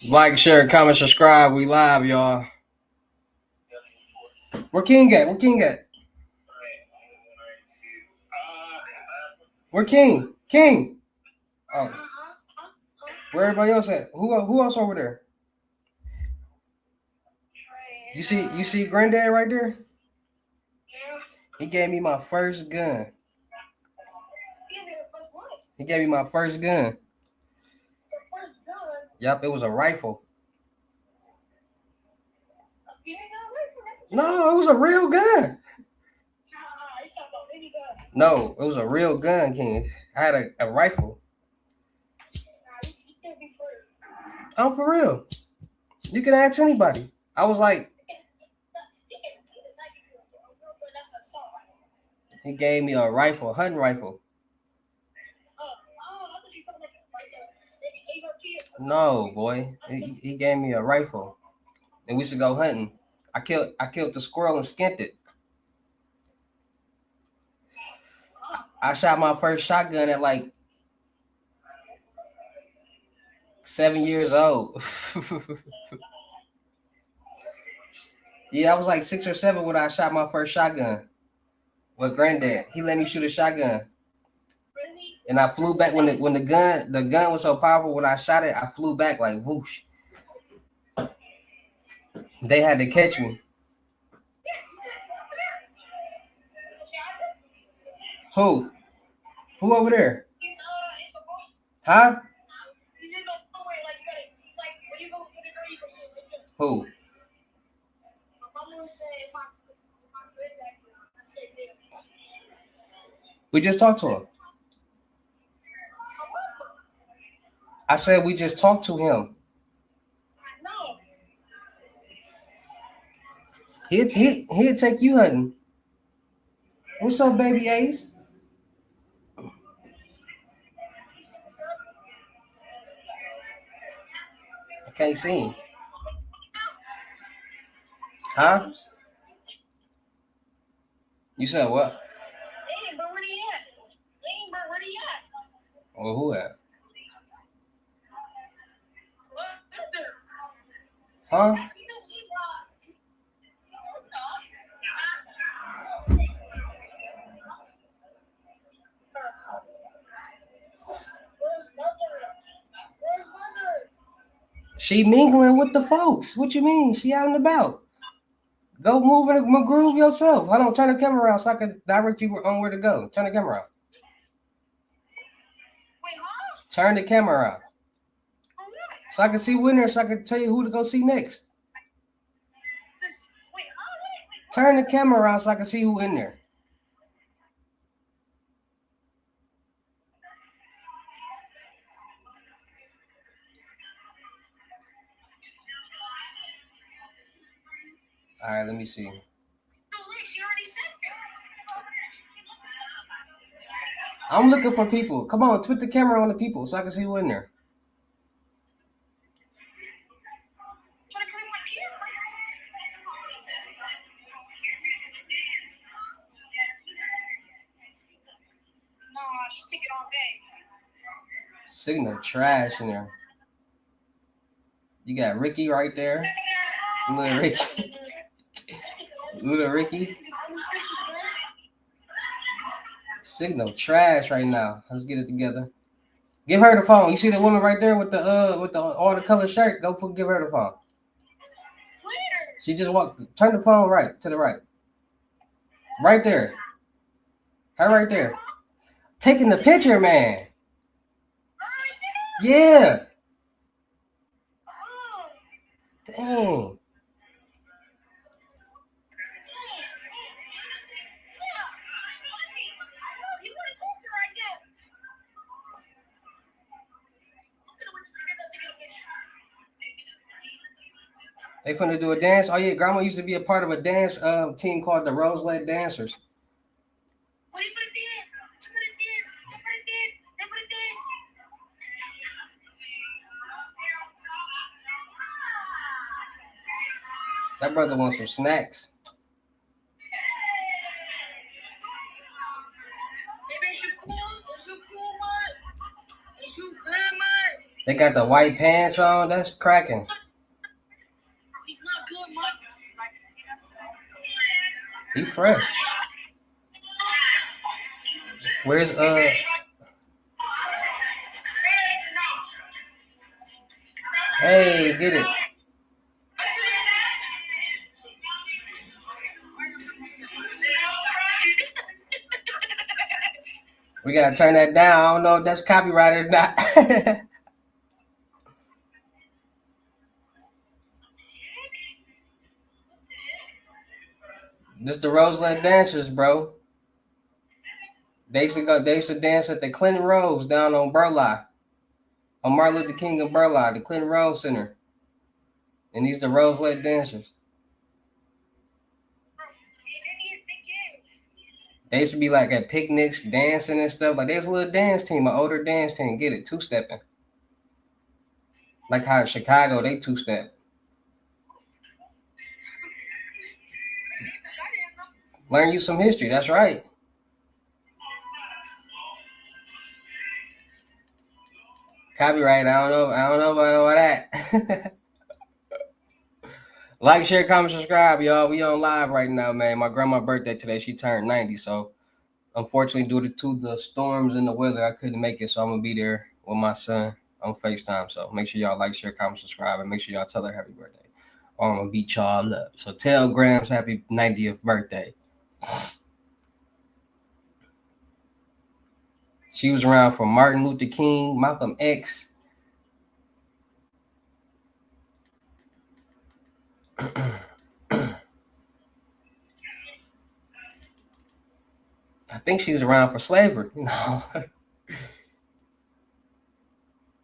Like, share, comment, subscribe. We live, y'all. Where King at? Where King at? Where King? King. Oh, where everybody else at? Who else over there? You see Granddad right there? He gave me my first gun. He gave me my first gun. Yep, it was a rifle. No, it was a real gun. No, it was a real gun, King. I had a rifle. I'm for real. You can ask anybody. I was like, he gave me a rifle, a hunting rifle. No, boy. He gave me a rifle. And we should go hunting. I killed the squirrel and skinned it. I shot my first shotgun at like 7 years old. Yeah, I was like 6 or 7 when I shot my first shotgun with Granddad. He let me shoot a shotgun, and I flew back when the gun was so powerful. When I shot it, I flew back like whoosh. They had to catch me. Who? Who over there? Huh? Who? We just talked to him. I said we just talked to him. He'll take you hunting. What's up, baby Ace? I can't see him. Huh? You said what? Well, who at? Huh? She mingling with the folks. What you mean? She out and about. Go move and groove yourself. Hold on, turn the camera around so I can direct you on where to go. Turn the camera around. Turn the camera around. So I can see winner, so I can tell you who to go see next. Turn the camera around so I can see who in there. All right, let me see. I'm looking for people. Come on, put the camera on the people so I can see who in there. Signal trash in there. You got Ricky right there. Little Ricky. Little Ricky. Signal trash right now. Let's get it together. Give her the phone. You see the woman right there with the all the color shirt? Give her the phone. She just walked. Turn the phone right to the right. Right there. Her right there. Taking the picture, man. Yeah. Dang. They finna do a dance. Oh yeah, Grandma used to be a part of a dance team called the Rose-Led Dancers. That brother wants some snacks. They got the white pants on. That's cracking. He fresh. Where's Hey, get it. We gotta turn that down. I don't know if that's copyrighted or not. This the Roseland dancers, bro. They used to dance at the Clinton Rose down on Burleigh. On Martin Luther King and Burleigh, the Clinton Rose Center. And these the Roseland dancers. They used to be like at picnics, dancing and stuff. Like there's a little dance team, an older dance team. Get it, two-stepping. Like how in Chicago, they two-step. Learn you some history. That's right. Copyright. I don't know about all that. Like, share, comment, subscribe, y'all. We on live right now, man. My grandma's birthday today. She turned 90, so unfortunately, due to the storms and the weather, I couldn't make it. So I'm gonna be there with my son on FaceTime. So make sure y'all like, share, comment, subscribe, and make sure y'all tell her happy birthday. Or I'm gonna beat y'all up. So tell Grams happy 90th birthday. She was around for Martin Luther King, Malcolm X. I think she was around for slavery. No.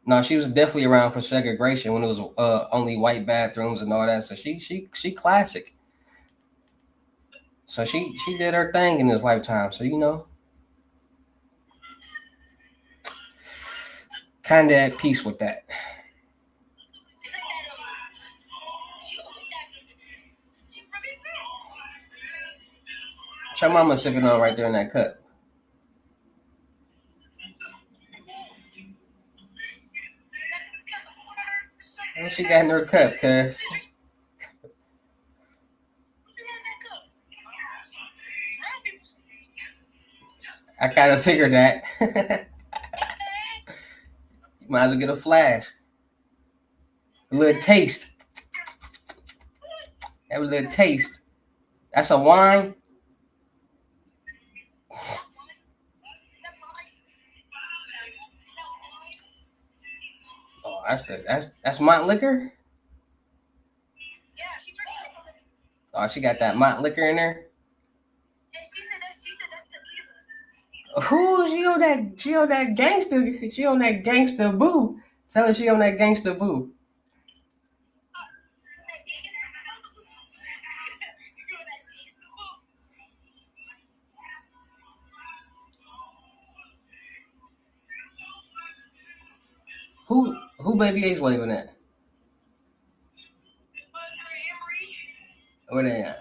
No, she was definitely around for segregation when it was only white bathrooms and all that. So she classic. So she did her thing in this lifetime. So kind of at peace with that. What's your mama sipping on right there in that cup? What she got in her cup, cuz? I kind of figured that. You might as well get a flask. A little taste. Have a little taste. That's a wine? Oh, that's Mont liquor? Oh, she got that Mont liquor in there? Who she on that gangster boo. Tell her she on that gangster boo. Who Baby Ace waving at? Where they at?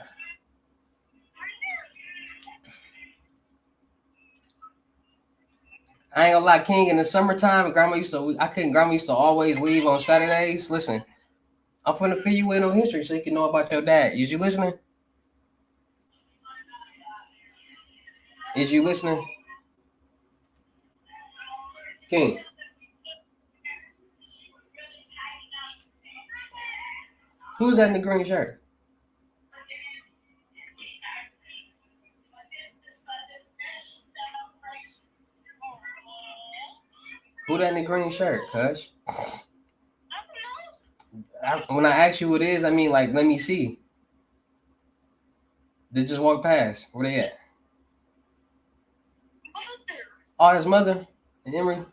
I ain't gonna lie, King, in the summertime, grandma used to always leave on Saturdays. Listen, I'm finna fill you in on history so you can know about your dad. Is you listening? Is you listening? King. Who's that in the green shirt? Who that in the green shirt, cuz? When I ask you who it is, I mean, like, let me see. They just walk past. Where they at? Oh, his mother, Emery.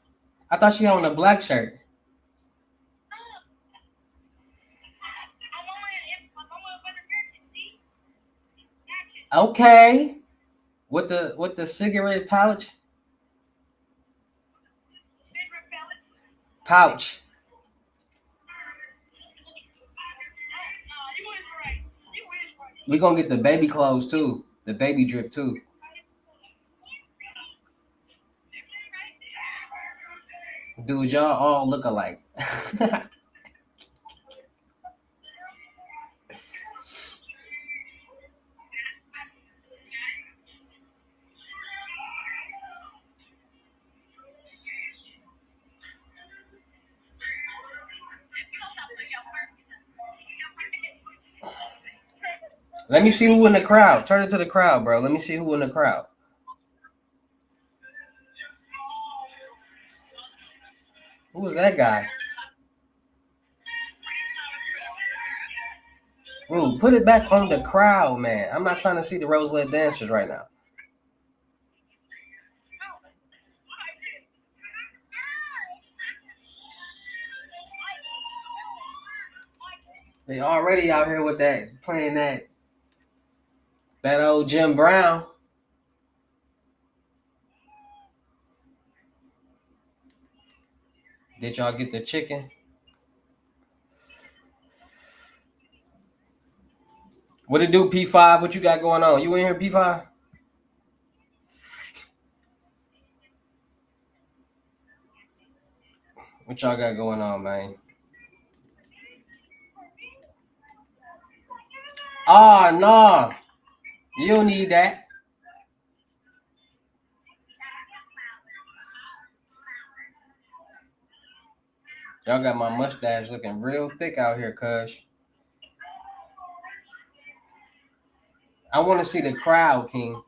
I thought she had on a black shirt. Okay. With the cigarette pouch. Pouch. We gonna get the baby clothes too. The baby drip too. Dude, y'all all look alike. Let me see who in the crowd. Turn it to the crowd, bro. Let me see who in the crowd. Who was that guy? Ooh, put it back on the crowd, man. I'm not trying to see the Rose-led dancers right now. They already out here with that, playing that old Jim Brown. Did y'all get the chicken? What it do, P5? What you got going on? You in here, P5? What y'all got going on, man? Oh, no. You don't need that. Y'all got my mustache looking real thick out here, cuz. I want to see the crowd, King.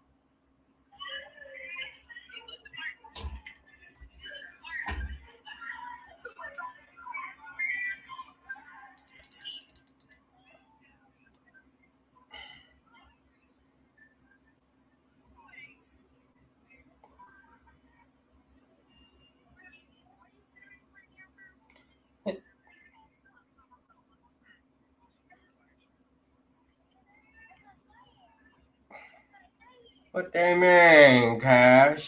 What they mean, Cash?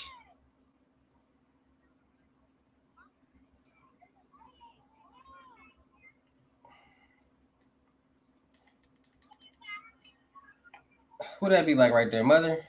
Who that be like right there, mother?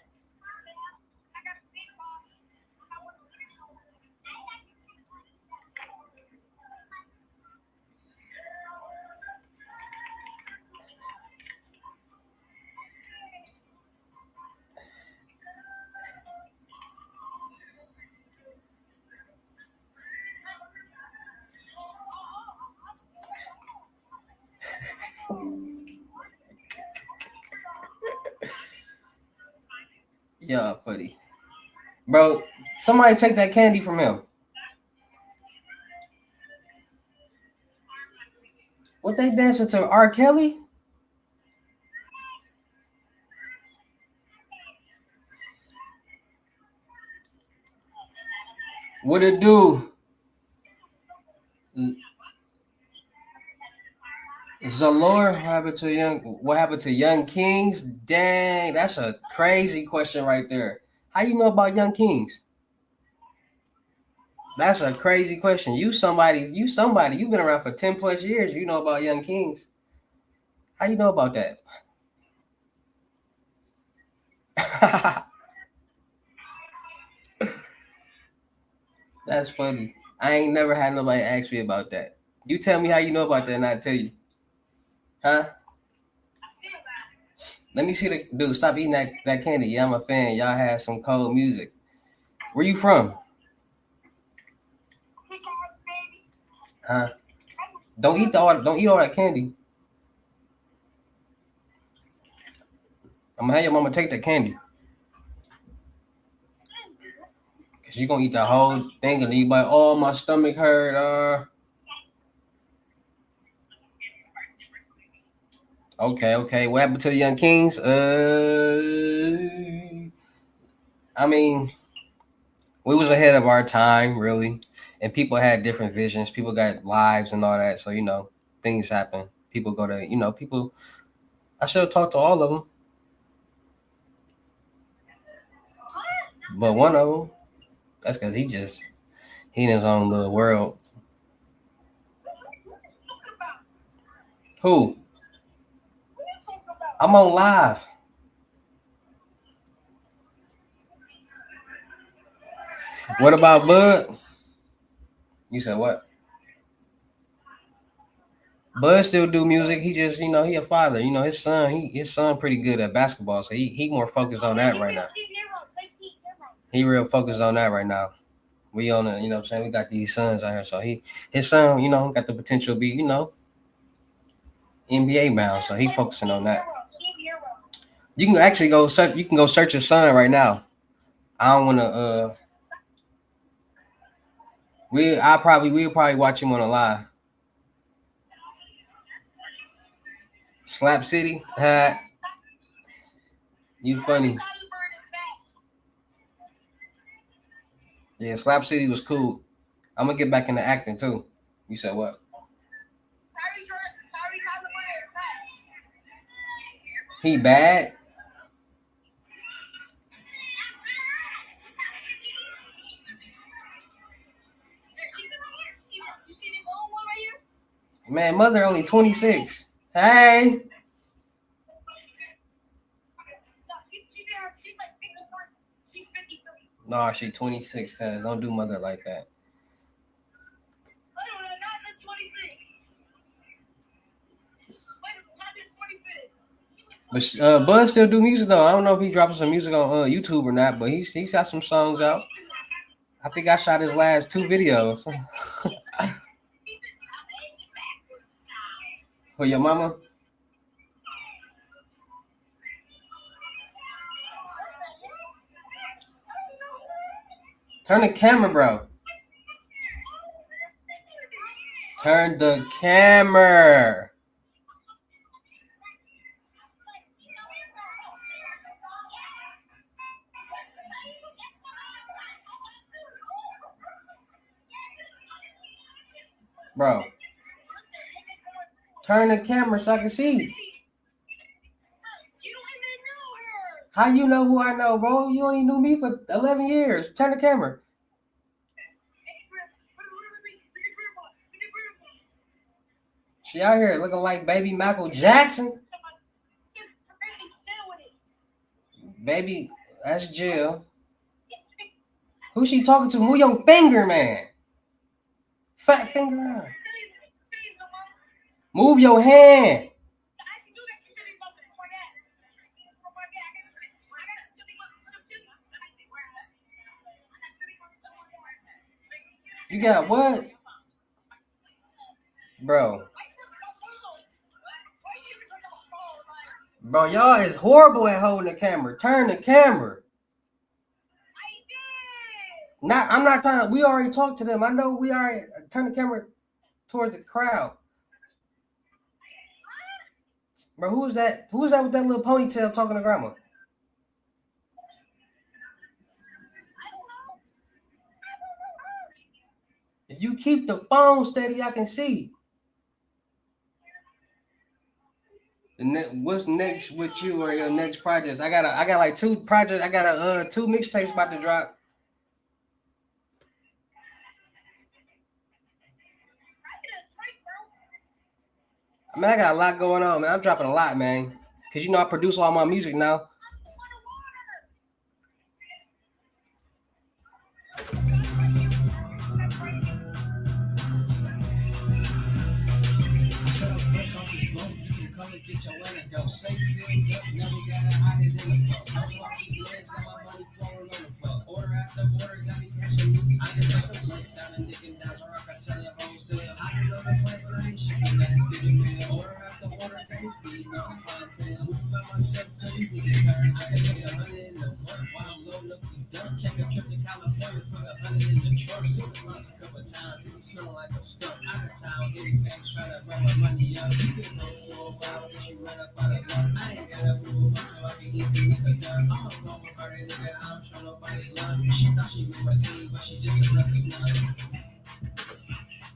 Yeah, buddy. Bro, somebody take that candy from him. What they dancing to? R. Kelly? What it do? Zalor, what happened to Young Kings? Dang, that's a crazy question right there. How you know about Young Kings? That's a crazy question. You somebody. You've been around for 10 plus years. You know about Young Kings. How you know about that? That's funny. I ain't never had nobody ask me about that. You tell me how you know about that and I tell you. Huh? Let me see the dude. Stop eating that candy. Yeah, I'm a fan. Y'all had some cold music. Where you from? Huh? Don't eat all that candy. I'm gonna have your mama take that candy. Cause you gonna eat the whole thing and you like, oh my stomach hurt. Okay. What happened to the Young Kings? I mean, we was ahead of our time, really, and people had different visions. People got lives and all that, so things happen. People go to people. I still talk to all of them, but one of them, that's because he in his own little world. Who? I'm on live. What about Bud? You said what? Bud still do music. He just, he a father. His son pretty good at basketball, so he more focused on that right now. He real focused on that right now. We on it, what I'm saying? We got these sons out here, so his son, got the potential to be, NBA bound, so he focusing on that. You can actually go search. You can go search his son right now. I don't want to. We'll probably watch him on a live. Slap City, you funny. Yeah, Slap City was cool. I'm gonna get back into acting too. You said what? He bad. Man, mother only 26. Hey. No, she 26. Cause don't do mother like that. But Bud still do music though. I don't know if he drops some music on YouTube or not, but he's got some songs out. I think I shot his last 2 videos. For your mama? Turn the camera, bro. Turn the camera. Bro. Turn the camera so I can see. How you know who I know, bro? You only knew me for 11 years. Turn the camera. She out here looking like baby Michael Jackson. Baby, that's Jill. Who she talking to? Move your finger, man. Fat finger. Move your hand. You got what? Bro. Bro, y'all is horrible at holding the camera. Turn the camera. I'm not trying to. We already talked to them. I know we already turn the camera towards the crowd. Bro, who's that? Who's that with that little ponytail talking to grandma? If you keep the phone steady, I can see. What's next with you or your next projects? I got like 2 projects. I got 2 mixtapes about to drop. I mean, I got a lot going on, man. I'm dropping a lot, man. Cause I produce all my music now.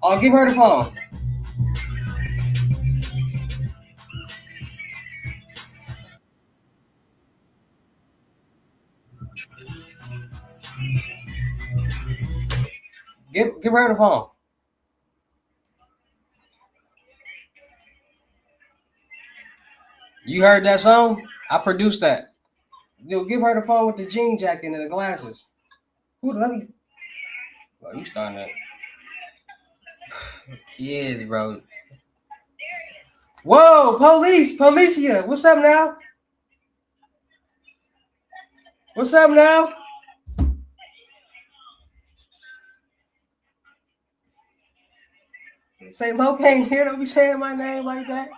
I'll give her the phone. Give her the phone. You heard that song? I produced that. Give her the phone with the jean jacket and the glasses. Let me. Bro, you starting that. Kids, bro. Whoa, police, policia. What's up now? What's up now? Say Mo can't hear. Don't be saying my name like that.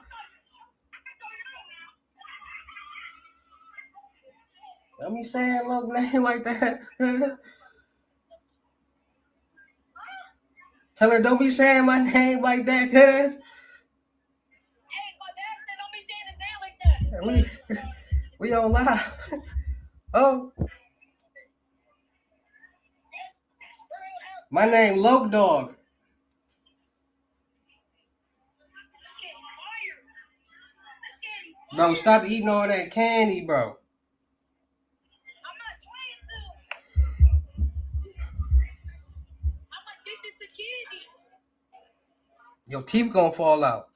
Don't be saying Lo's name like that. Tell her don't be saying my name like that, cuz. We on live. Oh, my name Loke Dog. Bro, stop eating all that candy, bro. Your teeth gonna fall out.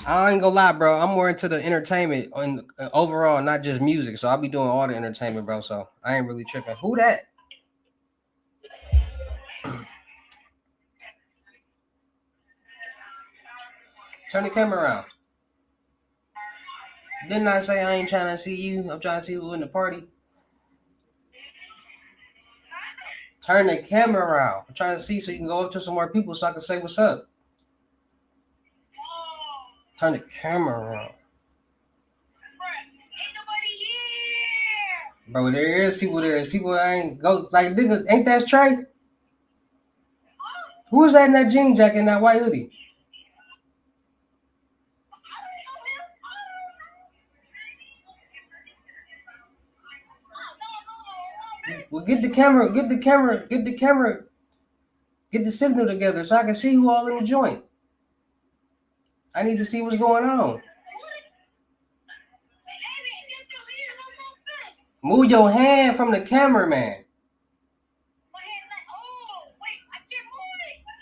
I ain't gonna lie, bro. I'm more into the entertainment and overall, not just music. So I'll be doing all the entertainment, bro. So I ain't really tripping. Who that? Turn the camera around. Didn't I say I ain't trying to see you? I'm trying to see who in the party. Turn the camera around. I'm trying to see so you can go up to some more people so I can say what's up. Turn the camera around. Bro, there is people there. There's people that ain't go like nigga, ain't that Trey? Who is that in that jean jacket and that white hoodie? Well, get the camera, get the signal together so I can see who all in the joint. I need to see what's going on. Move your hand from the cameraman.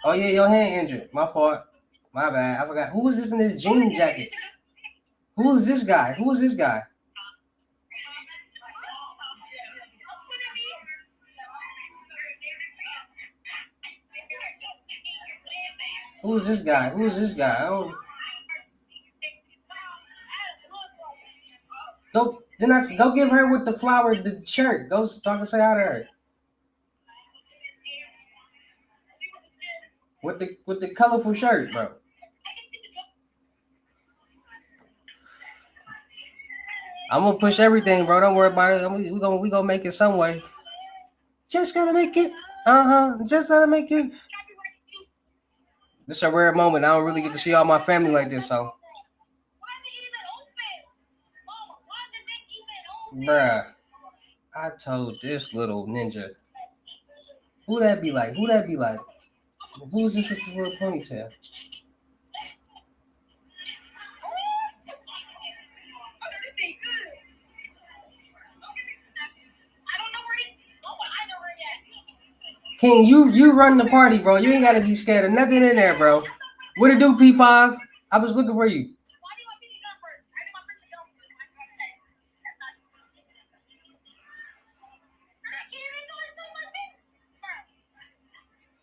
Oh yeah, your hand injured. My fault. My bad. I forgot. Who is this in this jean jacket? Who is this guy? Who is this guy? Who is this guy? Who is this guy? Oh. Go give her with the flower the shirt. Go talk and say hi to her. With the colorful shirt, bro. I'm gonna push everything, bro. Don't worry about it. We gonna make it some way. Just gotta make it. Just gotta make it. This is a rare moment. I don't really get to see all my family like this, so. Bruh, I told this little ninja. Who that be like? Who that be like? Who's this with this little ponytail? King, you run the party, bro. You ain't gotta be scared of nothing in there, bro. What it do, P5? I was looking for you.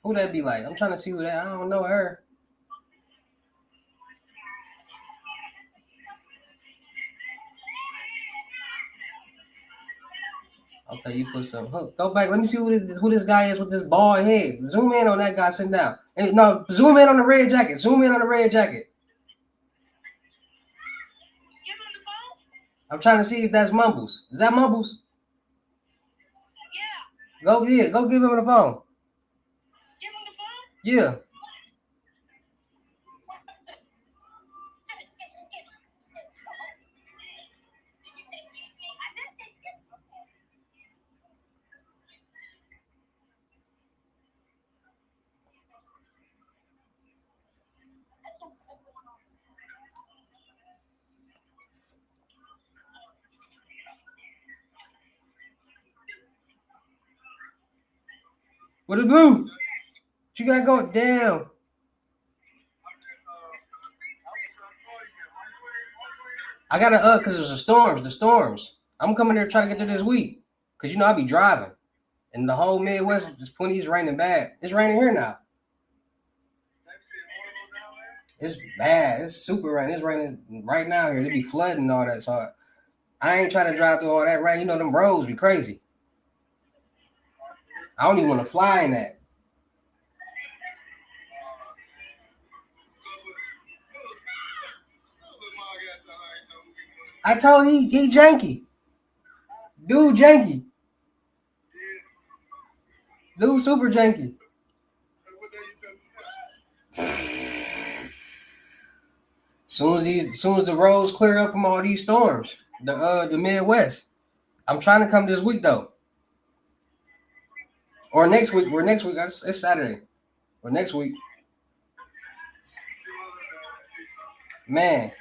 Who that be like? I'm trying to see who that. I don't know her. Okay, you put some hook. Go back. Let me see who this guy is with this bald head. Zoom in on that guy sitting down. And no, zoom in on the red jacket. Zoom in on the red jacket. I'm trying to see if that's Mumbles. Is that Mumbles? Go give him the phone. Give him the phone? Yeah. What it blue? What you got going down? I gotta cause it was the storms. I'm coming there trying to get there this week. Cause you know I be driving. And the whole Midwest is plenty is raining bad. It's raining here now. It's bad. It's super raining. It's raining right now here. It be flooding and all that. So I ain't trying to drive through all that rain. You know them roads be crazy. I don't even want to fly in that. I told he janky. Dude janky. Dude super janky. Soon as the roads clear up from all these storms, the Midwest. I'm trying to come this week though. Or next week. It's Saturday. Or next week. Man,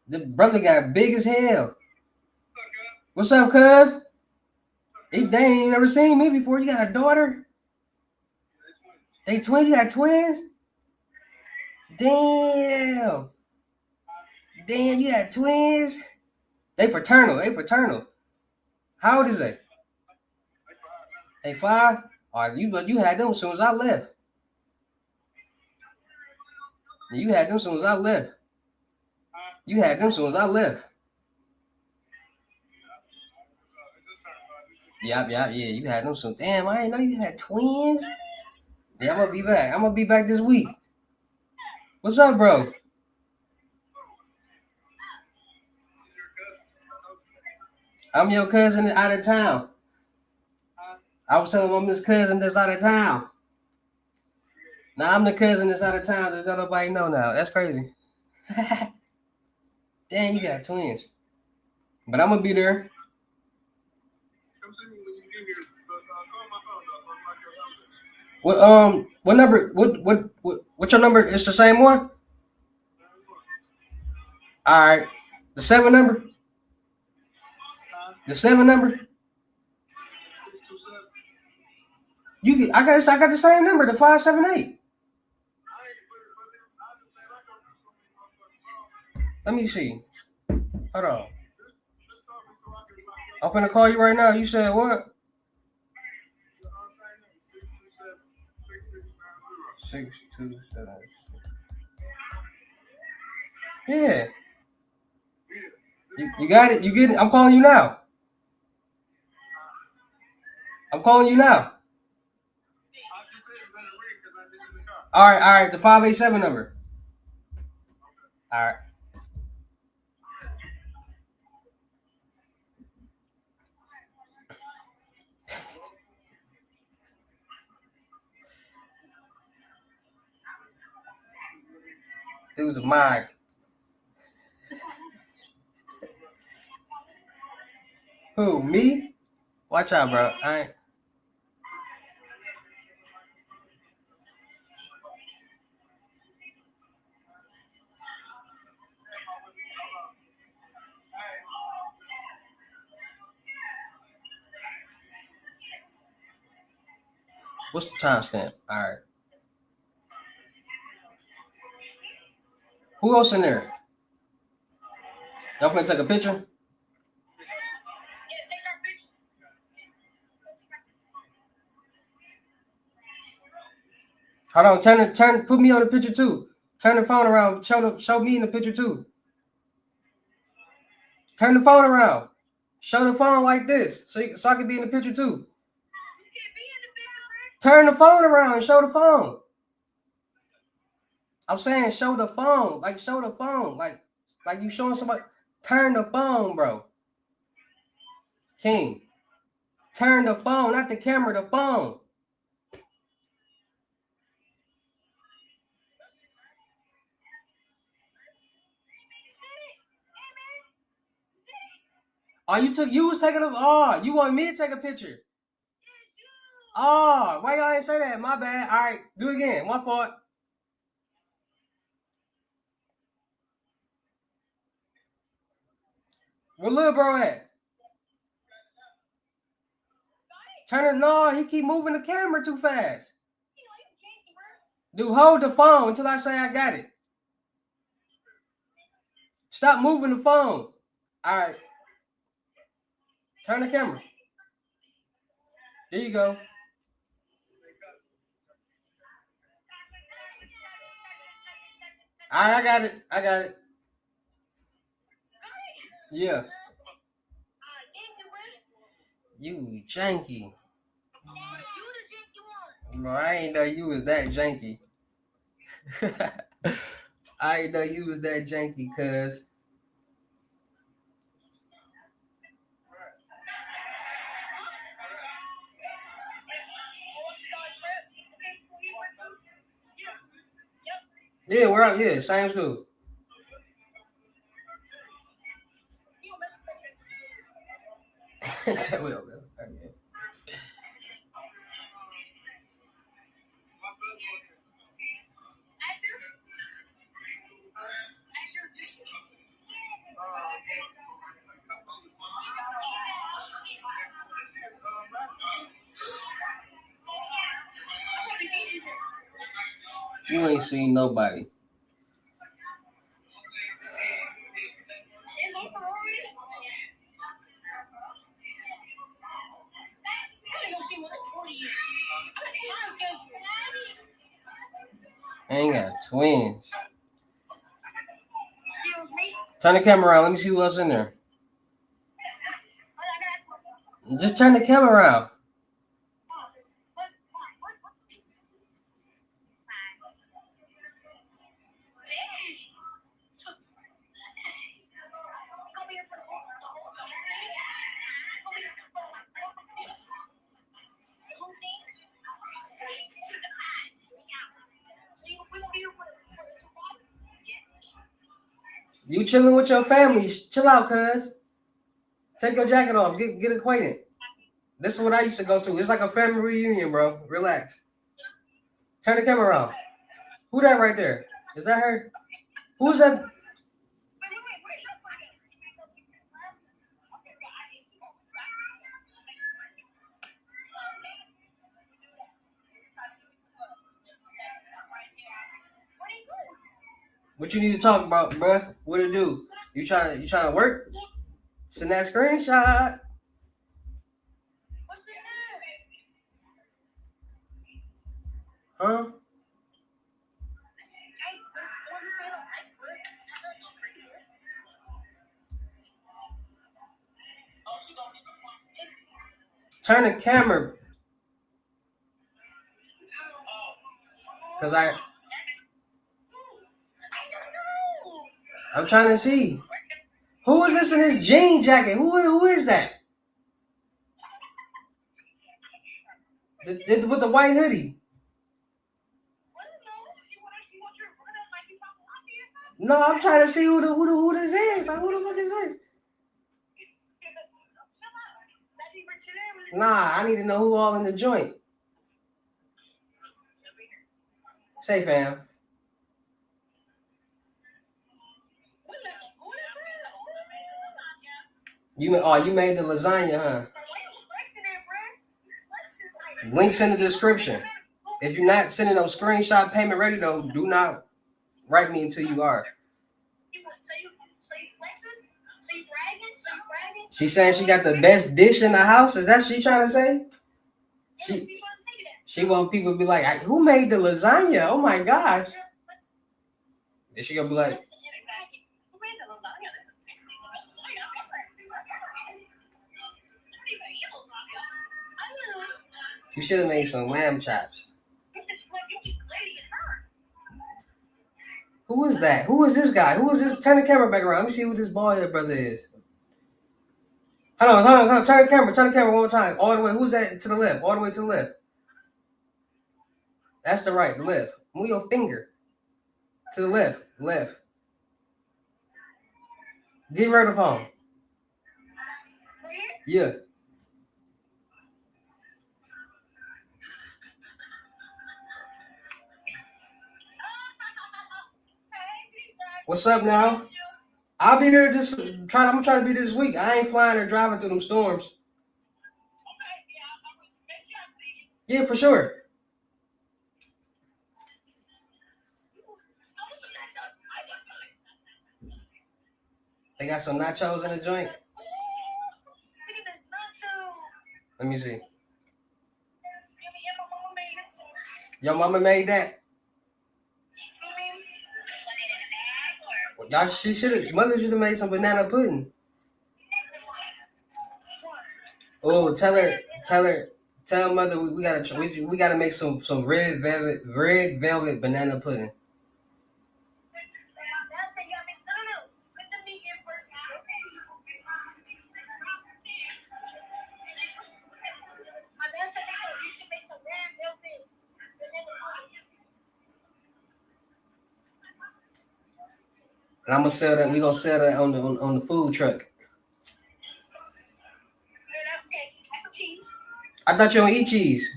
the brother got big as hell. What's up, cuz? They ain't never seen me before. You got a daughter? They twins? You got twins? Damn. Damn, you got twins? They fraternal. How old is they? They 5? All right, you had them as soon as I left. You had them as soon as I left. Yeah. You had them soon. Damn, I didn't know you had twins. Yeah, I'm gonna be back this week. What's up, bro? I'm your cousin out of town. I was telling him I'm this cousin that's out of town. Now I'm the cousin that's out of town that don't nobody know now. That's crazy. Damn, you got twins. But I'm gonna be there. What number? What's your number? It's the same one. All right, the 7 number. The 7 number. I got the same number, the 578. Let me see. Hold on. I'm finna call you right now. You said what? 6276. Yeah. You got it? You get it? I'm calling you now. All right. The 587 number. All right. It was a mine. Who? Me? Watch out, bro. I ain't. What's the timestamp? All right. Who else in there? Y'all finna take a picture? Hold on, put me on the picture too. Turn the phone around. Show me in the picture too. Turn the phone around. Show the phone like this, so I can be in the picture too. Turn the phone around and show the phone. I'm saying show the phone, like you showing somebody. Turn the phone, bro. King. Turn the phone, not the camera, the phone. Oh, you was taking a, oh, you want me to take a picture? Oh, why y'all ain't say that? My bad. All right, do it again. My fault. Where little bro at? Turn it. No, he keep moving the camera too fast. Dude, hold the phone until I say I got it. Stop moving the phone. All right. Turn the camera. There you go. All right, I got it. I got it. Yeah. You janky. Bro, I ain't know you was that janky. I ain't know you was that janky, cuz. Yeah, we're out here. Same school. Except we don't live. Okay. You ain't seen nobody. Ain't got twins. Turn the camera around. Let me see who else in there. Just turn the camera around. You chilling with your family. Chill out, cuz. Take your jacket off. Get acquainted. This is what I used to go to. It's like a family reunion, bro. Relax. Turn the camera around. Who that right there? Is that her? Who's that? What you need to talk about, bruh? What it do? You trying to work? Send that screenshot. Huh? Turn the camera. Cause I'm trying to see. Who is this in this jean jacket? Who is that? With the white hoodie. No, I'm trying to see who this is. Like, who the fuck is this? Nah, I need to know who all in the joint. Say, fam. You made the lasagna, huh? Links in the description. If you're not sending no screenshot payment ready though, do not write me until you are. She saying she got the best dish in the house. Is that she trying to say? She want people to be like, who made the lasagna? Oh my gosh. Is she gonna be like, you should have made some lamb chops. Who is that? Who is this guy? Who is this? Turn the camera back around. Let me see who this boy brother is. Hold on. Turn the camera one more time. All the way. Who's that to the left? All the way to the left. That's the right, the left. Move your finger. To the left. Left. Give her the phone. Yeah. What's up now? I'll be there I'm trying to be there this week. I ain't flying or driving through them storms. Yeah, for sure. They got some nachos in the joint. Let me see. Your mama made that? Well, y'all, she should have. Mother should have made some banana pudding. Oh, tell mother we gotta make some red velvet banana pudding. And I'm gonna sell that. We gonna sell that on the food truck. I thought you don't eat cheese.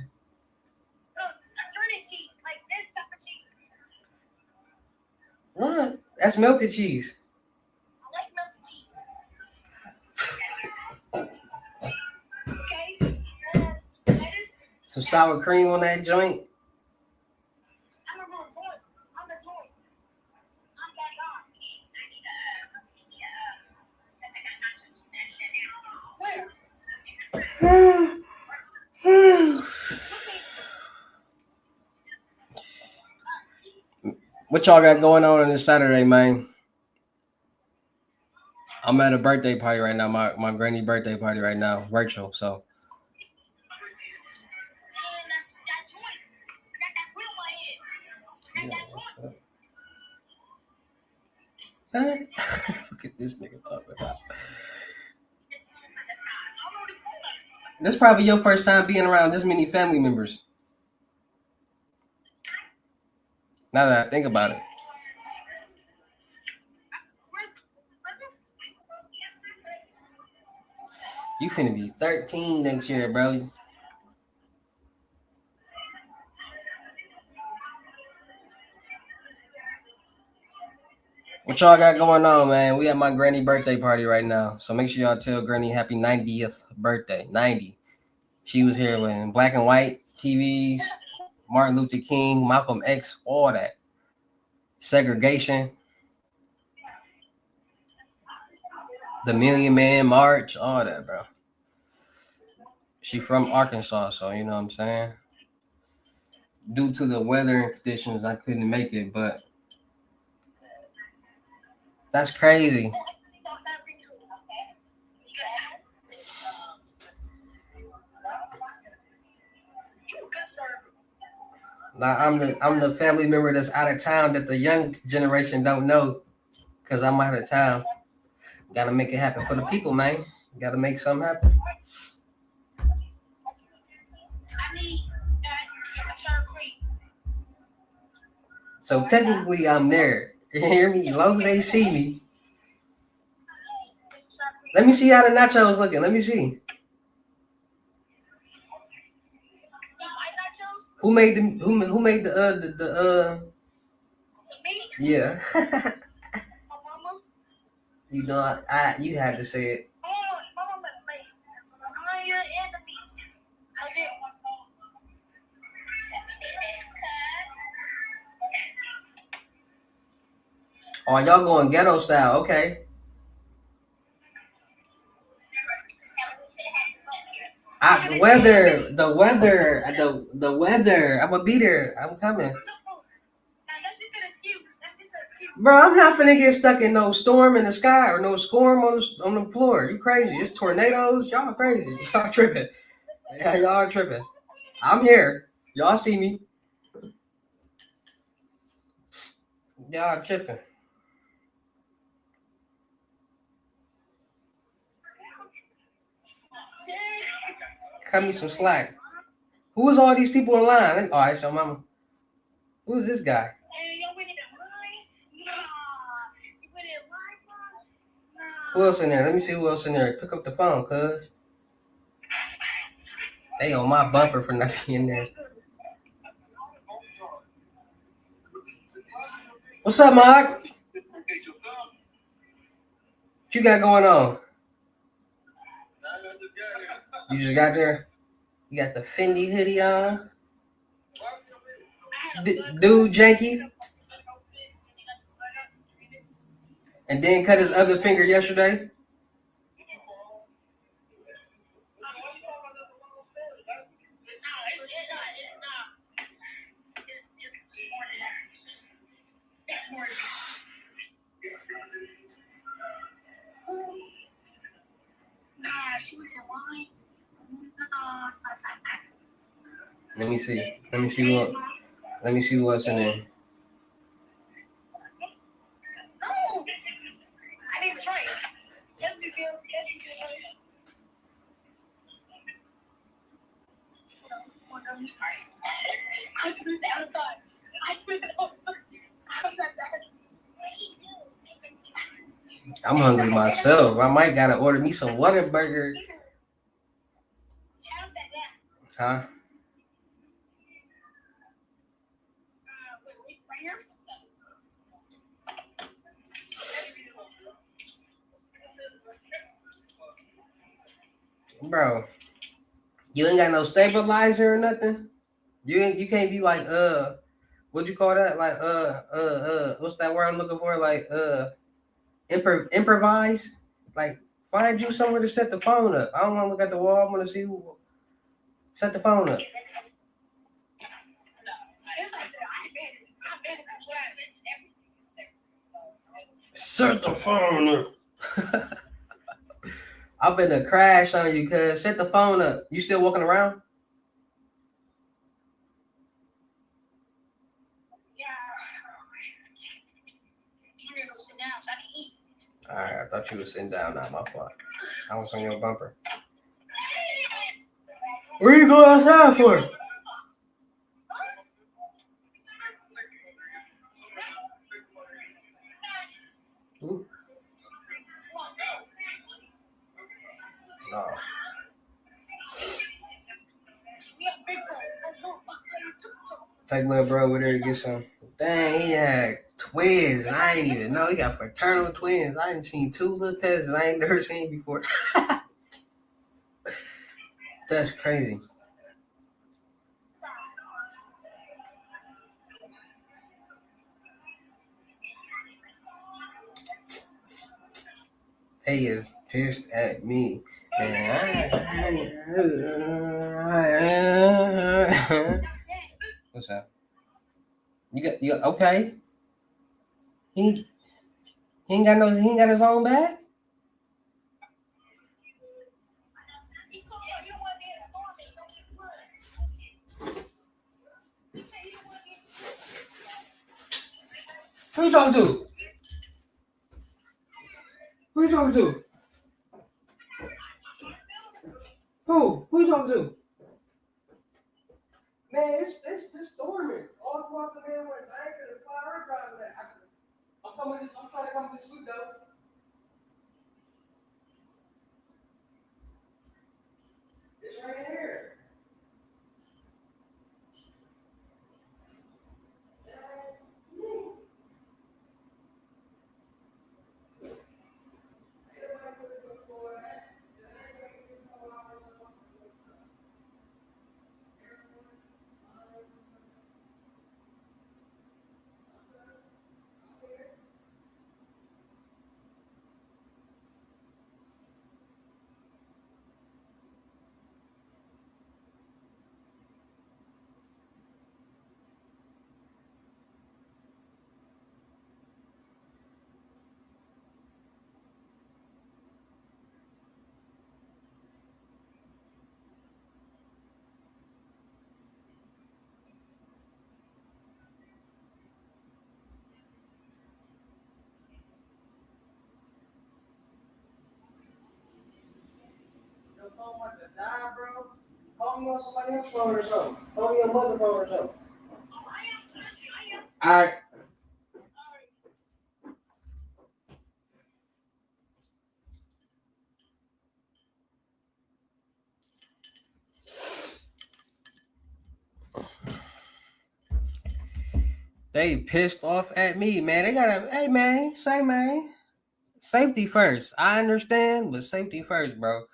What? That's melted cheese. Some sour cream on that joint. What y'all got going on this Saturday, man? I'm at a birthday party right now. My granny birthday party right now, virtual. So. Look at this nigga talking about. This probably your first time being around this many family members. Now that I think about it. You finna be 13 next year, bro. What y'all got going on, man? We at my granny birthday party right now. So make sure y'all tell Granny happy 90th birthday. 90. She was here when black and white TVs, Martin Luther King, Malcolm X, all that. Segregation. The Million Man March, all that, bro. She from Arkansas, so you know what I'm saying? Due to the weather conditions, I couldn't make it, but that's crazy. Like I'm the family member that's out of town that the young generation don't know, cause I'm out of town. Gotta make it happen for the people, man. Gotta make something happen. So technically, I'm there. You hear me? As long as they see me. Let me see how the nachos looking. Let me see. Who made the yeah. You know you had to say it. Oh, y'all going ghetto style, okay. The weather. I'm gonna be there. I'm coming. Bro, I'm not finna get stuck in no storm in the sky or no storm on the floor. You crazy? It's tornadoes. Y'all crazy. Y'all tripping. Yeah, y'all tripping. I'm here. Y'all see me. Y'all tripping. Cut me some slack. Who is all these people in line? Oh, it's your mama. Who's this guy? Who else in there? Let me see who else in there. Pick up the phone, cuz. They on my bumper for nothing in there. What's up, Mark? What you got going on? You just got there? You got the Fendi hoodie on? Dude, janky? And then cut his other finger yesterday? Let me see. Let me see what's in there. I'm hungry myself. I might gotta order me some Whataburger. Huh? Bro, you ain't got no stabilizer or nothing? You can't be like what you call that? Like what's that word I'm looking for? Like improvise? Like find you somewhere to set the phone up. I don't want to look at the wall. I want to see who set the phone up. Set the phone up. I'm finna crash on you, cuz. Set the phone up. You still walking around? Alright, I thought you were sitting down. Not my fault. I was on your bumper. Where you go outside for? Ooh. No. Take little bro over there and get some. Dang, he had twins, and I ain't even know he got fraternal twins. I ain't seen two little cousins I ain't never seen before. That's crazy. They is pissed at me. What's that? You okay? He ain't got his own bag? Who you talking to? Who you talking to? Who? Who you talking to? Man, it's storming. All across the Midwest. I ain't gonna fly her driving that. I'm trying to come this week though. It's right here. Your phone want to die, bro. Call me on somebody else's phone or something. Call me on mother phone or something. All right. They pissed off at me, man. They gotta, hey man, say man, safety first. I understand, but safety first, bro.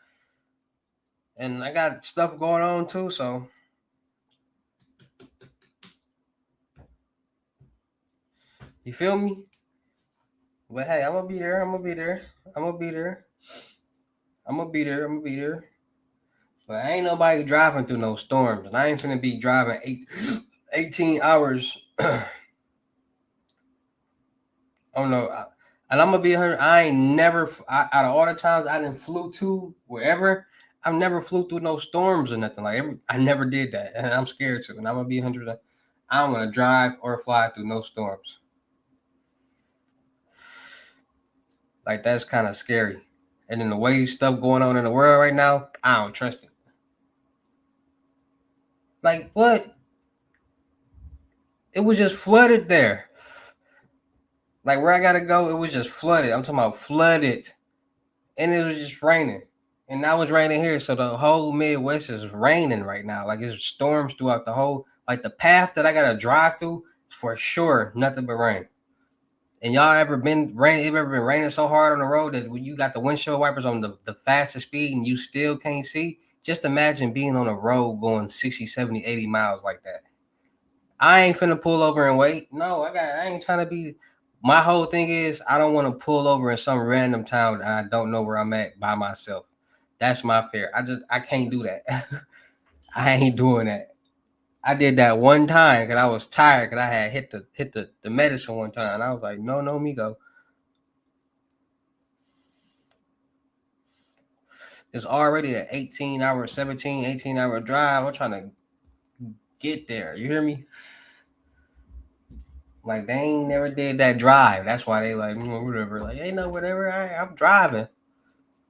And I got stuff going on too, so you feel me? But hey, I'm gonna be there. I'm gonna be there. I'm gonna be there. I'm gonna be there. I'm gonna be there. But ain't nobody driving through no storms, and I ain't finna be driving 18 hours. Oh no, And I'm gonna be 100. I ain't never out of all the times I didn't flew to wherever. I've never flew through no storms or nothing I never did that, and I'm scared to. And I'm gonna be 100. I don't want to drive or fly through no storms. Like that's kind of scary. And then the way stuff going on in the world right now, I don't trust it. Like what? It was just flooded there. Like where I gotta go, it was just flooded. I'm talking about flooded, and it was just raining. And now it's raining here, so the whole Midwest is raining right now. Like it's storms throughout the whole. Like the path that I gotta drive through, for sure, nothing but rain. And y'all ever been rain? It ever been raining so hard on the road that when you got the windshield wipers on the fastest speed and you still can't see? Just imagine being on a road going 60, 70, 80 miles like that. I ain't finna pull over and wait. No, I ain't trying to be. My whole thing is I don't want to pull over in some random town and I don't know where I'm at by myself. That's my fear. I can't do that. I ain't doing that. I did that one time because I was tired because I had hit the medicine one time. And I was like, no, no, Migo. It's already an 18-hour, 17, 18-hour drive. I'm trying to get there. You hear me? Like they ain't never did that drive. That's why they like whatever. Like ain't no whatever. I'm driving.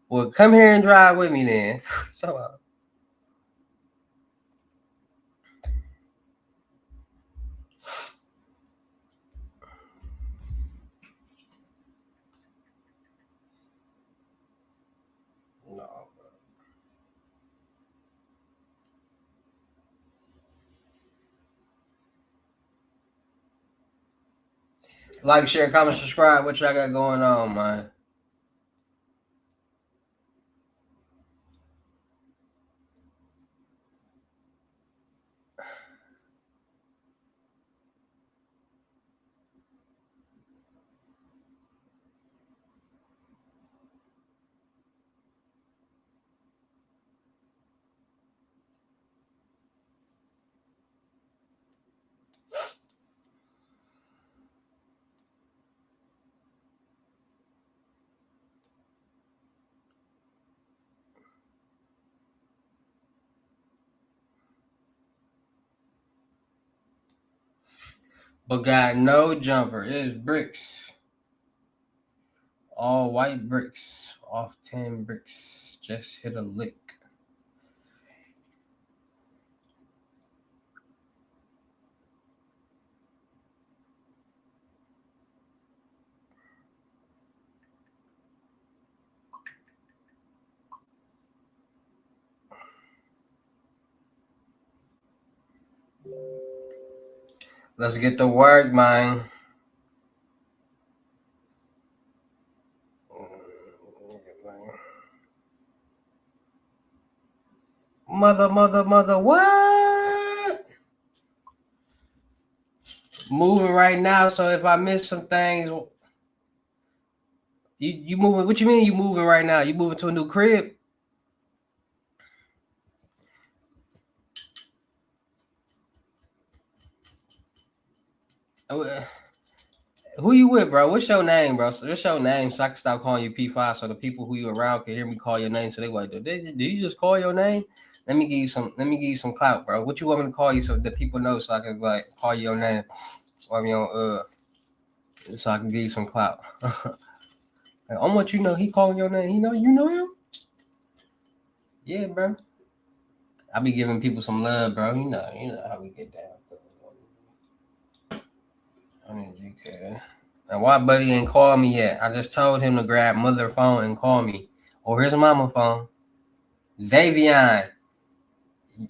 Well, come here and drive with me then. Shut up. No. Like, share, comment, subscribe. What y'all got going on, man? But got no jumper. It's bricks. All white bricks. Off 10 bricks. Just hit a lick. Let's get to work, man. Mother, what? Moving right now, so if I miss some things, you moving? What you mean you moving right now? You moving to a new crib? Who you with, bro? What's your name, bro? So what's your name so I can stop calling you P5 so the people who you around can hear me call your name so they like, did you just call your name? Let me give you some clout, bro. What you want me to call you so the people know so I can like call you your name or so I can give you some clout. Like, how much you know he calling your name? He know you know him? Yeah, bro. I be giving people some love, bro. You know how we get down. I need GK. And why buddy ain't called me yet? I just told him to grab mother phone and call me. Or here's mama phone. Xavion,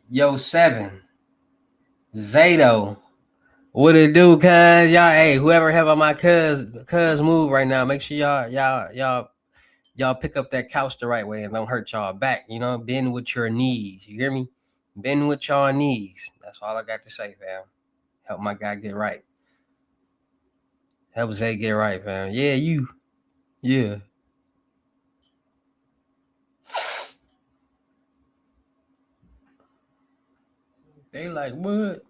yo 7. Zato. What it do, cuz? Y'all, hey, whoever have on my cuz move right now, make sure y'all pick up that couch the right way and don't hurt y'all back. You know, bend with your knees. You hear me? Bend with y'all knees. That's all I got to say, fam. Help my guy get right. Help Zay get right, fam. Yeah, you. Yeah. They like, what?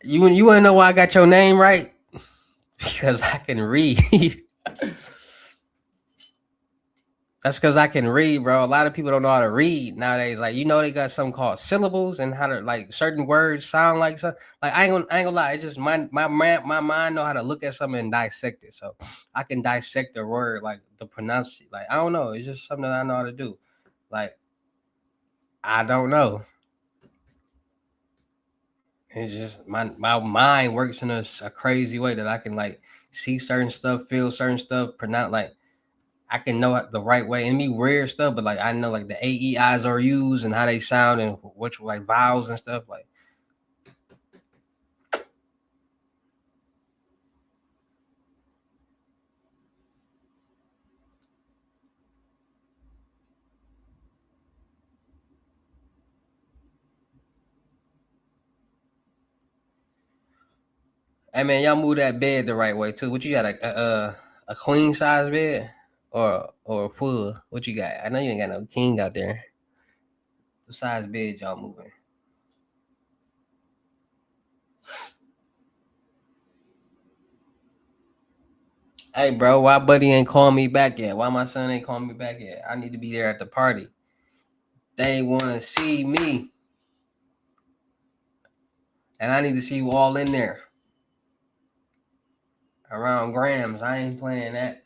You wanna know why I got your name right? Because I can read. That's because I can read, bro. A lot of people don't know how to read nowadays. Like, they got something called syllables and how to like certain words sound like something. Like I ain't gonna lie. It's just my mind know how to look at something and dissect it. So I can dissect the word, like the pronounce it. Like I don't know. It's just something that I know how to do. Like I don't know. It's just my mind works in a crazy way that I can like see certain stuff, feel certain stuff, pronounce like I can know it the right way and be weird stuff, but like I know like the AEIs are used and how they sound and which like vowels and stuff. Like, hey man, y'all move that bed the right way too. What you got a queen size bed or a full? What you got? I know you ain't got no king out there. The size bed y'all moving? Hey bro, why buddy ain't calling me back yet? Why my son ain't calling me back yet? I need to be there at the party. They want to see me, and I need to see you all in there around grams. I ain't playing that.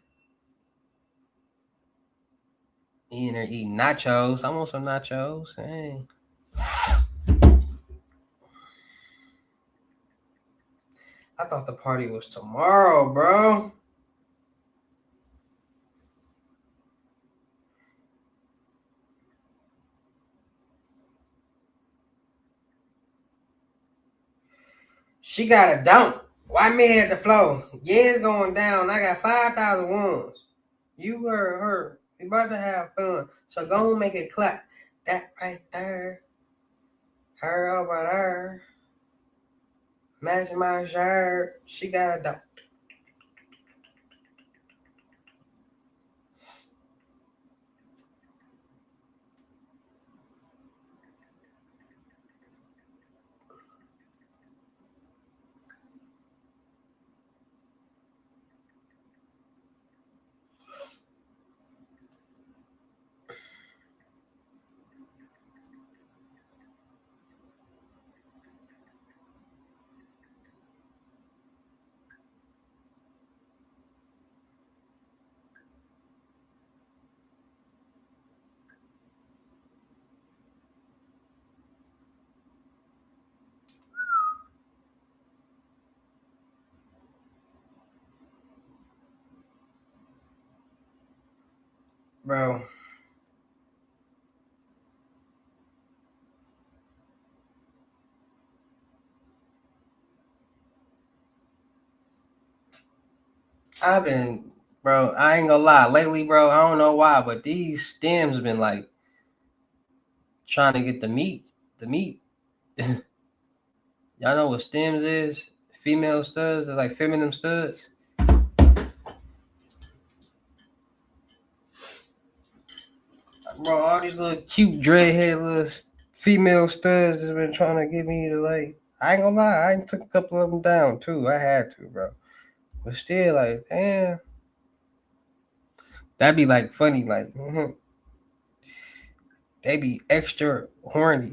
Eating or eating nachos. I want some nachos. Hey. I thought the party was tomorrow, bro. She got a dump. Why me at the floor? Yeah, it's going down. I got 5,000 ones. You heard her. We about to have fun. So go and make it clap. That right there. Her over there. Match my shirt. She got a dump. Bro, I've been, bro, I ain't gonna lie. Lately, bro, I don't know why, but these stems been like trying to get the meat. The meat. Y'all know what stems is? Female studs, they're like feminine studs. Bro, all these little cute dreadhead little female studs has been trying to get me to like. I ain't gonna lie, I took a couple of them down too. I had to, bro. But still, like, damn, that'd be like funny. Like, they be extra horny.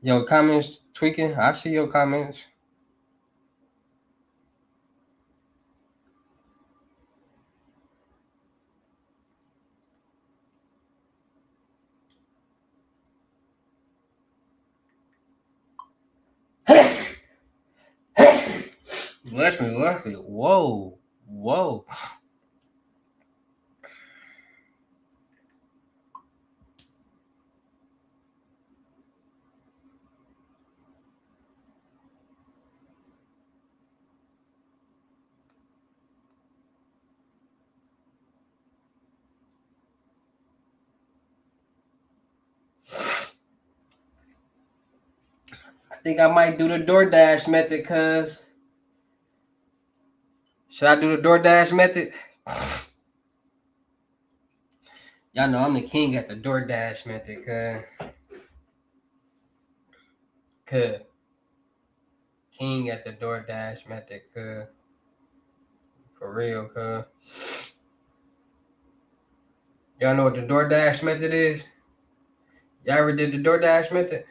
Yo, comments tweaking. I see your comments. Bless me, bless me. Whoa, whoa. think I might do the DoorDash method, cuz. Should I do the DoorDash method? Y'all know I'm the king at the DoorDash method, cuz. Cuz. King at the DoorDash method, cuz. For real, cuz. Y'all know what the DoorDash method is? Y'all ever did the DoorDash method?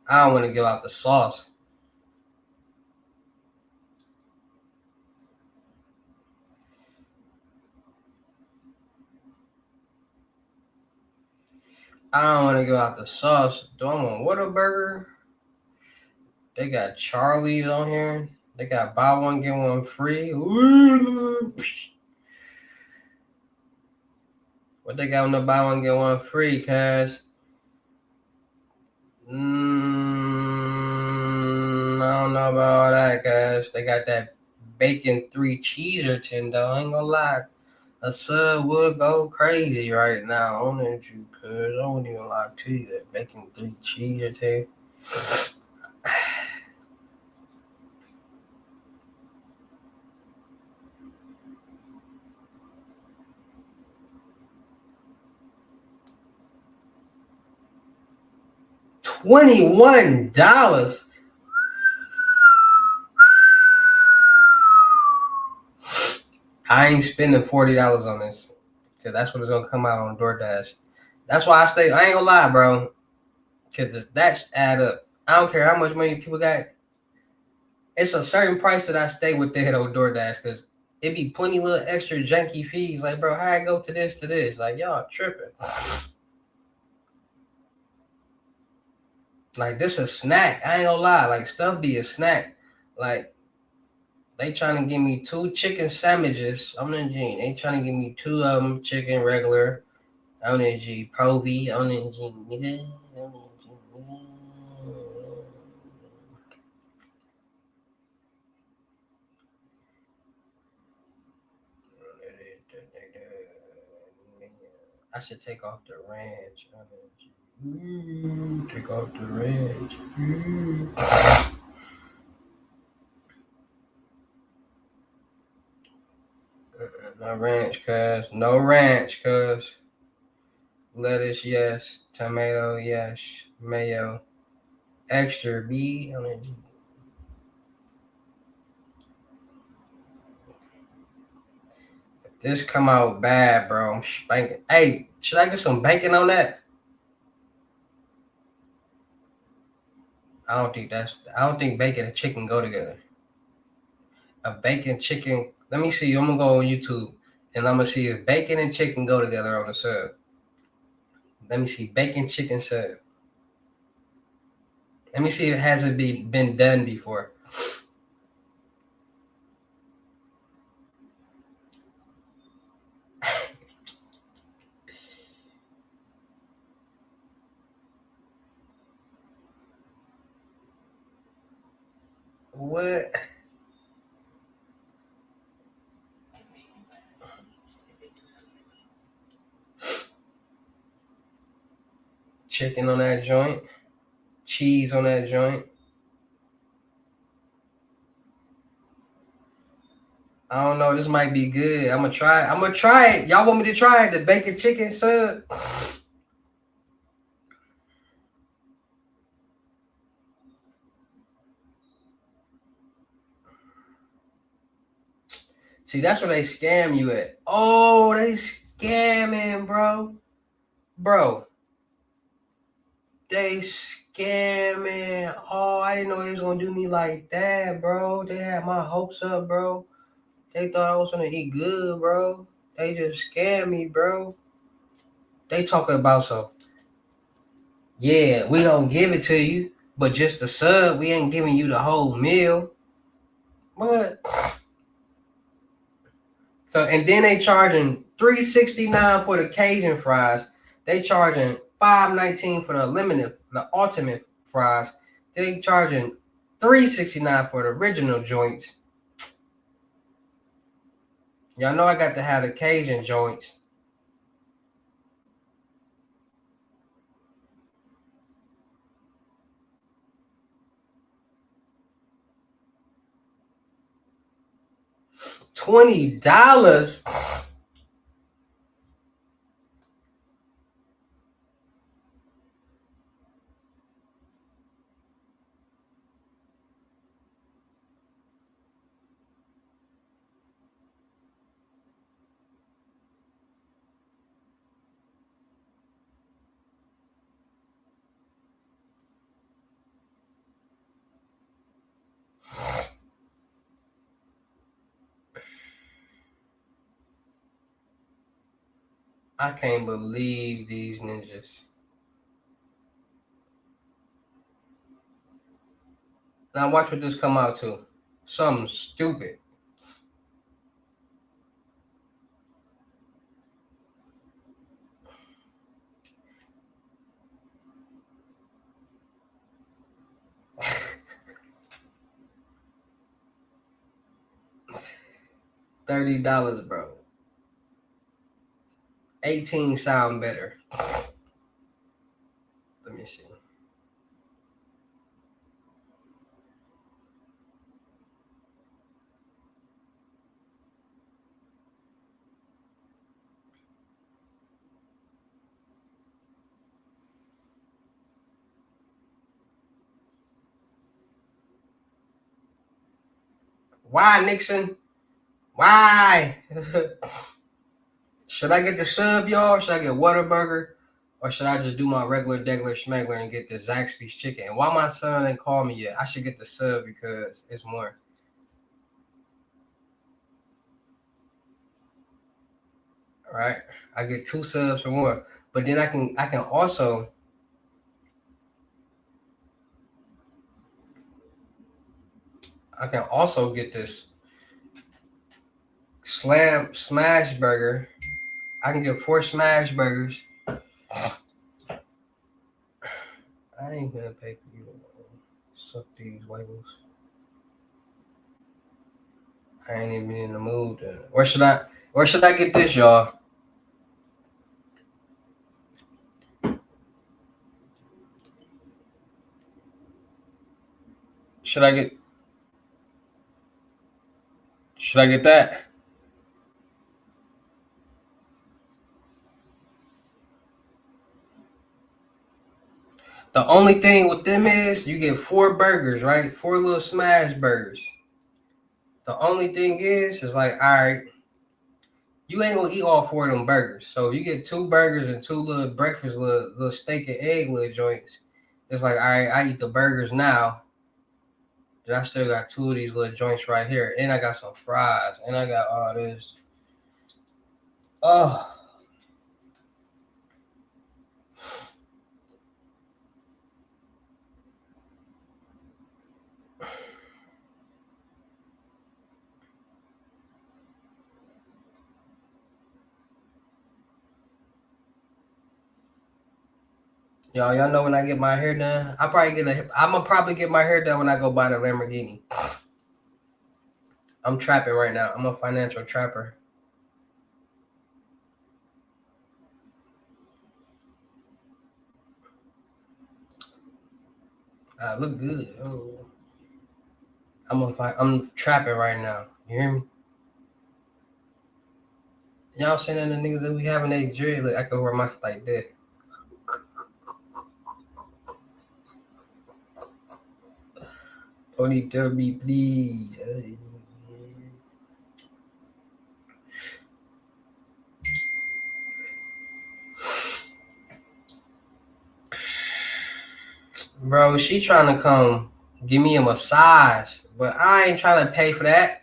I don't want to give out the sauce. I don't want to give out the sauce. Do I want Whataburger? They got Charlie's on here. They got buy one, get one free. What they got on the buy one, get one free, cuz? I don't know about all that, cuz. They got that bacon 3 cheeser though. I ain't gonna lie. A sub would go crazy right now on it, you, cuz. I won't even lie to you. That bacon 3 cheeser. $21. I ain't spending $40 on this. Cause that's what it's gonna come out on DoorDash. That's why I ain't gonna lie, bro. Cause that's add up. I don't care how much money people got. It's a certain price that I stay with that on DoorDash, cause it be plenty little extra janky fees. Like, bro, how I go to this to this? Like, y'all tripping. Like, this a snack. I ain't gonna lie. Like, stuff be a snack. Like, they trying to give me 2 chicken sandwiches. I'm in G. They trying to give me 2 of them chicken regular. I'm in G. Pro V. I'm in G. I should take off the ranch. Take off the ranch. No ranch, cuz. No ranch, cuz. Lettuce, yes. Tomato, yes. Mayo. Extra B. This come out bad, bro. I'm spanking. Hey, should I get some bacon on that? I don't think bacon and chicken go together. A bacon chicken. Let me see. I'm gonna go on YouTube and I'm gonna see if bacon and chicken go together on the sub. Let me see. Bacon chicken sub. Let me see if it hasn't been done before. What? Chicken on that joint. Cheese on that joint. I don't know. This might be good. I'm gonna try it. Y'all want me to try it? The bacon chicken sub. See, that's where they scam you at. Oh, they scamming, bro. Bro, they scamming. Oh, I didn't know they was gonna do me like that, bro. They had my hopes up, bro. They thought I was gonna eat good, bro. They just scammed me, bro. They talking about some. Yeah, we don't give it to you. But just the sub, we ain't giving you the whole meal. What? So and then they charging $3.69 for the Cajun fries. They charging $5.19 for the ultimate fries. They charging $3.69 for the original joints. Y'all know I got to have the Cajun joints. $20. I can't believe these ninjas. Now watch what this come out to. Something stupid. $30, bro. 18 sound better. Let me see. Why, Nixon? Why? Should I get the sub, y'all? Should I get Whataburger? Or should I just do my regular schmegler and get the Zaxby's chicken? And why my son ain't call me yet? I should get the sub because it's more. All right, I get 2 subs for more, but then I can also get this smash burger. I can get 4 smash burgers. I ain't gonna pay for you to suck these labels. I ain't even in the mood. Where should I get this, y'all? Should I get that? The only thing with them is you get 4 burgers, right? 4 little smash burgers. The only thing is like, all right, you ain't gonna eat all 4 of them burgers. So if you get 2 burgers and 2 little breakfast, little steak and egg little joints, it's like, all right, I eat the burgers now. Then I still got 2 of these little joints right here, and I got some fries, and I got all this. Oh. Y'all know when I get my hair done, I'm gonna probably get my hair done when I go buy the Lamborghini. I'm trapping right now. I'm a financial trapper. I look good. Oh. I'm trapping right now. You hear me? Y'all seen that the niggas that we having that dread? Look, I could wear my like that. Ponytail me, please. Bro, she trying to come give me a massage, but I ain't trying to pay for that.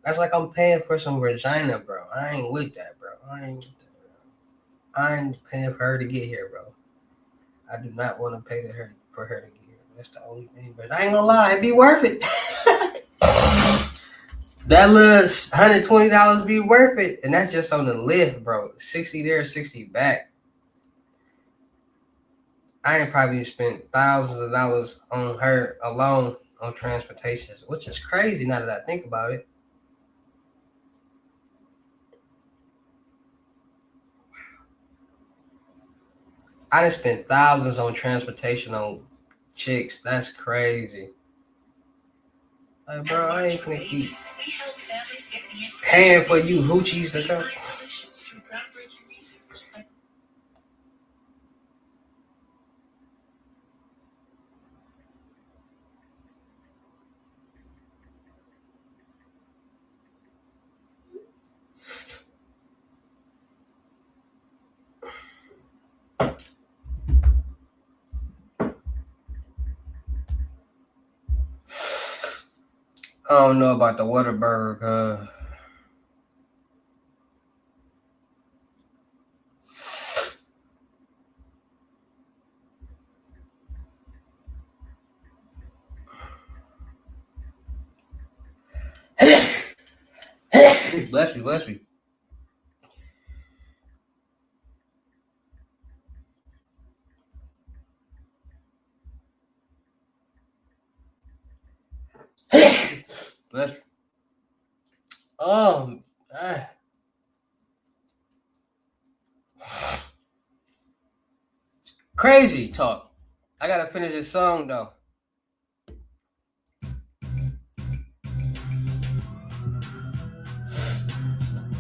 That's like I'm paying for some vagina, bro. I ain't with that, bro. I ain't paying for her to get here, bro. I do not want to pay for her to get here. That's the only thing. But I ain't gonna lie, it be worth it. That little $120 be worth it. And that's just on the lift, bro. 60 there, 60 back. I ain't probably spent thousands of dollars on her alone on transportation, which is crazy now that I think about it. I done spent thousands on transportation on chicks. That's crazy. Like, bro, I ain't gonna keep paying for you hoochies to go. I don't know about the Whataburger. Bless me, bless me. Bless me. Crazy talk. I gotta finish this song though.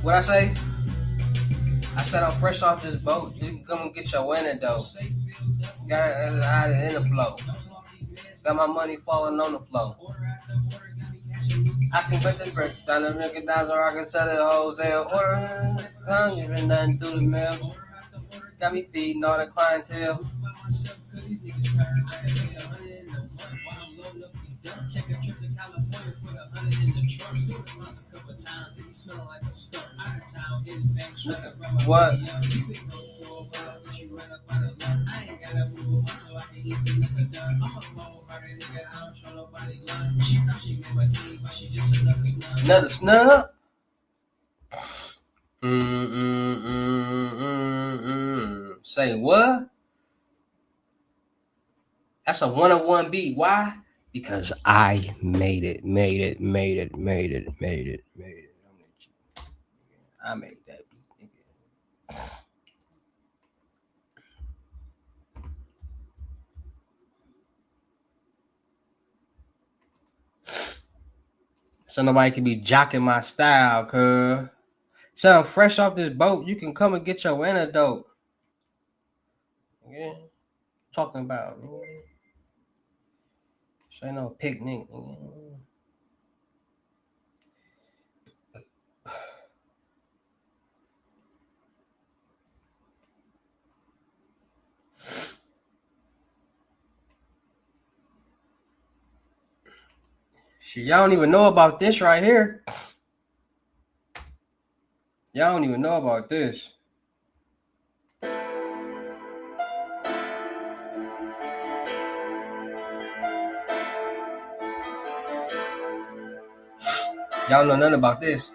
What I say? I said I'm fresh off this boat. You can come and get your antidote. Got it out in the flow. Got my money falling on the floor. I can put the bricks down the nigga down so I can sell it wholesale. Ordering, I don't give nothing through the mail. Got me feeding all the clientele. What? Another snub? Say what? That's a 101 beat. Why? Because I made it. I made that beat, nigga. So nobody can be jocking my style, cuz. So I'm fresh off this boat. You can come and get your antidote. Yeah. Talking about. This ain't no picnic. Shit, y'all don't even know about this right here. Y'all don't even know about this. Y'all know nothing about this.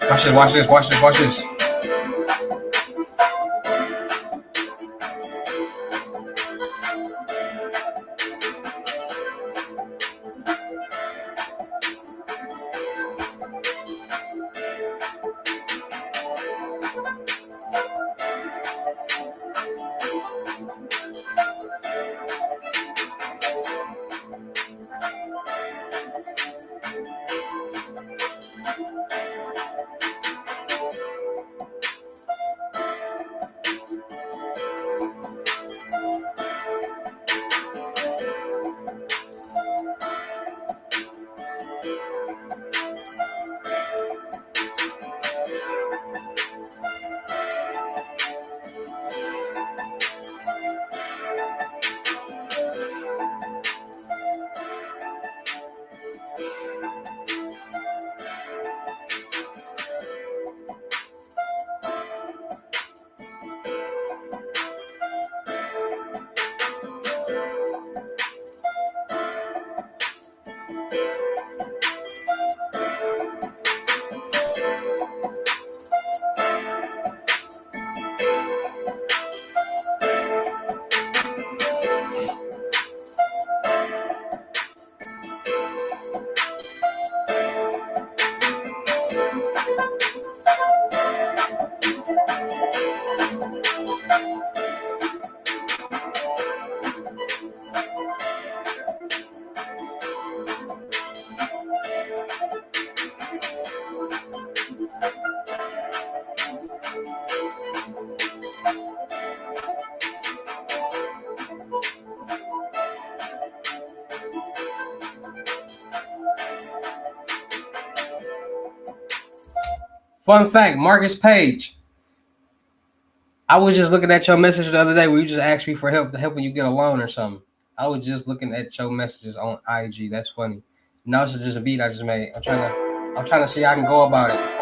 Watch this, watch this, watch this, watch this. Fun fact, Marcus Page. I was just looking at your message the other day where you just asked me for helping you get a loan or something. I was just looking at your messages on IG. That's funny. No, it's just a beat I just made. I'm trying to see how I can go about it.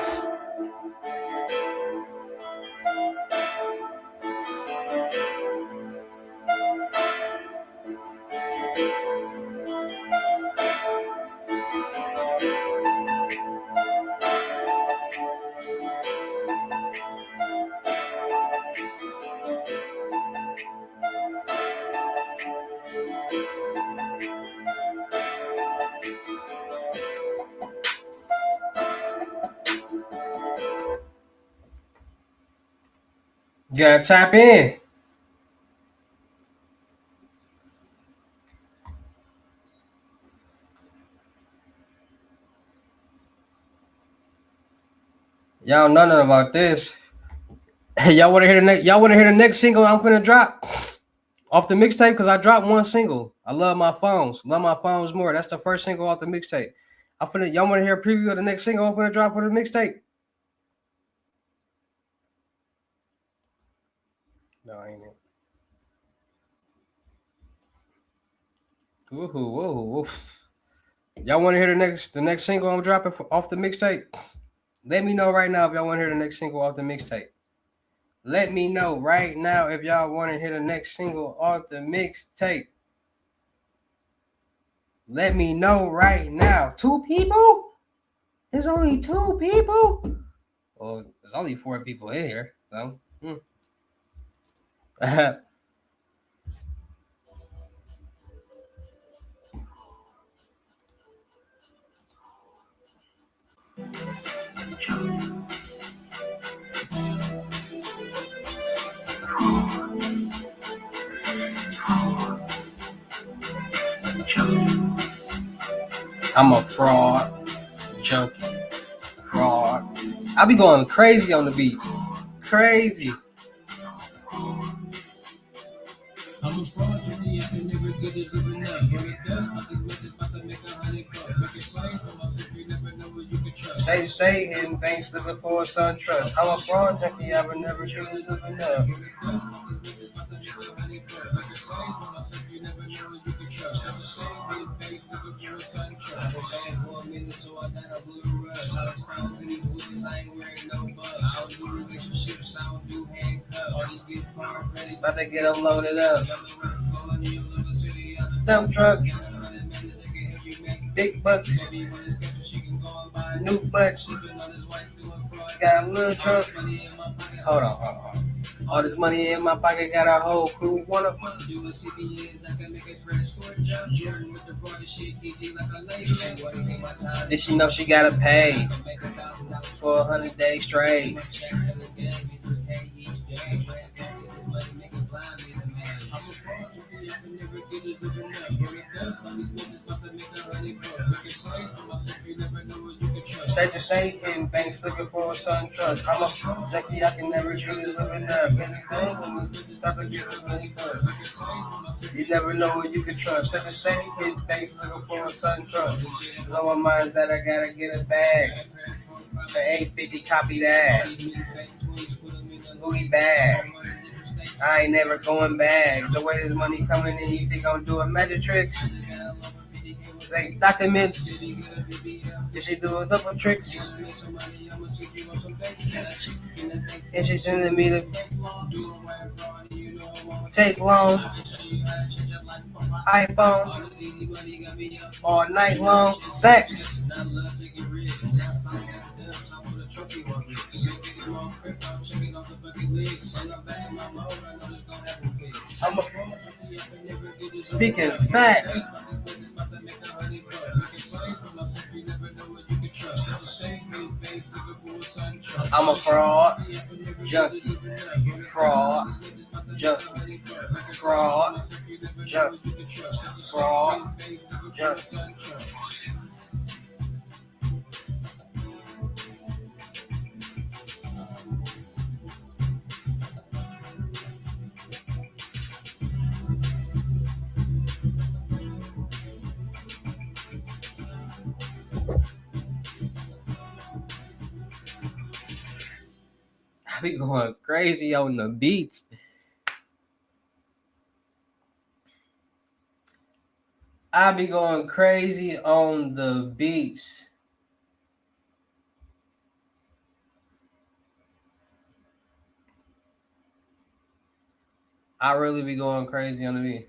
You gotta tap in. Y'all know nothing about this. Hey, y'all want to hear the next? Y'all want to hear the next single I'm finna drop off the mixtape? Because I dropped one single. I love my phones. Love my phones more. That's the first single off the mixtape. Y'all want to hear a preview of the next single I'm finna drop for the mixtape? No, ain't it. Woohoo. Y'all want to hear the next single I'm dropping off the mixtape? Let me know right now if y'all want to hear the next single off the mixtape. Let me know right now if y'all want to hear the next single off the mixtape. Let me know right now. 2 people? There's only 2 people? Well, there's only 4 people in here. So, I'm a fraud, junkie, fraud. I be going crazy on the beats. Crazy. I'm a fraud, junkie, I can never get this living up. Give me dust, nothing with this, about to make 100 cup. Make it play for myself, you never know what you can trust. Stay hitting banks, looking for a sun trust. I'm a fraud, junkie, I will never get this living up. Give me dust, nothing with this, about to make 100 cup. Make it play for myself, you never know what you can trust. Stay hitting banks, looking for a sun trust. I've been paying for a minute, so I got a blue rug. All the stones in these woods, I ain't wearing no bugs. I don't do relationships, I don't do handcuffs. I just get cars ready, about to get them loaded up. Dump truck, big bucks, new butts. got a little drunk. Hold on. All this money in my pocket, got a whole crew. Wanna do a CPS, I can make a credit score jump. With the fraud shit, easy like a lady. Did she know she gotta pay for 100 days straight? State to state and banks looking for a son trust. I'm a junkie, I can never get this living up. Anything when you start to get the money done. You never know who you can trust. State to state and banks looking for a son trust. Blow my mind that I gotta get a bag. The 850 copy that. Louis bag. I ain't never going back. The way this money coming in, you think I'm doing magic tricks? Like documents. Did she do a double tricks? And she sending me to take long iPhone all night long. Facts. Speaking facts. I'm a fraud, junkie, fraud, junkie, fraud, junkie, fraud, junkie. I be going crazy on the beach. I be going crazy on the beach. I really be going crazy on the beach.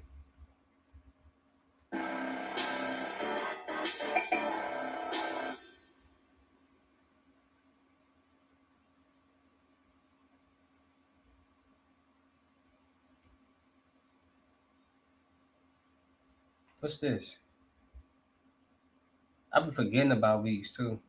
What's this? I've been forgetting about beach too.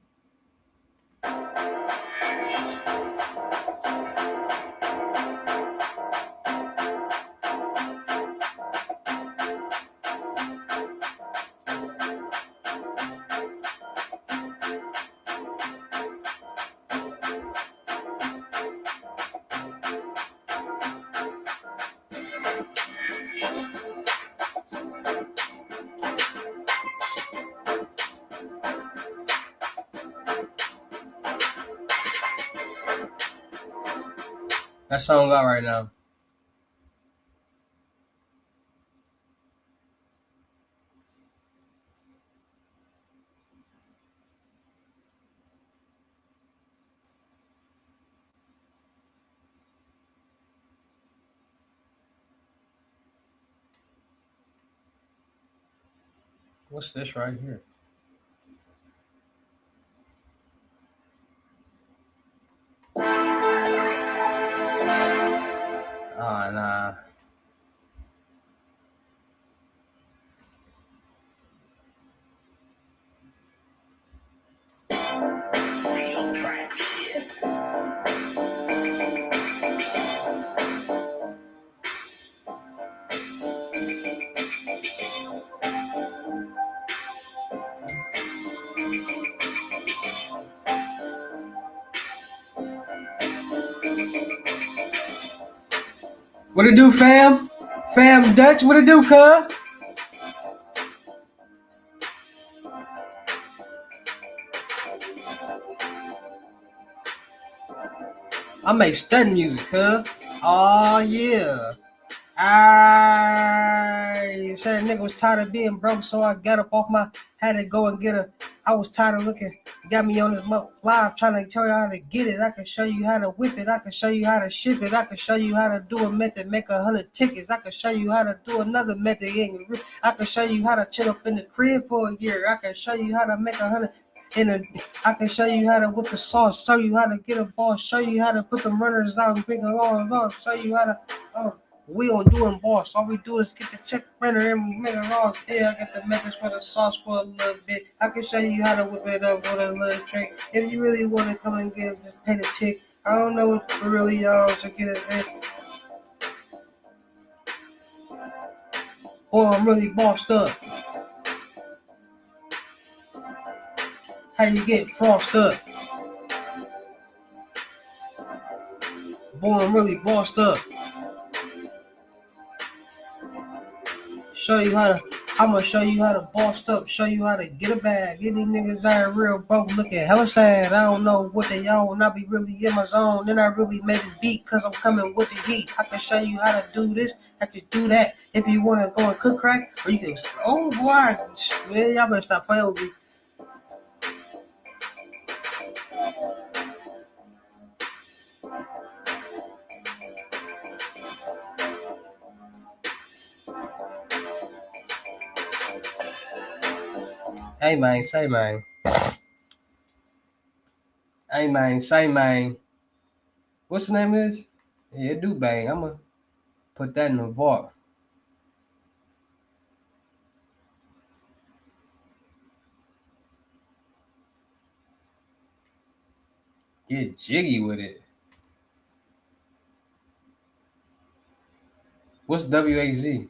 That song out right now. What's this right here? Oh, nah. What it do, fam? Fam Dutch, what it do, cuz? I make stud music, cuz. Oh, yeah. I said nigga was tired of being broke, so I got up off my, had to go and get a, I was tired of looking, got me on this live trying to show you how to get it. I can show you how to whip it. I can show you how to ship it. I can show you how to do a method, make 100 tickets. I can show you how to do another method. I can show you how to chill up in the crib for a year. I can show you how to make 100. I can show you how to whip the sauce, show you how to get a boss, show you how to put the runners out and bring it on, show you how to. We don't do it, boss. All we do is get the check printer and we make it all. Yeah, I got the methods for the sauce for a little bit. I can show you how to whip it up with a little trick. If you really want to come and get it, just pay the chick. I don't know what really y'all should get it. Boy, I'm really bossed up. How you get crossed up? Boy, I'm really bossed up. I'ma show you how to bossed up, show you how to get a bag. Any niggas out real broke looking hella sad. I don't know what they own, I be really in my zone. Then I really made this beat cause I'm coming with the heat. I can show you how to do this, I can do that. If you wanna go and cook crack, or you can, oh boy, man, y'all better stop playing with me. Hey man, say man. Hey man, say man. What's the name of this? Yeah, do bang. I'ma put that in the vault. Get jiggy with it. What's WAZ?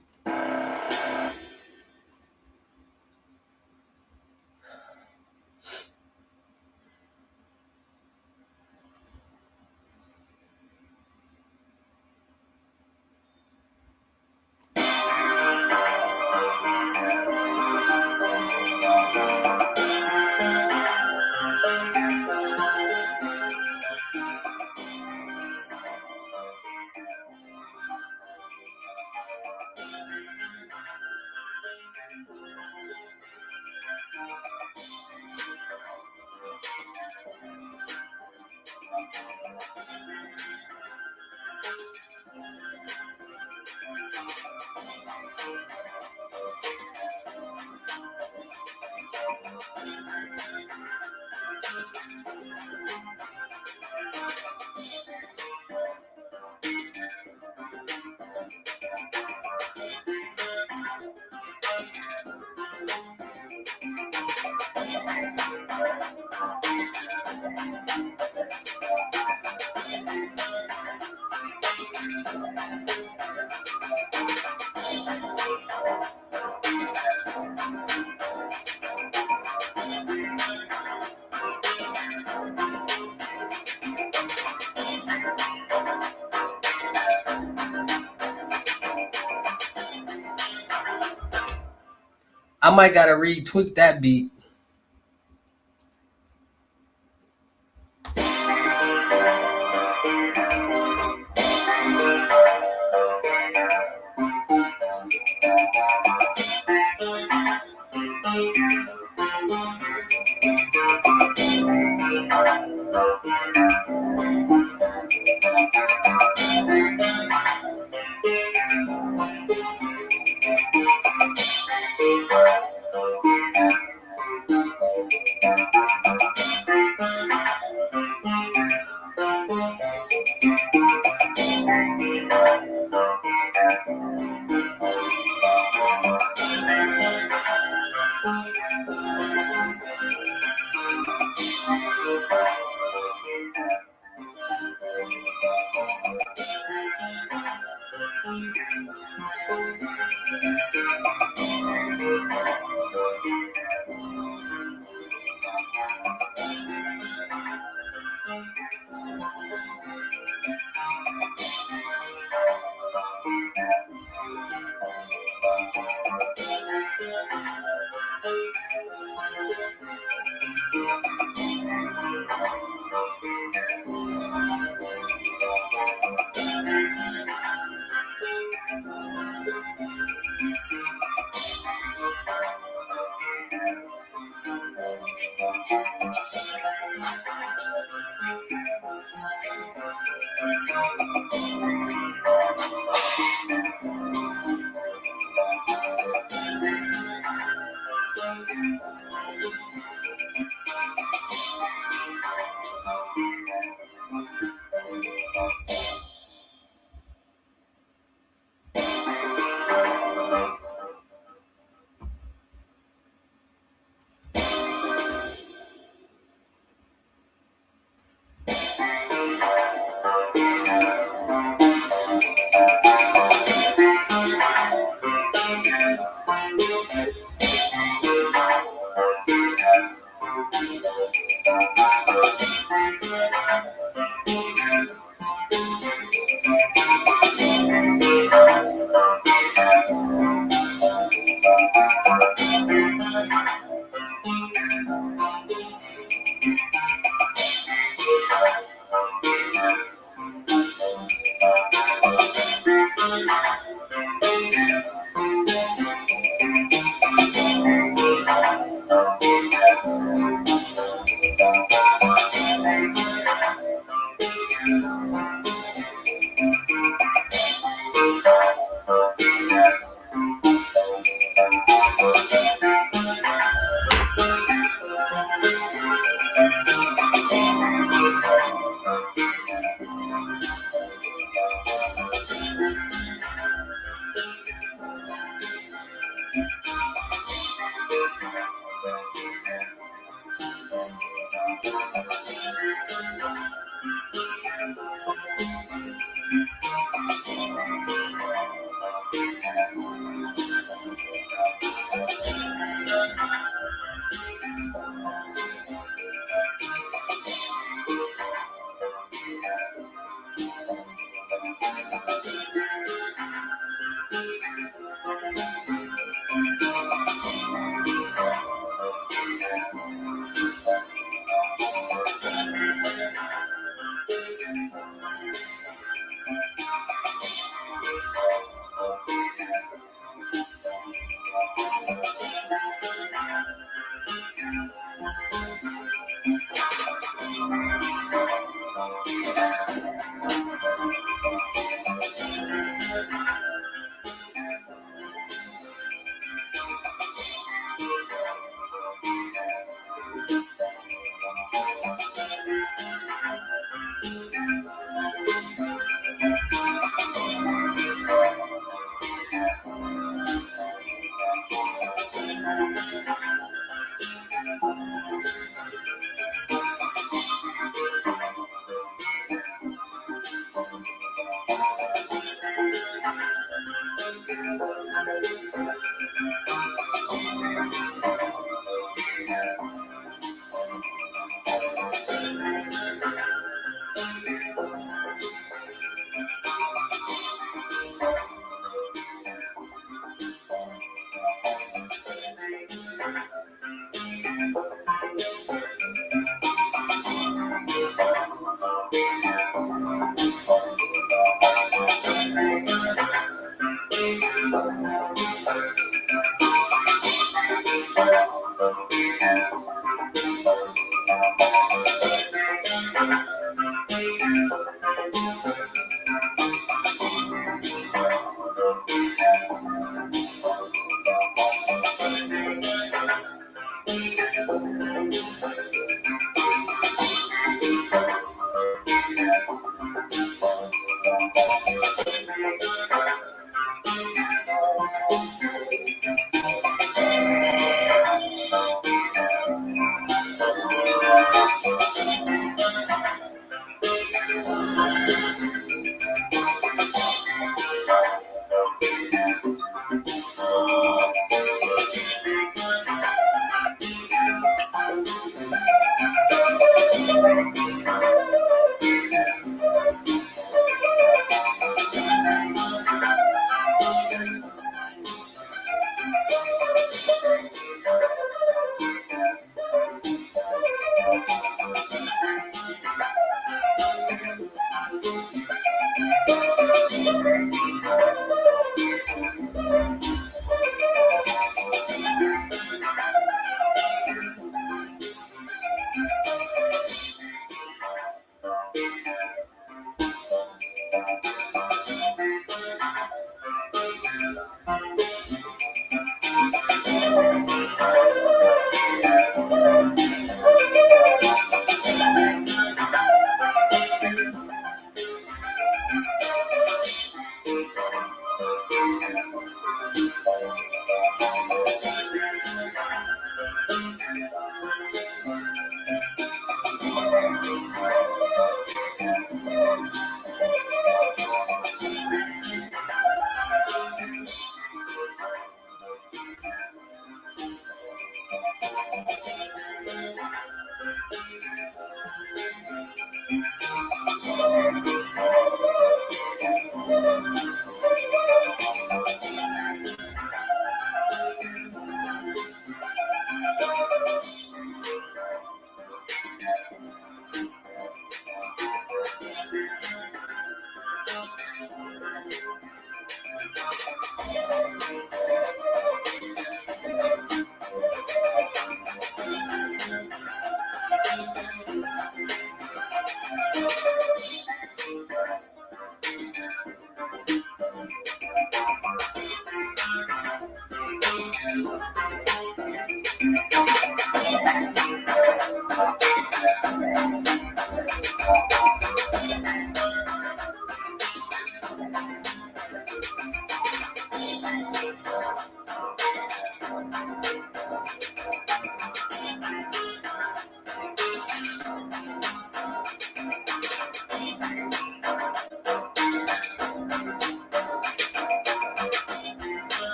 I might gotta retweak that beat.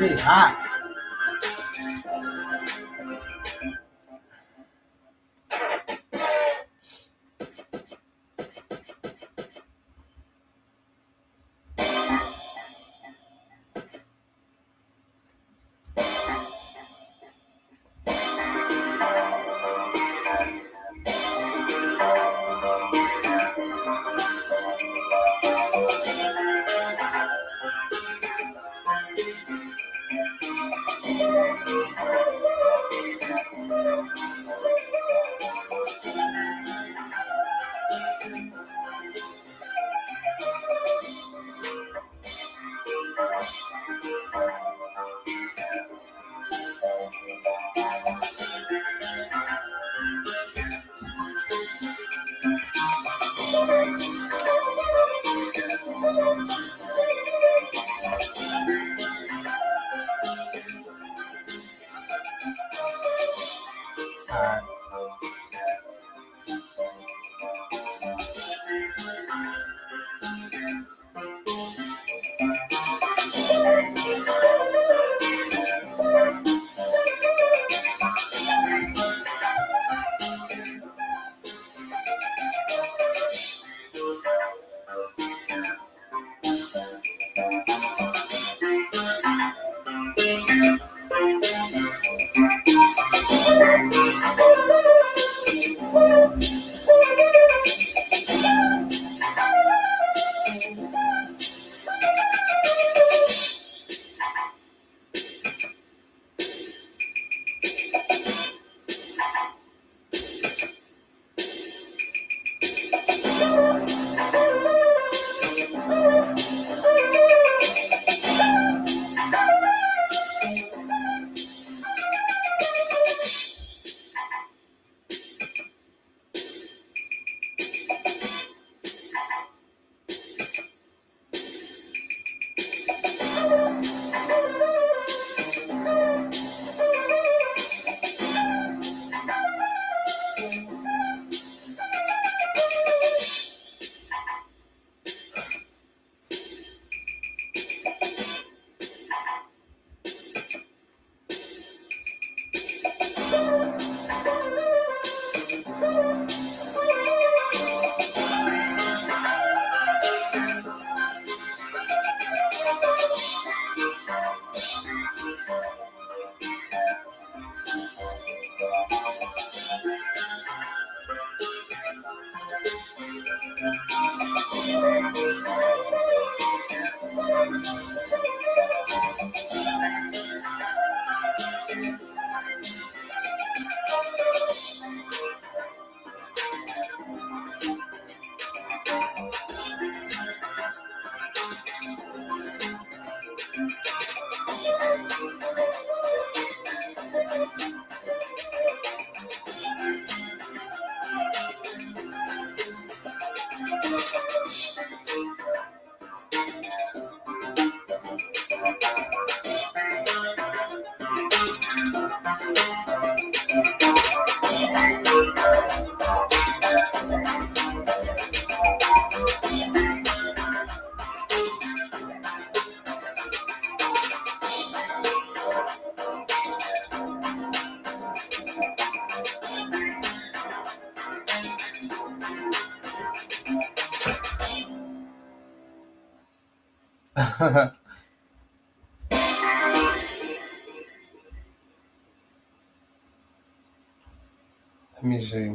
It's hot. Let me see.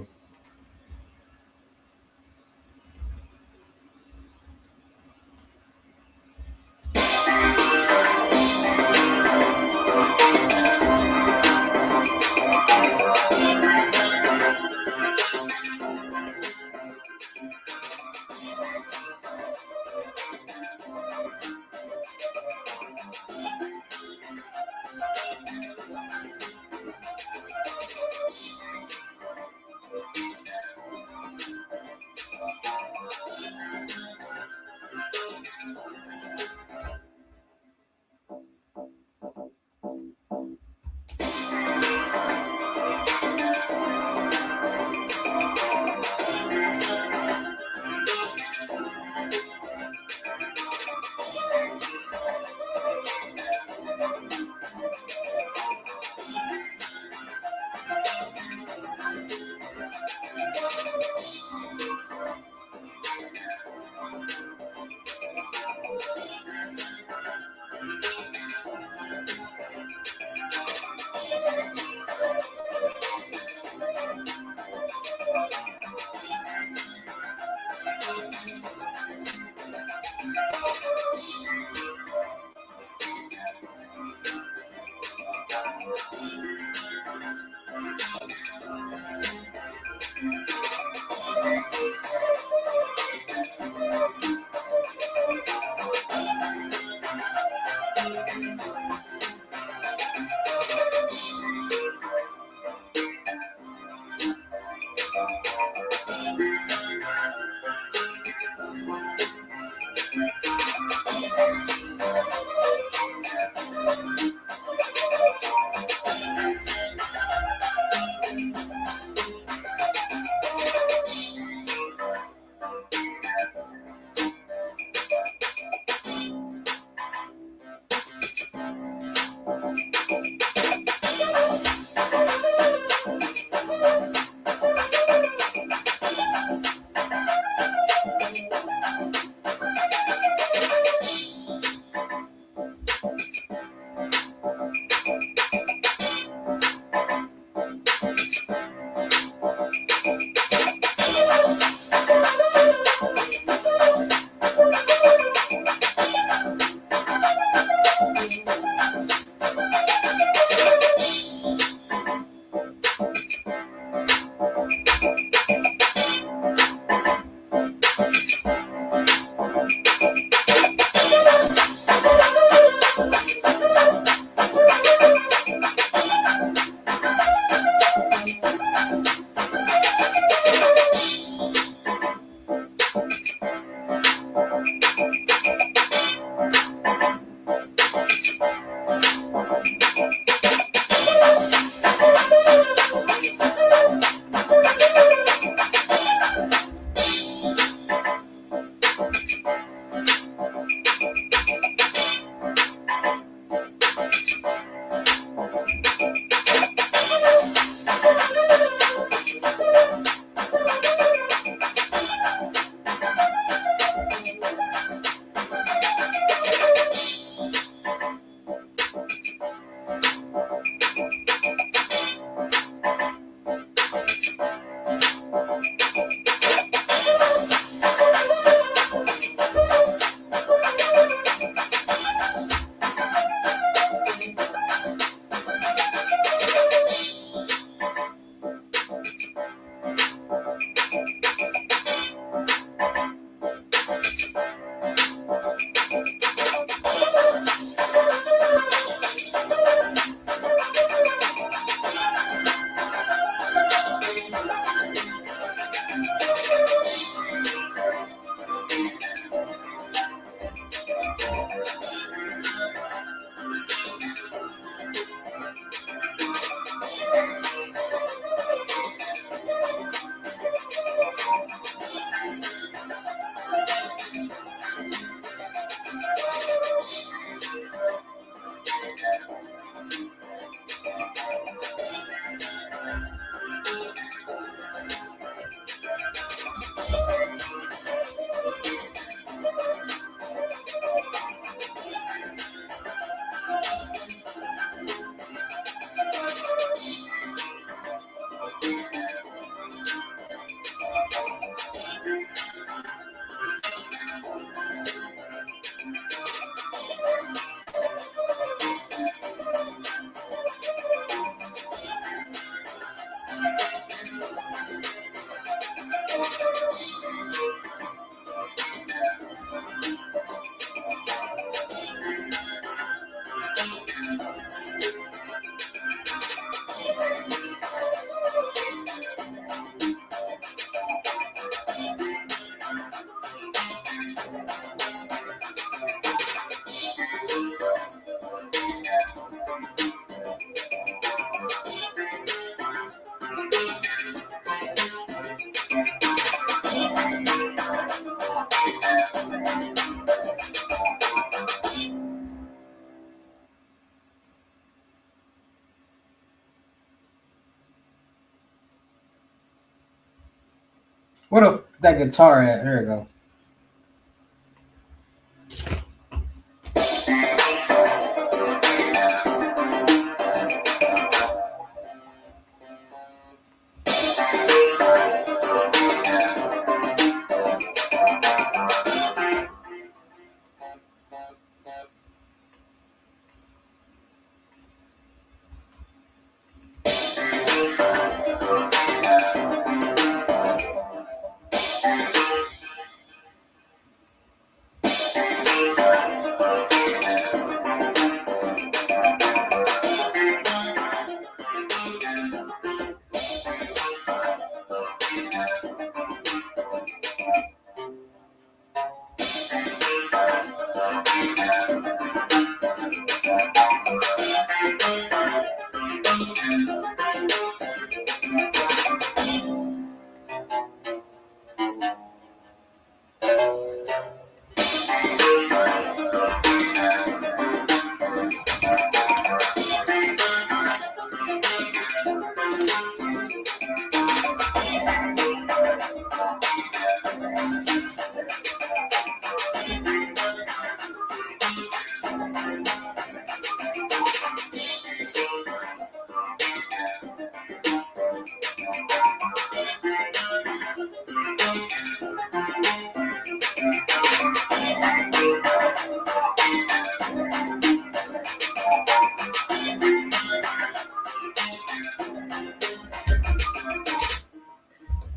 What up that guitar at? Here we go.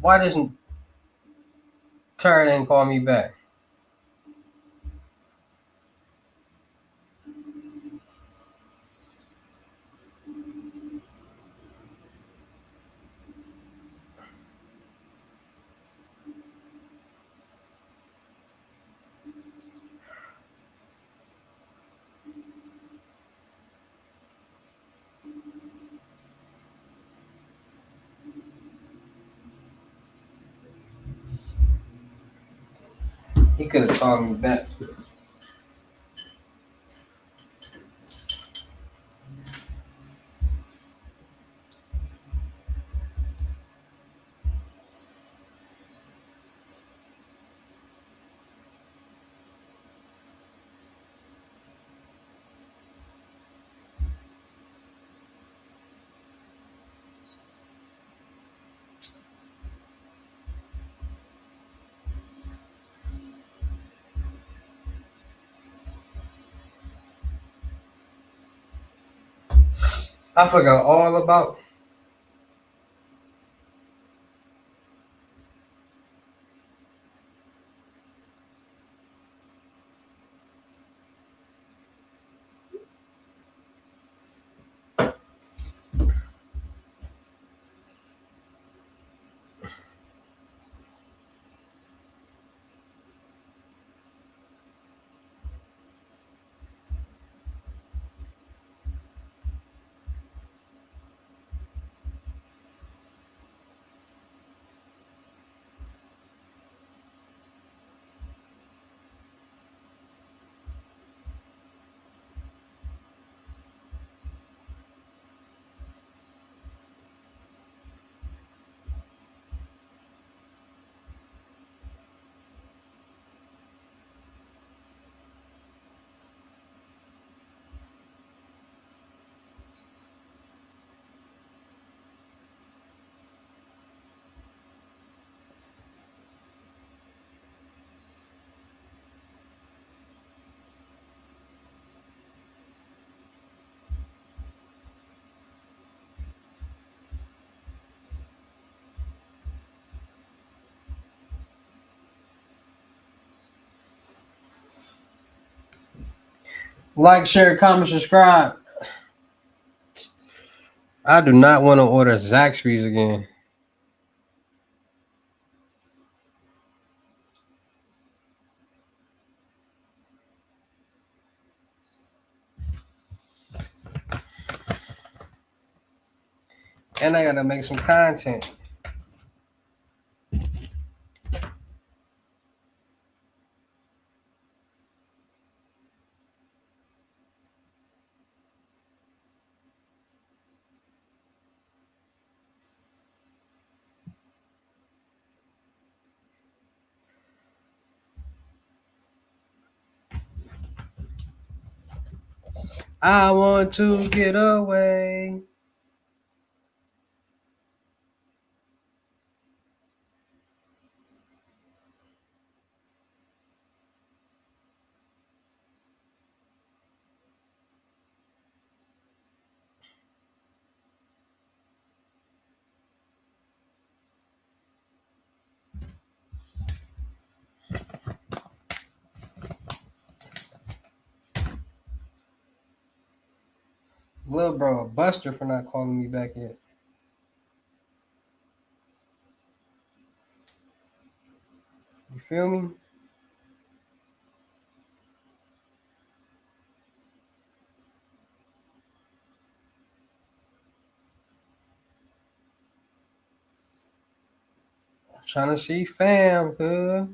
Why doesn't Turd ain't call me back? He could have called me back. I forgot all about. Like, share, comment, subscribe. I do not want to order Zaxby's again. And I gotta make some content. I want to get away. Little bro, a buster for not calling me back yet. You feel me? Trying to see fam, cuz.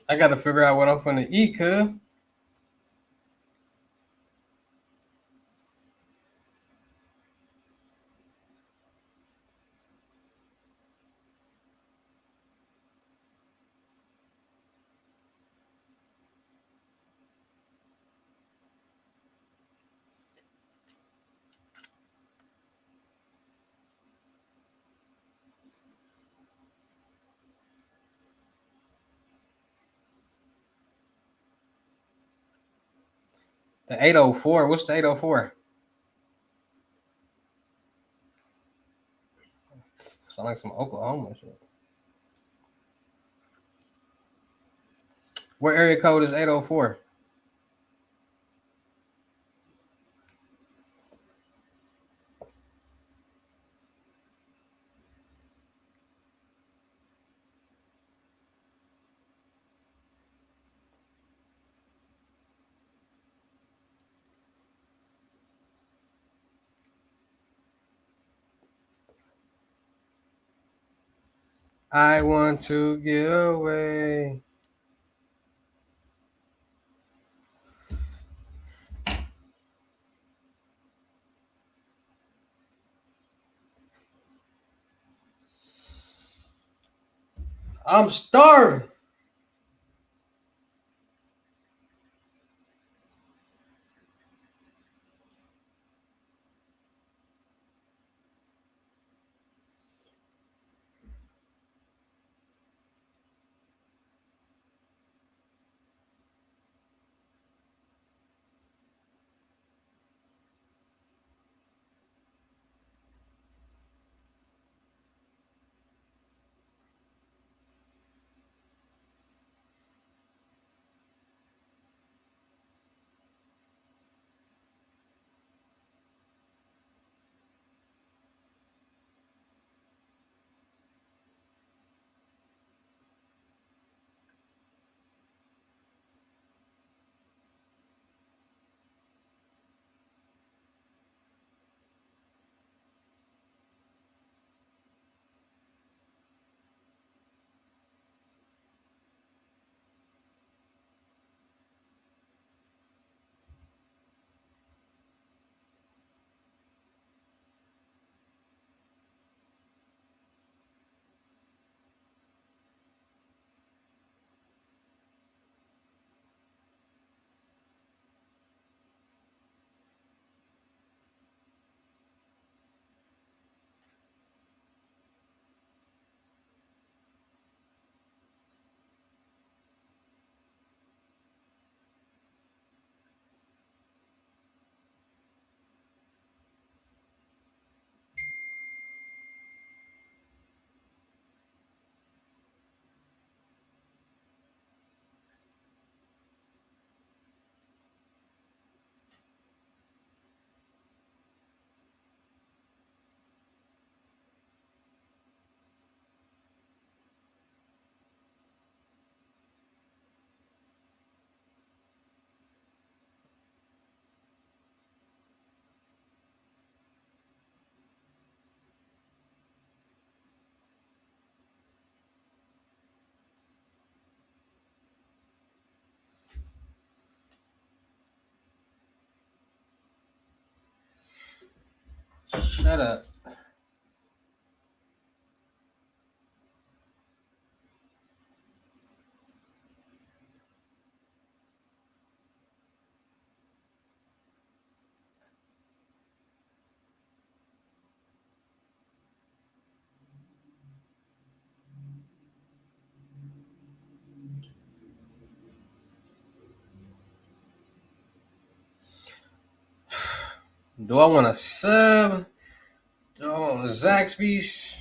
I gotta figure out what I'm gonna eat, cuz. The 804. What's the 804? Sound like some Oklahoma shit. What area code is 804? I want to get away. I'm starving. Shut up. Do I want a sub? Do I want Zaxby's?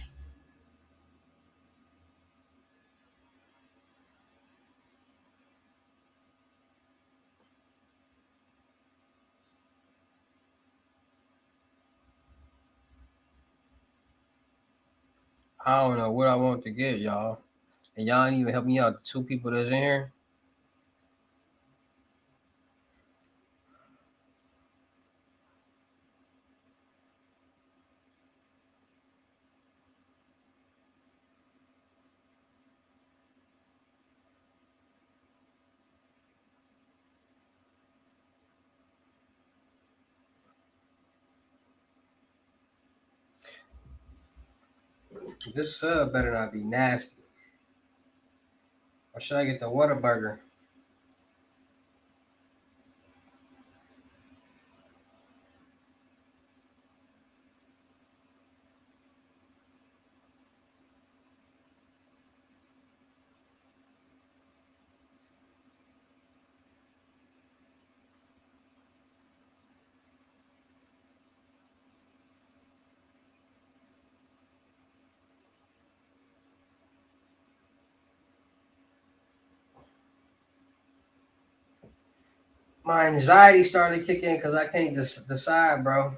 I don't know what I want to get, y'all. And y'all ain't even help me out. The two people that's in here. This sub better not be nasty. Or should I get the Whataburger? My anxiety starting to kick in because I can't decide, bro.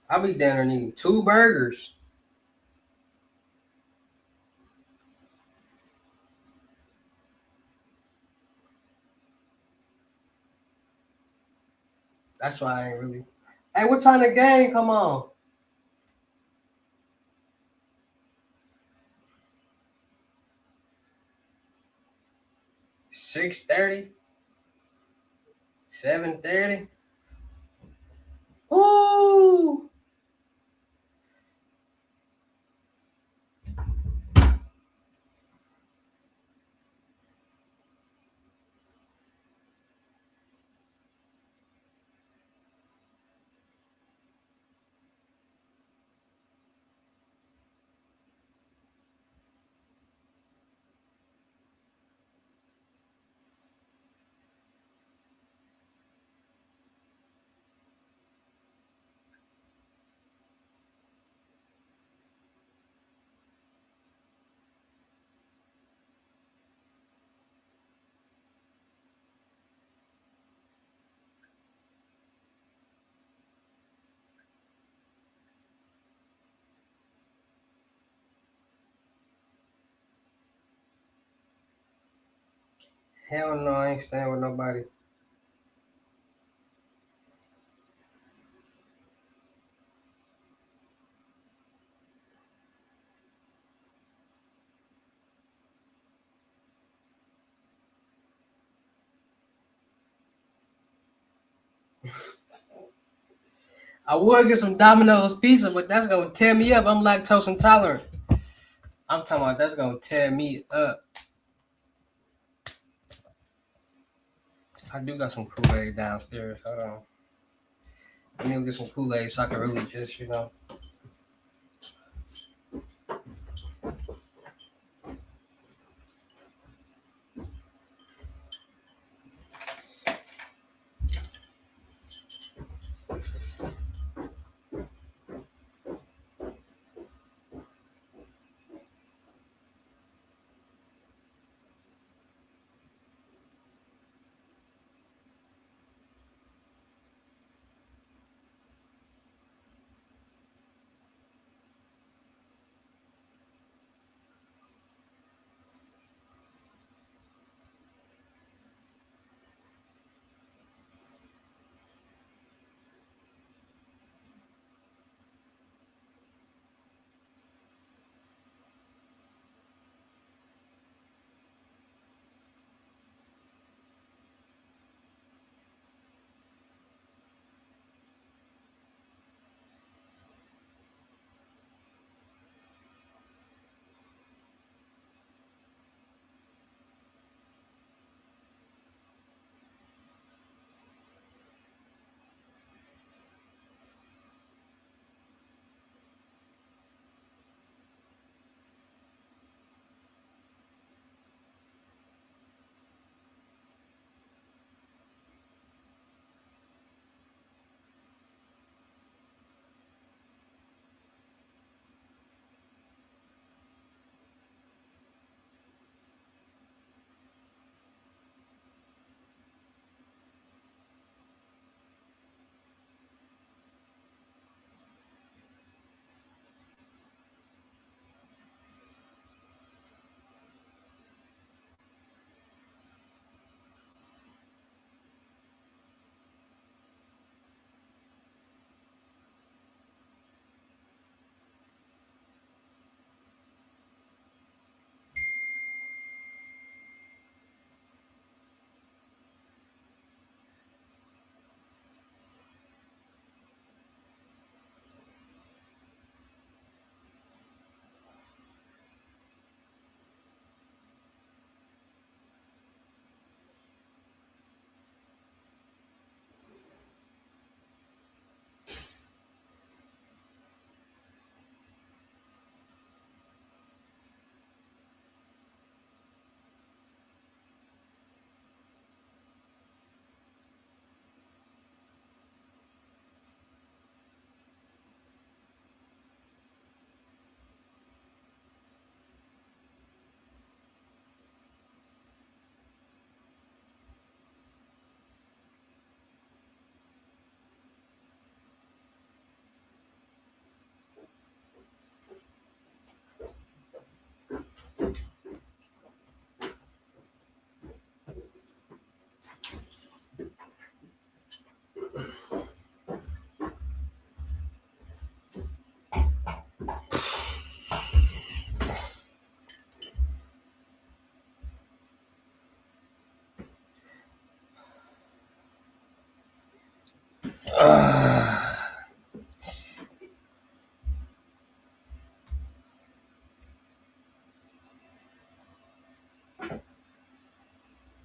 I'll be down there needing 2 burgers. That's why I ain't really. Hey, what time the game come on? 6:30? 7:30? Ooh! Hell no, I ain't staying with nobody. I would get some Domino's pizza, but that's gonna tear me up. I'm lactose intolerant. I'm talking about that's gonna tear me up. I do got some Kool-Aid downstairs. Hold on. Let me go get some Kool-Aid so I can really just.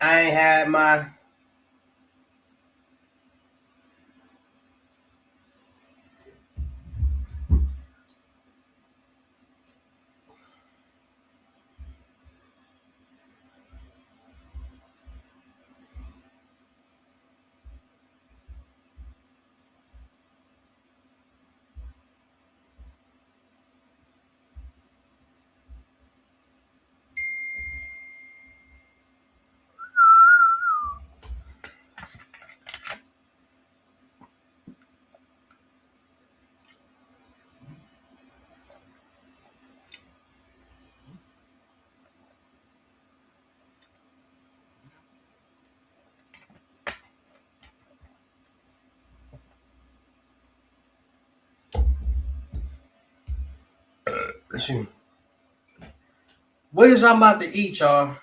I ain't had my. Listen, what is I'm about to eat, y'all?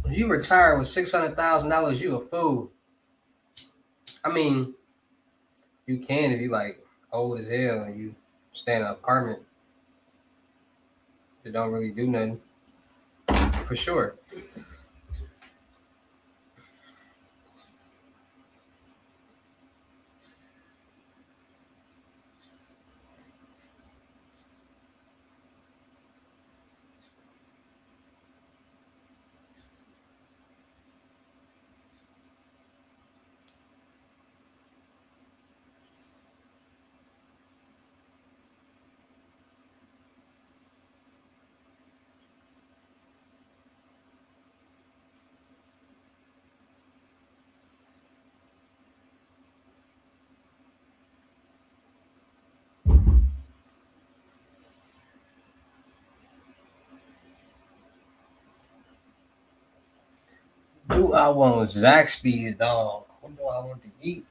If you retire with $600,000, you a fool. I mean, you can if you like old as hell and you stay in an apartment that don't really do nothing. for sure. Do I want Zaxby's, dog? What do I want to eat?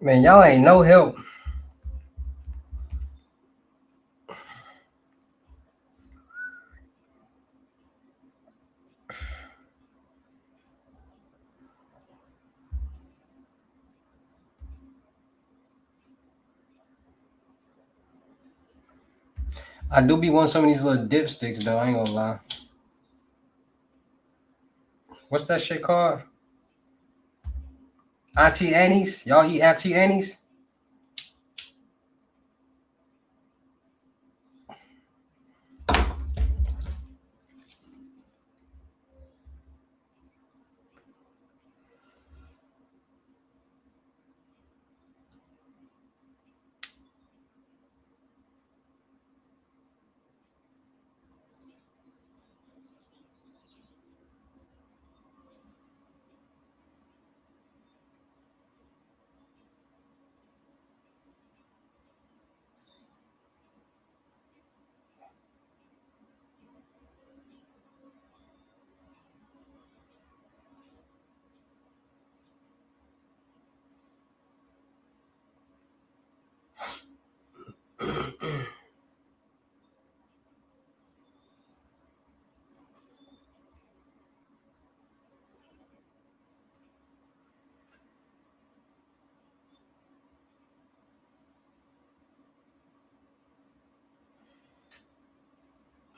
Man, y'all ain't no help. I do be wanting some of these little dipsticks though. I ain't gonna lie. What's that shit called? Auntie Annie's. Y'all eat Auntie Annie's?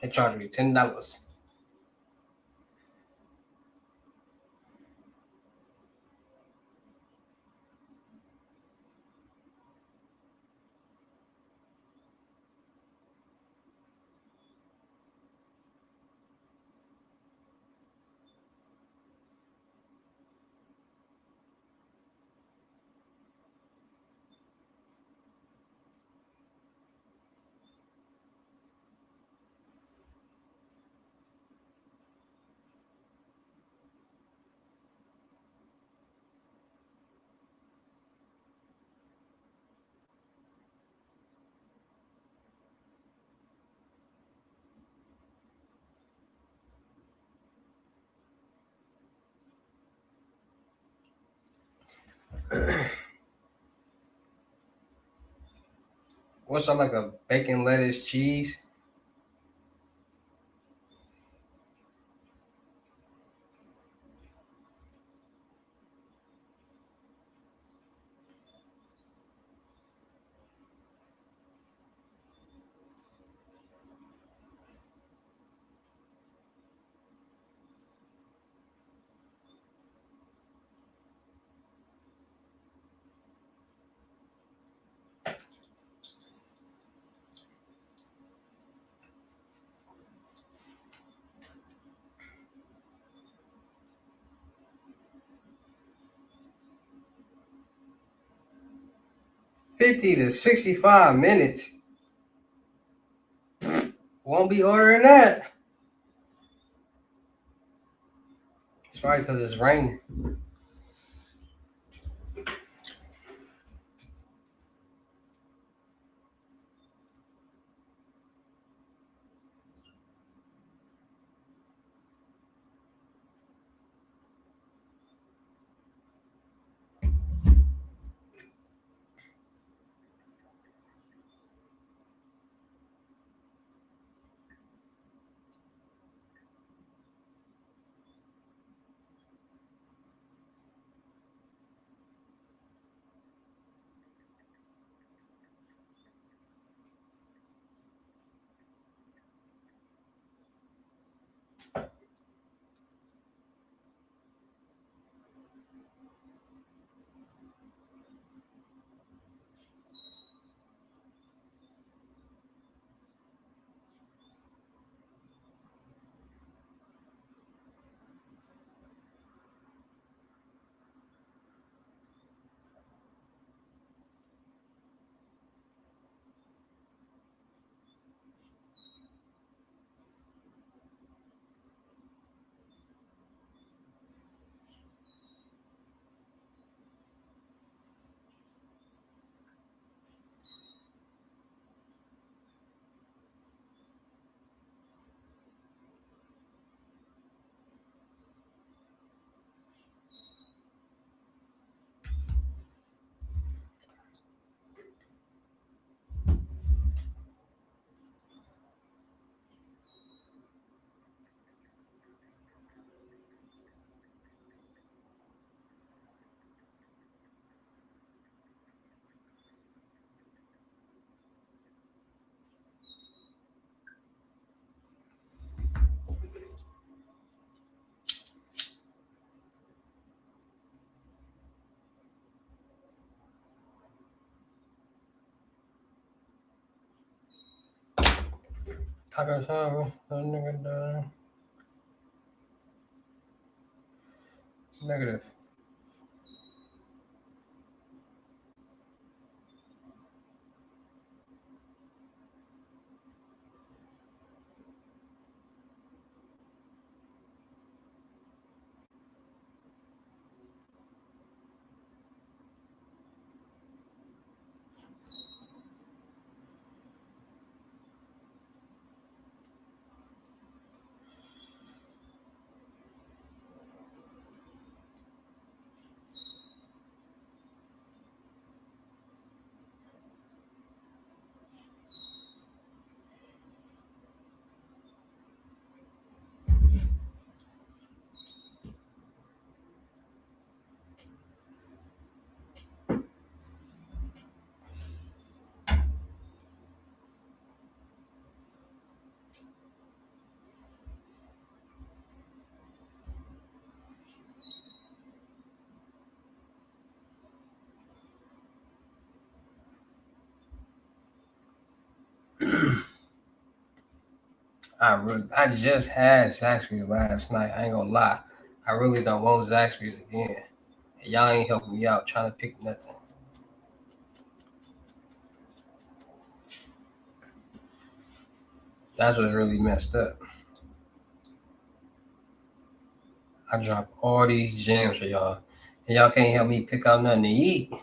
They charged me $10. 'What's that like a bacon, lettuce, cheese? $50 to $65. Won't be ordering that. It's probably because it's raining. I got some nigga done. Negative. I just had Zaxby's last night. I ain't gonna lie. I really don't want Zaxby's again. Y'all ain't helping me out trying to pick nothing. That's what's really messed up. I drop all these gems for y'all, and y'all can't help me pick out nothing to eat.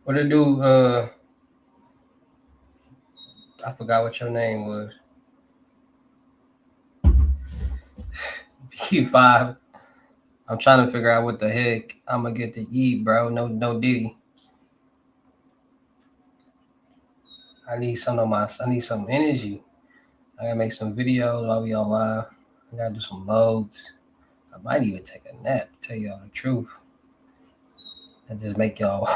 What to do? I forgot what your name was. P5. I'm trying to figure out what the heck I'm gonna get to eat, bro. No Diddy. I need some of my. I need some energy. I gotta make some videos while we on live. I gotta do some loads. I might even take a nap. Tell y'all the truth. And just make y'all.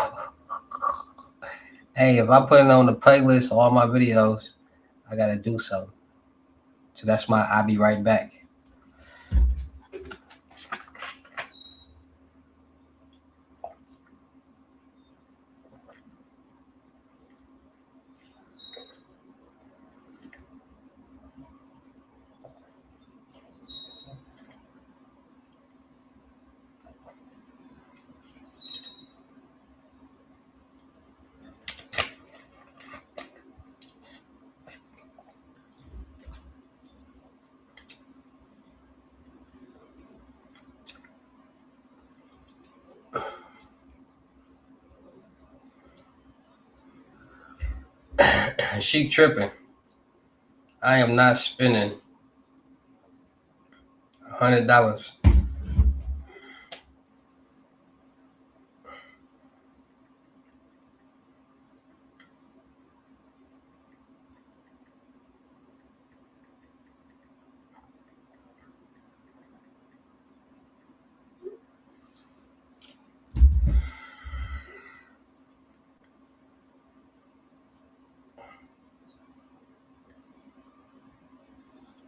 Hey, if I put it on the playlist all my videos, I gotta do something. So that's my. I'll be right back. She tripping. I am not spending $100.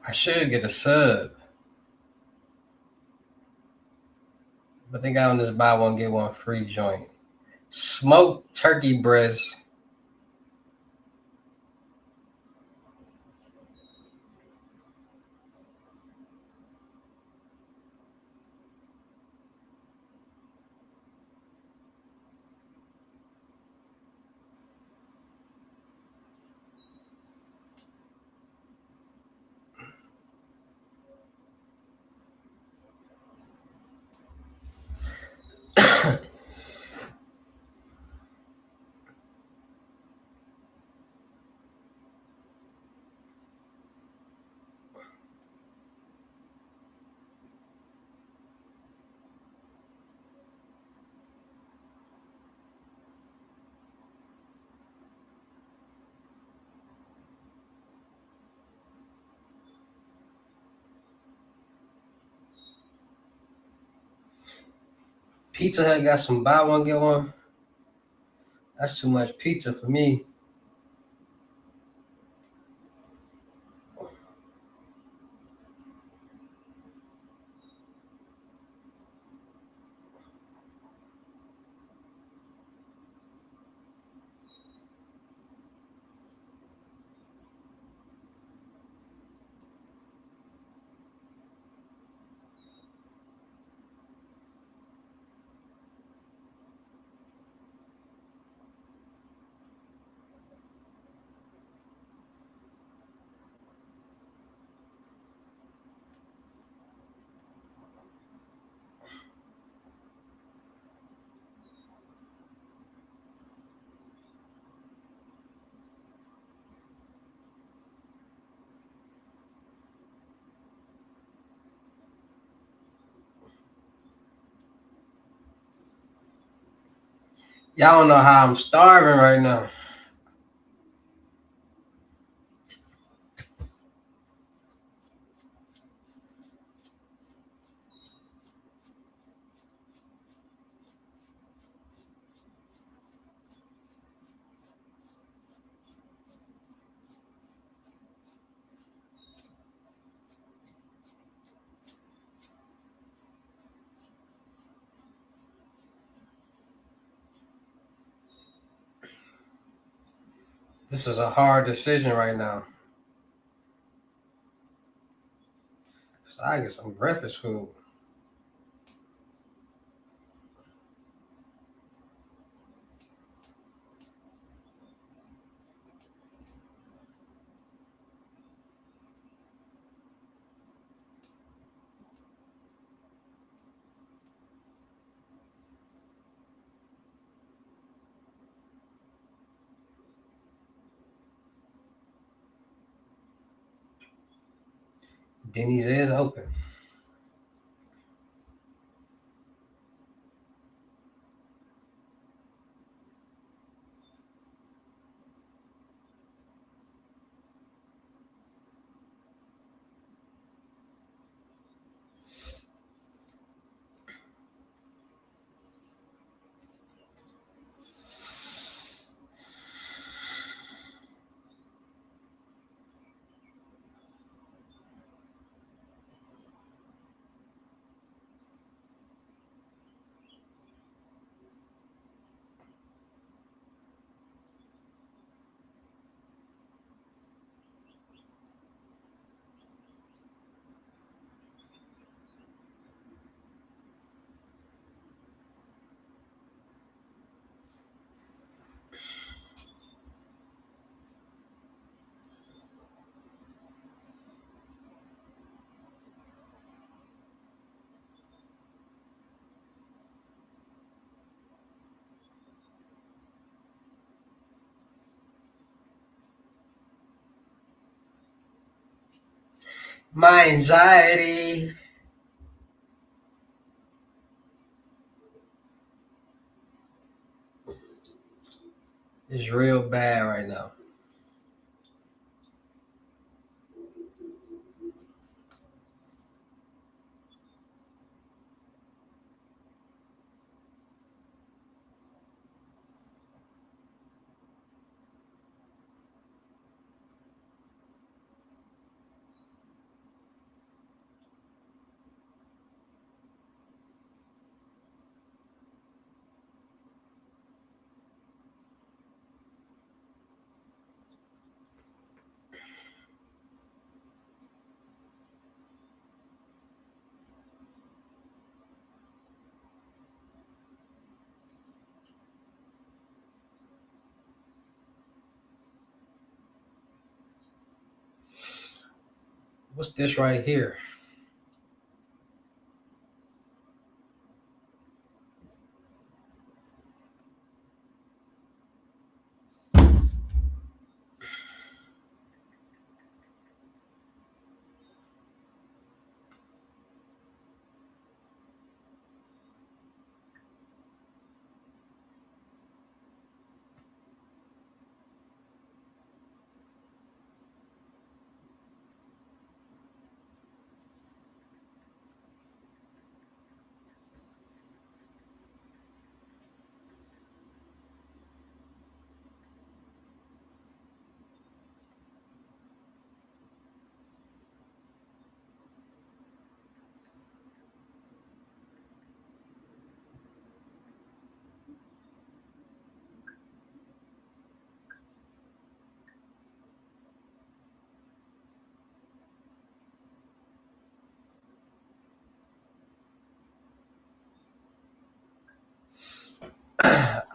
I should get a sub, but they got on this buy one get one free joint. Smoked turkey breast. Pizza Hut got some buy one get one. That's too much pizza for me. Y'all don't know how I'm starving right now. This is a hard decision right now. Cause I get some breakfast food. Denny's is open. My anxiety is real bad right now. What's this right here?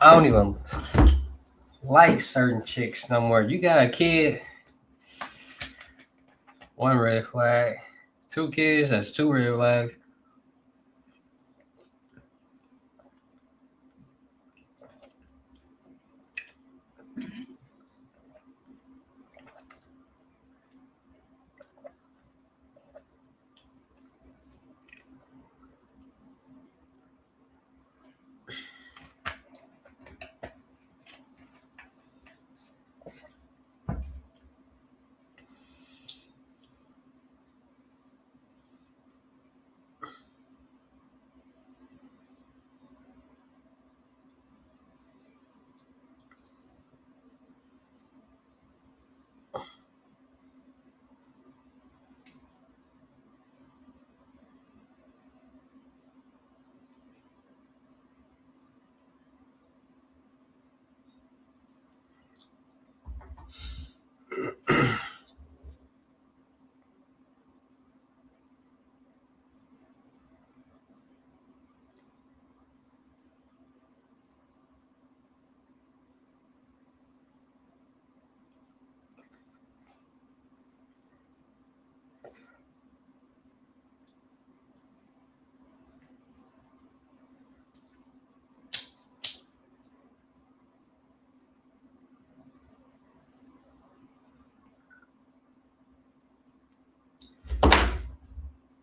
I don't even like certain chicks no more. You got a kid, one red flag. Two kids, that's two red flags.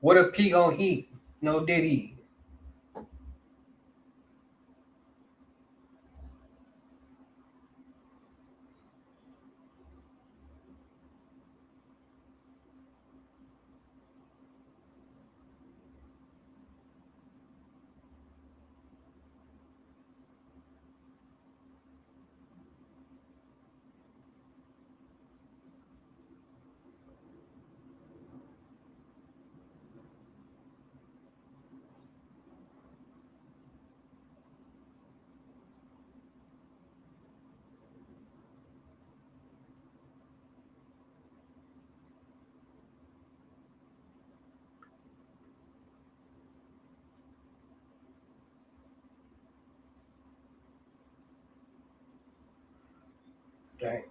What a P gonna eat? No Diddy. Dang.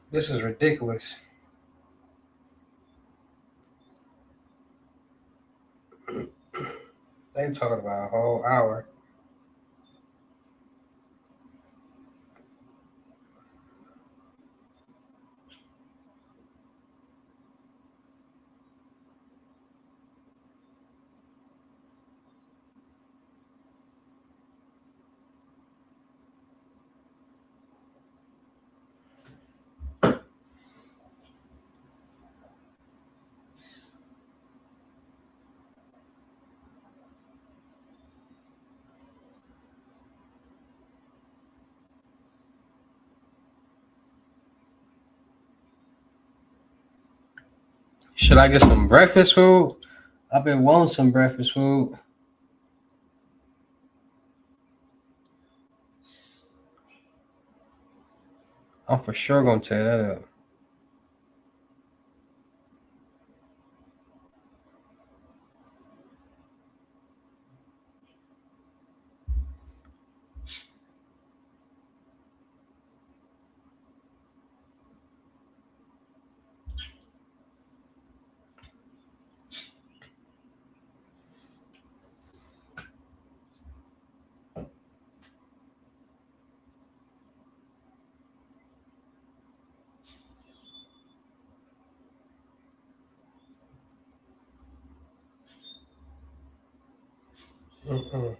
This is ridiculous. They talking about a whole hour. Should I get some breakfast food? I've been wanting some breakfast food. I'm for sure gonna tear that up. Mm-mm.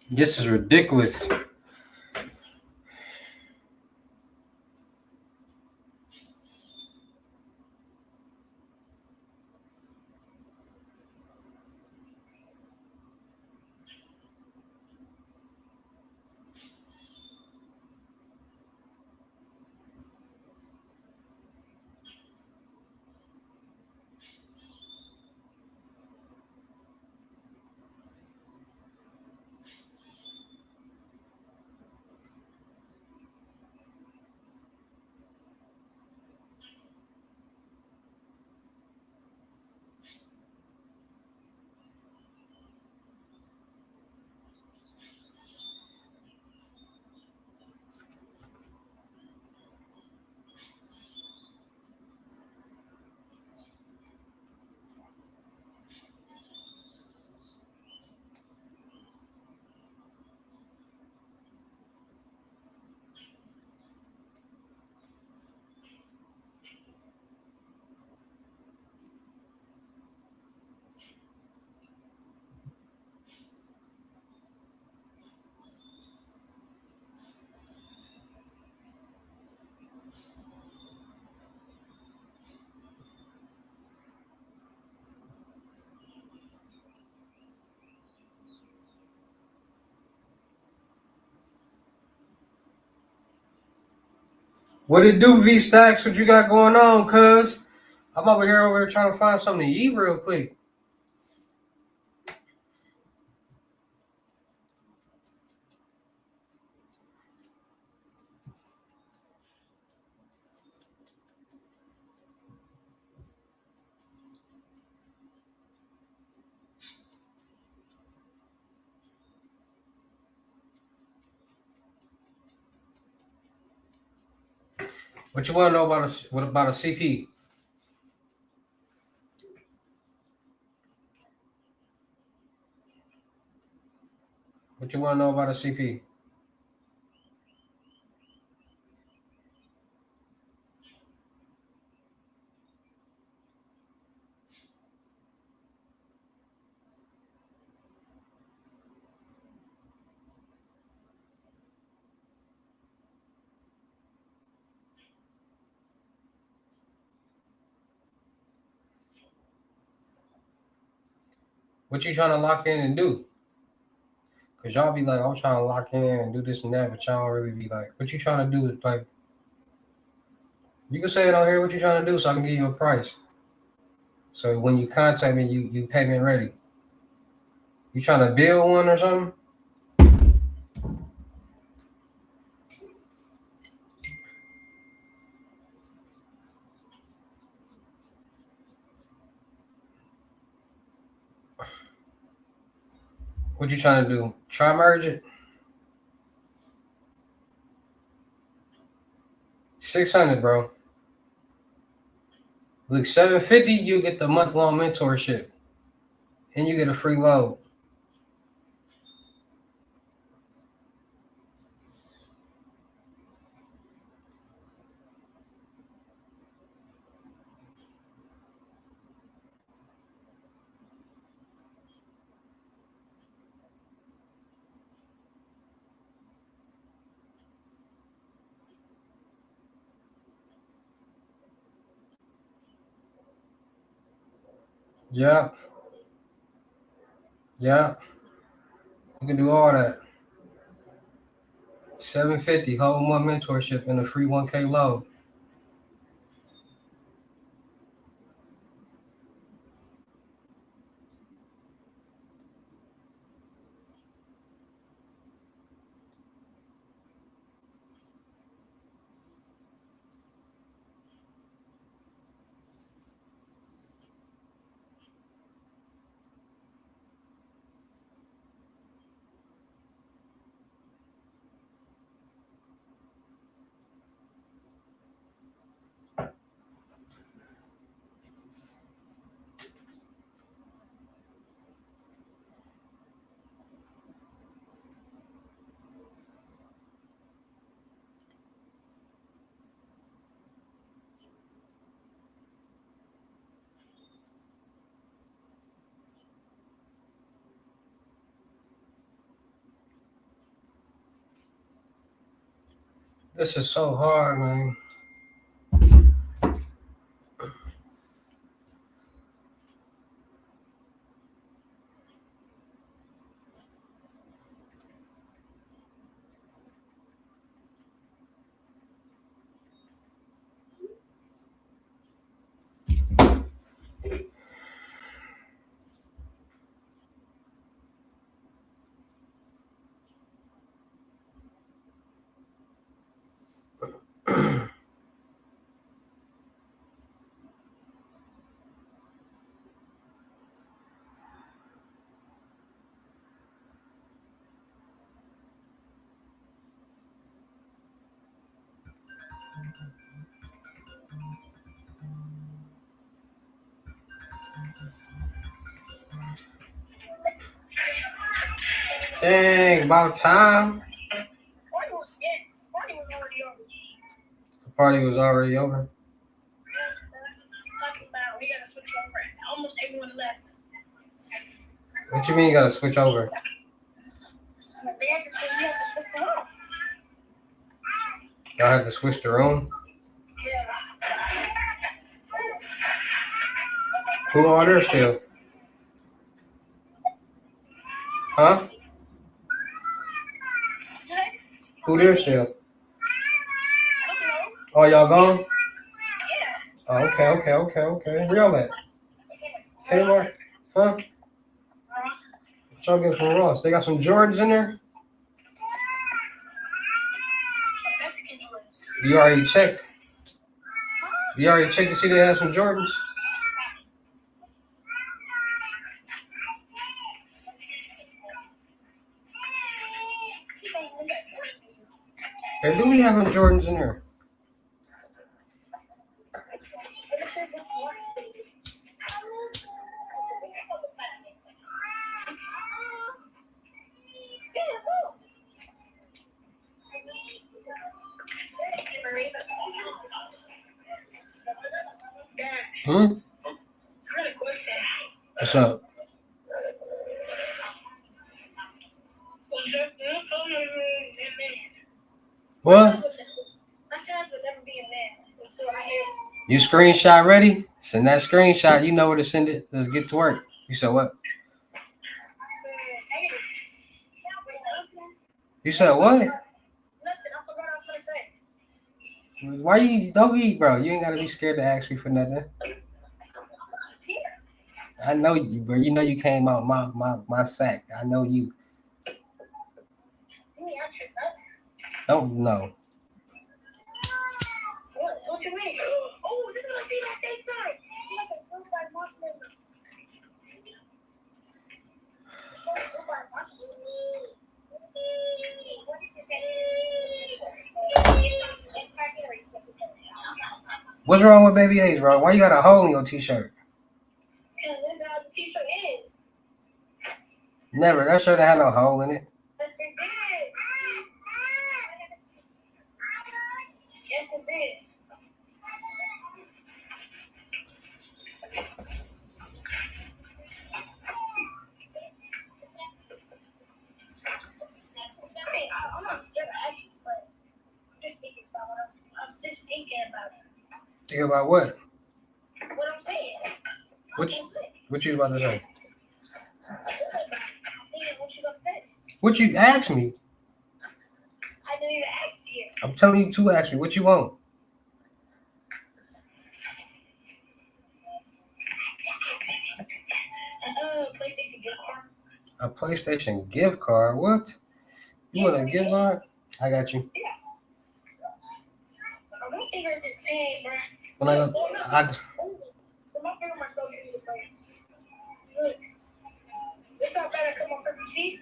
This is ridiculous. What it do, V Stacks? What you got going on, cuz? I'm over here trying to find something to eat real quick. What you want to know about what about a CP? What you want to know about a CP? What you trying to lock in and do? Cause y'all be like, I'm trying to lock in and do this and that, but y'all don't really be like, what you trying to do? Like, you can say it on here. What you trying to do, so I can give you a price. So when you contact me, you payment ready. You trying to build one or something? What you trying to do? Try merge it? 600, bro. Look, 750, you get the month-long mentorship. And you get a free load. Yeah. Yeah. You can do all that. 750, whole month mentorship and a free 1K load. This is so hard, man. Dang, about time. The party was already over. What you mean you gotta switch over? Y'all had to switch the room? Who all there still? Huh? Who there still? Oh, y'all gone? Oh, okay. Where y'all at? Kmart? Huh? What y'all get from Ross? They got some Jordans in there? You already checked? You already checked to see they had some Jordans? Hey, do we have some Jordans in there? Hmm? What's up? What? You screenshot ready? Send that screenshot. You know where to send it. Let's get to work. You said what? You said what? Why you don't eat, bro? You ain't gotta be scared to ask me for nothing. I know you, bro. You know you came out my sack. I know you. Don't know. What you mean? Oh, this is what I see that day time. What's wrong with Baby A's, bro? Why you got a hole in your t-shirt? Because that's how the t-shirt is. Never. That shirt had no hole in it. Yes, it did. Yes, it did. I'm not scared to ask you, but I'm just thinking about it. Think about what? What I'm saying. What you about to say? I'm thinking what you gonna say. What you asked me? I didn't even ask you. I'm telling you to ask me. What you want? PlayStation gift card. A PlayStation gift card? What? You want a gift card? I got you. Yeah. I don't think it's insane, bro. When my favorite myself is the brand. Look. Look how bad I cut my freaking teeth.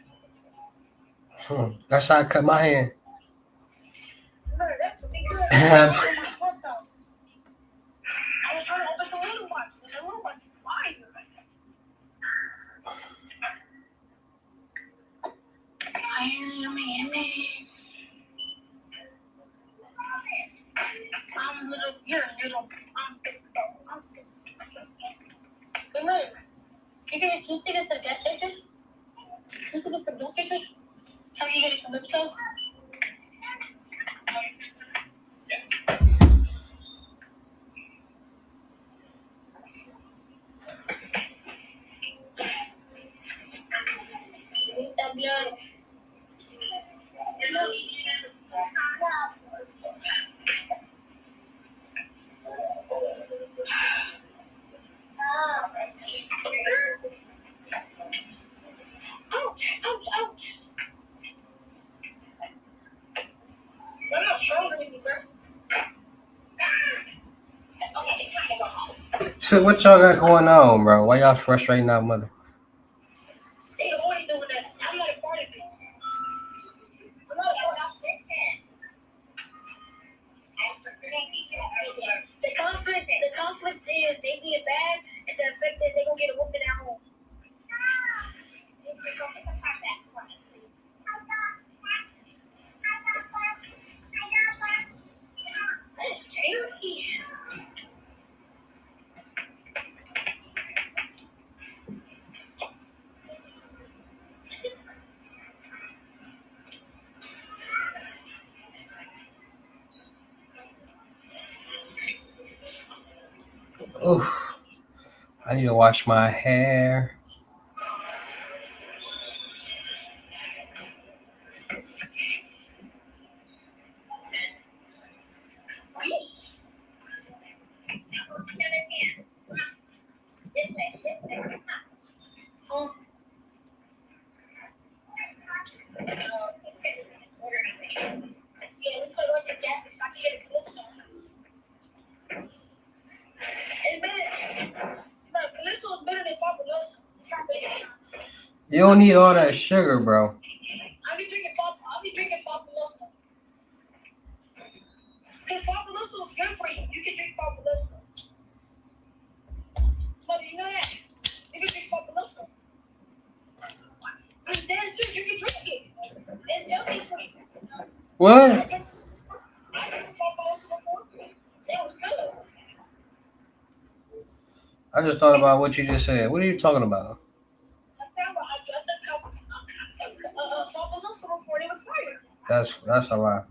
That's how I cut my hand. No, that's what they good. I was trying to open the little one. The little one is fire. I'm little. You're little. I'm big. Hey, man. Can you take us to the gas station? Can you take us to the gas station? How are you getting from the show? So what y'all got going on, bro? Why y'all frustrating our mother? They always doing that. I'm not a part of it. I'm not a part of it. The conflict is they being bad and the effect that they gonna get a whooping at home. That's terrible. Oof. I need to wash my hair. You don't need all that sugar, bro. I'll be drinking Fabuloso. Because Fabuloso is good for you. You can drink Fabuloso. But you know that? You can drink Fabuloso. That's true. You can drink it. It's healthy for you. What? I drank Fabuloso before. It was good. I just thought about what you just said. What are you talking about? That's a lie.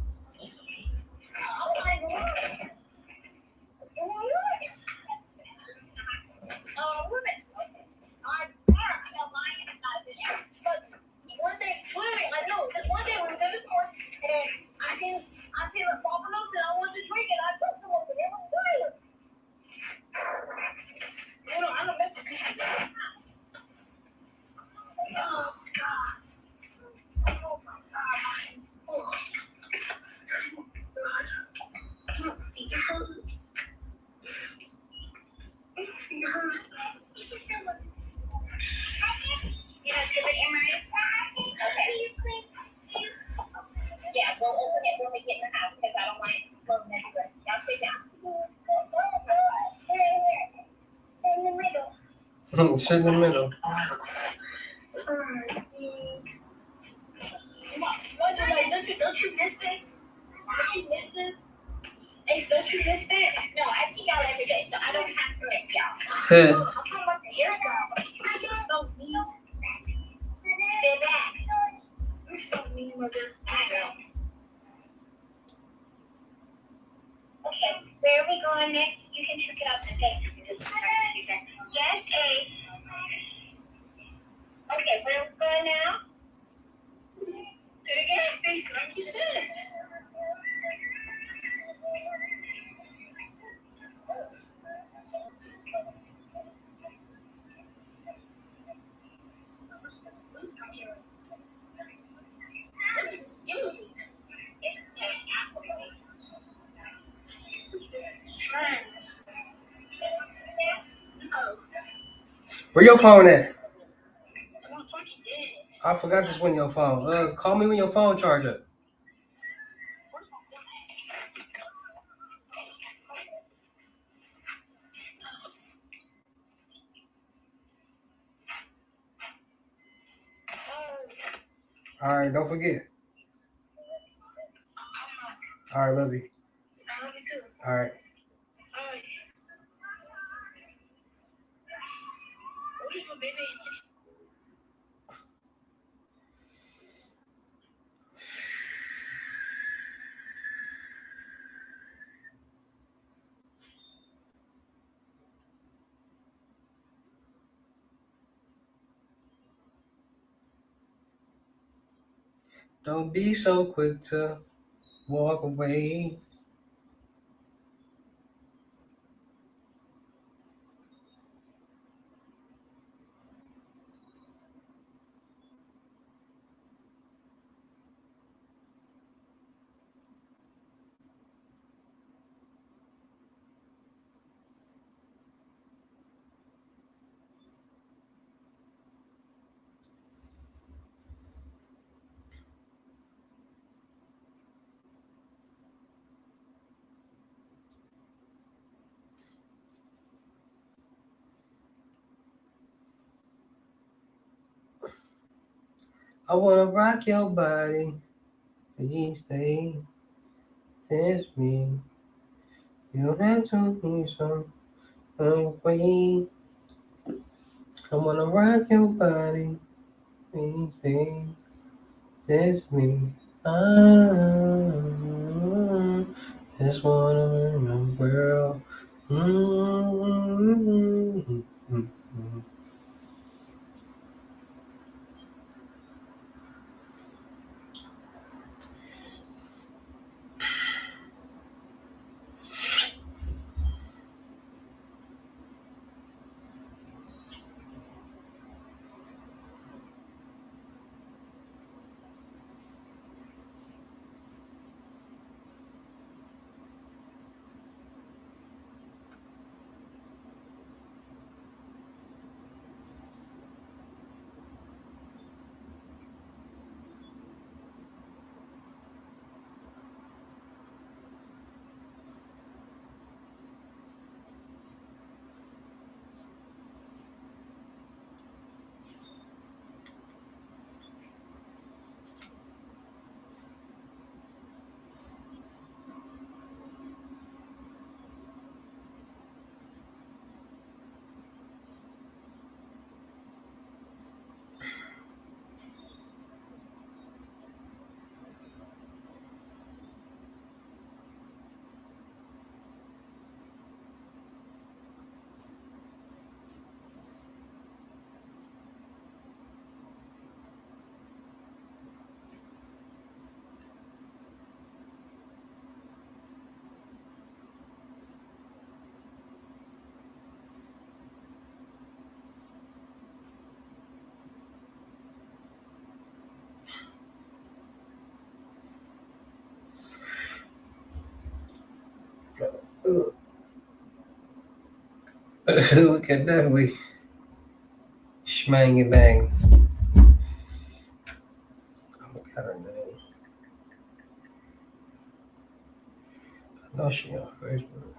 I seen a Fabuloso and I wanted to drink it. I took some of it. It was fire. I don't mess with people. Oh, God. Oh, my God. Shit in the middle. Don't you miss this? Don't you miss this? Hey, don't you miss that? No, I see y'all every day, so I don't have to miss y'all. Yeah. I'm talking about the haircut. You're so mean. Sit back. You're so mean, mother. I know. Okay, where are we going next? You can check it out the tape. Yes, A. Okay, where are we going now? To the gas station, like you said. Where your phone at? I forgot this one your phone. Call me when your phone charge up. All right, don't forget. All right, love you. I love you too. All right. What are you doing, baby? Don't be so quick to walk away. I wanna rock your body. Please stay. That's me. You don't have to be so away. I wanna rock your body. Please stay. That's me. I just wanna be in the world. Mm-hmm. Look at that way. Shmang and bang. Oh, got her name. I know she on Facebook.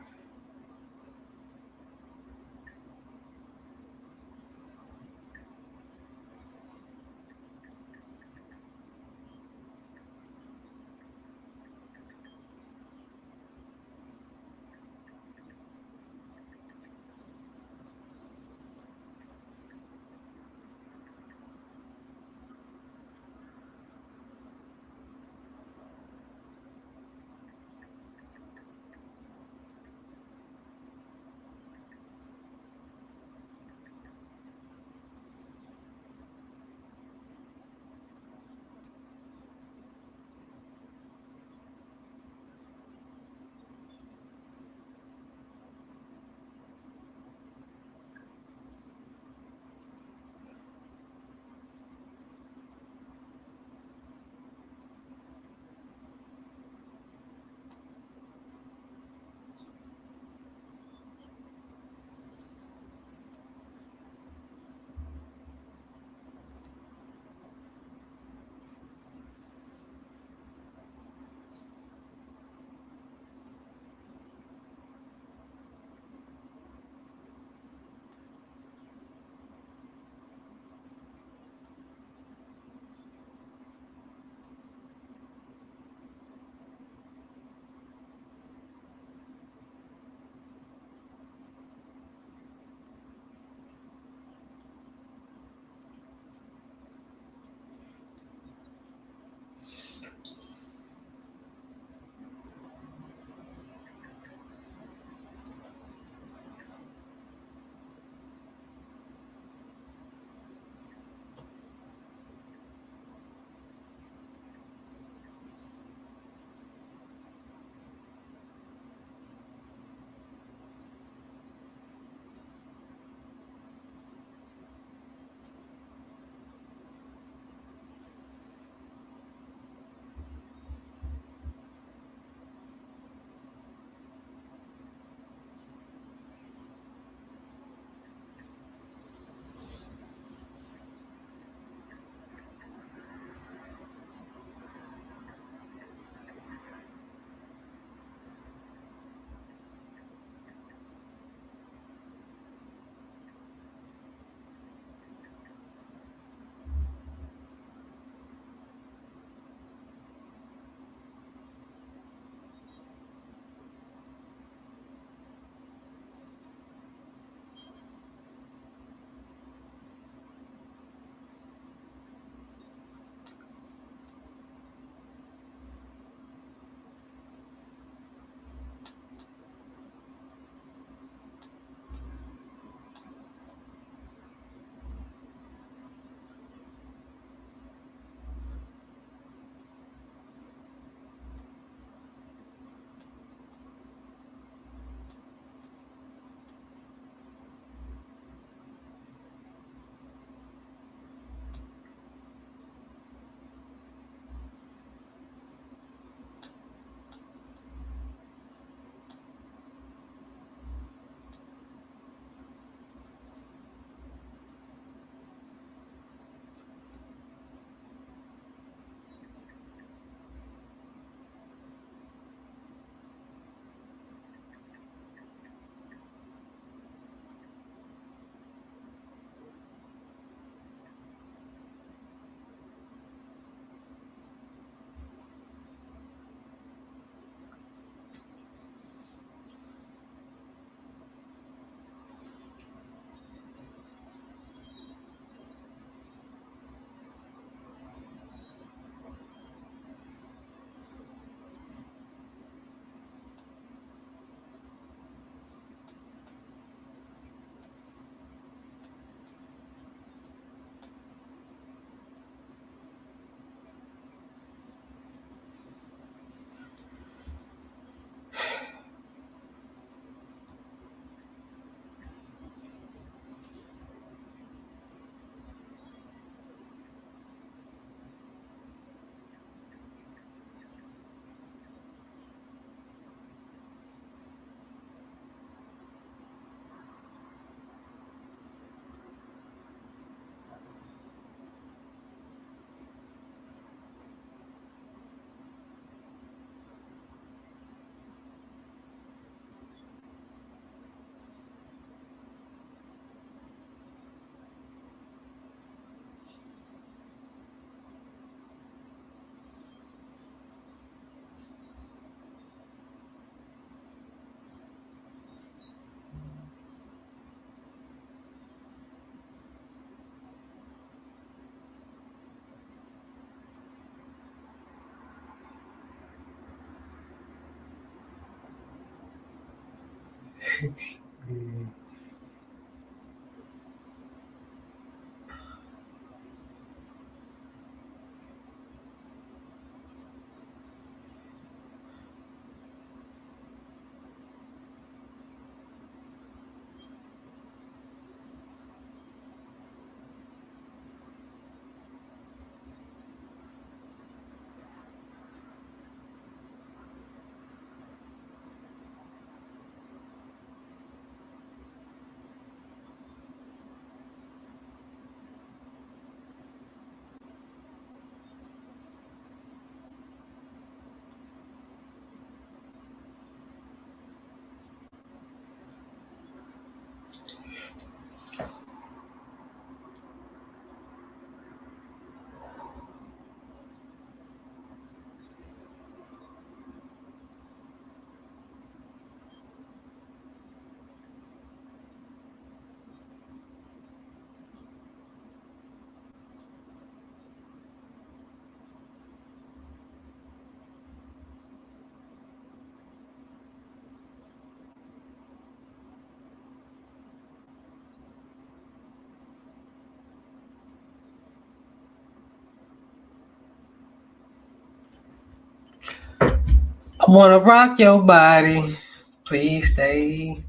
I wanna rock your body. Please stay.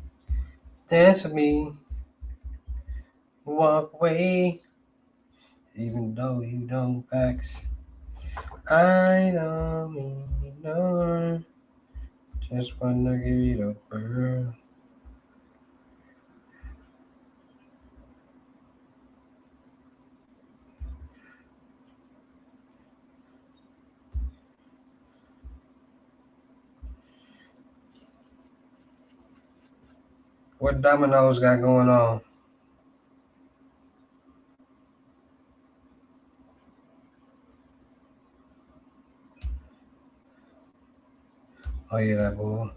Dance with me. Walk away. Even though you don't ask. I don't mean no. Just wanna give you the bird. What Domino's got going on? Oh yeah, that boy.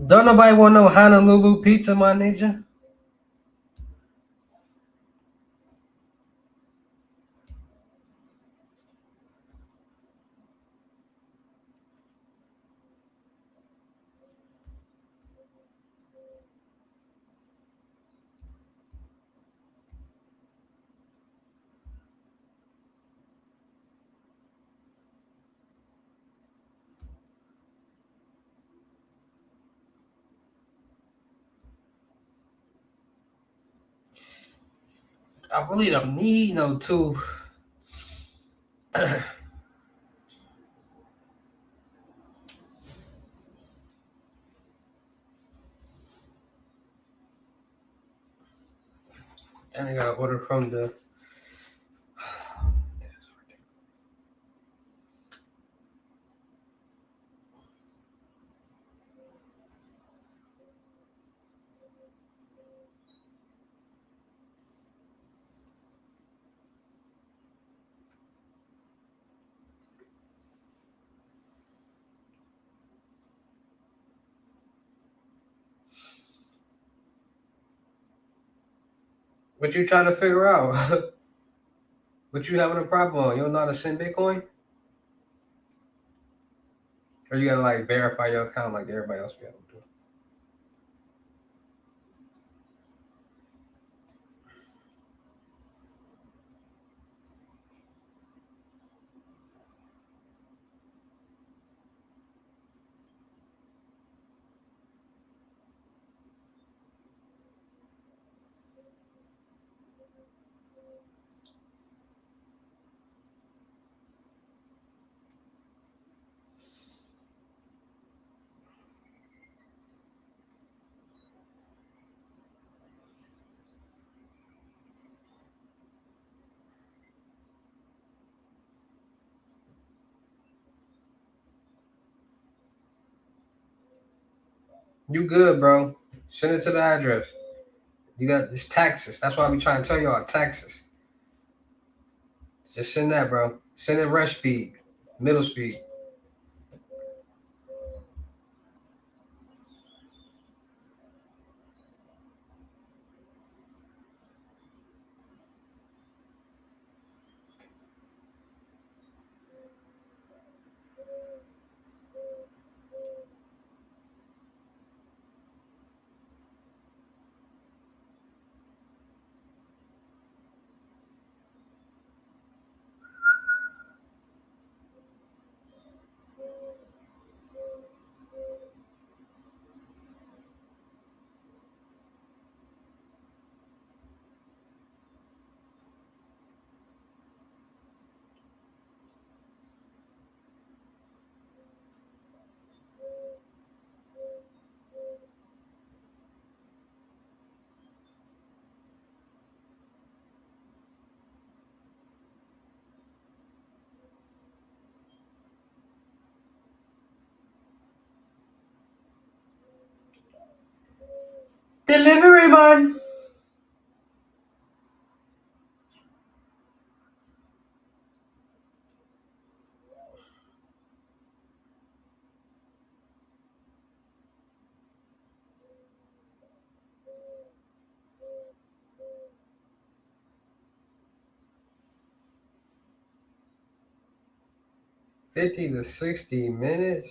Don't nobody want no Honolulu pizza, my ninja? I really don't need no two. And I gotta order from the. What you trying to figure out? What you having a problem on? You don't know how to send Bitcoin? Or you gotta like verify your account like everybody else be able to do? You good, bro. Send it to the address. You got this taxes. That's why I be trying to tell y'all taxes. Just send that, bro. Send it rush speed, middle speed. Delivery man. 50 to 60 minutes.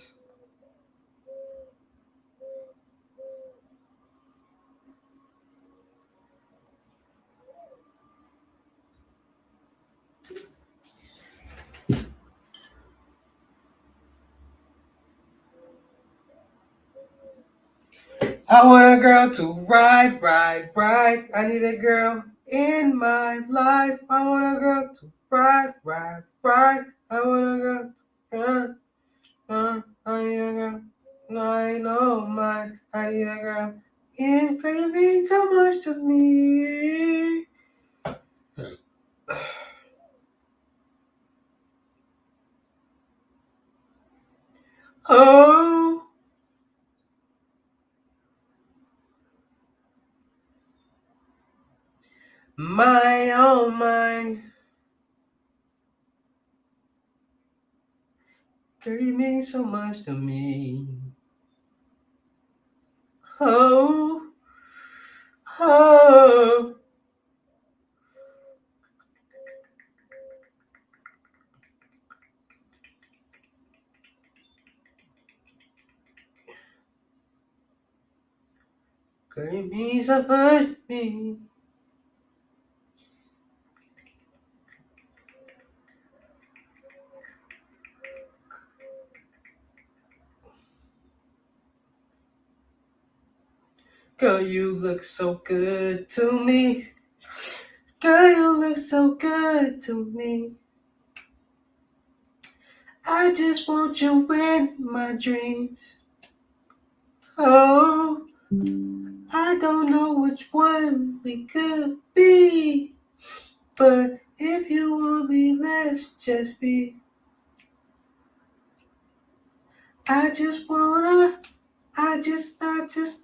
I want a girl to ride, ride, ride. I need a girl in my life. I want a girl to ride, ride, ride. I want a girl to run, run. I need a girl. No, I know mine. I need a girl. It means so much to me. Oh, my, oh, my. It means so much to me. Oh, oh. It means so much to me. Girl, you look so good to me. Girl, you look so good to me. I just want you in my dreams. Oh, I don't know which one we could be. But if you want me, let's just be. I just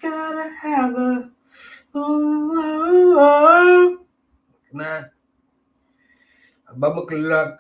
gotta have a. Oh, oh, oh. Nah, Baba Cluck.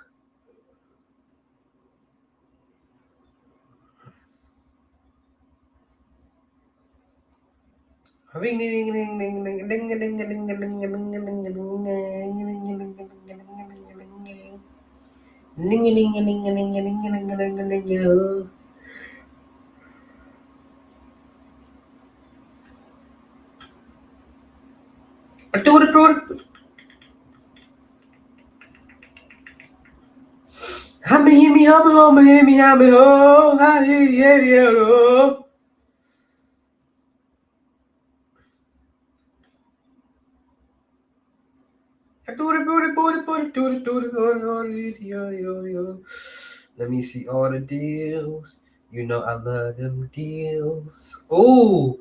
Let me see all the deals. You know I love them deals. Ooh,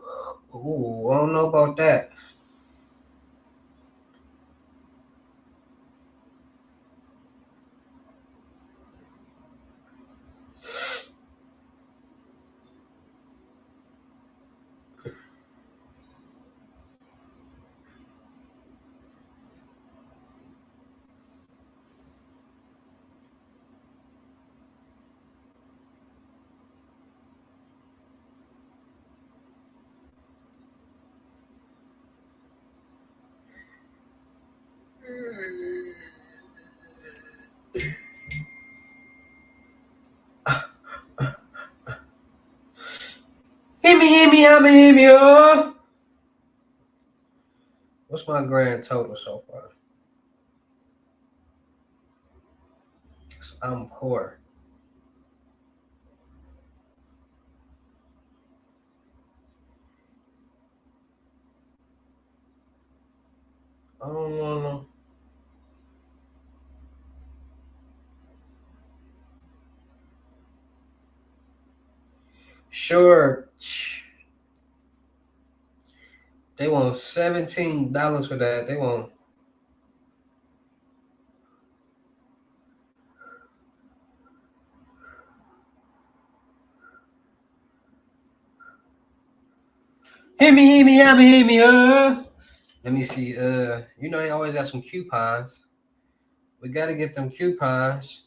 ooh, I don't know about that. Hit me, oh. What's my grand total so far? I'm poor. I don't wanna. Sure. They want $17 for that. They want. Hit me, Let me see. You know they always got some coupons. We gotta get them coupons.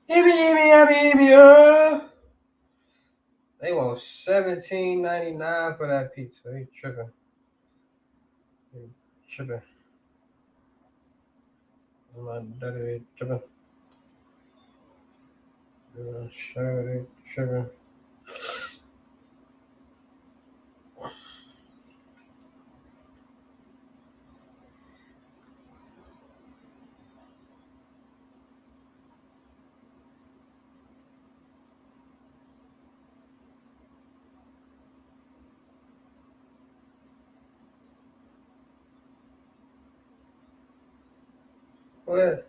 Hit me, They want $17.99 for that pizza. They tripping. They tripping. My daddy tripping. Sure, they tripping. What?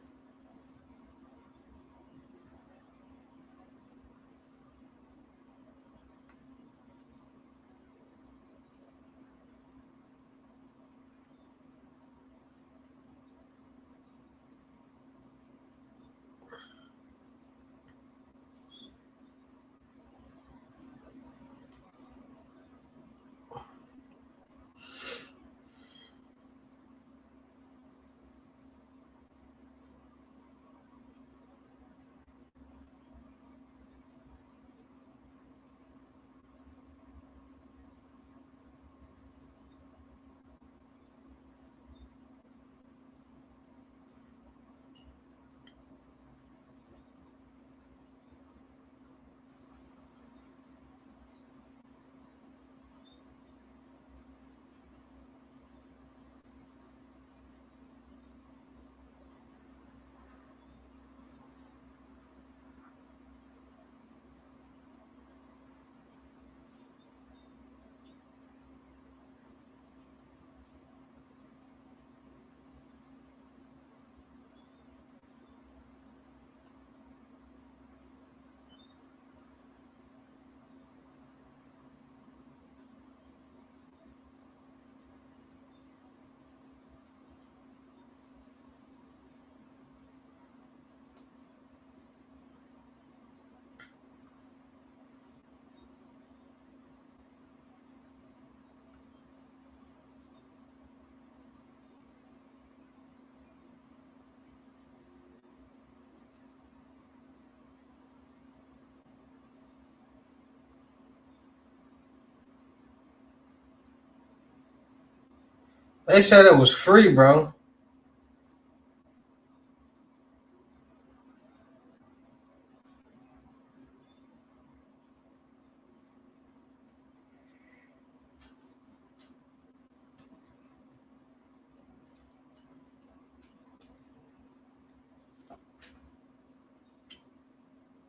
They said it was free, bro.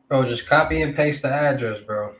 Bro, just copy and paste the address, bro.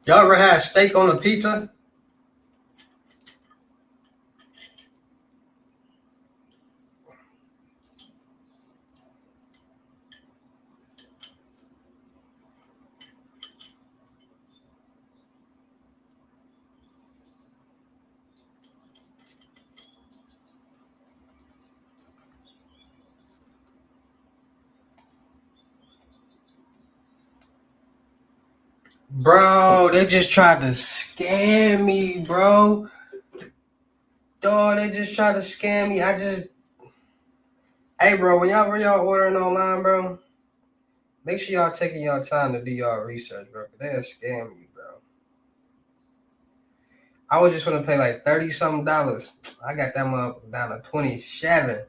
Y'all ever had steak on a pizza? Bro, they just tried to scam me, bro. Dog, they just tried to scam me. Hey, bro, when y'all ordering online, bro, make sure y'all taking y'all time to do y'all research, bro. They'll scam you, bro. I was just gonna pay like 30 something dollars. I got that motherfucker down to 27.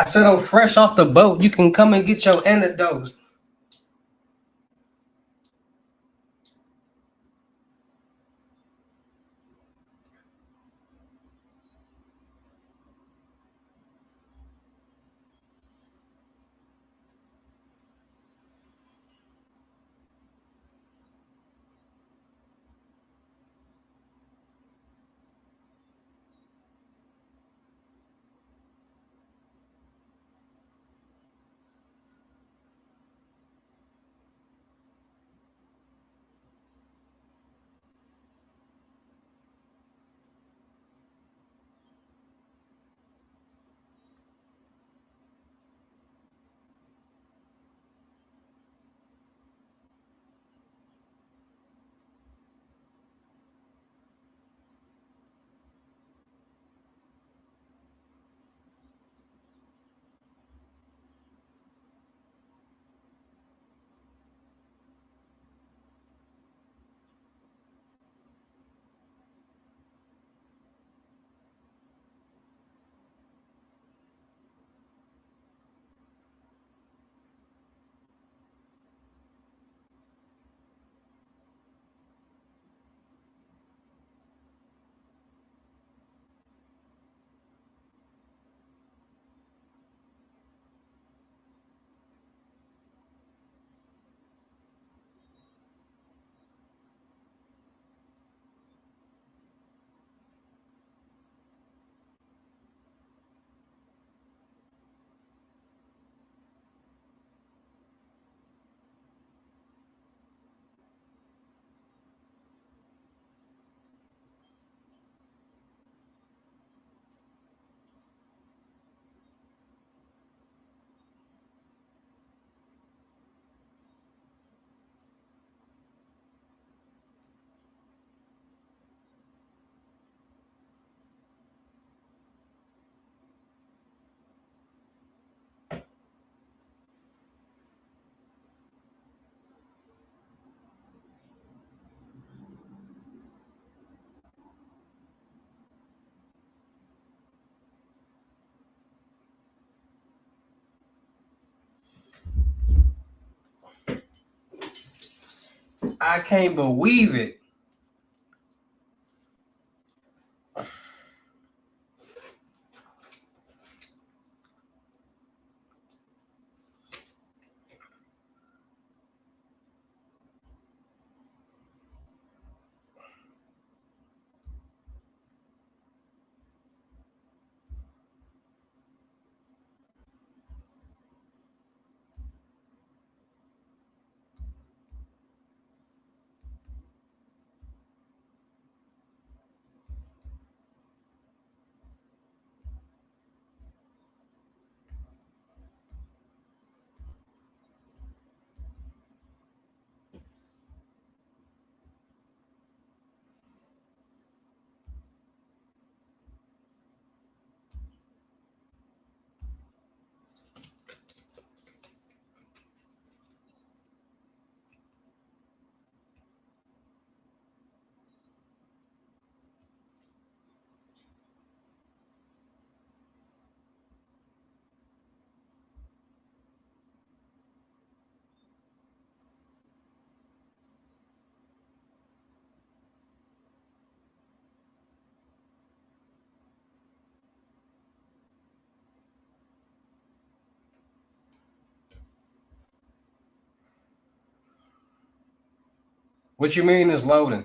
I said I'm fresh off the boat. You can come and get your antidote. I can't believe it. What you mean is loading?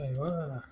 Wait, what?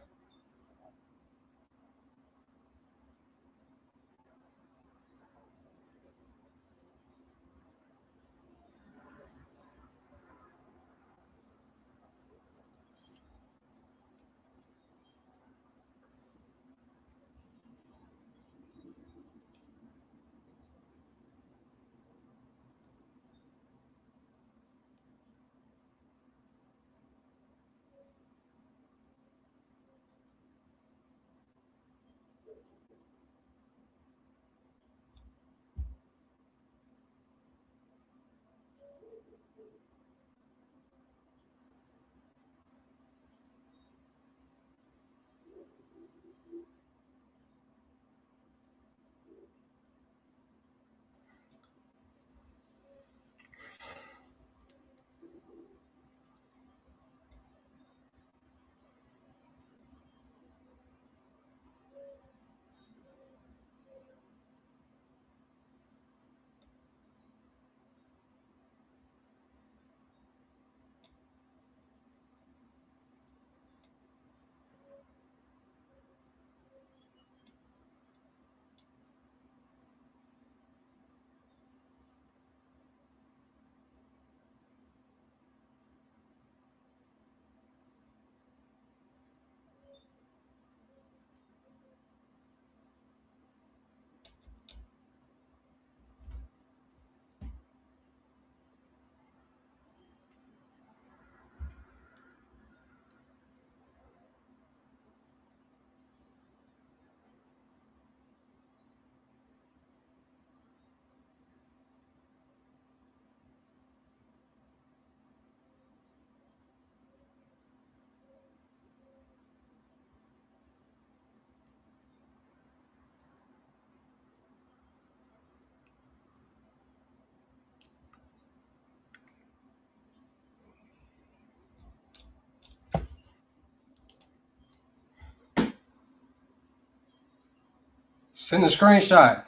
Send a screenshot.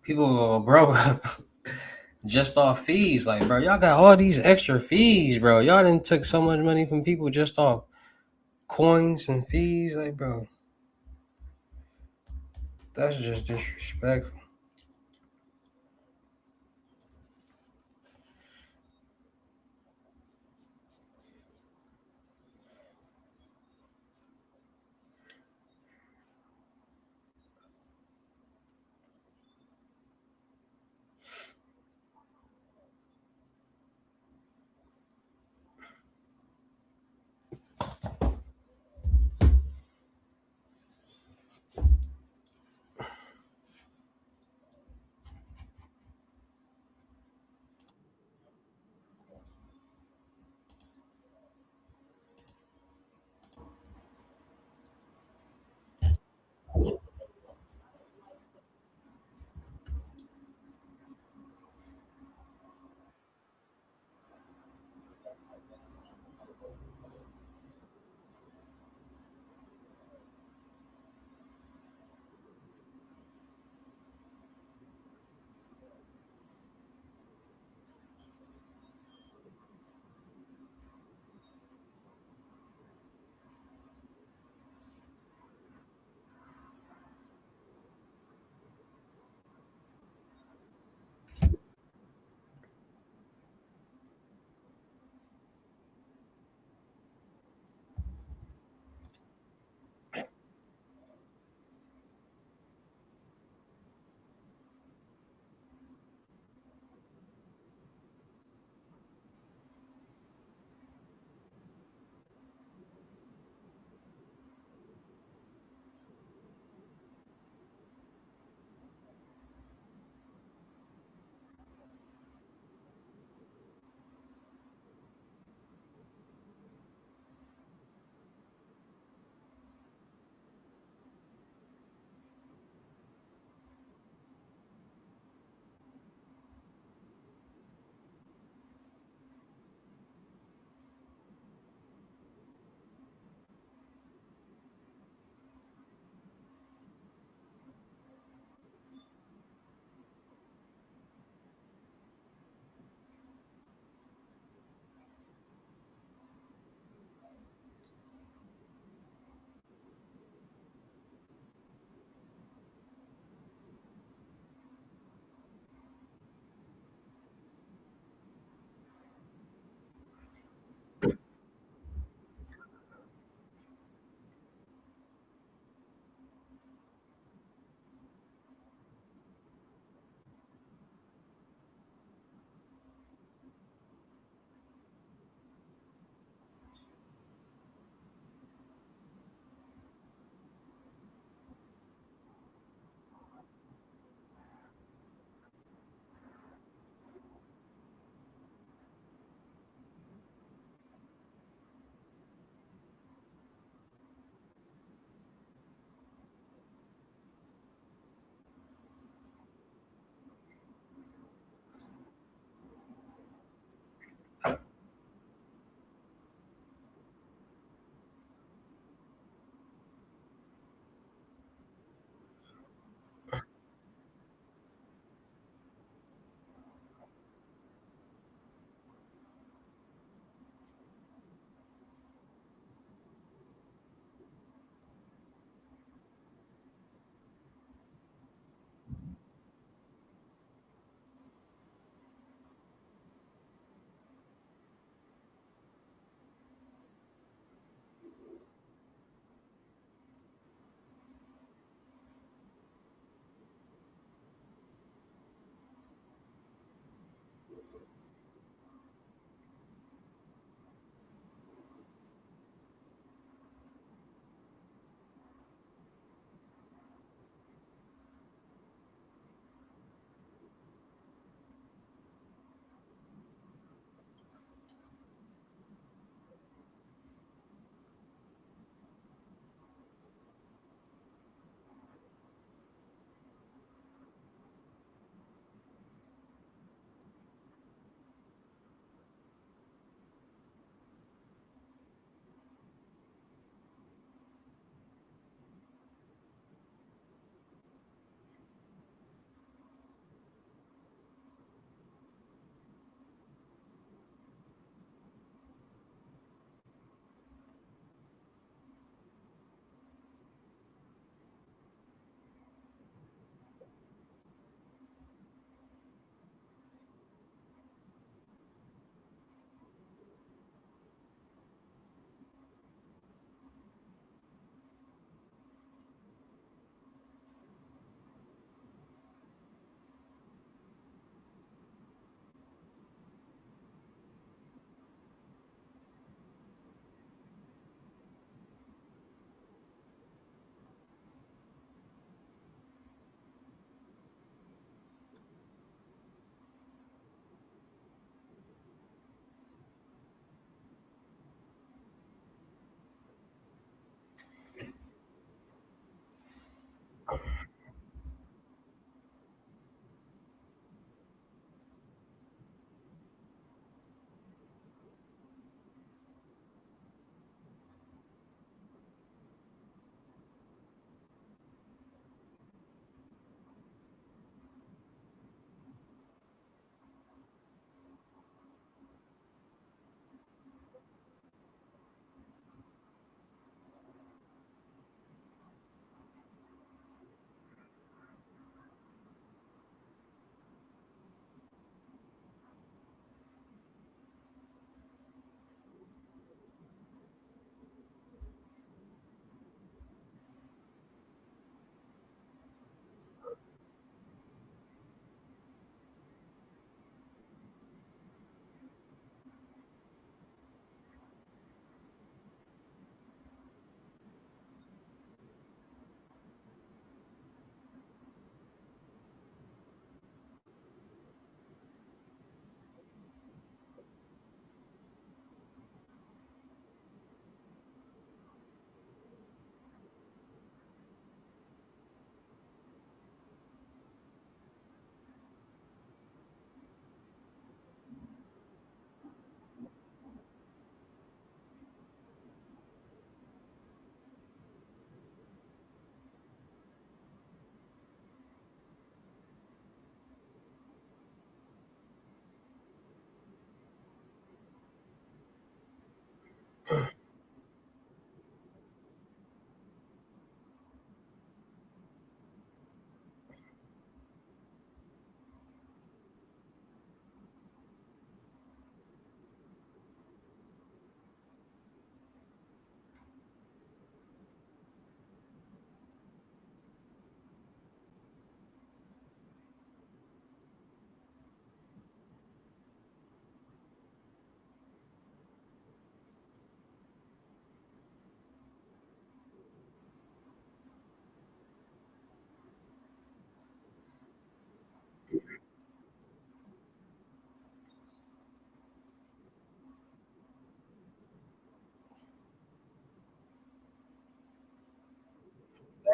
People, bro, just off fees. Like, bro, y'all got all these extra fees, bro. Y'all done took so much money from people just off coins and fees. Like, bro, that's just disrespectful.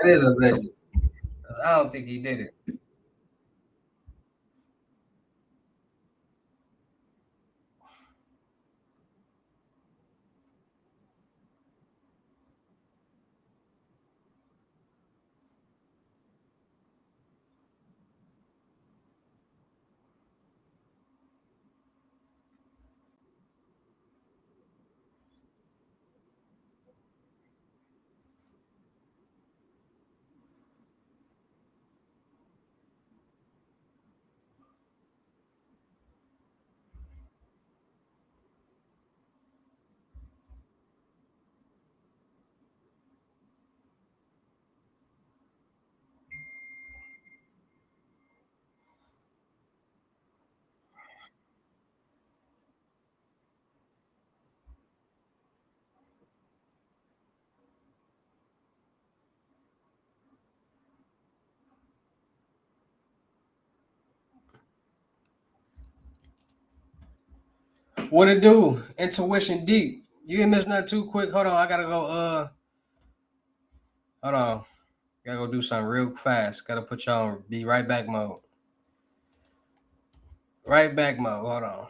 That is a legend. 'Cause I don't think he did it. What it do? Intuition deep. You ain't miss nothing too quick. Hold on, I gotta go. Hold on. Gotta go do something real fast. Gotta put y'all on be right back mode. Right back mode. Hold on.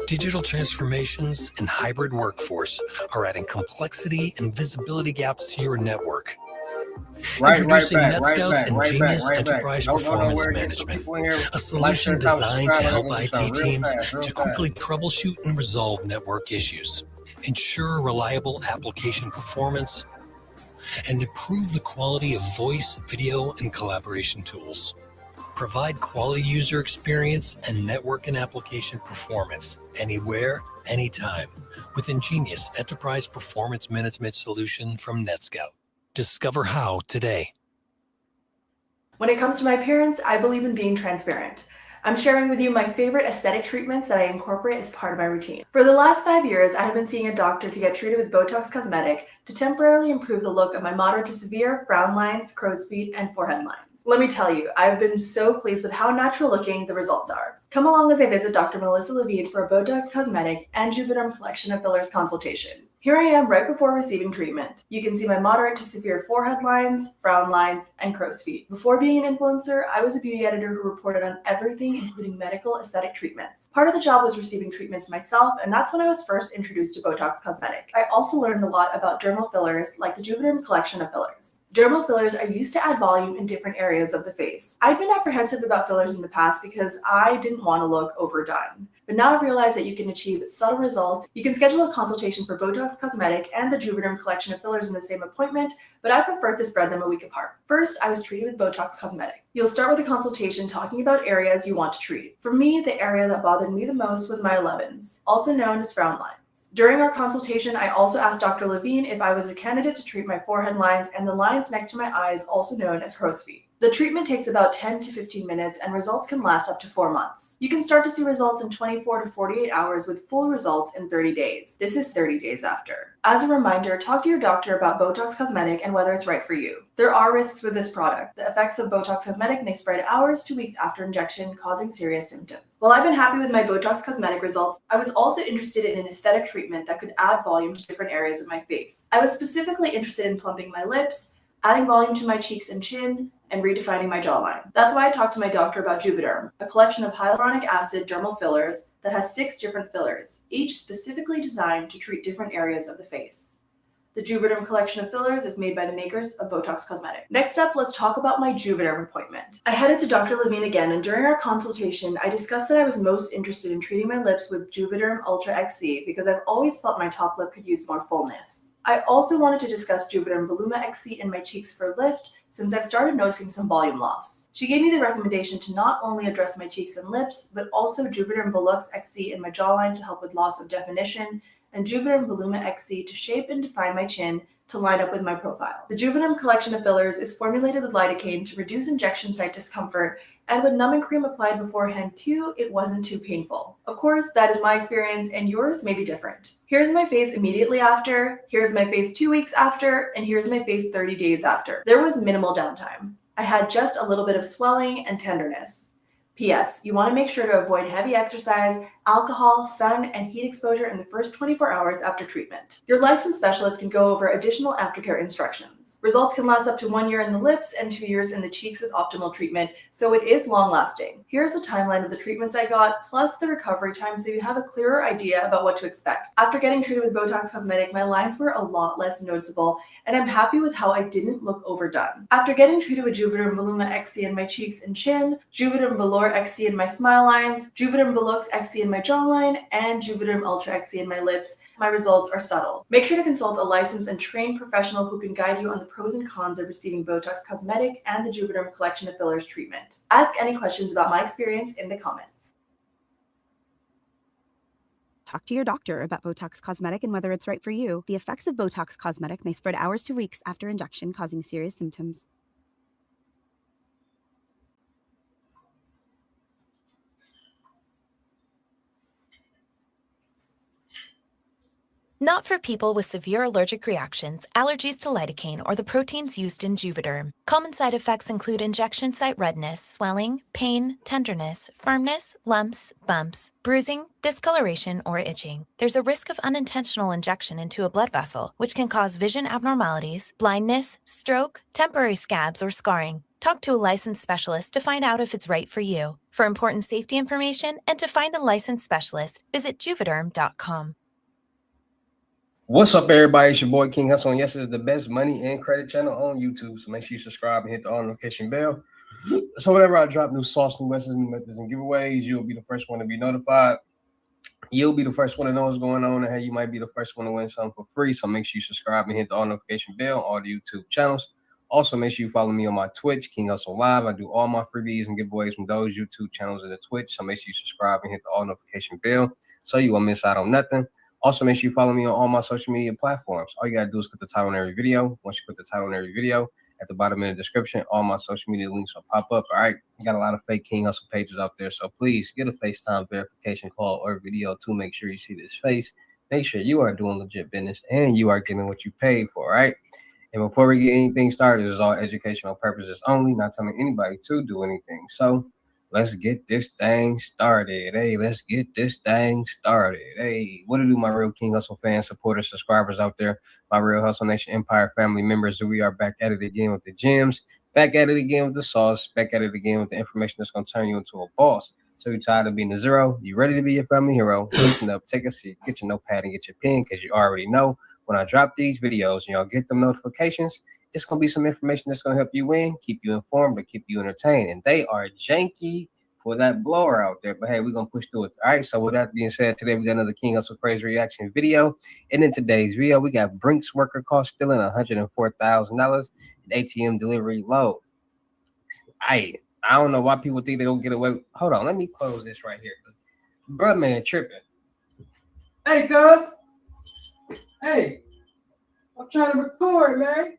Digital transformations and hybrid workforce are adding complexity and visibility gaps to your network. Right Introducing back, right NetScout's back, right back, ingenious right back. enterprise Don't go performance nowhere. Get some management, people in here. a Like, solution share, comment, designed subscribe, to and I help can do IT something real teams fast, real to fast. quickly troubleshoot and resolve network issues, ensure reliable application performance, and improve the quality of voice, video, and collaboration tools. Provide quality user experience and network and application performance anywhere, anytime with ingenious enterprise performance management solution from NetScout. Discover how today. When it comes to my appearance, I believe in being transparent. I'm sharing with you my favorite aesthetic treatments that I incorporate as part of my routine. For the last 5 years, I have been seeing a doctor to get treated with Botox Cosmetic to temporarily improve the look of my moderate to severe frown lines, crow's feet, and forehead lines. Let me tell you, I've been so pleased with how natural looking the results are. Come along as I visit Dr. Melissa Levine for a Botox Cosmetic and Juvederm Collection of Fillers consultation. Here I am right before receiving treatment. You can see my moderate to severe forehead lines, frown lines, and crow's feet. Before being an influencer, I was a beauty editor who reported on everything, including medical aesthetic treatments. Part of the job was receiving treatments myself, and that's when I was first introduced to Botox Cosmetic. I also learned a lot about dermal fillers, like the Juvederm Collection of Fillers. Dermal fillers are used to add volume in different areas of the face. I'd been apprehensive about fillers in the past because I didn't want to look overdone. But now I've realized that you can achieve subtle results. You can schedule a consultation for Botox Cosmetic and the Juvederm Collection of Fillers in the same appointment, but I prefer to spread them a week apart. First, I was treated with Botox Cosmetic. You'll start with a consultation talking about areas you want to treat. For me, the area that bothered me the most was my 11s, also known as frown lines. During our consultation, I also asked Dr. Levine if I was a candidate to treat my forehead lines and the lines next to my eyes, also known as crow's feet. The treatment takes about 10 to 15 minutes and results can last up to 4 months. You can start to see results in 24 to 48 hours with full results in 30 days. This is 30 days after. As a reminder, talk to your doctor about Botox Cosmetic and whether it's right for you. There are risks with this product. The effects of Botox Cosmetic may spread hours to weeks after injection, causing serious symptoms. While I've been happy with my Botox Cosmetic results, I was also interested in an aesthetic treatment that could add volume to different areas of my face. I was specifically interested in plumping my lips, adding volume to my cheeks and chin, and redefining my jawline. That's why I talked to my doctor about Juvederm, a collection of hyaluronic acid dermal fillers that has 6 different fillers, each specifically designed to treat different areas of the face. The Juvederm collection of fillers is made by the makers of Botox Cosmetic. Next up, let's talk about my Juvederm appointment. I headed to Dr. Levine again, and during our consultation, I discussed that I was most interested in treating my lips with Juvederm Ultra XC because I've always felt my top lip could use more fullness. I also wanted to discuss Juvederm Voluma XC in my cheeks for lift, since I've started noticing some volume loss. She gave me the recommendation to not only address my cheeks and lips, but also Juvederm Volux XC in my jawline to help with loss of definition, and Juvederm Voluma XC to shape and define my chin to line up with my profile. The Juvederm collection of fillers is formulated with lidocaine to reduce injection site discomfort, and with numbing cream applied beforehand too, it wasn't too painful. Of course, that is my experience, and yours may be different. Here's my face immediately after, here's my face 2 weeks after, and here's my face 30 days after. There was minimal downtime. I had just a little bit of swelling and tenderness. P.S. You want to make sure to avoid heavy exercise, alcohol, sun, and heat exposure in the first 24 hours after treatment. Your licensed specialist can go over additional aftercare instructions. Results can last up to 1 year in the lips and 2 years in the cheeks with optimal treatment, so it is long-lasting. Here's a timeline of the treatments I got, plus the recovery time, so you have a clearer idea about what to expect. After getting treated with Botox Cosmetic, my lines were a lot less noticeable, and I'm happy with how I didn't look overdone. After getting treated with Juvederm Voluma XC in my cheeks and chin, Juvederm Velour XC in my smile lines, Juvederm Volux XC in my jawline, and Juvederm Ultra XC in my lips, my results are subtle. Make sure to consult a licensed and trained professional who can guide you on the pros and cons of receiving Botox Cosmetic and the Juvederm collection of fillers treatment. Ask any questions about my experience in the comments. Talk to your doctor about Botox Cosmetic and whether it's right for you. The effects of Botox Cosmetic may spread hours to weeks after injection, causing serious symptoms. Not for people with severe allergic reactions, allergies to lidocaine, or the proteins used in Juvederm. Common side effects include injection site redness, swelling, pain, tenderness, firmness, lumps, bumps, bruising, discoloration, or itching. There's a risk of unintentional injection into a blood vessel, which can cause vision abnormalities, blindness, stroke, temporary scabs, or scarring. Talk to a licensed specialist to find out if it's right for you. For important safety information and to find a licensed specialist, visit Juvederm.com. What's up, everybody? It's your boy King Hussle, and yes, it's the best money and credit channel on YouTube. So make sure you subscribe and hit the all notification bell. So whenever I drop new sauce, new lessons, new methods, and giveaways, you'll be the first one to be notified. You'll be the first one to know what's going on, and hey, you might be the first one to win something for free. So make sure you subscribe and hit the all notification bell on all the YouTube channels. Also, make sure you follow me on my Twitch, King Hussle Live. I do all my freebies and giveaways from those YouTube channels and the Twitch. So make sure you subscribe and hit the all notification bell so you won't miss out on nothing. Also, make sure you follow me on all my social media platforms. All you got to do is put the title on every video. Once you put the title on every video, at the bottom in the description, all my social media links will pop up. All right. You got a lot of fake King Hussle pages out there. So please get a FaceTime verification call or video to make sure you see this face. Make sure you are doing legit business and you are getting what you paid for. All right. And before we get anything started, this is all educational purposes only, not telling anybody to do anything. So let's get this thing started. Hey, let's get this thing started. Hey, what do my real King Hussle fans, supporters, subscribers out there, my real Hustle Nation Empire family members? We are back at it again with the gems, back at it again with the sauce, back at it again with the information that's going to turn you into a boss. So you're tired of being a zero? You ready to be your family hero? Listen up, take a seat, get your notepad and get your pen, because you already know when I drop these videos and y'all get them notifications, it's going to be some information that's going to help you win, keep you informed, but keep you entertained. And they are janky for that blower out there. But hey, we're going to push through it. All right, so with that being said, today we got another King Hussle Crazy reaction video. And in today's video, we got Brink's worker caught stealing $104,000 in ATM delivery load. I don't know why people think they're going to get away. Hold on, let me close this right here. Bruh, man, tripping. Hey, cuz. Hey, I'm trying to record, man.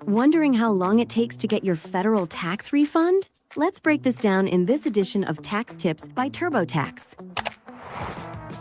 Wondering how long it takes to get your federal tax refund? Let's break this down in this edition of Tax Tips by TurboTax.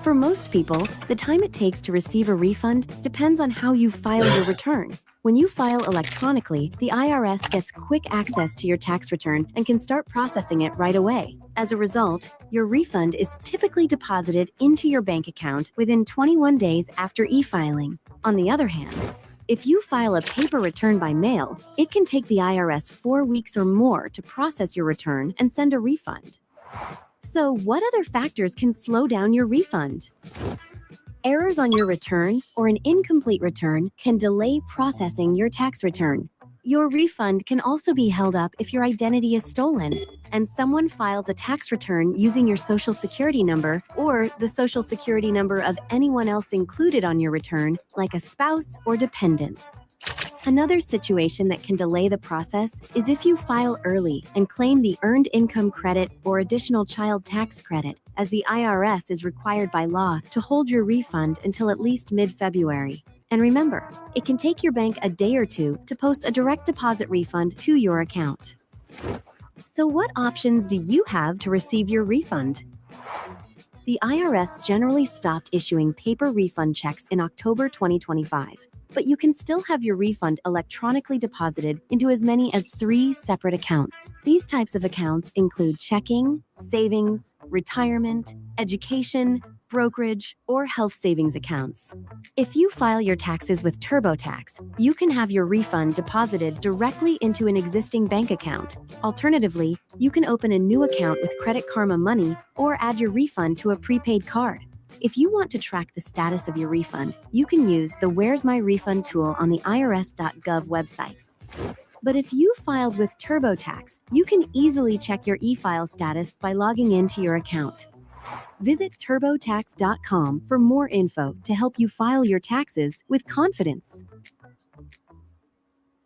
For most people, the time it takes to receive a refund depends on how you file your return. When you file electronically, the IRS gets quick access to your tax return and can start processing it right away. As a result, your refund is typically deposited into your bank account within 21 days after e-filing. On the other hand, if you file a paper return by mail, it can take the IRS 4 weeks or more to process your return and send a refund. So, what other factors can slow down your refund? Errors on your return or an incomplete return can delay processing your tax return. Your refund can also be held up if your identity is stolen and someone files a tax return using your social security number or the social security number of anyone else included on your return, like a spouse or dependents. Another situation that can delay the process is if you file early and claim the Earned Income Credit or Additional Child Tax Credit, as the IRS is required by law to hold your refund until at least mid-February. And remember, it can take your bank a day or two to post a direct deposit refund to your account. So what options do you have to receive your refund? The IRS generally stopped issuing paper refund checks in October 2025, but you can still have your refund electronically deposited into as many as 3 separate accounts. These types of accounts include checking, savings, retirement, education, brokerage, or health savings accounts. If you file your taxes with TurboTax, you can have your refund deposited directly into an existing bank account. Alternatively, you can open a new account with Credit Karma Money or add your refund to a prepaid card. If you want to track the status of your refund, you can use the Where's My Refund tool on the irs.gov website. But if you filed with TurboTax, you can easily check your e-file status by logging into your account. Visit turbotax.com for more info to help you file your taxes with confidence.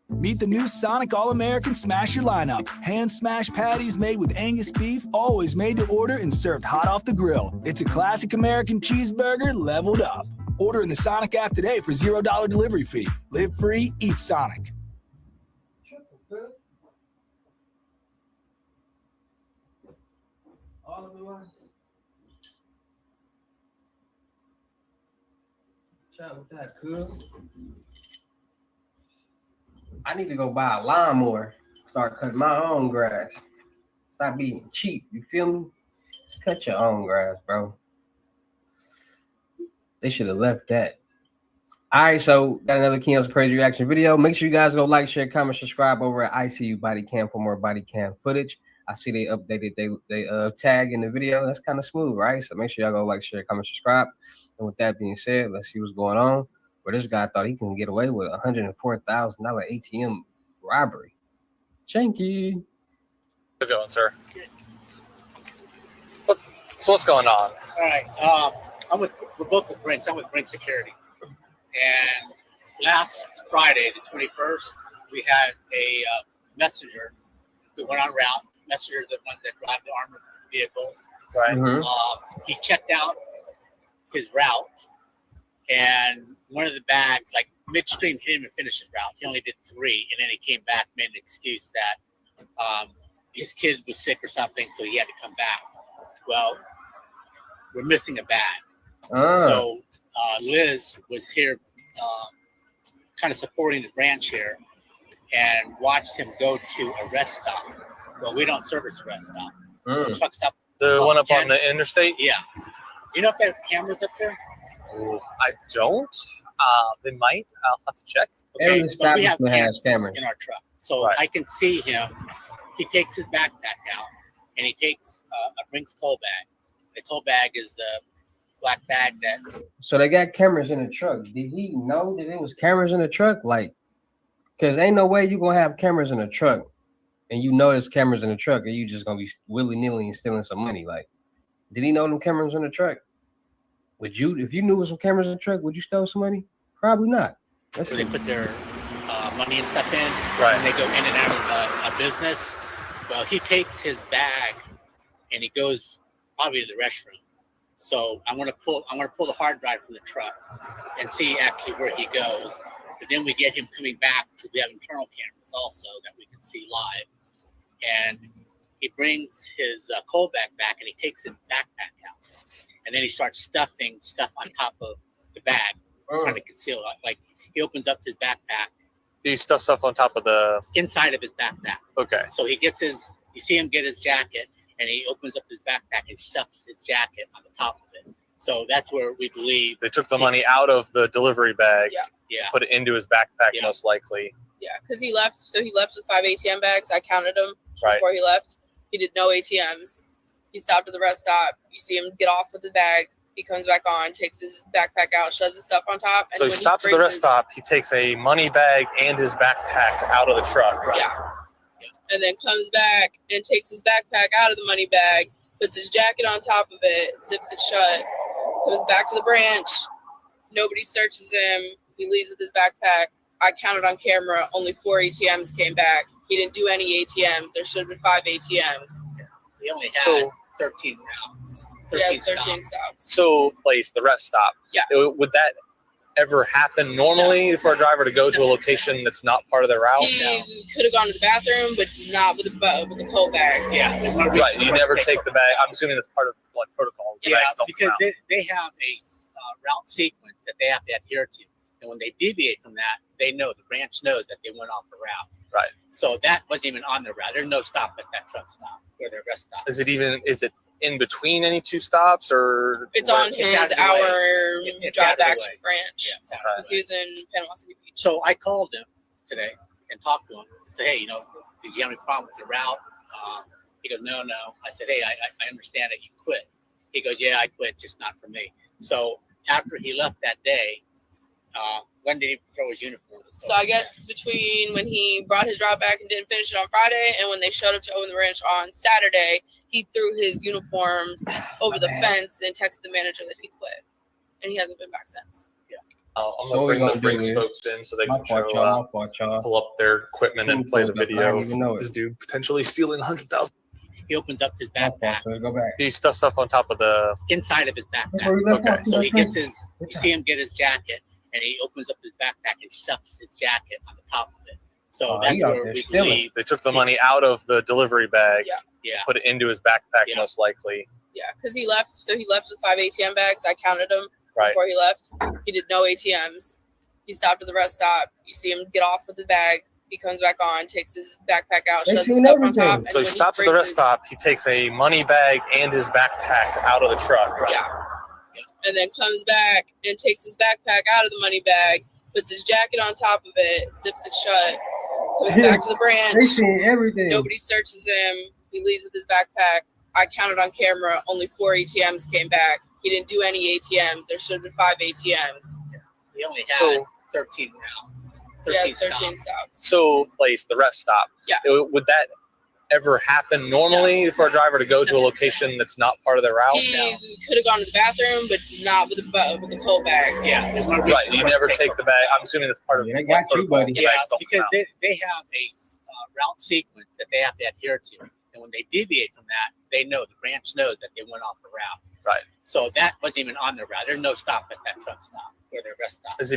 Meet the new Sonic All-American Smasher lineup. Hand-smashed patties made with Angus beef, always made to order and served hot off the grill. It's a classic American cheeseburger leveled up. Order in the Sonic app today for $0 delivery fee. Live free, eat Sonic. All of them. Chat with that, cool. I need to go buy a lawnmower. Start cutting my own grass. Stop being cheap. You feel me? Just cut your own grass, bro. They should have left that. All right, so got another Keon's Crazy Reaction video. Make sure you guys go like, share, comment, subscribe over at ICU Body Cam for more body cam footage. I see they updated they tag in the video. That's kind of smooth, right? So make sure y'all go like, share, comment, subscribe. And with that being said, let's see what's going on. Where this guy thought he can get away with a $104,000 ATM robbery. Janky. How's it going, sir? So what's going on? All right. We're both with Brinks. I'm with Brinks Security. And last Friday, the 21st, we had a messenger who went on route. Messengers are the ones that drive the armored vehicles. Right. Mm-hmm. He checked out his route, and one of the bags, like midstream, he didn't even finish his route. He only did 3, and then he came back, made an excuse that his kid was sick or something, so he had to come back. Well, we're missing a bag. So Liz was here kind of supporting the branch here and watched him go to a rest stop. Well, we don't service a rest stop. The truck stop. The one up on the interstate? Yeah. You know if there are cameras up there? I don't. They might. I'll have to check. Every Okay, establishment has cameras in our truck. So Right. I can see him. He takes his backpack out, and he takes a Brinks coal bag. The coal bag is the black bag that. So they got cameras in the truck. Did he know that it was cameras in the truck? Like, because ain't no way you going to have cameras in a truck and you know there's cameras in the truck and you just going to be willy-nilly and stealing some money. Like, did he know them cameras in the truck? Would you, if you knew there was some cameras in the truck, would you steal some money? Probably not. Where they put their money and stuff in, Right. and they go in and out of a business. Well, he takes his bag and he goes probably to the restroom. So I'm gonna pull the hard drive from the truck and see actually where he goes. But then we get him coming back because we have internal cameras also that we can see live. And he brings his coal bag back and he takes his backpack out, and then he starts stuffing stuff on top of the bag, trying to conceal it. Like he opens up his backpack. He stuff stuff on top of the. Inside of his backpack. Okay. So he gets you see him get his jacket, and he opens up his backpack and stuffs his jacket on the top of it. So that's where we believe They took the money out of the delivery bag, yeah. put it into his backpack, Yeah. most likely. Yeah, because he left. So he left with 5 ATM bags. I counted them Right. before he left. He did no ATMs. He stopped at the rest stop. You see him get off with the bag. He comes back on, takes his backpack out, shoves his stuff on top. And So he stops at the rest stop. He takes a money bag and his backpack out of the truck. Yeah. And then comes back and takes his backpack out of the money bag, puts his jacket on top of it, zips it shut, comes back to the branch. Nobody searches him. He leaves with his backpack. I counted on camera. Only 4 ATMs came back. He didn't do any ATMs. There should have been 5 ATMs. He only had 13 rounds. 13 stops. So place the rest stop. Yeah. Would that ever happen normally for a driver to go to a location that's not part of their route? He could have gone to the bathroom, but not with the coat bag. Yeah. Right. You never take the bag. I'm assuming that's part of like protocol. Yeah, because they have a route sequence that they have to adhere to. And when they deviate from that, they know, the branch knows that they went off the route. Right. So that wasn't even on the route. There's no stop at that truck stop or their rest stop. Is it in between any two stops, or it's on his hour drive back to branch? Yeah, because he was in Panama City Beach. So I called him today and talked to him and said, hey, did you have any problem with the route? He goes, no. I said, hey, I understand that you quit. He goes, yeah, I quit, just not for me. So after he left that day, when did he throw his uniform? So I guess between when he brought his route back and didn't finish it on Friday, and when they showed up to open the ranch on Saturday, he threw his uniforms over the fence and texted the manager that he quit, and he hasn't been back since. Yeah. I'm gonna bring the Brinks folks in so they can pull up their equipment and play the video. This dude potentially stealing $100,000. He opens up his backpack. He stuffs stuff on top of the inside of his backpack. Okay. So he gets you see him get his jacket, and he opens up his backpack and stuffs his jacket on the top of it. So that's where we believe they took the money out of the delivery bag, put it into his backpack, most likely. Yeah, because he left. So he left with 5 ATM bags. I counted them right before he left. He did no ATMs. He stopped at the rest stop. You see him get off with the bag. He comes back on, takes his backpack out, shoves his stuff on top. So he stops at the rest stop. He takes a money bag and his backpack out of the truck. Right? Yeah. And then comes back and takes his backpack out of the money bag, puts his jacket on top of it, zips it shut, comes back to the branch. They seen everything. Nobody searches him. He leaves with his backpack. I counted on camera. Only 4 ATMs came back. He didn't do any ATMs. There should have been 5 ATMs. He only had 13 rounds. 13 stops. So place the rest stop. Yeah. Would that ever happen normally for a driver to go to a location that's not part of their route? He could have gone to the bathroom, but not with the coat bag. Yeah. Right. You never take the bag. I'm assuming that's part of they got you, buddy. Yeah, because they have a route sequence that they have to adhere to. And when they deviate from that, they know, the branch knows that they went off the route. Right. So that wasn't even on the route. There's no stop at that truck stop or their rest stop. Is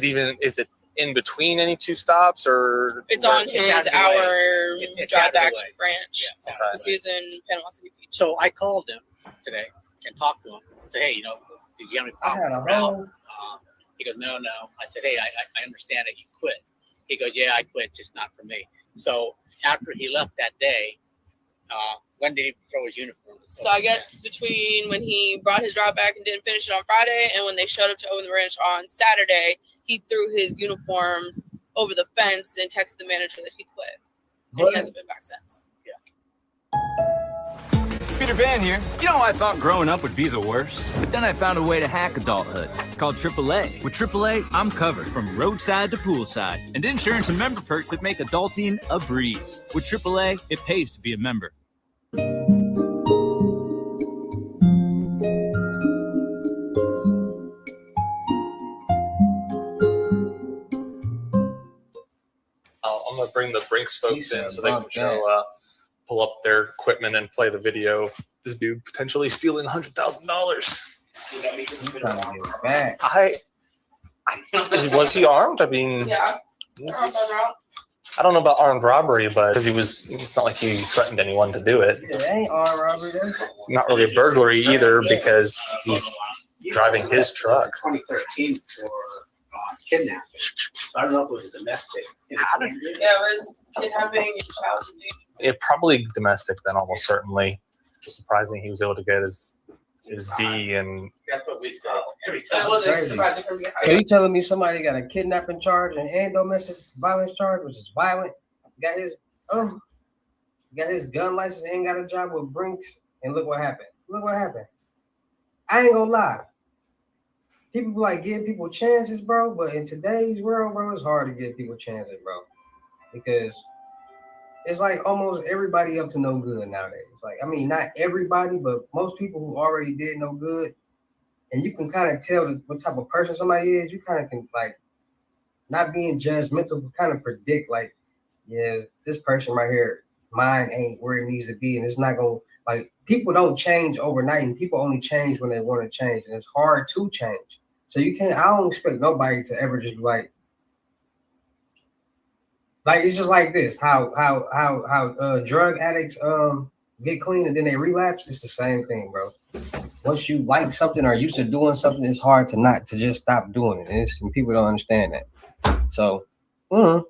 it in between any two stops, or it's on his hour drive back to branch? Yeah, because he was in Panama City Beach. So I called him today and talked to him and said, hey, did you have any problem with the route? He goes, no. I said, hey, I understand that you quit. He goes, yeah, I quit, just not for me. So after he left that day, when did he throw his uniform? So I guess between when he brought his route back and didn't finish it on Friday, and when they showed up to open the ranch on Saturday, he threw his uniforms over the fence and texted the manager that he quit. And he hasn't been back since. Peter Pan here. I thought growing up would be the worst. But then I found a way to hack adulthood. It's called AAA. With AAA, I'm covered from roadside to poolside. And insurance and member perks that make adulting a breeze. With AAA, it pays to be a member. I'm going to bring the Brinks folks in so they can pull up their equipment and play the video of this dude potentially stealing $100,000. Was he armed? I mean, yeah. I don't know about armed robbery, but because it's not like he threatened anyone to do it. Yeah, it ain't armed robbery. Not really a burglary either, because he's driving his truck. 2013 for kidnapping. I don't know if it was a domestic. Yeah, it was kidnapping and child abuse. It probably domestic then, almost certainly. It's surprising he was able to get his D and. That's what we said. Every That time. wasn't surprising for me. So you telling me somebody got a kidnapping charge and domestic violence charge, which is violent, got his gun license and got a job with Brinks, and look what happened. Look what happened. I ain't gonna lie. People be like give people chances, bro. But in today's world, bro, it's hard to give people chances, bro. Because it's like almost everybody up to no good nowadays. Like, I mean, not everybody, but most people who already did no good. And you can kind of tell what type of person somebody is. You kind of can, like, not being judgmental, but kind of predict, like, yeah, this person right here, mine ain't where it needs to be. And it's not going to, like, people don't change overnight. And people only change when they want to change. And it's hard to change. So you can't, I don't expect nobody to ever just be like it's just like this. How drug addicts get clean and then they relapse. It's the same thing, bro. Once you like something or used to doing something, it's hard to just stop doing it. And people don't understand that. So, Yeah.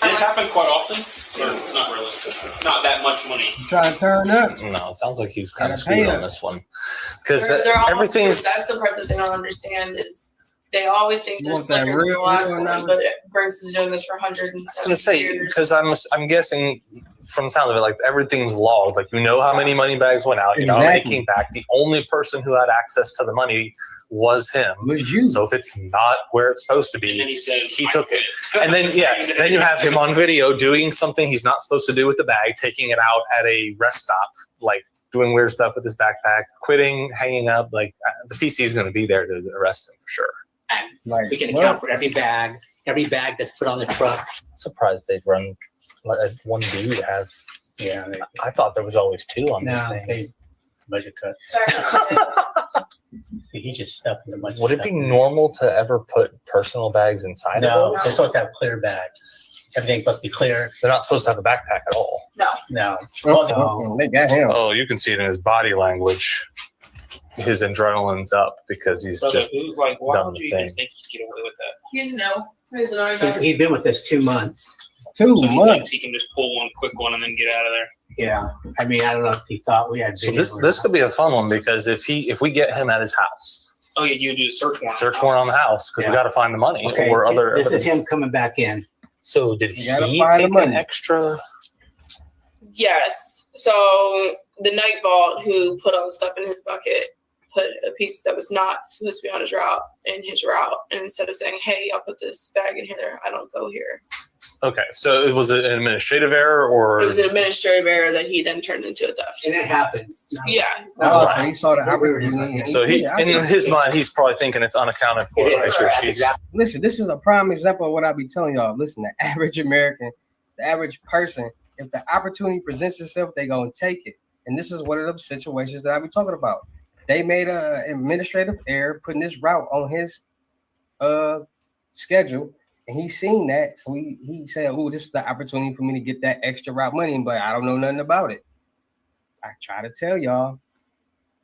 This happen quite often, or not really? Not that much money. Trying to turn up. No, it sounds like he's kind of screwed on this one because everything's. That's the part that they don't understand is they always think they're slicker than the last one, but Brinks is doing this for 170 years. I was gonna say because I'm guessing from the sound of it, like everything's logged. Like how many money bags went out. You know how many came back. The only person who had access to the money was him. Was you? So if it's not where it's supposed to be, And then he says he took it. And then then you have him on video doing something he's not supposed to do with the bag, taking it out at a rest stop, like doing weird stuff with his backpack, quitting, hanging up. Like the PC is going to be there to arrest him for sure. And we can account for every bag that's put on the truck. Surprised they'd run one dude to have. Yeah, I thought there was always two on this thing. Budget cuts. See, he just stuffed in a bunch. Would it be normal to ever put personal bags inside No, of they're those? supposed to have clear bags. Everything's supposed to be clear. They're not supposed to have a backpack at all. No. They got him. Oh, you can see it in his body language. His adrenaline's up because he's just why done would the you thing. even think you get away with that? He's no. He's been with us 2 months. 2 So he months. thinks he can just pull one quick one and then get out of there. Yeah. I mean, I don't know if he thought we had. So this could be a fun one because if we get him at his house, Oh, you do a search warrant. search warrant on the house because we got to find the money Okay, or other. This is evidence. him coming back in. So did he You gotta find the take money. an extra? Yes. So the night vault who put all the stuff in his bucket put a piece that was not supposed to be on his route in his route, and instead of saying, "Hey, I'll put this bag in here. I don't go here." Okay, so it was an administrative error, or It was an administrative error that he then turned into a theft. And it happens. Yeah. Oh, so he saw the opportunity. so he in his mind he's probably thinking it's unaccounted for. It is. Listen, this is a prime example of what I be telling y'all. Listen, the average American, the average person, if the opportunity presents itself, they gonna take it. And this is one of the situations that I be talking about. They made a administrative error putting this route on his schedule, and he seen that, so he said, "Oh, this is the opportunity for me to get that extra route money," but I don't know nothing about it. I try to tell y'all,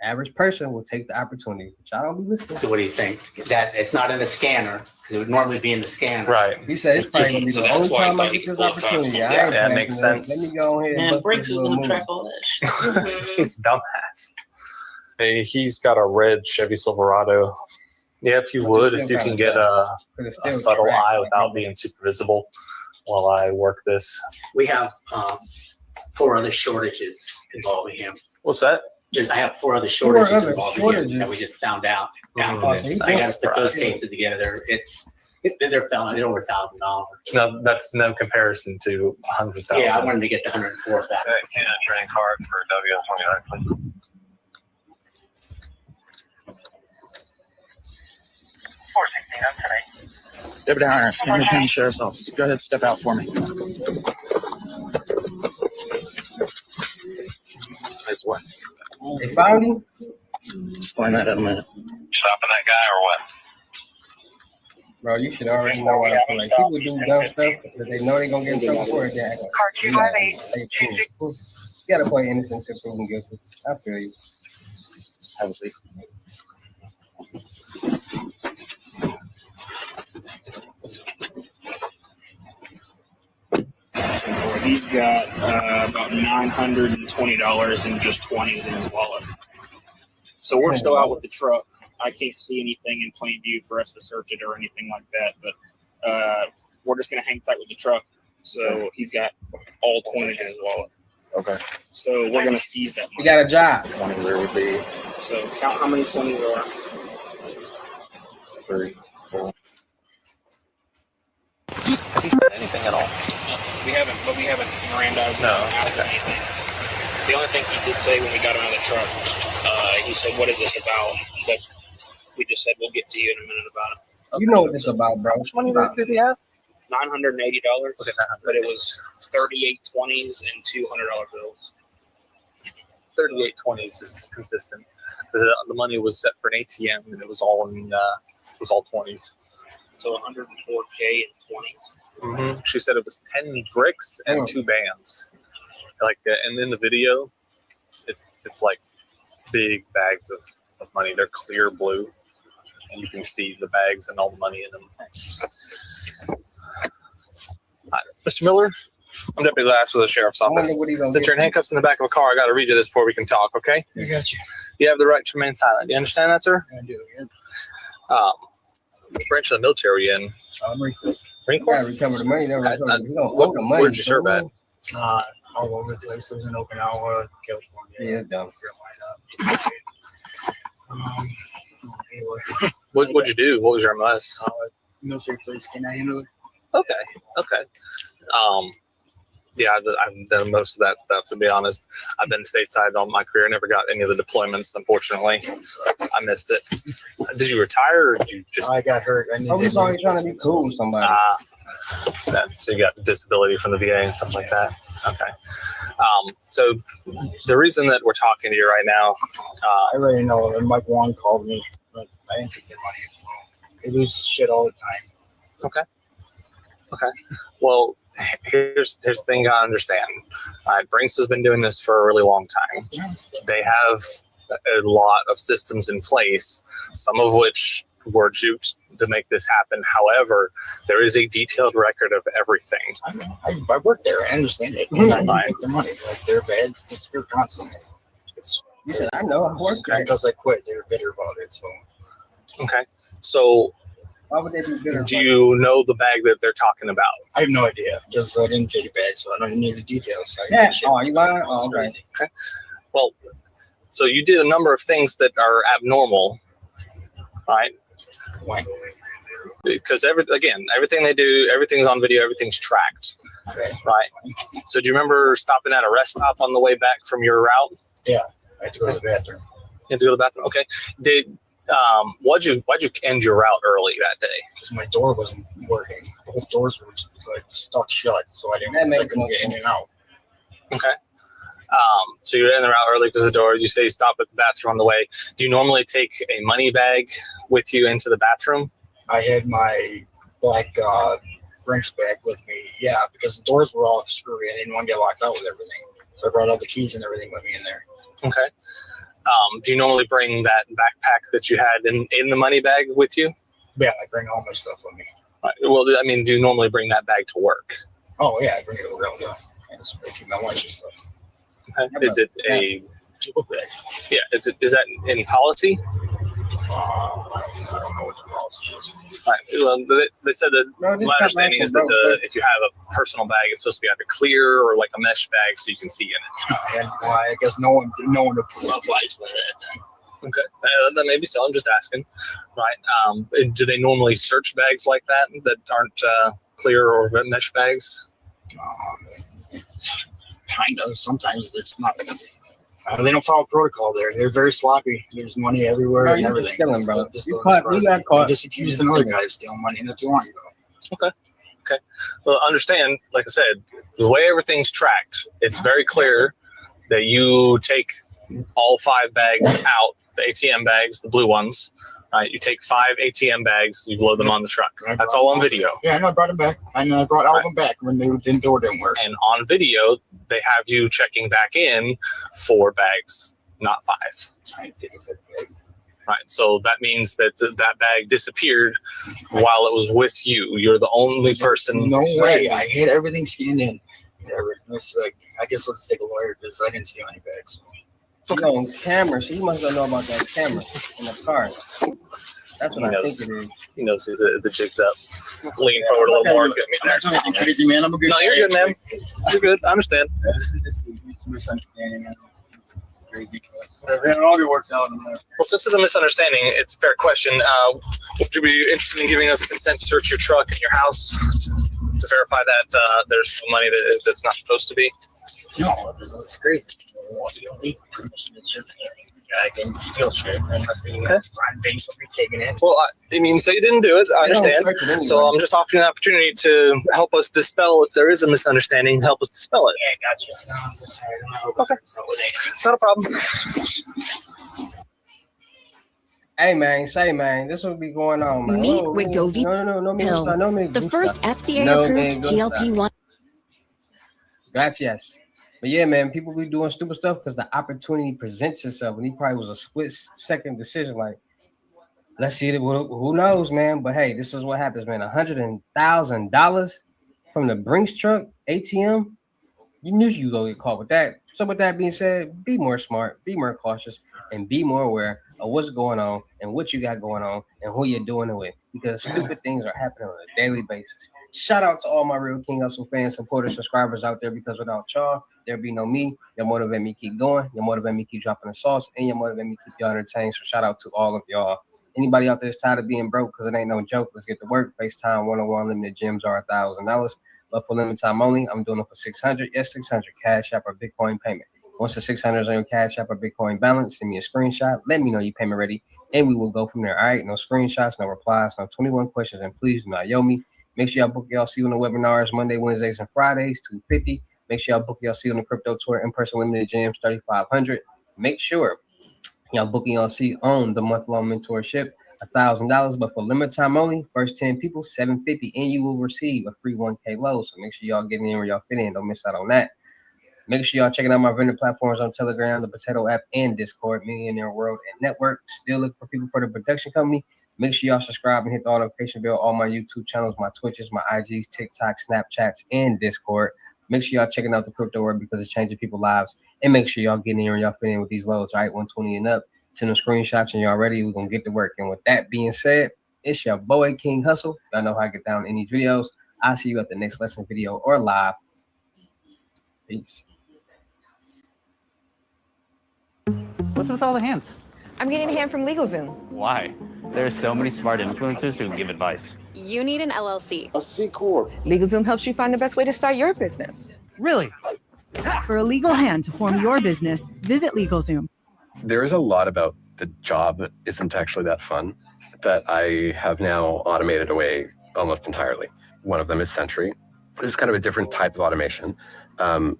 average person will take the opportunity, but y'all don't be listening. So what do you think? That it's not in the scanner because it would normally be in the scanner. Right. He said it's probably gonna be So the that's only why I time I thought he get could this pull it back. opportunity. I Yeah, ain't that makes passing it. sense. Let me go ahead. Man, bust Brinks this is little gonna move. track all that shit. Mhm. He's dumbass. Hey, he's got a red Chevy Silverado. Yeah, if you would, if you can get a But it's still subtle tracked. eye without being super visible while I work this. We have 4 other shortages involving him. What's that? I have 4 other shortages other involving shortages? him that we just found out. Mhm. So he I got thinks- to put those cases together. They're selling it over $1,000. That's no comparison to 100,000. Yeah, I wanted to get the 104 back. Can a train card for WS29, please? Deputy Harness, Hamilton County Sheriff's Office. Go ahead, step out for me. That's what. They found him. Explain that in a minute. Stopping that guy or what? Bro, you should already know what I feel like. People do dumb stuff that they know they're gonna get in trouble for it. Yeah, you gotta play innocent to proven guilty. I feel you. Have a seat. He's got about $920 in just 20s in his wallet. So we're still out with the truck. I can't see anything in plain view for us to search it or anything like that, but we're just going to hang tight with the truck. So he's got all 20s in his wallet. Okay. So we're gonna seize that. You got a job. 20 there would be So count how many 20s there are. 3, 4. Has he said anything at all? We haven't Mirandized. No. Asked him anything. The only thing he did say when we got him out of the truck, he said, "What is this about?" But we just said, "We'll get to you in a minute about it." You know what this is about, bro. How much money did he have? $980. Okay, But it was 38 20s and $200 bills. 38 20s is consistent. The money was set for an ATM, and it was all 20s. So 104K in 20s. Mm-hmm. She said it was 10 bricks and 2 bands. Like, and in the video, it's like big bags of money. They're clear blue, and you can see the bags and all the money in them. Hi, Mr. Miller, I'm Deputy Lass with the Sheriff's Office. Since you're in handcuffs in the back of a car, I got to read you this before we can talk, okay? I got you. You have the right to remain silent. Do you understand that, sir? I do. Yeah. What branch of the military are you in? Marine Corps. Marine You Corps? gotta recover the money. Never recover. You don't owe the money. Where'd you serve at? All over the place. I was in Okinawa, California. Yeah, dumb. Carolina. Anyway, What'd you do? What was your MS? military police. Can I handle it? Okay. Yeah, I've done most of that stuff, to be honest. I've been stateside all my career. Never got any of the deployments, unfortunately. I missed it. Did you retire, or did you just... I got hurt. I was always trying to be cool with somebody. So you got disability from the VA and stuff like that? Okay. So the reason that we're talking to you right now... I already know. And Mike Wong called me, but I didn't take their money. They lose shit all the time. Okay. Well, here's the thing you gotta understand. Brinks has been doing this for a really long time. They have a lot of systems in place, some of which were juked to make this happen. However, there is a detailed record of everything. I work there. I understand it. And I make the money. Like, their bags disappear constantly. I know. I work there. Because I quit. They're bitter about it. So. Okay. So why would they be bitter? Do you know the bag that they're talking about? I have no idea because I didn't take a bag, so I don't need the details. Yeah. Oh, you lying? Oh, okay. Well, so you did a number of things that are abnormal, right? Why? Because everything they do, everything's on video, everything's tracked, right? So do you remember stopping at a rest stop on the way back from your route? Yeah, I had to go to the bathroom. You had to go to the bathroom. Okay. Why'd you end your route early that day? Because my door wasn't working. Both doors were like stuck shut, so I couldn't get in and out. Okay. So you're in the route early because of the door. You say stop at the bathroom on the way. Do you normally take a money bag with you into the bathroom? I had my black Brinks bag with me. Yeah, because the doors were all screwy. I didn't want to get locked out with everything. So I brought all the keys and everything with me in there. Okay. Do you normally bring that backpack that you had in the money bag with you? Yeah, I bring all my stuff with me. Well, I mean, do you normally bring that bag to work? Oh, yeah, I bring it around. I just keep my lunch and stuff. Okay. Is it a... Yeah, is that in policy? I don't know what the policy is. All right. Well, they said that my understanding is that if you have a personal bag, it's supposed to be either clear or like a mesh bag so you can see in it. And I guess no one applies for that then. Okay, that may be so. I'm just asking, right? Do they normally search bags like that aren't clear or mesh bags? Kind of. Sometimes it's not. They don't follow protocol there. They're very sloppy. There's money everywhere and everything. Stealing, bro. You got caught. They just accused another guy of stealing money not too long ago. Okay. Well, understand, like I said, the way everything's tracked, it's very clear that you take all 5 bags out, the ATM bags, the blue ones. Right? You take 5 ATM bags, you load them on the truck. That's all on video. Yeah, I know. I brought them back. I know. I brought all of them back when the door didn't work. And on video, they have you checking back in 4 bags, not 5. I didn't take a 5th bag. Right. So that means that that bag disappeared while it was with you. You're the only person. No way. I had everything scanned in. Whatever. It's like, I guess let's take a lawyer because I didn't steal any bags. You know, on camera, so you must not know about that camera in the car. That's what I think it is. He knows the jig's up. Lean forward a little more. Get me there. Crazy man. I'm a good No, you're good, man. You're good. I understand. This is misunderstanding. It's crazy. Whatever. It'll all get worked out in there. Well, since it's a misunderstanding, it's a fair question. Would you be interested in giving us consent to search your truck and your house to verify that there's no money that's not supposed to be? No, this is crazy. You don't need permission to search anything. I can steal shit unless you have things will be taken in. Well, I mean, you say you didn't do it. I understand. So I'm just offering an opportunity to help us dispel if there is a misunderstanding. Help us dispel it. Yeah, gotcha. No, I'm just saying. Okay. Not a problem. Hey man, say man, this will be going on, man. Meet No, Wegovy no, pill, no, the first FDA-approved GLP-1. Gracias. But yeah, man, people be doing stupid stuff because the opportunity presents itself, and he probably was a split-second decision. Like, let's see it. Who knows, man? But hey, this is what happens, man. $100,000 from the Brinks truck ATM. You knew you go get caught with that. So with that being said, be more smart, be more cautious, and be more aware of what's going on and what you got going on and who you're doing it with, because stupid things are happening on a daily basis. Shout out to all my Real King Hussle fans, supporters, subscribers out there, because without y'all, there'd be no me. You motivate me keep going. You motivate me keep dropping the sauce, and you motivate me keep y'all entertained. So shout out to all of y'all. Anybody out there that's tired of being broke, because it ain't no joke, let's get to work. FaceTime 101 limited gyms are $1,000. But for limited time only, I'm doing it for $600. Yes, $600 Cash App or Bitcoin payment. Once the $600 is on your Cash App or Bitcoin balance, send me a screenshot. Let me know your payment ready, and we will go from there. All right, no screenshots, no replies, no 21 questions, and please do not yo me. Make sure y'all book y'all see you on the webinars Monday, Wednesdays, and Fridays, $250. Make sure y'all book y'all see you on the crypto tour in-person limited gyms, $3,500. Make sure y'all booking y'all see on the month-long mentorship, $1,000, but for limited time only, first 10 people, $750, and you will receive a free 1K load. So make sure y'all get in where y'all fit in. Don't miss out on that. Make sure y'all checking out my vendor platforms on Telegram, the Potato app, and Discord, Millionaire World and Network. Still looking for people for the production company. Make sure y'all subscribe and hit the notification bell. All my YouTube channels, my Twitches, my IGs, TikTok, Snapchats, and Discord. Make sure y'all checking out the crypto world because it's changing people's lives. And make sure y'all getting in where y'all fit in with these loads, right? 120 and up. Send them screenshots and y'all ready. We're going to get to work. And with that being said, it's your boy, King Hussle. Y'all know how I get down in these videos. I'll see you at the next lesson video or live. Peace. What's with all the hands? I'm getting a hand from LegalZoom. Why? There are so many smart influencers who can give advice. You need an LLC. A C Corp. LegalZoom helps you find the best way to start your business. Really? For a legal hand to form your business, visit LegalZoom. There is a lot about the job that isn't actually that fun that I have now automated away almost entirely. One of them is Sentry. This is kind of a different type of automation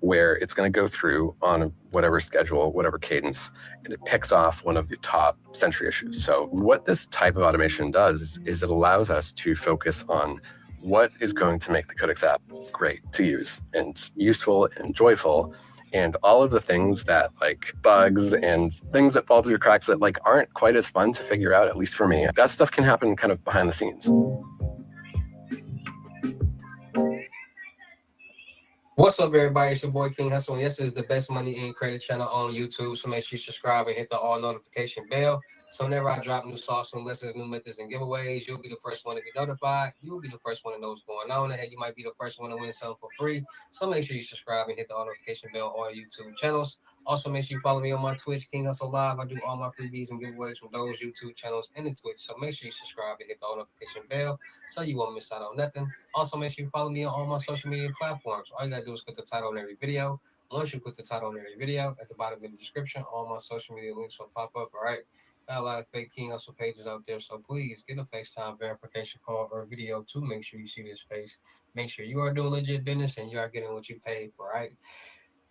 where it's going to go through on whatever schedule, whatever cadence, and it picks off one of the top Sentry issues. So what this type of automation does is it allows us to focus on what is going to make the Codex app great to use and useful and joyful, and all of the things that like bugs and things that fall through your cracks that like aren't quite as fun to figure out, at least for me. That stuff can happen kind of behind the scenes. What's up, everybody? It's your boy King Hussle, and yes, this is the best money in credit channel on YouTube. So make sure you subscribe and hit the all notification bell. So whenever I drop new sauce, new lessons, new methods, and giveaways, you'll be the first one to get notified. You'll be the first one to know what's going on. And hey, you might be the first one to win something for free. So make sure you subscribe and hit the all notification bell on YouTube channels. Also, make sure you follow me on my Twitch, King Hussle Live. I do all my freebies and giveaways from those YouTube channels and the Twitch. So make sure you subscribe and hit the all notification bell so you won't miss out on nothing. Also, make sure you follow me on all my social media platforms. All you gotta do is put the title on every video. Once you put the title on every video, at the bottom of the description, all my social media links will pop up. All right. Got a lot of fake King Hussle pages out there, so please get a FaceTime verification call or video to make sure you see this face. Make sure you are doing legit business and you are getting what you paid for, right?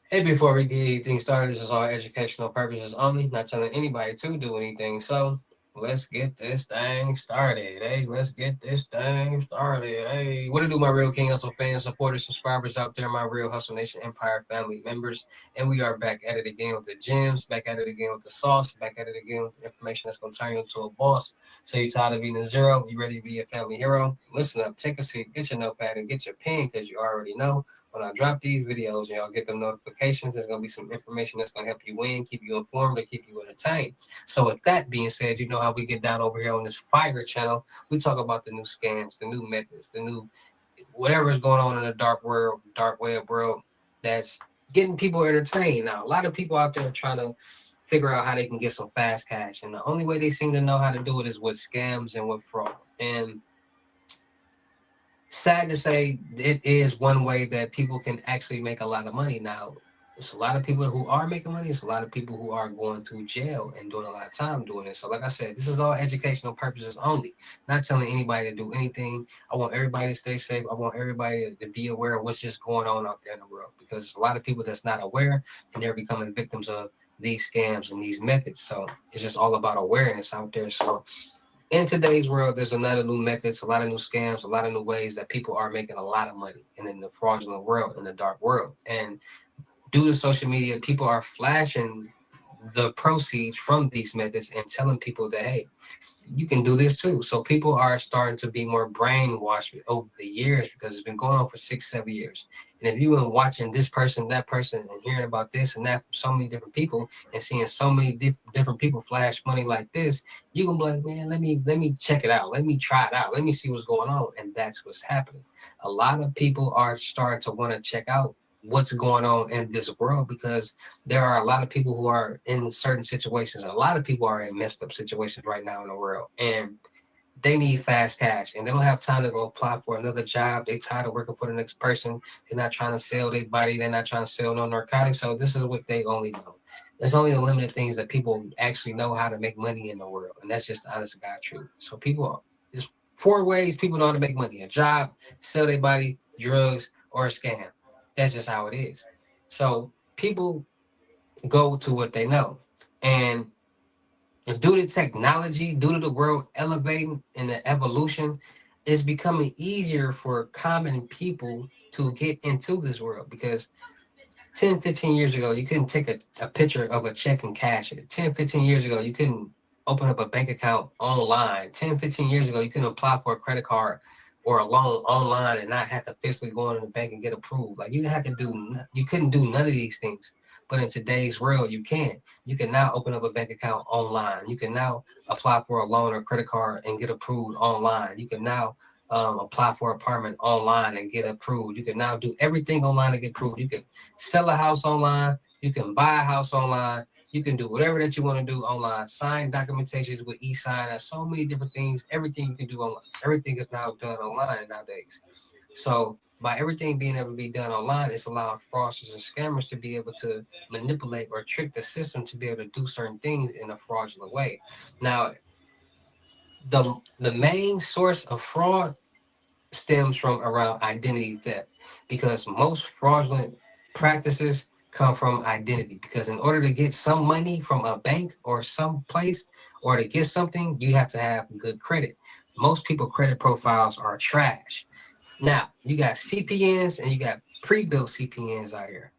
Hey, before we get anything started, this is all educational purposes only, not telling anybody to do anything. So let's get this thing started. Hey, let's get this thing started. Hey, what to do, my Real King Hussle fans, supporters, subscribers out there, my Real Hustle Nation Empire family members. And we are back at it again with the gems, back at it again with the sauce, back at it again with the information that's going to turn you into a boss. So you tired of being a zero? You ready to be a family hero? Listen up, take a seat, get your notepad, and get your pen, because you already know when I drop these videos, y'all get them notifications. There's going to be some information that's going to help you win, keep you informed, and keep you entertained. So with that being said, you know how we get down over here on this fire channel. We talk about the new scams, the new methods, the new whatever is going on in the dark world, dark web world that's getting people entertained. Now, a lot of people out there are trying to figure out how they can get some fast cash, and the only way they seem to know how to do it is with scams and with fraud. And sad to say, it is one way that people can actually make a lot of money. Now, there's a lot of people who are making money. It's a lot of people who are going to jail and doing a lot of time doing it. So, like I said, this is all educational purposes only. Not telling anybody to do anything. I want everybody to stay safe. I want everybody to be aware of what's just going on out there in the world, because a lot of people that's not aware, and they're becoming victims of these scams and these methods. So it's just all about awareness out there. So in today's world, there's a lot of new methods, a lot of new scams, a lot of new ways that people are making a lot of money, and in the fraudulent world, in the dark world. And due to social media, people are flashing the proceeds from these methods and telling people that, hey, you can do this too. So people are starting to be more brainwashed over the years, because it's been going on for 6-7 years. And if you've been watching this person, that person, and hearing about this and that from so many different people, and seeing so many different people flash money like this, you can be like, man, let me check it out. Let me try it out. Let me see what's going on. And that's what's happening. A lot of people are starting to want to check out what's going on in this world, because there are a lot of people who are in certain situations. A lot of people are in messed up situations right now in the world, and they need fast cash, and they don't have time to go apply for another job. They tired of working for the next person. They're not trying to sell their body. They're not trying to sell no narcotics. So this is what they only know. There's only a limited things that people actually know how to make money in the world, and that's just the honest to God truth. So people, there's 4 ways people know how to make money: a job, sell their body, drugs, or a scam. That's just how it is. So people go to what they know. And due to technology, due to the world elevating and the evolution, it's becoming easier for common people to get into this world, because 10, 15 years ago, you couldn't take a picture of a check and cash it. 10, 15 years ago, you couldn't open up a bank account online. 10, 15 years ago, you couldn't apply for a credit card or a loan online and not have to physically go into the bank and get approved. Like, you couldn't do none of these things. But in today's world, you can. You can now open up a bank account online. You can now apply for a loan or credit card and get approved online. You can now apply for an apartment online and get approved. You can now do everything online and get approved. You can sell a house online. You can buy a house online. You can do whatever that you want to do online. Sign documentations with e-sign. There's so many different things. Everything you can do online. Everything is now done online nowadays. So by everything being able to be done online, it's allowing fraudsters and scammers to be able to manipulate or trick the system to be able to do certain things in a fraudulent way. Now, the main source of fraud stems from around identity theft, because most fraudulent practices come from identity. Because in order to get some money from a bank or some place, or to get something, you have to have good credit. Most people credit profiles are trash. Now, you got CPNs and you got pre-built CPNs out here.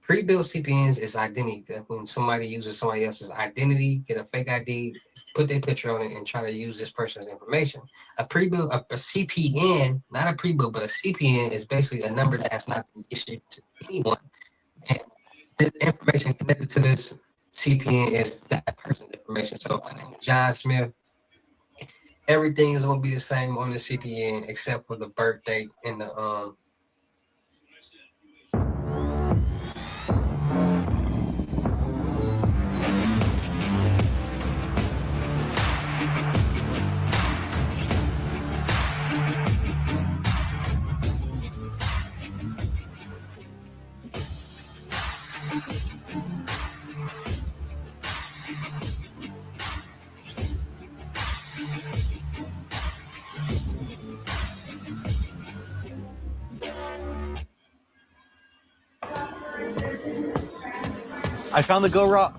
Pre-built CPNs is identity theft. When somebody uses somebody else's identity, get a fake ID, put their picture on it, and try to use this person's information. A CPN, not a pre-built, but a CPN is basically a number that has not been issued to anyone. And the information connected to this CPN is that person's information. So my name is John Smith. Everything is going to be the same on the CPN except for the birth date and the I found the Go Raw.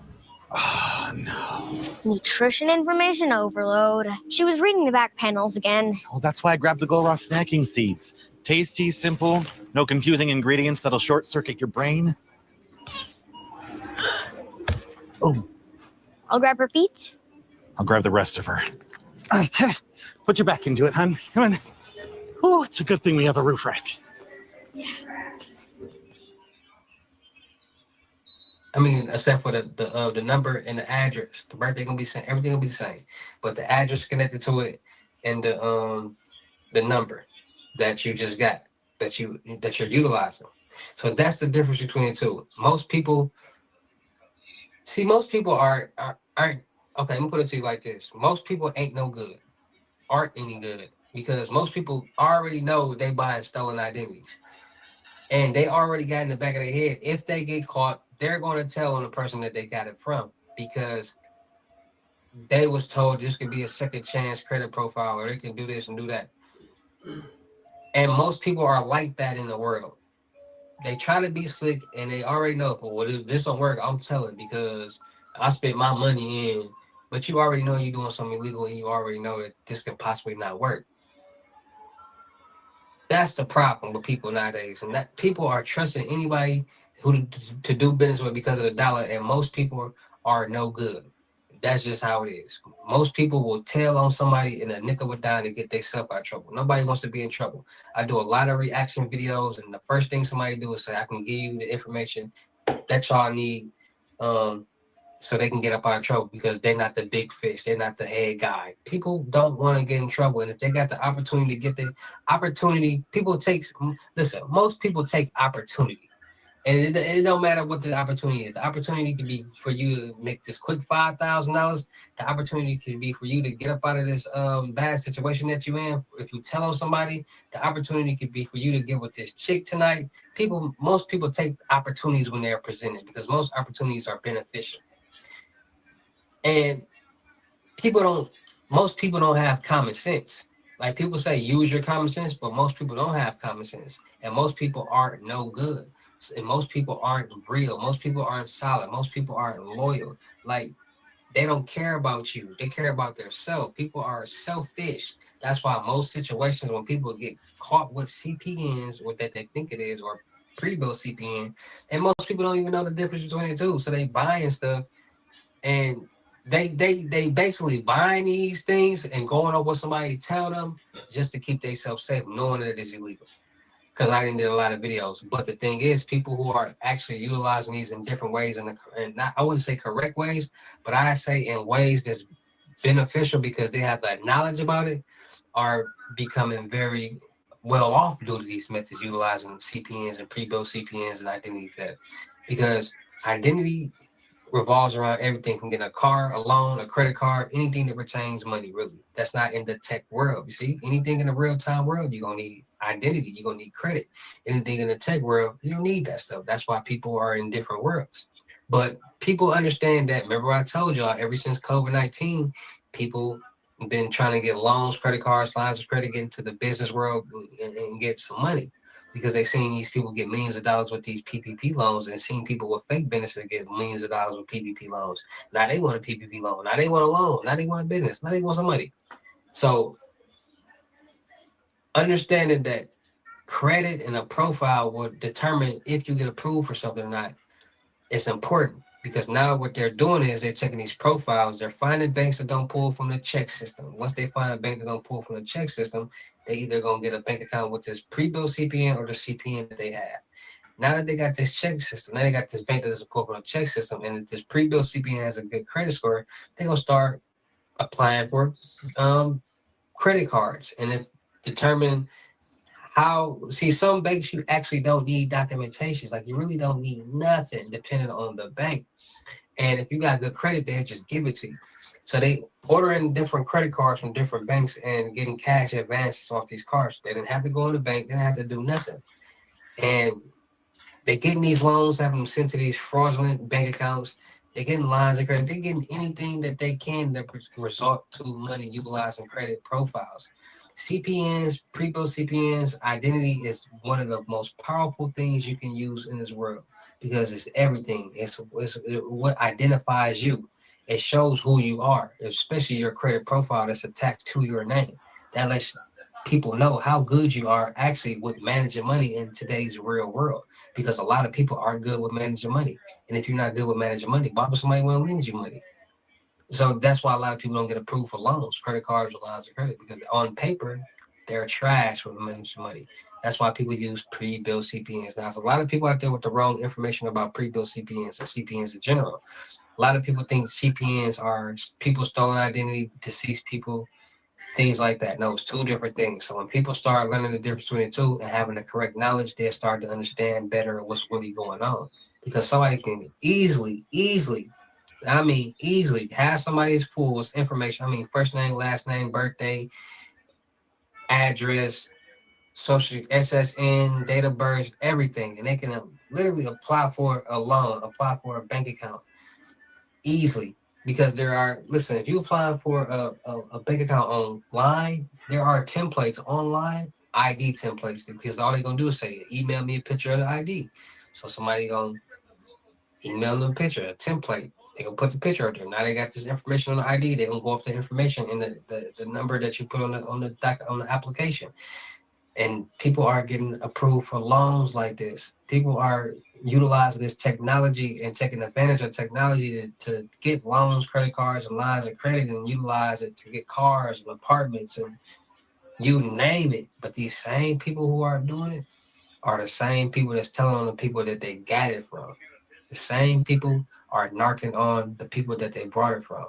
Oh, no. Nutrition information overload. She was reading the back panels again. Well, that's why I grabbed the Go Raw snacking seeds. Tasty, simple, no confusing ingredients that'll short circuit your brain. Oh. I'll grab her feet. I'll grab the rest of her. Put your back into it, hon. Come on. Oh, it's a good thing we have a roof rack. Yeah. I mean, except for the number and the address. The birthday gonna be the same. Everything gonna be the same, but the address connected to it and the number that you just got that you're utilizing. So that's the difference between the two. Most people aren't okay. I'm gonna put it to you like this: most people ain't no good, aren't any good, because most people already know they buying stolen identities, and they already got in the back of their head if they get caught, they're going to tell on the person that they got it from because they was told this could be a second chance credit profile or they can do this and do that. And most people are like that in the world. They try to be slick and they already know, well, if this don't work, I'm telling because I spent my money in, but you already know you're doing something illegal and you already know that this could possibly not work. That's the problem with people nowadays. And that people are trusting anybody who to do business with because of the dollar, and most people are no good. That's just how it is. Most people will tell on somebody in a nick of a dime to get themselves out of trouble. Nobody wants to be in trouble. I do a lot of reaction videos, and the first thing somebody do is say, I can give you the information that y'all need so they can get up out of trouble because they're not the big fish. They're not the head guy. People don't want to get in trouble. And if they got the opportunity to get the opportunity, listen, most people take opportunity. And it don't matter what the opportunity is. The opportunity could be for you to make this quick $5,000. The opportunity could be for you to get up out of this bad situation that you're in. If you tell on somebody, the opportunity could be for you to get with this chick tonight. Most people take opportunities when they're presented because most opportunities are beneficial. And most people don't have common sense. Like people say, use your common sense, but most people don't have common sense. And most people aren't no good. And most people aren't real. Most people aren't solid. Most people aren't loyal. Like they don't care about you. They care about themselves. People are selfish. That's why most situations when people get caught with CPNs, what that they think it is, or pre-built CPN, and most people don't even know the difference between the two. So they buying stuff and they basically buying these things and going over what somebody tell them just to keep themselves safe, knowing that it is illegal. Because I didn't did a lot of videos, but the thing is, people who are actually utilizing these in different ways and not I wouldn't say correct ways, but I say in ways that's beneficial because they have that knowledge about it, are becoming very well off due to these methods utilizing CPNs and pre-built CPNs and identity theft. Because identity revolves around everything from getting a car, a loan, a credit card, anything that retains money, really. That's not in the tech world. You see, anything in the real-time world, you're going to need identity. You're going to need credit. Anything in the tech world, you don't need that stuff. That's why people are in different worlds. But people understand that. Remember I told y'all, ever since COVID-19, people been trying to get loans, credit cards, lines of credit, get into the business world and get some money. Because they've seen these people get millions of dollars with these PPP loans and seen people with fake businesses get millions of dollars with PPP loans. Now they want a PPP loan. Now they want a loan. Now they want a business. Now they want some money. So understanding that credit and a profile will determine if you get approved for something or not, it's important. Because now what they're doing is they're taking these profiles, they're finding banks that don't pull from the check system. Once they find a bank that don't pull from the check system, they either gonna get a bank account with this pre-built CPN or the CPN that they have. Now that they got this check system, now they got this bank that doesn't pull from the check system, and if this pre-built CPN has a good credit score, they're gonna start applying for credit cards. And if determine some banks you actually don't need documentations. Like you really don't need nothing depending on the bank. And if you got good credit, they just give it to you. So they ordering different credit cards from different banks and getting cash advances off these cards. They didn't have to go in the bank. They didn't have to do nothing. And they're getting these loans, having them sent to these fraudulent bank accounts. They're getting lines of credit. They're getting anything that they can that result to money utilizing credit profiles. CPNs, pre-built CPNs, identity is one of the most powerful things you can use in this world because it's everything. It's what identifies you. It shows who you are, especially your credit profile that's attached to your name. That lets people know how good you are actually with managing money in today's real world because a lot of people aren't good with managing money. And if you're not good with managing money, why would somebody want to lend you money? So that's why a lot of people don't get approved for loans, credit cards, or lines of credit, because on paper, they're trash with managing money. That's why people use pre-built CPNs. Now, there's a lot of people out there with the wrong information about pre-built CPNs and CPNs in general. A lot of people think CPNs are people stolen identity, deceased people. things like that. No, it's two different things. So when people start learning the difference between the two and having the correct knowledge, they start to understand better what's really going on. Because somebody can easily have somebody's full information. I mean, first name, last name, birthday, address, social SSN, date of birth, everything. And they can literally apply for a loan, apply for a bank account easily. Because listen, if you apply for a bank account online, there are templates online, ID templates, because all they're going to do is say, email me a picture of the ID. So somebody going to email them a picture, a template. They going to put the picture out there. Now they got this information on the ID. They're going to go off the information in the number that you put on the application. And people are getting approved for loans like this. People are utilizing this technology and taking advantage of technology to get loans, credit cards, and lines of credit, and utilize it to get cars and apartments and you name it. But these same people who are doing it are the same people that's telling on the people that they got it from. The same people are narking on the people that they brought it from,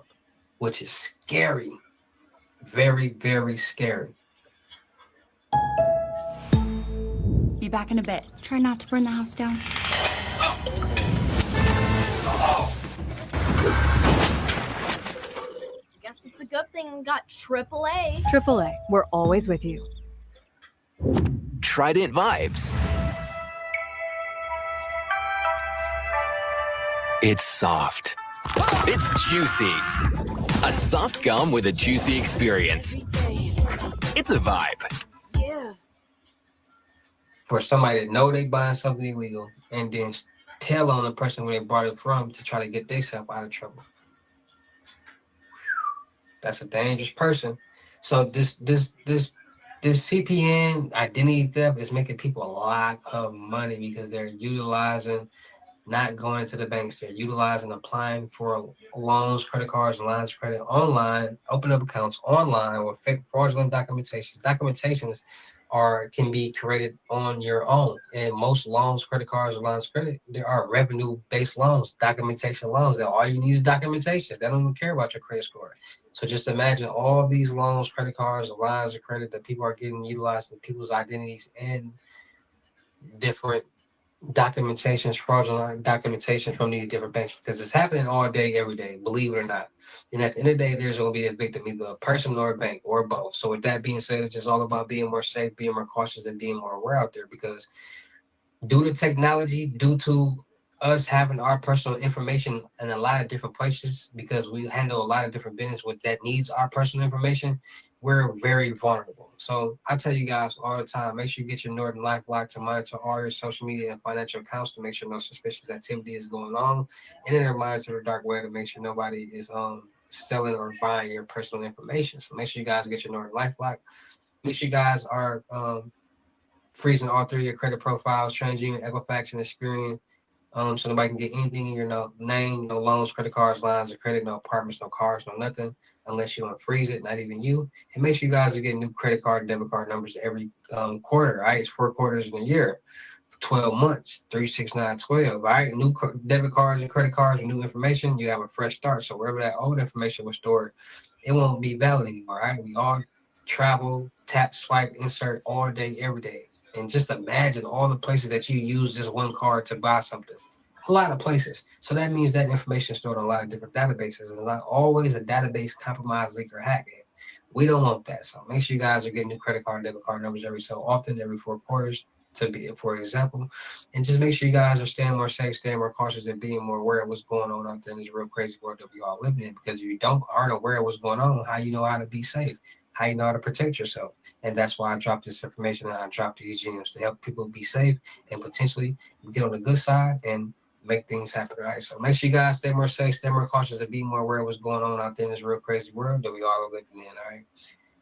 which is scary. Very, very scary. Be back in a bit. Try not to burn the house down. Guess it's a good thing we got AAA. AAA, we're always with you. Trident Vibes. It's soft. It's juicy. A soft gum with a juicy experience. It's a vibe. Yeah. For somebody to know they buying something illegal and then tell on the person where they bought it from to try to get themselves out of trouble. That's a dangerous person. So this CPN identity theft is making people a lot of money because they're utilizing not going into the banks. They're utilizing applying for loans, credit cards, and lines of credit online, open up accounts online with fake fraudulent documentations. Documentations can be created on your own. And most loans, credit cards, and lines of credit, there are revenue-based loans, documentation loans. That all you need is documentation. They don't even care about your credit score. So just imagine all of these loans, credit cards, and lines of credit that people are getting utilized in people's identities and different documentations, fraudulent documentation from these different banks, because it's happening all day, every day, believe it or not. And at the end of the day, there's going to be a victim, either a person or a bank or both. So with that being said, it's just all about being more safe, being more cautious, and being more aware out there, because due to technology, due to us having our personal information in a lot of different places, because we handle a lot of different business that needs our personal information, we're very vulnerable. So I tell you guys all the time, make sure you get your Norton LifeLock to monitor all your social media and financial accounts to make sure no suspicious activity is going on, and then monitor the dark web to make sure nobody is selling or buying your personal information. So make sure you guys get your Norton LifeLock. Make sure you guys are freezing all three of your credit profiles, TransUnion, Equifax, and Experian. So nobody can get anything in your name, no loans, credit cards, lines of credit, no apartments, no cars, no nothing, unless you unfreeze it, not even you. And make sure you guys are getting new credit card and debit card numbers every quarter, right? It's 4 quarters in a year, 12 months, 3, 6, 9, 12, right? New debit cards and credit cards and new information, you have a fresh start. So wherever that old information was stored, it won't be valid anymore, right? We all travel, tap, swipe, insert all day, every day. And just imagine all the places that you use this one card to buy something. A lot of places. So that means that information is stored on a lot of different databases. And not always a database compromised, leak, or hack. We don't want that. So make sure you guys are getting new credit card and debit card numbers every so often, every 4 quarters, to be, for example. And just make sure you guys are staying more safe, staying more cautious, and being more aware of what's going on out there in this real crazy world that we all live in. Because if you aren't aware of what's going on, how you know how to be safe? How you know how to protect yourself? And that's why I dropped this information, and I dropped these gems to help people be safe and potentially get on the good side and make things happen, right? So make sure you guys stay more safe, stay more cautious, and be more aware of what's going on out there in this real crazy world that we all are living in, all right?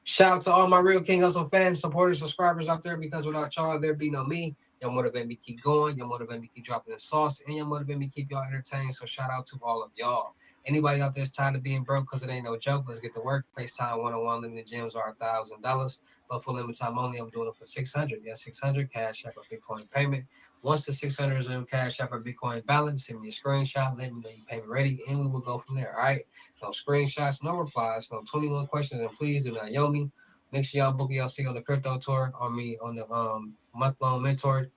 Shout out to all my Real King Hussle fans, supporters, subscribers out there, because without y'all, there'd be no me. Y'all motivate me to keep going. Y'all motivate me to keep dropping the sauce, and y'all motivate me to keep y'all entertained. So shout out to all of y'all. Anybody out there is tired of being broke because it ain't no joke, let's get to work. FaceTime 101 limited gems are $1,000, but for limited time only, I'm doing it for $600. Yeah, $600 cash app or Bitcoin payment. Once the $600 is in cash app or Bitcoin balance, send me a screenshot, let me know your payment ready, and we will go from there. All right. No screenshots, no replies, no 21 questions, and please do not yell me. Make sure y'all book y'all see on the crypto tour on me on the month-long mentor.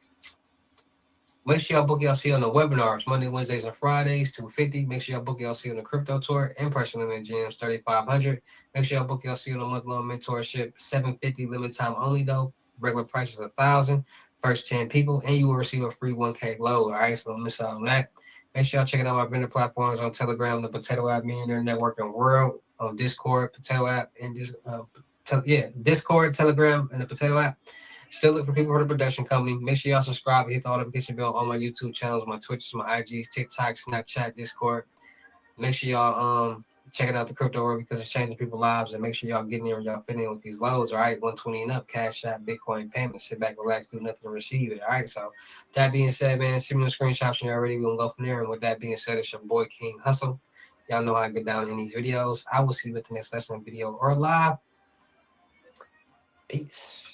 Make sure y'all book y'all see on the webinars Monday, Wednesdays, and Fridays, $250. Make sure y'all book y'all see on the crypto tour in person limited gems, $3,500. Make sure y'all book y'all see on the month-long mentorship, $750 limited time only though. Regular price is $1,000. First 10 people, and you will receive a free 1K load. All right, so don't miss out on that. Make sure y'all check out my vendor platforms on Telegram, the Potato App Millionaire Networking World, on Discord, Potato App, and Discord, Telegram, and the Potato App. Still looking for people for the production company. Make sure y'all subscribe and hit the notification bell on my YouTube channels, my Twitches, my IGs, TikTok, Snapchat, Discord. Make sure y'all checking out the crypto world because it's changing people's lives, and make sure y'all getting in and y'all fitting in with these loads. All right, 120 and up, cash app, Bitcoin payment. Sit back, relax, do nothing to receive it. All right, so that being said, man, send me the screenshots when you're ready. We're gonna go from there. And with that being said, it's your boy King Hussle. Y'all know how to get down in these videos. I will see you at the next lesson video or live. Peace.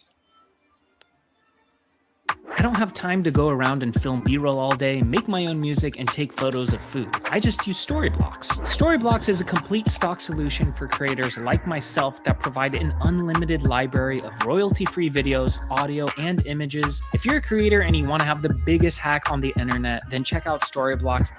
I don't have time to go around and film B-roll all day, make my own music, and take photos of food. I just use Storyblocks. Storyblocks is a complete stock solution for creators like myself that provide an unlimited library of royalty-free videos, audio, and images. If you're a creator and you want to have the biggest hack on the internet, then check out Storyblocks.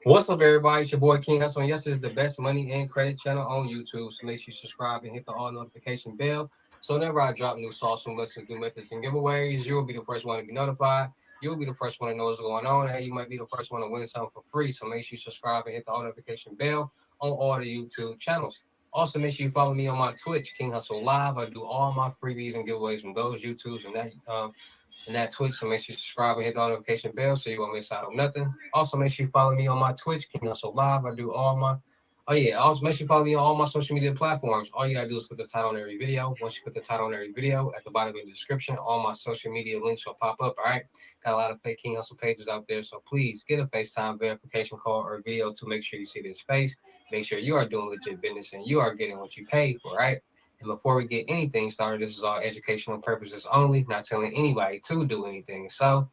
What's up, everybody? It's your boy King Hussle, and yes, this is the best money and credit channel on YouTube. So make sure you subscribe and hit the all notification bell. So whenever I drop new sauce, new lessons, new methods, and giveaways, you will be the first one to be notified. You'll be the first one to know what's going on. Hey, you might be the first one to win something for free. So make sure you subscribe and hit the all notification bell on all the YouTube channels. Also, make sure you follow me on my Twitch, King Hussle Live. I do all my freebies and giveaways from those YouTubes and that Twitch, so make sure you subscribe and hit the notification bell so you won't miss out on nothing. Also, make sure you follow me on my Twitch, King Hussle Live. I do all my, also make sure you follow me on all my social media platforms. All you gotta do is put the title on every video. Once you put the title on every video, at the bottom of the description, all my social media links will pop up, all right? Got a lot of fake King Hussle pages out there, so please get a FaceTime verification call or video to make sure you see this face. Make sure you are doing legit business and you are getting what you paid for, right? And before we get anything started, this is all educational purposes only, not telling anybody to do anything. So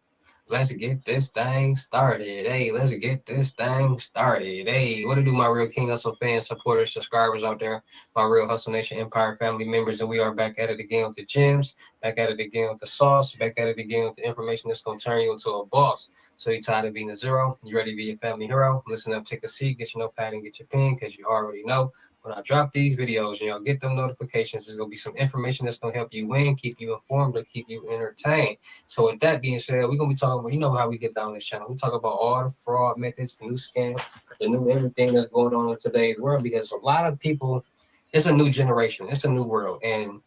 let's get this thing started. Hey, let's get this thing started. Hey, what to do, my real King Hussle fans, supporters, subscribers out there, my real Hussle Nation Empire family members, and we are back at it again with the gems, back at it again with the sauce, back at it again with the information that's going to turn you into a boss. So you're tired of being a zero? You ready to be a family hero? Listen up, take a seat, get your notepad and get your pen, because you already know when I drop these videos and y'all get them notifications, there's going to be some information that's going to help you win, keep you informed, or keep you entertained. So with that being said, we're going to be talking about, you know how we get down this channel. We talk about all the fraud methods, the new scams, the new everything that's going on in today's world, because a lot of people, it's a new generation, it's a new world. And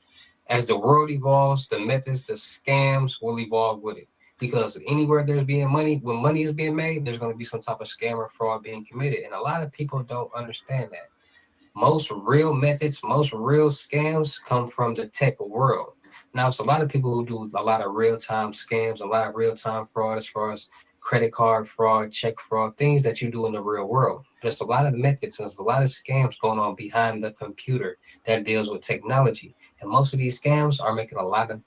as the world evolves, the methods, the scams will evolve with it. Because anywhere there's being money, when money is being made, there's going to be some type of scam or fraud being committed. And a lot of people don't understand that. Most real methods, most real scams come from the tech world. Now, it's a lot of people who do a lot of real-time scams, a lot of real-time fraud as far as credit card fraud, check fraud, things that you do in the real world. There's a lot of methods, and there's a lot of scams going on behind the computer that deals with technology. And most of these scams are making a lot of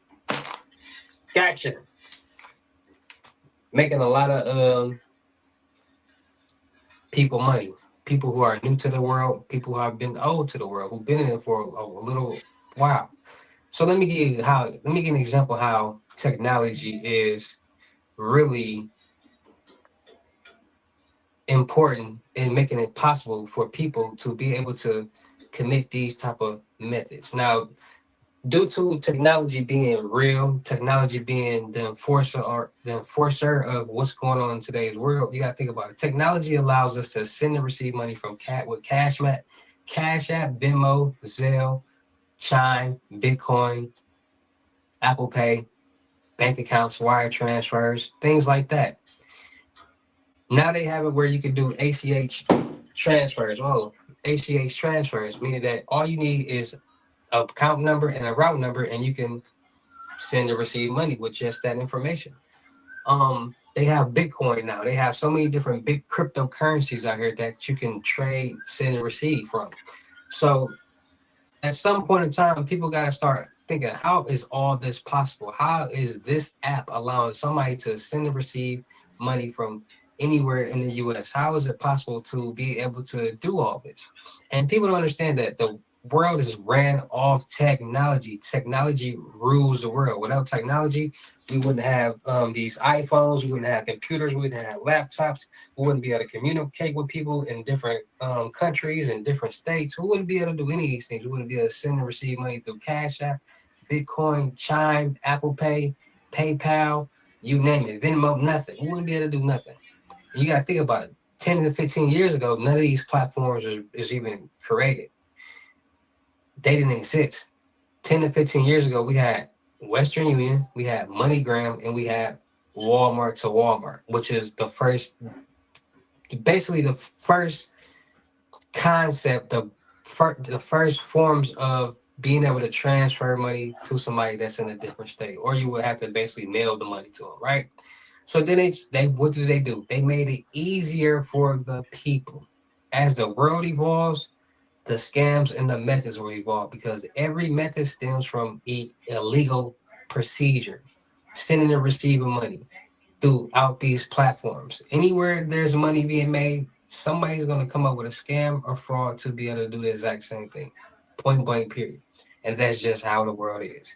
people money. People who are new to the world, people who have been old to the world, who've been in it for a little while. So let me give an example how technology is really important in making it possible for people to be able to commit these type of methods. Now, due to technology being real, technology being the enforcer of what's going on in today's world, you got to think about it. Technology allows us to send and receive money from Cash App, Venmo, Zelle, Chime, Bitcoin, Apple Pay, bank accounts, wire transfers, things like that. Now they have it where you can do ACH transfers. ACH transfers, meaning that all you need is an account number and a route number, and you can send and receive money with just that information. They have Bitcoin now. They have so many different big cryptocurrencies out here that you can trade, send, and receive from. So at some point in time, people got to start thinking, how is all this possible? How is this app allowing somebody to send and receive money from anywhere in the US? How is it possible to be able to do all this? And people don't understand that the world is ran off technology. Technology rules the world. Without technology, we wouldn't have these iPhones, we wouldn't have computers, we wouldn't have laptops, we wouldn't be able to communicate with people in different countries and different states. We wouldn't be able to do any of these things. We wouldn't be able to send and receive money through Cash App, Bitcoin, Chime, Apple Pay, PayPal, you name it, Venmo, nothing. We wouldn't be able to do nothing. And you got to think about it. 10 to 15 years ago, none of these platforms is even created. They didn't exist. 10 to 15 years ago, we had Western Union, we had MoneyGram, and we had Walmart to Walmart, which is basically the first concept of the first forms of being able to transfer money to somebody that's in a different state, or you would have to basically mail the money to them, right? So then they what did they do? They made it easier for the people. As the world evolves, the scams and the methods will evolve because every method stems from illegal procedure, sending and receiving money throughout these platforms. Anywhere there's money being made, somebody's going to come up with a scam or fraud to be able to do the exact same thing. Point blank, period. And that's just how the world is.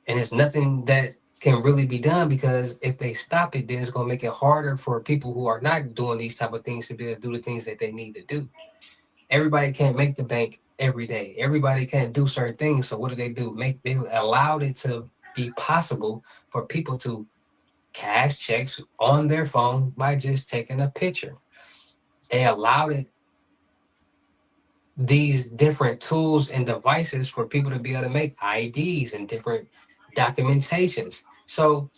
And it's nothing that can really be done because if they stop it, then it's going to make it harder for people who are not doing these type of things to be able to do the things that they need to do. Everybody can't make the bank every day. Everybody can't do certain things. So what do? They allowed it to be possible for people to cash checks on their phone by just taking a picture. They allowed these different tools and devices for people to be able to make IDs and different documentations. So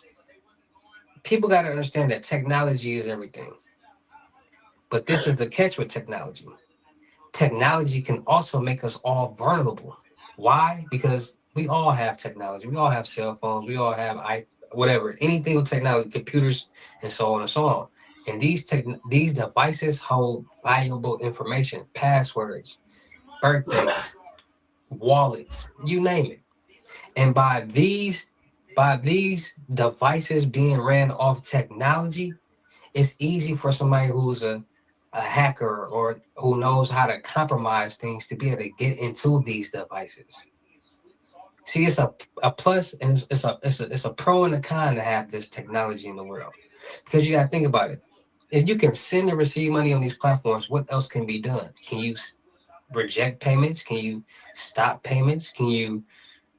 people got to understand that technology is everything. But this is the catch with technology. Technology can also make us all vulnerable. Why? Because we all have technology. We all have cell phones. We all have whatever, anything with technology, computers, and so on and so on. And these devices hold valuable information, passwords, birthdays, wallets, you name it. And by these devices being ran off technology, it's easy for somebody who's a hacker or who knows how to compromise things to be able to get into these devices. See, it's a plus and it's a pro and a con to have this technology in the world. Because you got to think about it. If you can send and receive money on these platforms, what else can be done? Can you reject payments? Can you stop payments? Can you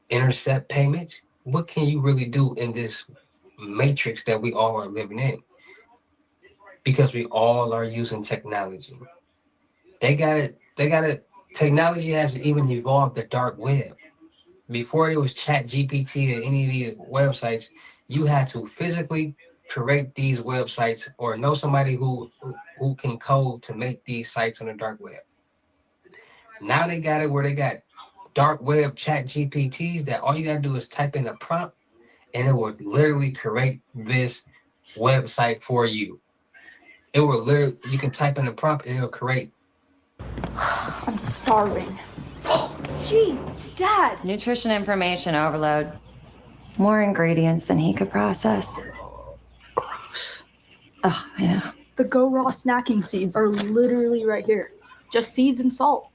intercept payments? What can you really do in this matrix that we all are living in? Because we all are using technology. They got it. Technology has even evolved the dark web. Before there was Chat GPT or any of these websites, you had to physically create these websites or know somebody who can code to make these sites on the dark web. Now they got it where they got dark web Chat GPTs that all you gotta do is type in a prompt and it will literally create this website for you. It will literally, you can type in a prompt and it'll create. I'm starving. Jeez, Dad. Nutrition information overload. More ingredients than he could process. Gross. Oh, I know. The Go Raw snacking seeds are literally right here. Just seeds and salt.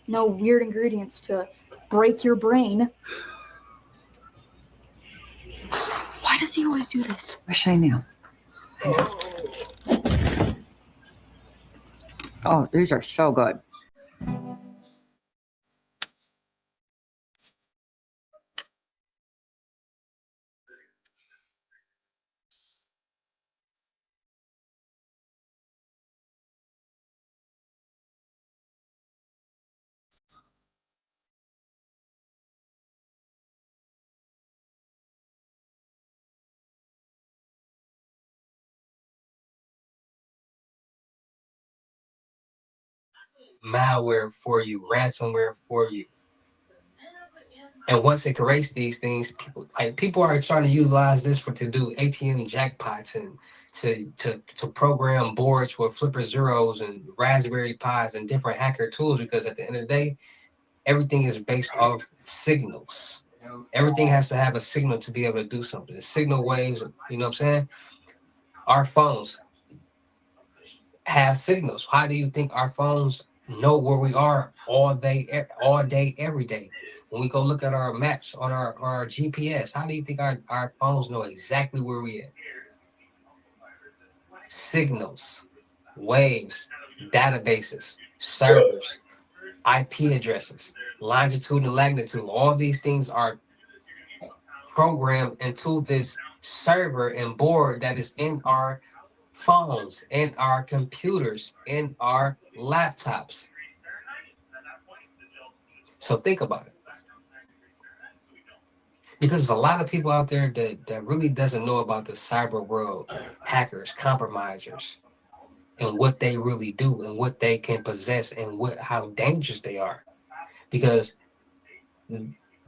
No weird ingredients to break your brain. Why does he always do this? Wish I knew. Oh, these are so good. Malware for you, ransomware for you. And once it creates these things, people are starting to utilize this to do ATM jackpots and to program boards with flipper zeros and Raspberry Pis and different hacker tools, because at the end of the day, everything is based off signals. Everything has to have a signal to be able to do something. The signal waves, you know what I'm saying? Our phones have signals. How do you think our phones know where we are all day, every day? When we go look at our maps on our GPS, how do you think our phones know exactly where we at? Signals, waves, databases, servers, IP addresses, longitude and magnitude. All these things are programmed into this server and board that is in our phones, in our computers, in our laptops. So think about it. Because there's a lot of people out there that really doesn't know about the cyber world, hackers, compromisers, and what they really do and what they can possess and how dangerous they are. Because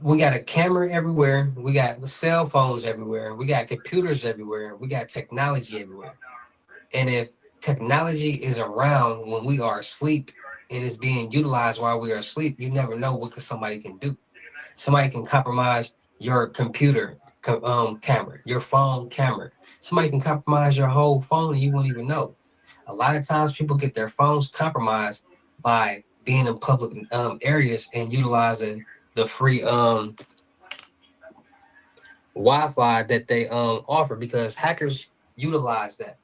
we got a camera everywhere, we got cell phones everywhere, we got computers everywhere, we got technology everywhere. And if technology is around when we are asleep and is being utilized while we are asleep, you never know what somebody can do. Somebody can compromise your computer camera, your phone camera. Somebody can compromise your whole phone and you won't even know. A lot of times people get their phones compromised by being in public areas and utilizing the free Wi-Fi that they offer, because hackers utilize that.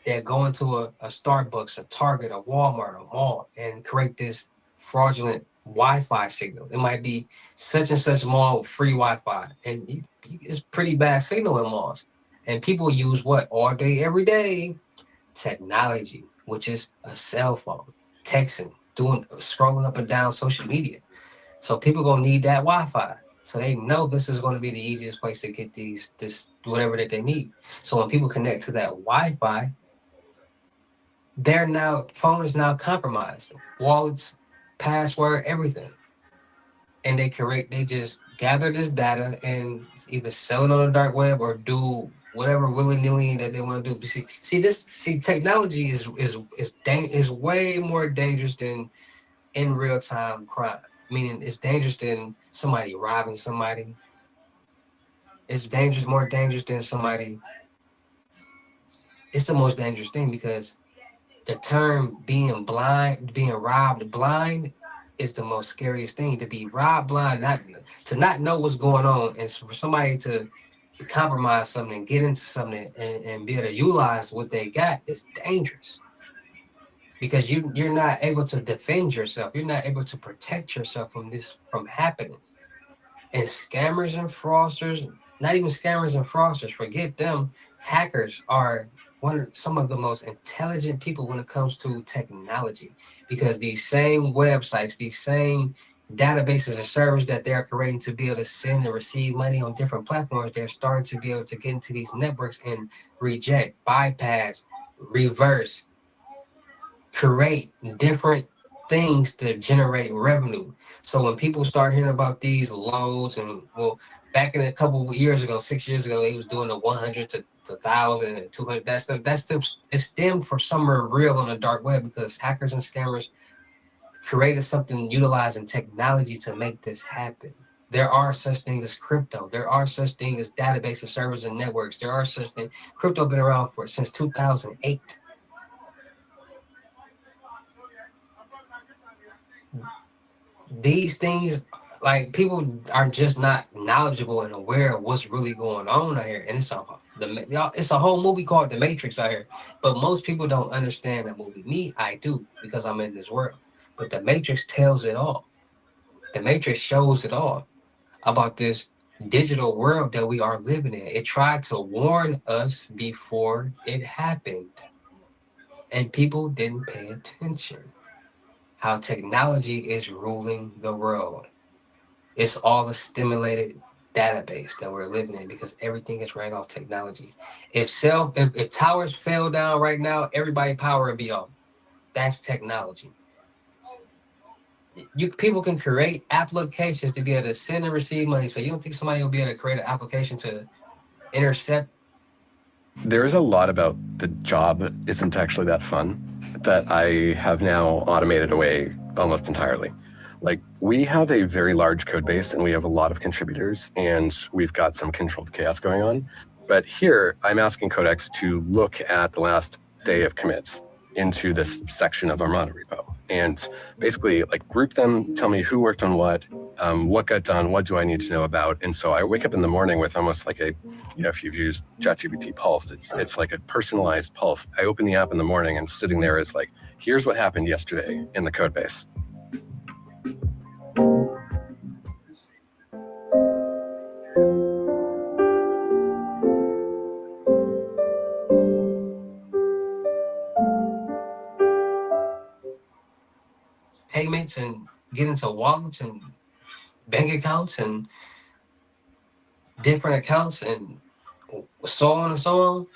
They'll go into a Starbucks, a Target, a Walmart, a mall, and create this fraudulent Wi-Fi signal. It might be such and such mall with free Wi-Fi, and it's pretty bad signal in malls. And people use what all day, every day? Technology, which is a cell phone, texting, scrolling up and down social media. So people gonna need that Wi-Fi. So they know this is going to be the easiest place to get this whatever that they need. So when people connect to that Wi-Fi, phone is now compromised. Wallets, password, everything. And they just gather this data and either sell it on the dark web or do whatever willy-nilly that they want to do. Technology is way more dangerous than in real-time crime. Meaning it's dangerous than somebody robbing somebody. It's more dangerous than somebody. It's the most dangerous thing, because the term being robbed blind is the most scariest thing. To be robbed blind, to not know what's going on, and for somebody to compromise something and get into something and be able to utilize what they got is dangerous. Because you're not able to defend yourself. You're not able to protect yourself from happening. And scammers and fraudsters, not even scammers and fraudsters, forget them. Hackers are some of the most intelligent people when it comes to technology, because these same websites, these same databases and servers that they're creating to be able to send and receive money on different platforms, they're starting to be able to get into these networks and reject, bypass, reverse, create different things to generate revenue. So when people start hearing about these loads, and back in a couple of years ago, 6 years ago, they was doing the 100 to 1,000 and 200. It stemmed from somewhere real on the dark web, because hackers and scammers created something utilizing technology to make this happen. There are such things as crypto. There are such things as databases, servers, and networks. There are such things. Crypto been around since 2008. These things, like, people are just not knowledgeable and aware of what's really going on out here. And it's a whole movie called The Matrix out here. But most people don't understand that movie. Me, I do, because I'm in this world. But The Matrix tells it all. The Matrix shows it all about this digital world that we are living in. It tried to warn us before it happened. And people didn't pay attention. How technology is ruling the world. It's all a stimulated database that we're living in, because everything is right off technology. If towers fell down right now, everybody power would be off. That's technology. people can create applications to be able to send and receive money. So you don't think somebody will be able to create an application to intercept? There is a lot about the job isn't actually that fun that I have now automated away almost entirely. Like, we have a very large code base and we have a lot of contributors and we've got some controlled chaos going on. But here, I'm asking Codex to look at the last day of commits into this section of our mono repo and basically like group them, tell me who worked on what got done, what do I need to know about. And so I wake up in the morning with almost like a, if you've used ChatGPT Pulse, it's like a personalized pulse. I open the app in the morning and sitting there is like, here's what happened yesterday in the code base. Payments and get into wallets and bank accounts and different accounts and so on and so on.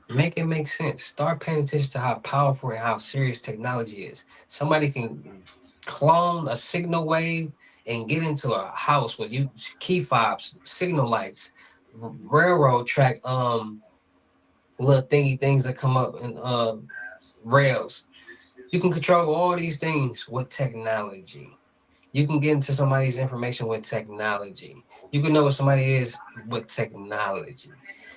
Make it make sense. Start paying attention to how powerful and how serious technology is. Somebody can clone a signal wave and get into a house with you key fobs, signal lights, railroad track, little thingy things that come up in rails. You can control all these things with technology. You can get into somebody's information with technology. You can know what somebody is with technology.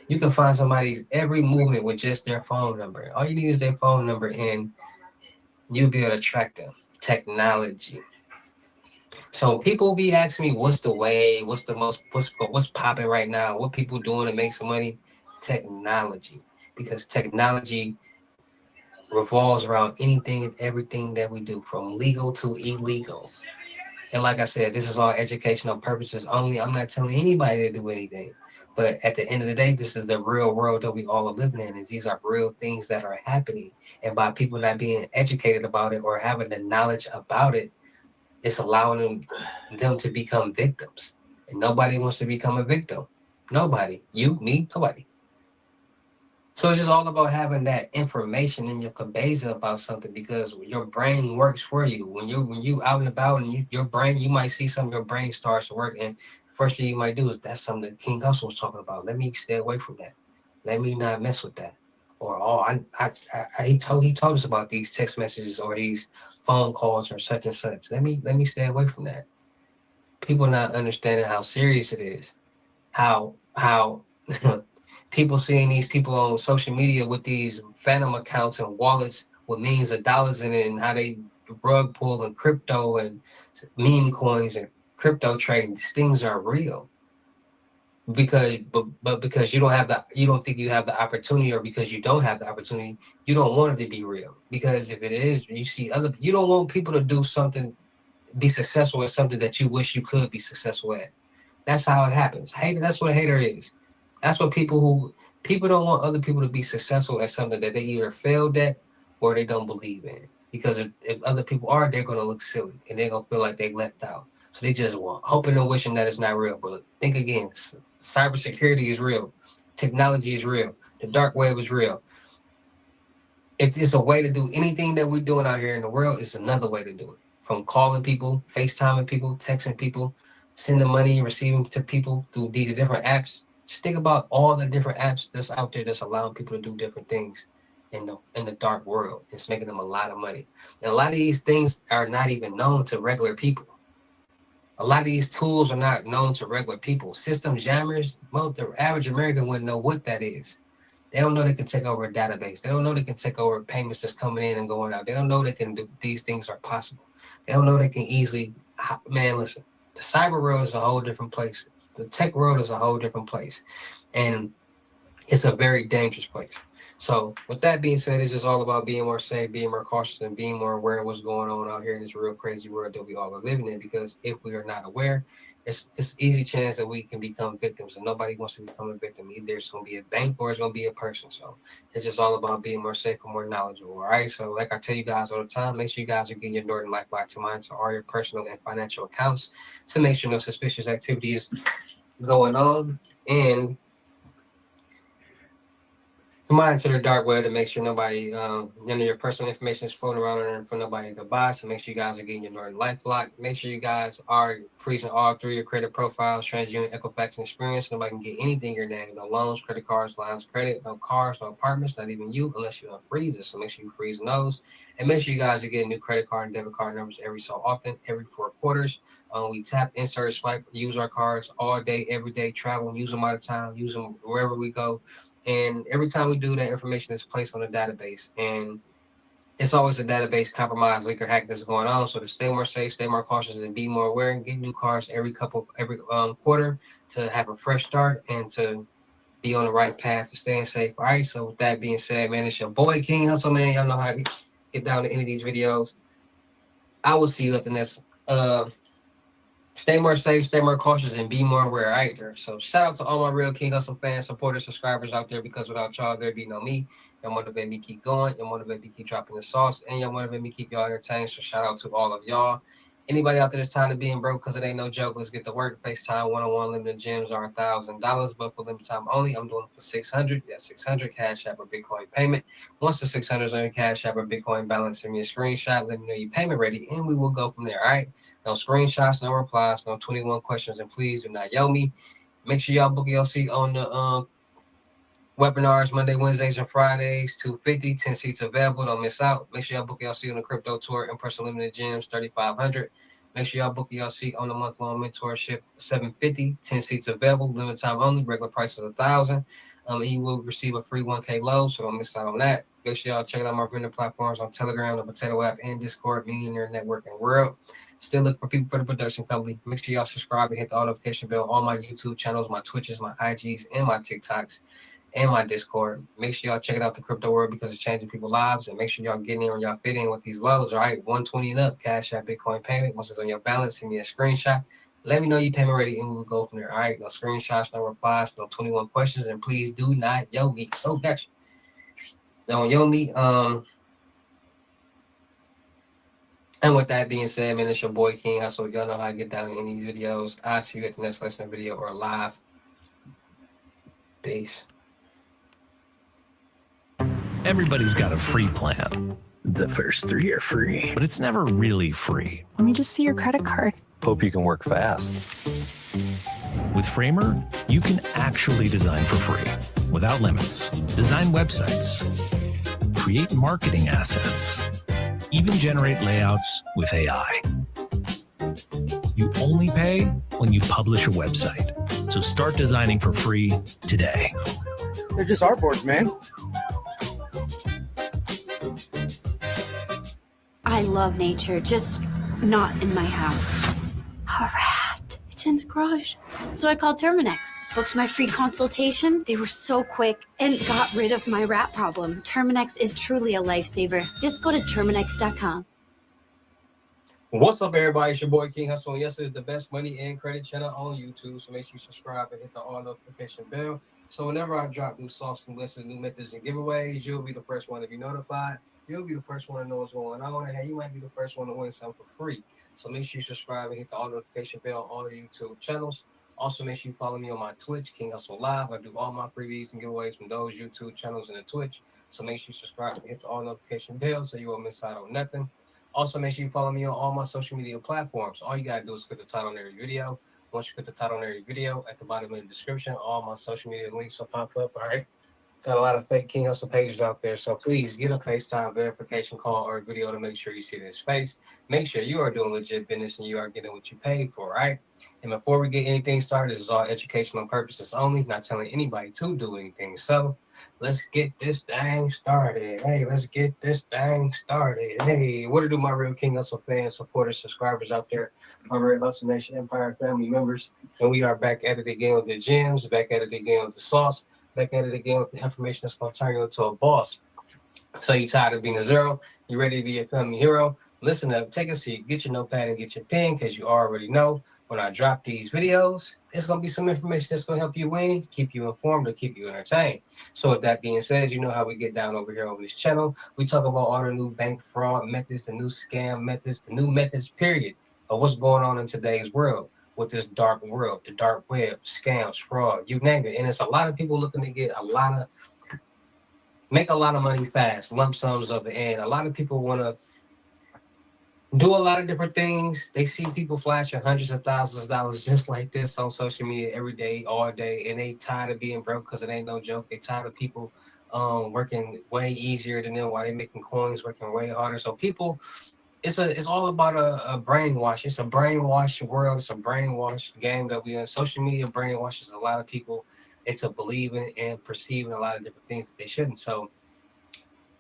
You can find somebody's every movement with just their phone number. All you need is their phone number and you'll be able to track them. Technology. So people be asking me, what's the way? What's popping right now? What people doing to make some money? Technology. Because technology revolves around anything and everything that we do, from legal to illegal. And like I said, this is all educational purposes only. I'm not telling anybody to do anything. But at the end of the day, this is the real world that we all are living in. And these are real things that are happening. And by people not being educated about it or having the knowledge about it, it's allowing them to become victims. And nobody wants to become a victim. Nobody. You, me, nobody. So it's just all about having that information in your cabeza about something, because your brain works for you. When you out and about and your brain, you might see something, your brain starts to work, and first thing you might do is, that's something that King Hussle was talking about. Let me stay away from that. Let me not mess with that. Or he told us about these text messages or these phone calls or such and such. Let me stay away from that. People not understanding how serious it is. How people seeing these people on social media with these phantom accounts and wallets with millions of dollars in it, and how they rug pull and crypto and meme coins and crypto trading. These things are real. Because because you don't think you have the opportunity, or because you don't have the opportunity, you don't want it to be real. Because if it is, you don't want people to do something, be successful at something that you wish you could be successful at. That's how it happens. Hater, that's what a hater is. That's what people don't want other people to be successful at something that they either failed at or they don't believe in. Because if other people are, they're gonna look silly and they're gonna feel like they left out. So they just want, hoping and wishing that it's not real. But think again, cybersecurity is real. Technology is real. The dark web is real. If it's a way to do anything that we're doing out here in the world, it's another way to do it. From calling people, FaceTiming people, texting people, sending money, receiving to people through these different apps. Just think about all the different apps that's out there that's allowing people to do different things in the dark world. It's making them a lot of money. And a lot of these things are not even known to regular people. A lot of these tools are not known to regular people. System jammers, the average American wouldn't know what that is. They don't know they can take over a database. They don't know they can take over payments that's coming in and going out. They don't know they can do, these things are possible. They don't know they can easily, man, listen, the cyber world is a whole different place. The tech world is a whole different place. And it's a very dangerous place. So with that being said, it's just all about being more safe, being more cautious, and being more aware of what's going on out here in this real crazy world that we all are living in. Because if we are not aware, it's easy chance that we can become victims, and nobody wants to become a victim. Either it's going to be a bank or it's going to be a person. So it's just all about being more safe and more knowledgeable. All right. So like I tell you guys all the time, make sure you guys are getting your Norton Life Black to Mind to all your personal and financial accounts to make sure no suspicious activities going on. And monitor the dark web to make sure nobody, none of your personal information is floating around there for nobody to buy. So make sure you guys are getting your Norton LifeLock. Make sure you guys are freezing all three your credit profiles, TransUnion, Equifax, and Experience. Nobody can get anything in your name. No loans, credit cards, lines of credit, no cars, no apartments, not even you, unless you unfreeze it. So make sure you freeze those. And make sure you guys are getting new credit card and debit card numbers every so often, every 4 quarters. We tap, insert, swipe, use our cards all day, every day, travel, use them out of town, use them wherever we go. And every time we do that, information is placed on the database. And it's always a database compromise, leak, or hack that's going on. So to stay more safe, stay more cautious, and be more aware, and get new cards every quarter to have a fresh start and to be on the right path to staying safe. All right. So with that being said, man, it's your boy King Hussle, man. Y'all know how to get down to any of these videos. I will see you at the next. Stay more safe, stay more cautious, and be more aware. All right, there. So shout out to all my real King Hussle fans, supporters, subscribers out there, because without y'all, there'd be no me. Y'all motivate me keep going. Y'all motivate me keep dropping the sauce. And y'all motivate me keep y'all entertained. So shout out to all of y'all. Anybody out there that's tired of being broke because it ain't no joke, let's get to work. FaceTime one-on-one limited gems are $1,000, but for limited time only, I'm doing it for $600. That's $600 Cash App or Bitcoin payment. Once the $600 is on your Cash App or Bitcoin balance, send me a screenshot. Let me know your payment ready, and we will go from there. All right. No screenshots, no replies, no 21 questions, and please do not yell me. Make sure y'all book your seat on the webinars Monday, Wednesdays, and Fridays. 250, 10 seats available. Don't miss out. Make sure y'all book your seat on the crypto tour in person limited gems, 3,500. Make sure y'all book your seat on the month-long mentorship, 750, 10 seats available, limited time only. Regular price is $1,000. And you will receive a free 1K load, so don't miss out on that. Make sure y'all check out my vendor platforms on Telegram, the Potato app, and Discord, Millionaire Networking World. Still look for people for the production company. Make sure y'all subscribe and hit the notification bell on my YouTube channels, my Twitches, my IGs, and my TikToks, and my Discord. Make sure y'all check out the crypto world because it's changing people's lives. And make sure y'all get in when y'all fit in with these lows. All right, 120 and up, Cash App, Bitcoin payment. Once it's on your balance, send me a screenshot. Let me know you payment ready, and we'll go from there. All right, no screenshots, no replies, no 21 questions, and please do not yo me. Oh, gotcha. Don't yo me. And with that being said, man, it's your boy King Hussle. Y'all know how to get down in these videos. I'll see you at the next lesson video or live. Peace. Everybody's got a free plan. The first 3 are free, but it's never really free. Let me just see your credit card. Hope you can work fast. With Framer, you can actually design for free, without limits. Design websites, create marketing assets, even generate layouts with AI. You only pay when you publish a website. So start designing for free today. They're just artboards, man. I love nature, just not in my house. A rat. It's in the garage. So I called Terminex, booked my free consultation. They were so quick and got rid of my rat problem. Terminex is truly a lifesaver. Just go to Terminex.com. What's up, everybody? It's your boy King Hussle. Yes, it's the best money and credit channel on YouTube. So make sure you subscribe and hit the all notification bell. So whenever I drop new sauce, new lessons, new methods, and giveaways, you'll be the first one to be notified. You'll be the first one to know what's going on. And hey, you might be the first one to win something for free. So make sure you subscribe and hit the all notification bell on all the YouTube channels. Also, make sure you follow me on my Twitch, King Hussle Live. I do all my freebies and giveaways from those YouTube channels and the Twitch. So make sure you subscribe and hit the all notification bell so you won't miss out on nothing. Also, make sure you follow me on all my social media platforms. All you got to do is click the title on every video. Once you click the title on every video, at the bottom of the description, all my social media links will pop up. All right. Got a lot of fake King Hussle pages out there. So please get a FaceTime verification call or a video to make sure you see this face. Make sure you are doing legit business and you are getting what you paid for, right? And before we get anything started, this is all educational purposes only, not telling anybody to do anything. So let's get this thing started. Hey, let's get this thing started. Hey, what do my real King Hussle fans, supporters, subscribers out there, my real Hussle Nation Empire family members? And we are back at it again with the gems, back at it again with the sauce, back at it again with the information that's going to turn you into a boss. So you tired of being a zero? You ready to be a family hero? Listen up, take a seat, get your notepad and get your pen, because you already know when I drop these videos, it's going to be some information that's going to help you win, keep you informed, or keep you entertained. So with that being said, you know how we get down over here on this channel. We talk about all the new bank fraud methods, the new scam methods, the new methods, period, of what's going on in today's world with this dark world, the dark web, scams, fraud, you name it. And it's a lot of people looking to get a lot of make a lot of money fast, lump sums of it. And a lot of people want to do a lot of different things. They see people flashing hundreds of thousands of dollars just like this on social media every day, all day, and they tired of being broke because it ain't no joke. They tired of people working way easier than them while they making coins, working way harder. So people, it's all about a brainwash. It's a brainwash world. It's a brainwash game that we in. Social media brainwashes a lot of people into believing and perceiving a lot of different things that they shouldn't. So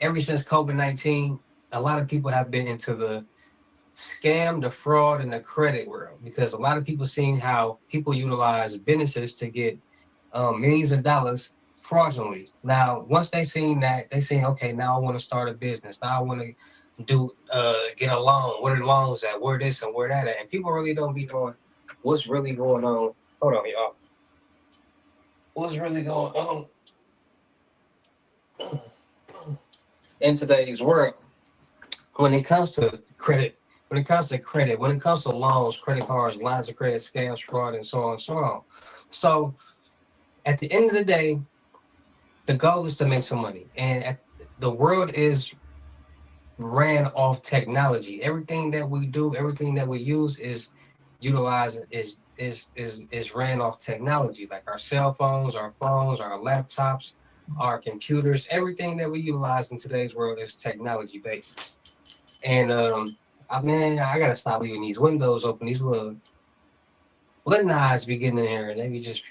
ever since COVID-19, a lot of people have been into the scam, the fraud, and the credit world because a lot of people seen how people utilize businesses to get millions of dollars fraudulently. Now, once they seen that, they seen, okay, now I want to start a business. Now I want to get a loan. Where the loans at? Where this and where that at? And people really don't be knowing what's really going on. Hold on, y'all. What's really going on in today's world when it comes to credit? When it comes to credit, when it comes to loans, credit cards, lines of credit, scams, fraud, and so on and so on. So at the end of the day, the goal is to make some money. And the world is ran off technology. Everything that we do, everything that we use is utilized, is ran off technology, like our cell phones, our laptops, our computers. Everything that we utilize in today's world is technology based. And I gotta stop leaving these windows open. These little eyes be getting in here, and they be just.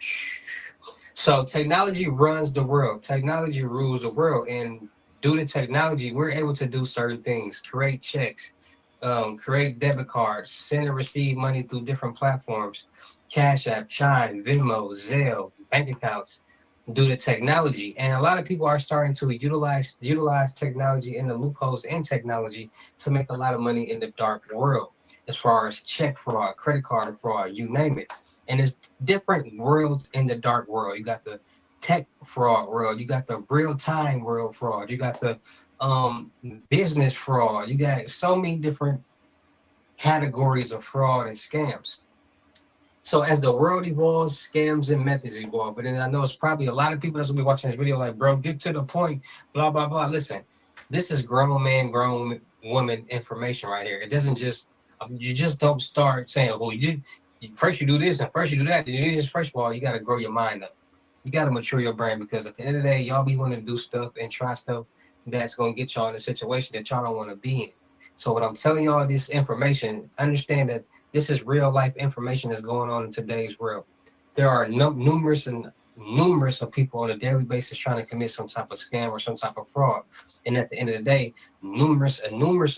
So technology runs the world. Technology rules the world, and due to technology, we're able to do certain things: create checks, create debit cards, send and receive money through different platforms, Cash App, Chime, Venmo, Zelle, bank accounts. Due to technology, and a lot of people are starting to utilize technology and the loopholes in technology to make a lot of money in the dark world, as far as check fraud, credit card fraud, you name it. And there's different worlds in the dark world. You got the tech fraud world, you got the real time world fraud, you got the business fraud. You got so many different categories of fraud and scams. So as the world evolves, scams and methods evolve. But then I know it's probably a lot of people that's gonna be watching this video like, bro, get to the point, blah, blah, blah. Listen, this is grown man, grown woman information right here. It doesn't just, you just don't start saying, well, first you do this and first you do that. You do this. First of all, you got to grow your mind up. You got to mature your brain because at the end of the day, y'all be wanting to do stuff and try stuff that's going to get y'all in a situation that y'all don't want to be in. So when I'm telling y'all this information, understand that this is real life information that's going on in today's world. There are numerous of people on a daily basis trying to commit some type of scam or some type of fraud. And at the end of the day, numerous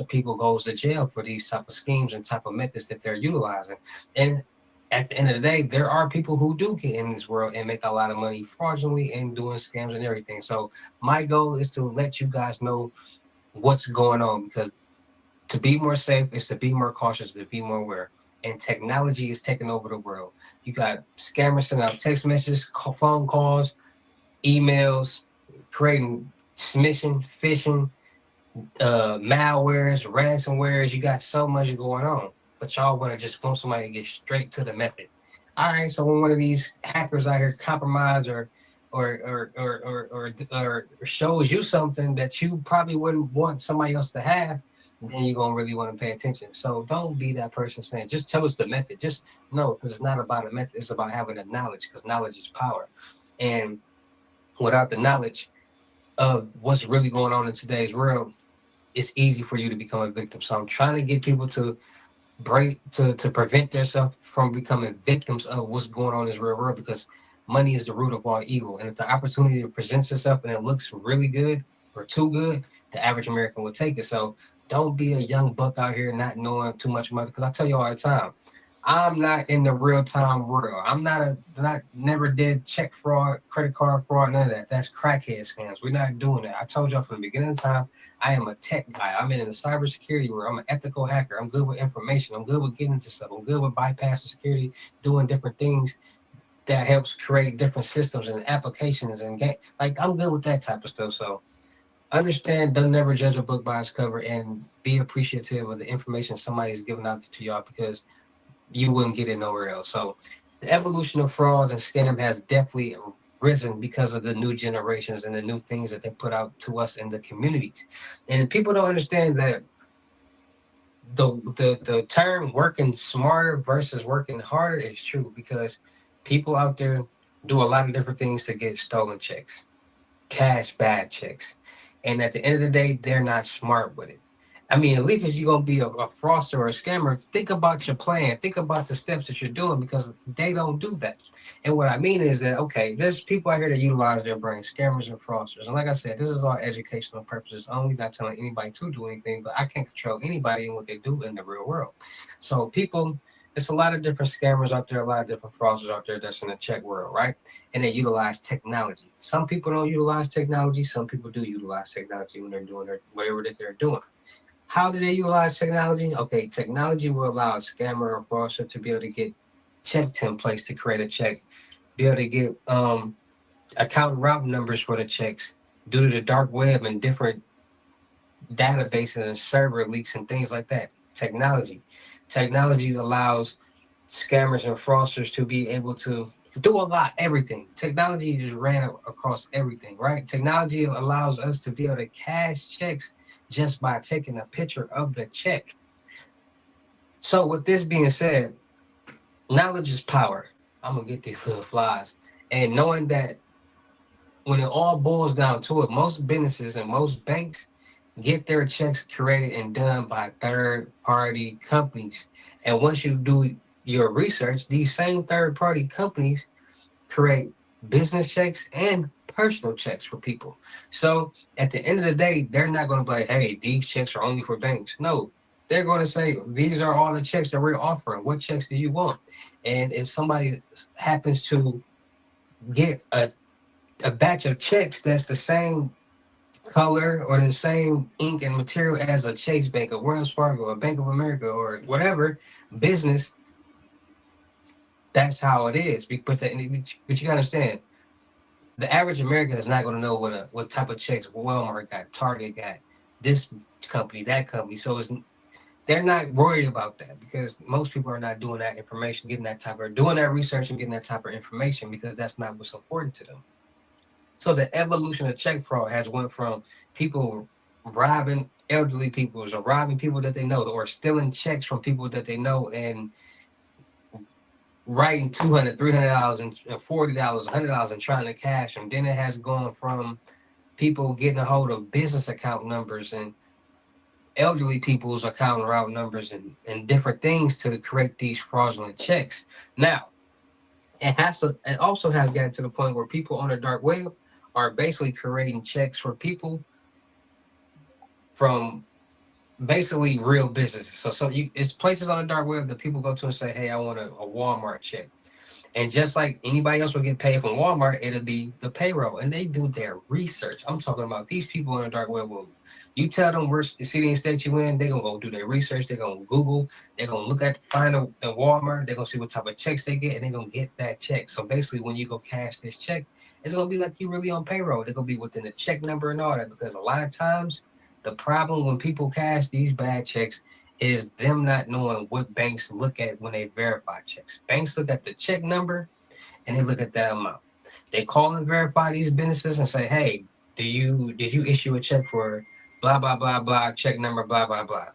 of people goes to jail for these type of schemes and type of methods that they're utilizing. And at the end of the day, there are people who do get in this world and make a lot of money fraudulently and doing scams and everything. So my goal is to let you guys know what's going on, because to be more safe is to be more cautious, to be more aware. And technology is taking over the world. You got scammers sending out text messages, phone calls, emails, creating smishing, phishing, malwares, ransomwares. You got so much going on, but y'all want to just want somebody to get straight to the method. All right, so when one of these hackers out here compromise or shows you something that you probably wouldn't want somebody else to have, then you're gonna really want to pay attention. So don't be that person saying, just tell us the method. Just no, because it's not about a method, it's about having the knowledge, because knowledge is power. And without the knowledge of what's really going on in today's world, it's easy for you to become a victim. So I'm trying to get people to prevent themselves from becoming victims of what's going on in this real world, because money is the root of all evil. And if the opportunity presents itself and it looks really good or too good, the average American will take it. So don't be a young buck out here not knowing too much money, because I tell you all the time, I'm not in the real time world. I'm not never did check fraud, credit card fraud, none of that. That's crackhead scams. We're not doing that. I told y'all from the beginning of time, I am a tech guy. I'm in the cybersecurity world. I'm an ethical hacker. I'm good with information. I'm good with getting into stuff. I'm good with bypassing security, doing different things that helps create different systems and applications and game. Like, I'm good with that type of stuff. So understand, don't never judge a book by its cover, and be appreciative of the information somebody's giving out to y'all, because you wouldn't get it nowhere else. So the evolution of frauds and scam has definitely risen because of the new generations and the new things that they put out to us in the communities. And people don't understand that the term working smarter versus working harder is true, because people out there do a lot of different things to get stolen checks, cash bad checks. And at the end of the day, they're not smart with it. I mean, at least if you're gonna be a fraudster or a scammer, think about your plan, think about the steps that you're doing, because they don't do that. And what I mean is that, okay, there's people out here that utilize their brain, scammers and fraudsters. And like I said, this is all educational purposes only, not telling anybody to do anything, but I can't control anybody and what they do in the real world. So people, it's a lot of different scammers out there, a lot of different fraudsters out there that's in the check world, right? And they utilize technology. Some people don't utilize technology. Some people do utilize technology when they're doing whatever that they're doing. How do they utilize technology? Okay, technology will allow a scammer or fraudster to be able to get check templates to create a check, be able to get account route numbers for the checks due to the dark web and different databases and server leaks and things like that. Technology allows scammers and fraudsters to be able to do a lot, everything. Technology just ran across everything, right? Technology allows us to be able to cash checks just by taking a picture of the check. So with this being said, knowledge is power. I'm gonna get these little flies. And knowing that when it all boils down to it, most businesses and most banks get their checks created and done by third-party companies. And once you do your research, these same third-party companies create business checks and personal checks for people. So at the end of the day, they're not going to be like, hey, these checks are only for banks. No, they're going to say, these are all the checks that we're offering. What checks do you want? And if somebody happens to get a batch of checks that's the same color or the same ink and material as a Chase Bank, a Wells Fargo, a Bank of America, or whatever business, that's how it is. But you gotta understand, the average American is not going to know what type of checks Walmart got, Target got, this company, that company. So they're not worried about that, because most people are not doing that information, doing that research and getting that type of information, because that's not what's important to them. So the evolution of check fraud has went from people robbing elderly people, or robbing people that they know, or stealing checks from people that they know, and writing $200, $300 and $40, $100 and trying to cash them. Then it has gone from people getting a hold of business account numbers and elderly people's account route numbers and different things to create these fraudulent checks. Now, it also has gotten to the point where people on the dark web are basically creating checks for people from basically real businesses. It's places on the dark web that people go to and say, hey, I want a Walmart check. And just like anybody else will get paid from Walmart, it'll be the payroll. And they do their research. I'm talking about these people on the dark web. You tell them where city and state you in, they're going to go do their research. They're going to Google. They're going to look at, find the Walmart. They're going to see what type of checks they get, and they're going to get that check. So basically, when you go cash this check, it's going to be like you really on payroll. They're going to be within the check number and all that, because a lot of times, the problem when people cash these bad checks is them not knowing what banks look at when they verify checks. Banks look at the check number and they look at that amount. They call and verify these businesses and say, hey, did you issue a check for blah, blah, blah, blah, check number, blah, blah, blah.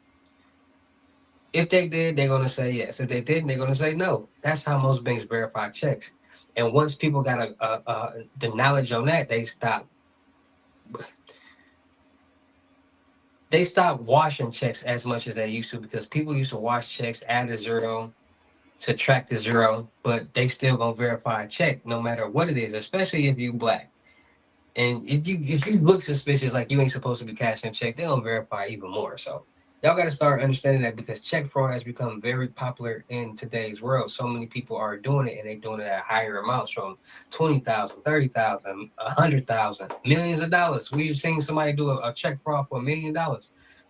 If they did, they're going to say yes. If they didn't, they're going to say no. That's how most banks verify checks. And once people got the knowledge on that, they stop washing checks as much as they used to, because people used to wash checks, add a zero, subtract the zero, but they still gonna verify a check no matter what it is, especially if you black. And if you look suspicious, like you ain't supposed to be cashing a check, they gonna verify even more. So y'all got to start understanding that, because check fraud has become very popular in today's world. So many people are doing it, and they're doing it at higher amounts, from 20,000, 30,000, 100,000, millions of dollars. We've seen somebody do a check fraud for $1 million,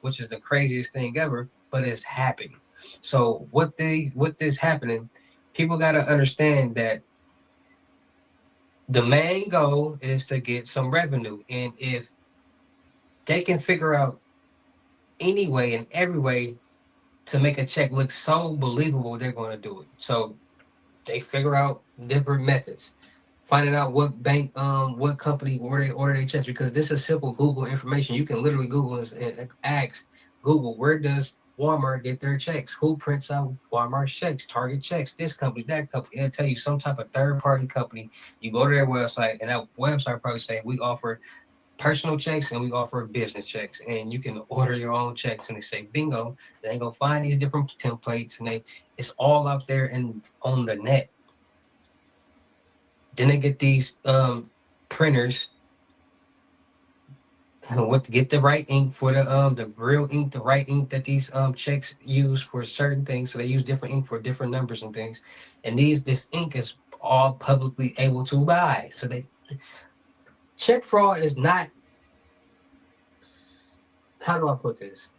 which is the craziest thing ever, but it's happening. So with this happening, people got to understand that the main goal is to get some revenue. And if they can figure out any way and every way to make a check look so believable, they're going to do it. So they figure out different methods. finding out what bank, what company where they order their checks, because this is simple Google information. You can literally Google this and ask Google, where does Walmart get their checks? Who prints out Walmart's checks? Target checks, this company, that company. It'll tell you some type of third party company. You go to their website, and that website probably say we offer personal checks and we offer business checks, and you can order your own checks. And they say bingo, they go find these different templates, and it's all out there and on the net. Then they get these printers what get the right ink for the real ink, the right ink that these checks use for certain things. So they use different ink for different numbers and things. And this ink is all publicly able to buy. So they check fraud is not, how do I put this?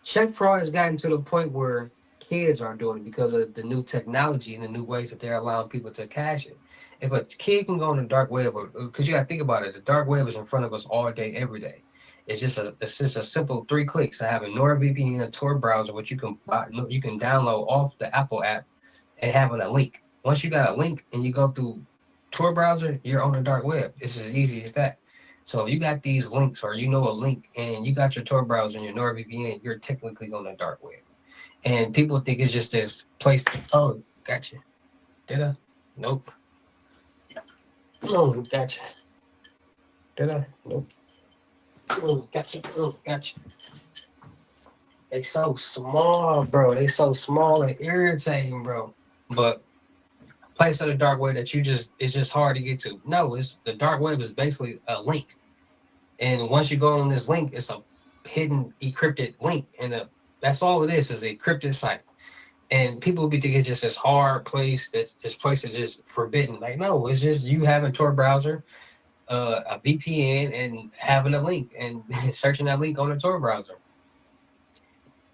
Check fraud has gotten to the point where kids are doing it because of the new technology and the new ways that they're allowing people to cash it. If a kid can go on the dark web, because you got to think about it, the dark web is in front of us all day, every day. It's just a simple 3 clicks. I have a NordVPN, a Tor browser, which you can buy, you can download off the Apple app, and having a link. Once you got a link and you go through Tor browser, you're on the dark web. It's as easy as that. So if you got these links, or you know a link, and you got your Tor browser and your NordVPN, you're technically on the dark web. And people think it's just this place. Oh, gotcha. Did I? Nope. Oh, gotcha. Did I? Nope. Oh, gotcha. Oh, gotcha. They so small, bro. They so small and irritating, bro. But place of the dark web that it's just hard to get to. No, it's the dark web is basically a link. And once you go on this link, it's a hidden encrypted link. And that's all it is a encrypted site. And people be thinking it's just this hard place, that this place is just forbidden. Like, no, it's just you having a Tor browser, a VPN, and having a link and searching that link on the Tor browser.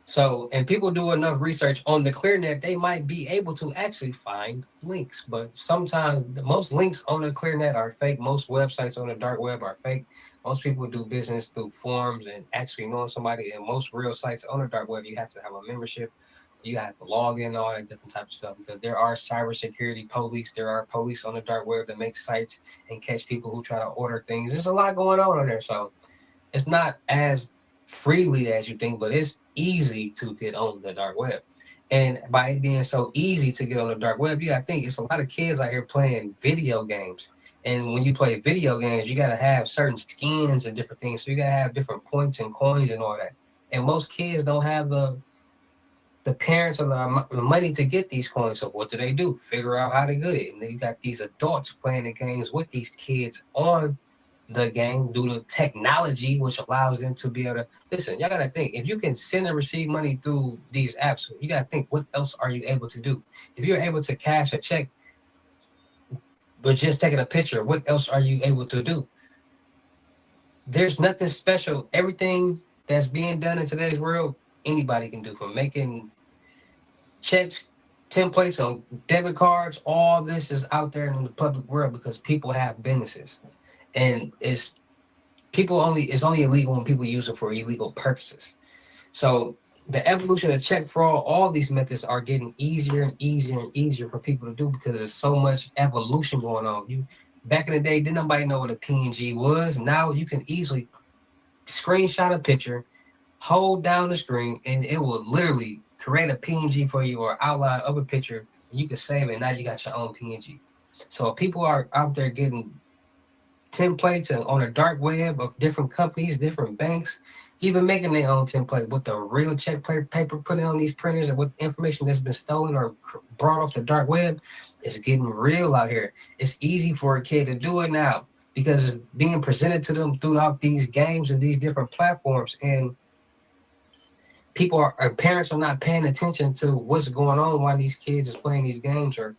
So, and people do enough research on the ClearNet, they might be able to actually find links. But sometimes most links on the ClearNet are fake. Most websites on the dark web are fake. Most people do business through forums and actually knowing somebody. And most real sites on the dark web, you have to have a membership. You have to log in, all that different type of stuff, because there are cybersecurity police. There are police on the dark web that make sites and catch people who try to order things. There's a lot going on there. So it's not as freely as you think, but it's easy to get on the dark web. And by it being so easy to get on the dark web, you gotta think it's a lot of kids out here playing video games. And when you play video games, you gotta have certain skins and different things. So you gotta have different points and coins and all that. And most kids don't have the parents or the money to get these coins. So what do? Figure out how to get it. And then you got these adults playing the games with these kids on the game due to technology, which allows them to be able to listen. Y'all gotta think, if you can send and receive money through these apps, you gotta think, what else are you able to do? If you're able to cash a check but just taking a picture, what else are you able to do? There's nothing special. Everything that's being done in today's world, anybody can do, from making checks, templates on debit cards. All this is out there in the public world because people have businesses. And it's only illegal when people use it for illegal purposes. So the evolution of check fraud, all these methods are getting easier and easier and easier for people to do because there's so much evolution going on. Back in the day, didn't nobody know what a PNG was. Now you can easily screenshot a picture, hold down the screen, and it will literally create a PNG for you or outline of a picture. And you can save it. And now you got your own PNG. So people are out there getting templates on a dark web of different companies, different banks, even making their own template with the real check paper put on these printers and with information that's been stolen or brought off the dark web. It's getting real out here. It's easy for a kid to do it now because it's being presented to them throughout these games and these different platforms. And parents are not paying attention to what's going on while these kids is playing these games, or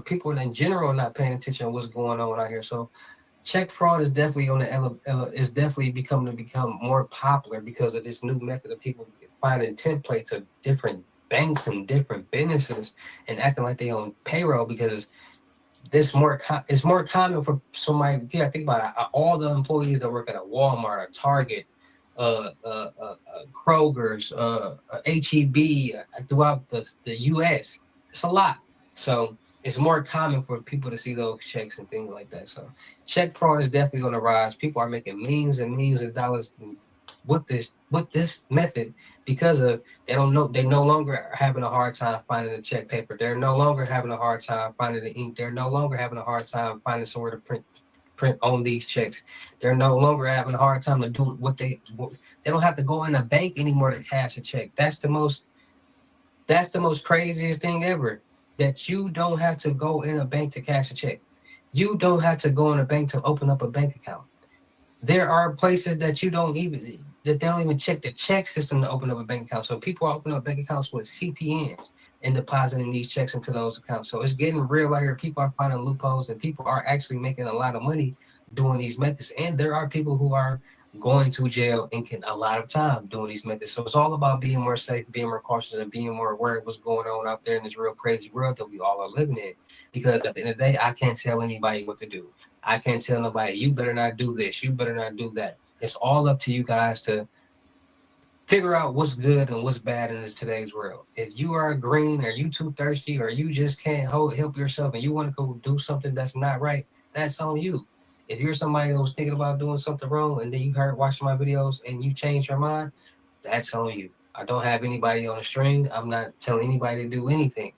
people in general are not paying attention to what's going on out here. So check fraud is definitely on the is definitely become more popular because of this new method of people finding templates of different banks and different businesses and acting like they own payroll, because it's more common for somebody. You gotta think about it. All the employees that work at a Walmart, a Target, Kroger's, HEB throughout the U.S. It's a lot. So it's more common for people to see those checks and things like that. So check fraud is definitely on the rise. People are making millions and millions of dollars with this method because of they no longer are having a hard time finding the check paper. They're no longer having a hard time finding the ink. They're no longer having a hard time finding somewhere to print on these checks. They're no longer having a hard time to do they don't have to go in a bank anymore to cash a check. That's the most craziest thing ever. That you don't have to go in a bank to cash a check. You don't have to go in a bank to open up a bank account. There are places that they don't even check the check system to open up a bank account. So people are opening up bank accounts with CPNs and depositing these checks into those accounts. So it's getting real out here. People are finding loopholes and people are actually making a lot of money doing these methods. And there are people who are going to jail and getting a lot of time doing these methods. So it's all about being more safe, being more cautious, and being more aware of what's going on out there in this real crazy world that we all are living in. Because at the end of the day, I can't tell anybody what to do. I can't tell nobody, you better not do this, you better not do that. It's all up to you guys to figure out what's good and what's bad in this today's world. If you are green or you too thirsty or you just can't help yourself and you want to go do something that's not right, that's on you. If you're somebody that was thinking about doing something wrong and then you heard watching my videos and you changed your mind, that's on you. I don't have anybody on the string. I'm not telling anybody to do anything.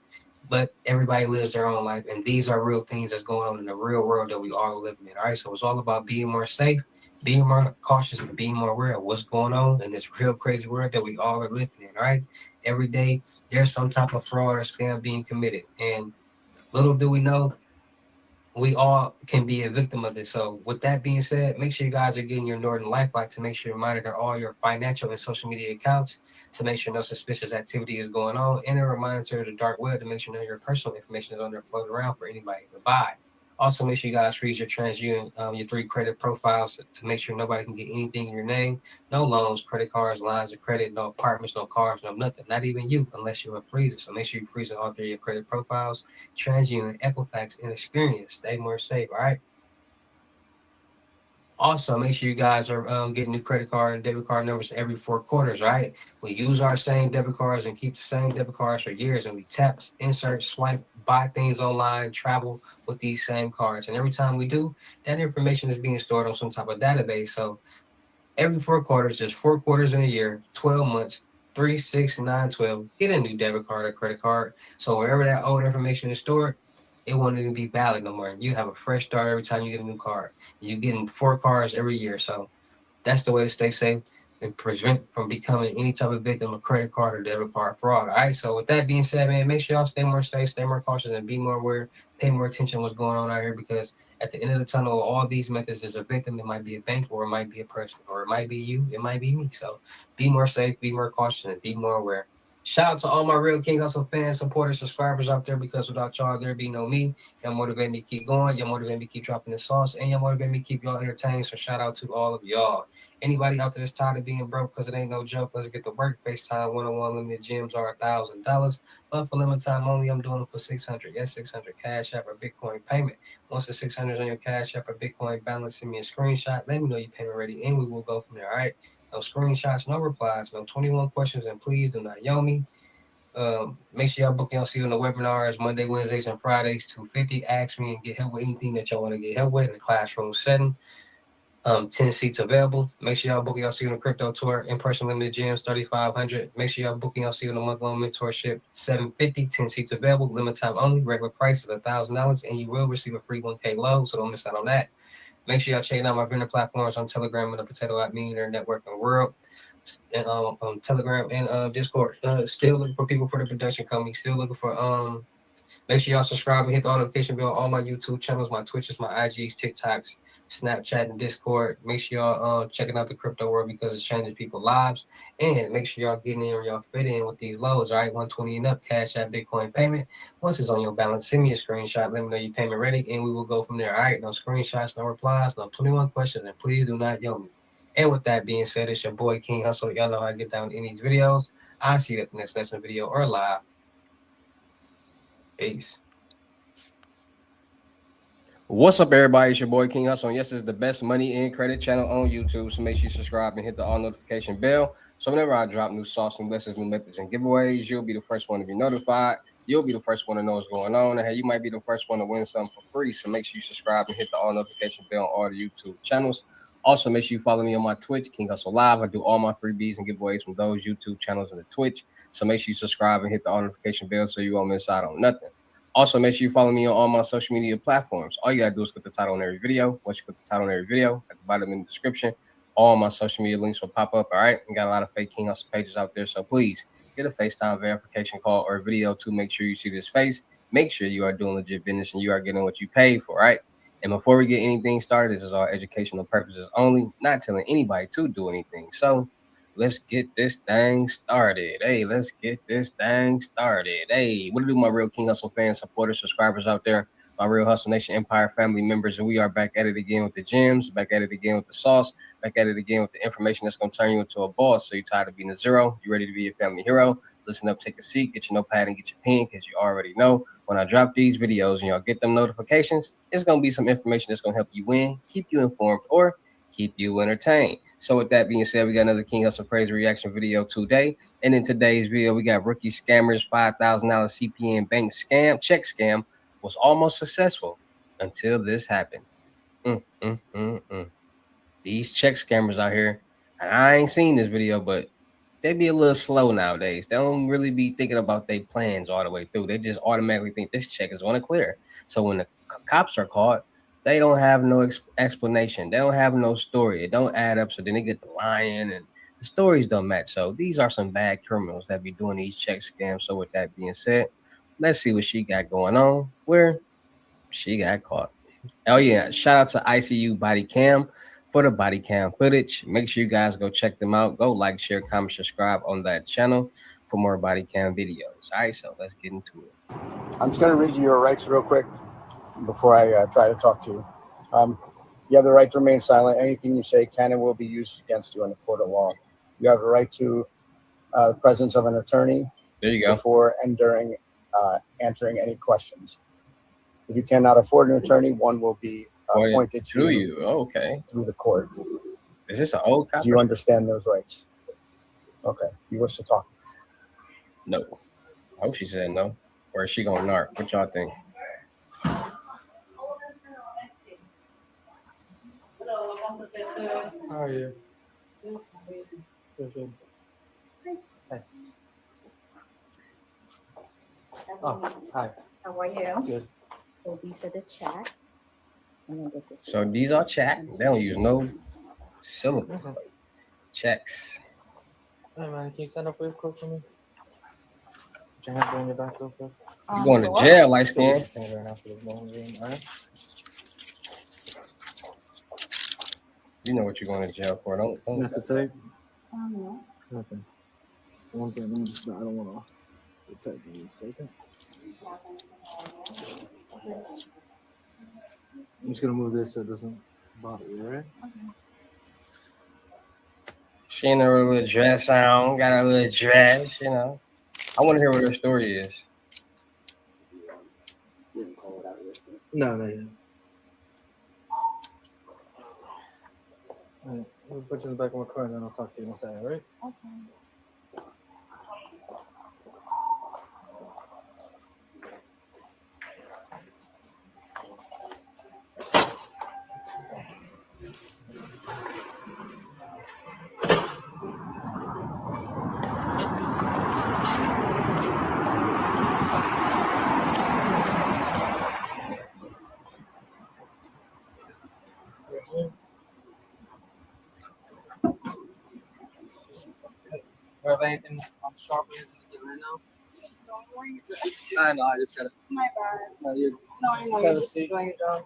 But everybody lives their own life, and these are real things that's going on in the real world that we all live in. All right, so it's all about being more safe, being more cautious, and being more aware of what's going on in this real crazy world that we all are living in. All right, every day there's some type of fraud or scam being committed, and little do we know, we all can be a victim of this. So with that being said, make sure you guys are getting your Norton Lifeline to make sure you monitor all your financial and social media accounts to make sure no suspicious activity is going on, and a reminder to the dark web to make sure none of your personal information is on there floating around for anybody to buy. Also, make sure you guys freeze your TransUnion, your 3 credit profiles to make sure nobody can get anything in your name. No loans, credit cards, lines of credit, no apartments, no cars, no nothing. Not even you, unless you're a freezer. So make sure you freeze all 3 of your credit profiles. TransUnion, Equifax, and Experience. Stay more safe, all right? Also, make sure you guys are getting new credit card and debit card numbers every 4 quarters, right? We use our same debit cards and keep the same debit cards for years, and we tap, insert, swipe, buy things online, travel with these same cards. And every time we do, that information is being stored on some type of database. So every 4 quarters, just 4 quarters in a year, 12 months, 3, 6, 9, 12, get a new debit card or credit card. So wherever that old information is stored, it won't even be valid no more. You have a fresh start every time you get a new card. You're getting 4 cards every year. So that's the way to stay safe and prevent from becoming any type of victim of credit card or debit card fraud. All right. So with that being said, man, make sure y'all stay more safe, stay more cautious, and be more aware, pay more attention to what's going on out here, because at the end of the tunnel, all these methods is a victim. It might be a bank, or it might be a person, or it might be you, it might be me. So be more safe, be more cautious, and be more aware. Shout out to all my Real King Hussle fans, supporters, subscribers out there, because without y'all, there'd be no me. Y'all motivate me to keep going. Y'all motivate me to keep dropping the sauce, and y'all motivate me to keep y'all entertained. So shout out to all of y'all. Anybody out there that's tired of being broke, because it ain't no joke, let's get to work. FaceTime 101 limited gyms are $1,000, but for limited time only, I'm doing it for $600. Yes, $600 Cash App or Bitcoin payment. Once the $600 is on your Cash App or Bitcoin balance, send me a screenshot. Let me know your payment ready, and we will go from there. All right. No screenshots, no replies, no 21 questions, and please do not yell me. Make sure y'all book y'all seat on the webinars Monday, Wednesdays, and Fridays. 250. Ask me and get help with anything that y'all want to get help with in the classroom setting. 10 seats available. Make sure y'all book y'all seat on the crypto tour. In-person limited gyms, 3,500. Make sure y'all booking y'all seat on the month-long mentorship, 750. 10 seats available. Limited time only. Regular price is $1,000, and you will receive a free 1K loan, so don't miss out on that. Make sure y'all checking out my vendor platforms on Telegram and the Potato App Millionaire Network and World. And on Telegram and Discord. Still looking for people for the production company. Still looking for make sure y'all subscribe and hit the notification bell on all my YouTube channels, my Twitches, my IGs, TikToks, Snapchat, and Discord. Make sure y'all checking out the crypto world, because it's changing people's lives. And make sure y'all getting in or y'all fit in with these loads, all right? 120 and up, Cash App, Bitcoin payment. Once it's on your balance, send me a screenshot. Let me know your payment ready, and we will go from there. All right, no screenshots, no replies, no 21 questions, and please do not yell me. And with that being said, it's your boy King Hussle. Y'all know how to get down in these videos. I'll see you at the next lesson video or live. Peace. What's up, everybody? It's your boy King Hussle. Yes, it's the best money in credit channel on YouTube. So make sure you subscribe and hit the all notification bell. So whenever I drop new sauce, new lessons, new methods, and giveaways, you'll be the first one to be notified. you'll be the first one to know what's going on. And hey, you might be the first one to win something for free. So make sure you subscribe and hit the all notification bell on all the YouTube channels. Also, make sure you follow me on my Twitch, King Hussle Live. I do all my freebies and giveaways from those YouTube channels and the Twitch. So make sure you subscribe and hit the all notification bell so you won't miss out on nothing. Also, make sure you follow me on all my social media platforms. All you gotta do is click the title on every video. Once you click the title on every video, at the bottom in the description, all my social media links will pop up. All right, we got a lot of fake King Hussle pages out there, so please get a FaceTime verification call or a video to make sure you see this face. Make sure you are doing legit business and you are getting what you paid for. All right. And before we get anything started, this is all educational purposes only, not telling anybody to do anything. So let's get this thing started. Hey, let's get this thing started. Hey, what do my real King Hussle fans, supporters, subscribers out there, my real Hussle Nation Empire family members, and we are back at it again with the gems, back at it again with the sauce, back at it again with the information that's going to turn you into a boss. So you're tired of being a zero, you ready to be a family hero. Listen up, take a seat, get your notepad and get your pen, because you already know when I drop these videos and y'all get them notifications, it's going to be some information that's going to help you win, keep you informed, or keep you entertained. So with that being said, we got another King Hussle Praise reaction video today. And in today's video, we got rookie scammers, $5,000 CPN bank scam, check scam was almost successful until this happened. These check scammers out here, and I ain't seen this video, but they be a little slow nowadays. They don't really be thinking about their plans all the way through. They just automatically think this check is going to clear. So when the cops are caught, they don't have no explanation. They don't have no story. It don't add up. So then they get the lying and the stories don't match. So these are some bad criminals that be doing these check scams. So with that being said, let's see what she got going on, where she got caught. Oh yeah, shout out to ICU Body Cam for the body cam footage. Make sure you guys go check them out. Go like, share, comment, subscribe on that channel for more body cam videos. All right, so let's get into it. I'm just going to read you your rights real quick before I try to talk to you. You have the right to remain silent. Anything you say can and will be used against you in a court of law. You have the right to the presence of an attorney. There you go. Before and during answering any questions. If you cannot afford an attorney, one will be appointed to you. Okay. Through the court. Is this an old cop? Do you understand those rights? Okay. You wish to talk? No. I hope she said no. Or is she going to narc? What y'all think? How are you? Good. Hey. Oh, hi. How are you? Good. So these are the chat. And then this is So these are chat. They don't use no syllable. Checks. Hey man, can you stand up real quick for me? Put your hands behind your back real quick. You going to jail, light skin? You know what you're going to jail for, don't That's a tape? no. Okay. One second, let me just, I don't want to tape in a second. I'm just going to move this so it doesn't bother you, right? Okay. She in her little dress on, got her little dress, you know. I want to hear what her story is. No, yeah. All right, we'll put you in the back of my car and then I'll talk to you in a second, right? Okay. Have anything on sharp right now? I know, I just gotta. My bad. No, you. No, I know. Have You're a just seat. doing your job.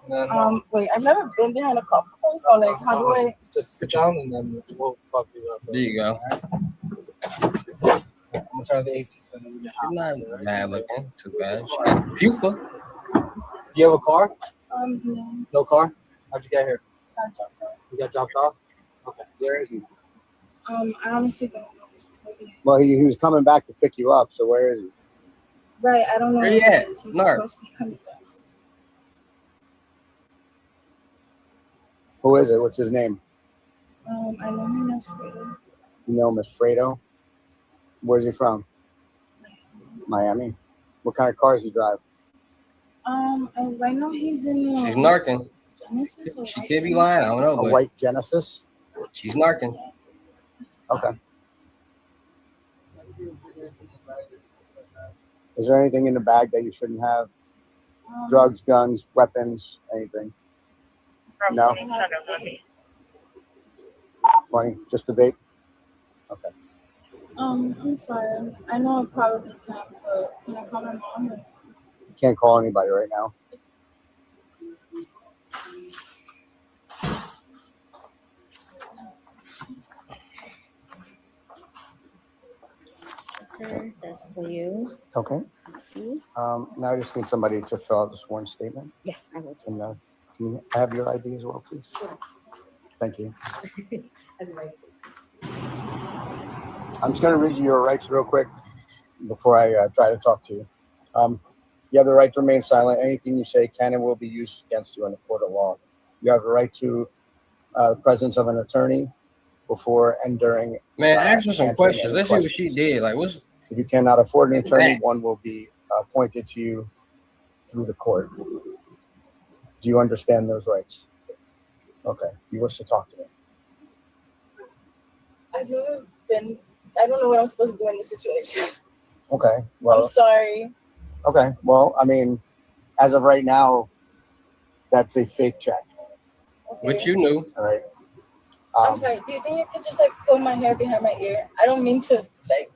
Then, Wait, I've never been behind a cop car, so like, how do I? Just sit down and then we'll fuck you up. There you go. I'm gonna turn the AC so that we get hot. Not bad looking, too bad. Pupa. Do you have a car? No. No car? How'd you get here? I dropped off. You got dropped off? Okay. Where is he? I honestly don't know. Well, he was coming back to pick you up. So where is he? Right, I don't know. Where you at? He's Narc. supposed to be coming back. Who is it? What's his name? I know him as You know him as Fredo. Where's he from? Miami. What kind of cars do you drive? Right now he's in. She's narking. Genesis or She white could be lying. I don't know. A But white Genesis? she's narking. Okay. Is there anything in the bag that you shouldn't have? Drugs, guns, weapons, anything? No? 20? Just a vape? Okay. I'm sorry. I know I probably can't, but can I call my mom? You can't call anybody right now. Sir, that's for you. Okay. Now I just need somebody to fill out the sworn statement. Yes, I will. And can you have your ID as well, please? Sure. Thank you. I'll be right I'm just going to read you your rights real quick before I try to talk to you. You have the right to remain silent. Anything you say can and will be used against you in a court of law. You have the right to the presence of an attorney before and during. Man, ask her some answering questions. any Let's see what questions. she did. Like, what's If you cannot afford an attorney, that? one will be appointed to you through the court. Do you understand those rights? Okay. You wish to talk to me? I've never been. I don't know what I'm supposed to do in this situation. Okay. Well, I'm sorry. okay. Well, I mean, as of right now, that's a fake check. What you knew? All right. I'm sorry. Do you think you could just like pull my hair behind my ear? I don't mean to like.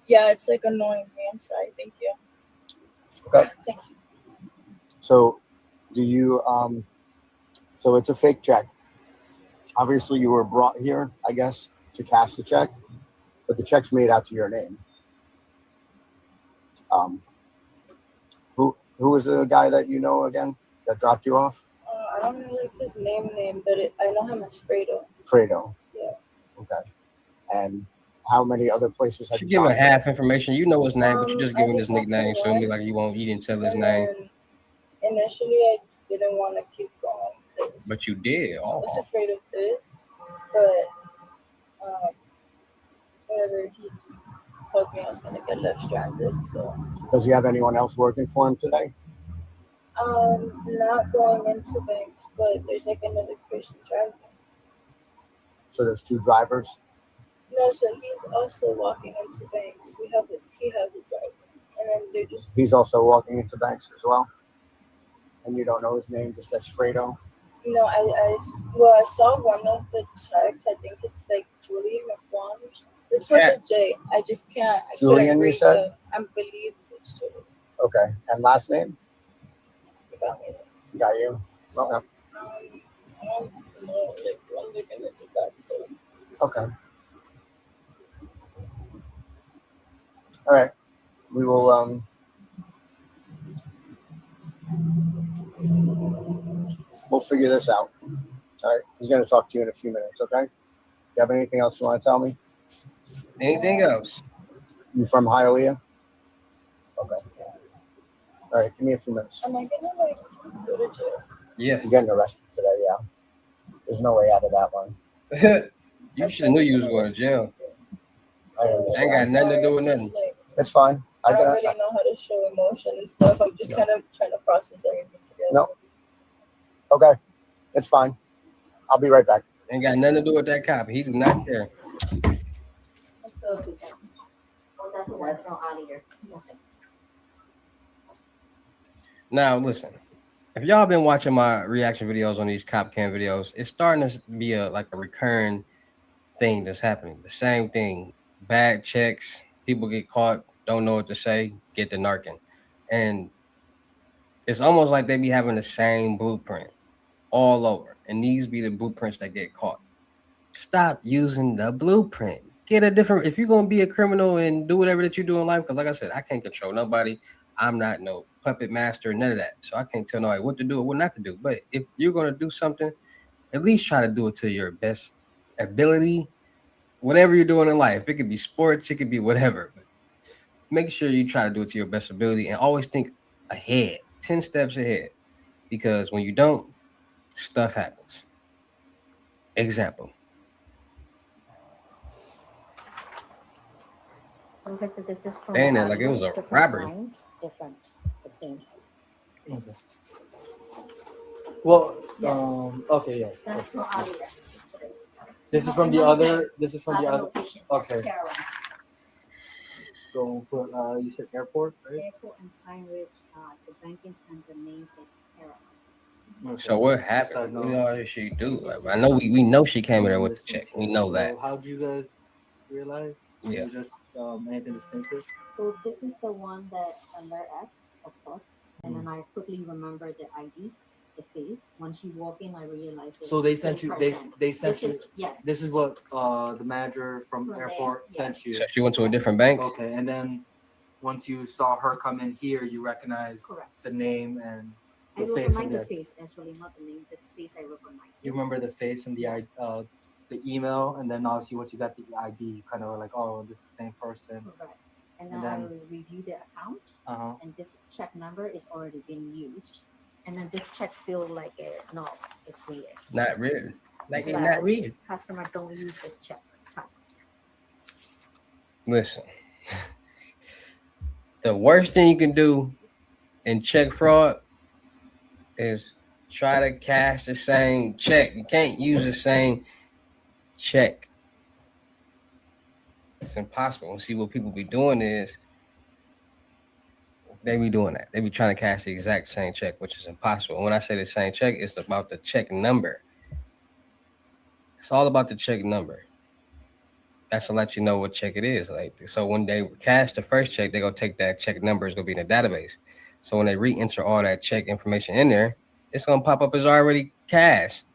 Yeah, it's like annoying me. I'm sorry. Thank you. Okay. Thank you. So, do you? So it's a fake check. Obviously, you were brought here, I guess, to cash the check, but the check's made out to your name. Who was the guy that you know again that dropped you off? I don't know like his name, but I know him as Fredo. Fredo. Yeah. Okay. And how many other places have She you giving gone to? half information. You know his name, but you just I giving just this went to nickname. So one, me like you didn't tell his and name, then initially I didn't want to keep going because but you did. I Oh, was afraid of this. But whenever he told me I was gonna get left stranded, so Does he have anyone else working for him today? not going into banks, but there's like another person driving. So there's two drivers. No, so he's also walking into banks. He has a driver, and then they're just. He's also walking into banks as well. And you don't know his name, just as Fredo. No, I saw one of the checks. I think it's like Julie McQuan. It's with a J. I just can't. I Julian, couldn't you read said? I believe it's Julie. Okay. And last name? You got me. Got you. Okay. I don't know, like I'm looking at the back. Okay. All right. We will we'll figure this out. All right. He's going to talk to you in a few minutes, okay? You have anything else you want to tell me? anything else? You from Hialeah? Okay. All right. Give me a few minutes. Am I gonna like go to jail? Yeah. You're getting arrested today, yeah. There's no way out of that one. You should have knew you was going to jail. I Ain't got nothing to do with nothing. It's fine. I don't really know how to show emotion and stuff. I'm just kind of trying to process everything together. No. Okay. It's fine. I'll be right back. Ain't got nothing to do with that cop. He do not care. Let's go to that. Oh, that's a white girl out of here. Nothing. Now listen, if y'all been watching my reaction videos on these cop cam videos, it's starting to be a recurring thing that's happening. The same thing. Bad checks, people get caught, don't know what to say, get the narking. And it's almost like they be having the same blueprint all over. And these be the blueprints that get caught. Stop using the blueprint. Get a different, if you're gonna be a criminal and do whatever that you do in life, because like I said, I can't control nobody. I'm not no puppet master, none of that. So I can't tell nobody what to do or what not to do. But if you're gonna do something, at least try to do it to your best ability. Whatever you're doing in life, it could be sports, it could be whatever. But make sure you try to do it to your best ability and always think ahead, 10 steps ahead. Because when you don't, stuff happens. Example. So Okay, so this is from Staying the there like it was a different robbery. lines, different, the same. Okay. Well, Yes. okay, yeah. That's from Adidas. This is from the other. This is from the Other other. location. Okay. Carolina. So put. You said airport, right? Airport and Pine Ridge, the banking center name is Carolina. So what happened? What all this she do? Like, I know we know she came in there with the check. We know that. So how do you guys realize? Yeah. It was just anything distinctive. So this is the one that Amber asked, of course, and then I quickly remember the ID, the face. Once you walk in, I realized. So they sent you. They sent this you. Is, yes. This is what the manager from airport sent you. So she went to a different bank. Okay, and then once you saw her come in here, you recognized Correct. the name and I the face. recognize the face, actually, not the name. This face I recognize. You remember the face from the the email, and then obviously once you got the ID, you kind of were like, oh, this is the same person. Correct. And then I will review the account, and this check number is already being used. And then this check feel like no, it's weird. Not real. Like it's Plus, not real. Customer don't use this check. Listen. The worst thing you can do in check fraud is try to cash the same check. You can't use the same check. It's impossible. See, what people be doing is they be doing that. They be trying to cash the exact same check, which is impossible. When I say the same check, it's about the check number. It's all about the check number. That's to let you know what check it is. Like, so when they cash the first check, they're gonna take that check number, it's gonna be in the database. So when they re-enter all that check information in there, it's gonna pop up as already cashed.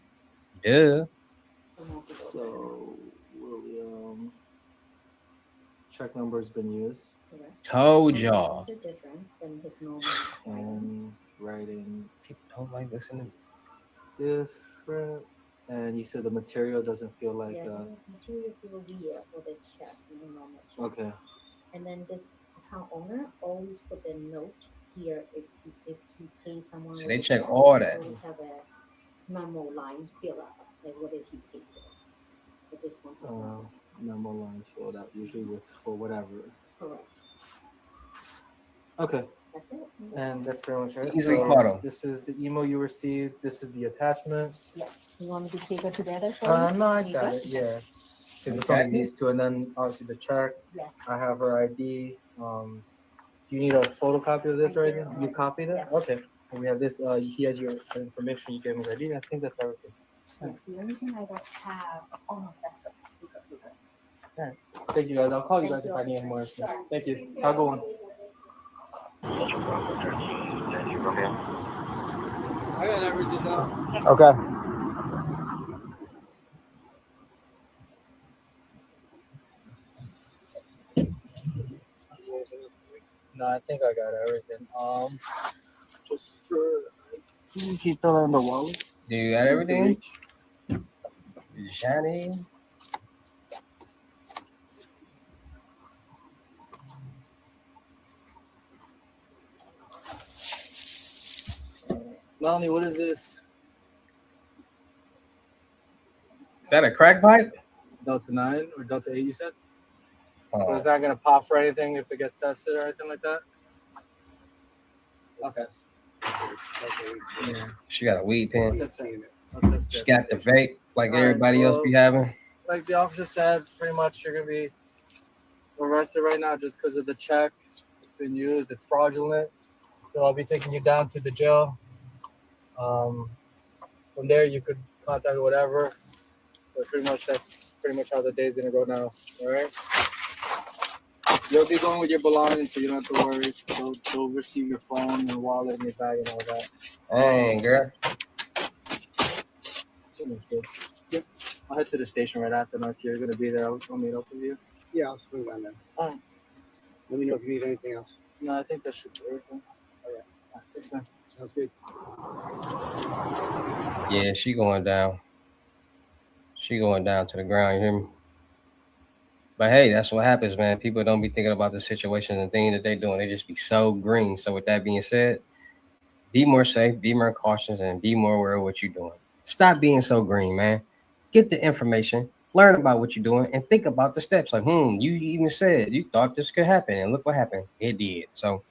Duh. So check number's been used. Told y'all. And writing. People don't like listening. Different. And you said the material doesn't feel like. The material feel weird for the check, the normal check. Okay. And then this account owner always put a note here if he pays someone. So they check all that. Always have a memo line fill out, like what did he pay for? But this one is not. Memo line filled out usually for whatever. Correct. Okay. That's it. And that's pretty much it. Easily caught 'em. This is the email you received. This is the attachment. Yes. You want me to take it together for you? No, I You got good? it. Yeah. Because it's Okay. only these two, and then obviously the check. Yes. I have her ID. Do you need a photocopy of this right now? You copied it? Yes. Okay. And we have this. He has your information. You gave him his ID. I think that's everything. Yes. The only thing I don't have. Oh no, that's good. We good. We good. All right. Thank you guys. I'll call you Thank guys you. if I need any more. Sure. Thank you. Have a good one. I got everything down. Okay. No, I think I got everything. Just can you keep that in the wallet? Do you got everything? Johnny. Melanie, what is this? Is that a crack pipe? Delta 9 or Delta 8, you said? Oh. But it's not going to pop for anything if it gets tested or anything like that? Okay. Yeah. She got a weed pen. I'll test it. She got the vape like All right, everybody else be having. Like the officer said, pretty much you're going to be arrested right now just because of the check. It's been used. It's fraudulent. So I'll be taking you down to the jail. From there, you could contact whatever. But pretty much that's pretty much how the day's going to go now. All right? You'll be going with your belongings, so you don't have to worry. They'll receive your phone and wallet and your bag and all that. Dang, girl. Good. Yep. I'll head to the station right after. Now, if you're going to be there, I'll meet up with you. Yeah, I'll swing down there. All right. Let me know if you need anything else. No, I think that should be everything. All right. Thanks, man. Sounds good. Yeah, she going down. She going down to the ground, you hear me? But hey, that's what happens, man. People don't be thinking about the situation and things that they're doing. They just be so green. So with that being said, be more safe, be more cautious, and be more aware of what you're doing. Stop being so green, man. Get the information. learn about what you're doing, and think about the steps. Like, you even said you thought this could happen, and look what happened. It did. So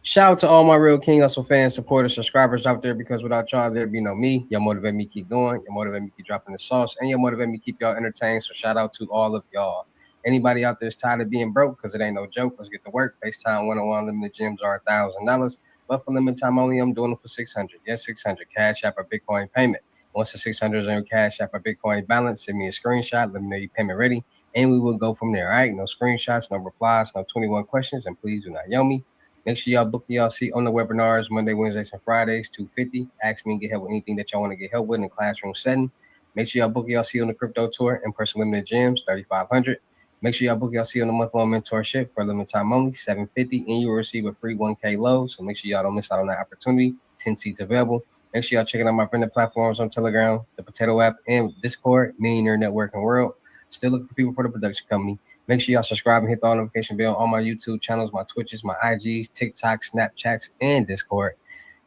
shout out to all my real King Hustle fans, supporters, subscribers out there, because without y'all, there'd be no me. Y'all motivate me keep going. Y'all motivate me keep dropping the sauce. And y'all motivate me keep y'all entertained. So shout out to all of y'all. Anybody out there is tired of being broke, because it ain't no joke, let's get to work. FaceTime one-on-one limited gyms are $1,000. But for limited time only, I'm doing it for $600. Yes, $600. Cash App or Bitcoin payment. Once the $600 is on your Cash App or Bitcoin balance, send me a screenshot. Let me know your payment ready. And we will go from there. All right. No screenshots, no replies, no 21 questions. And please do not yell me. Make sure y'all book y'all seat on the webinars Monday, Wednesdays, and Fridays, $250. Ask me and get help with anything that y'all want to get help with in the classroom setting. Make sure y'all book y'all seat on the crypto tour in person limited gyms, $3,500. Make sure y'all book y'all seat on the month-long mentorship for limited time only, $750, and you will receive a free 1K load. So make sure y'all don't miss out on that opportunity. 10 seats available. Make sure y'all checking out my vendor platforms on Telegram, the Potato app, and Discord, Millionaire Networking World. Still looking for people for the production company. Make sure y'all subscribe and hit the notification bell on my YouTube channels, my Twitches, my IGs, TikTok, Snapchats, and Discord.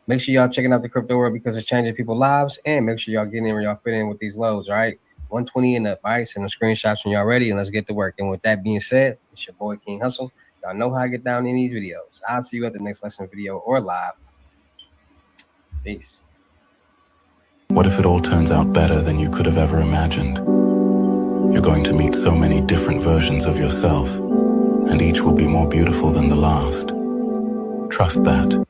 Make sure y'all checking out the crypto world, because it's changing people's lives. And make sure y'all get in where y'all fit in with these loads, all right? 120 and up, all right? Send the screenshots when y'all ready, and let's get to work. And with that being said, it's your boy King Hustle. Y'all know how I get down in these videos. I'll see you at the next lesson video or live. Peace. What if it all turns out better than you could have ever imagined? You're going to meet so many different versions of yourself, and each will be more beautiful than the last. Trust that.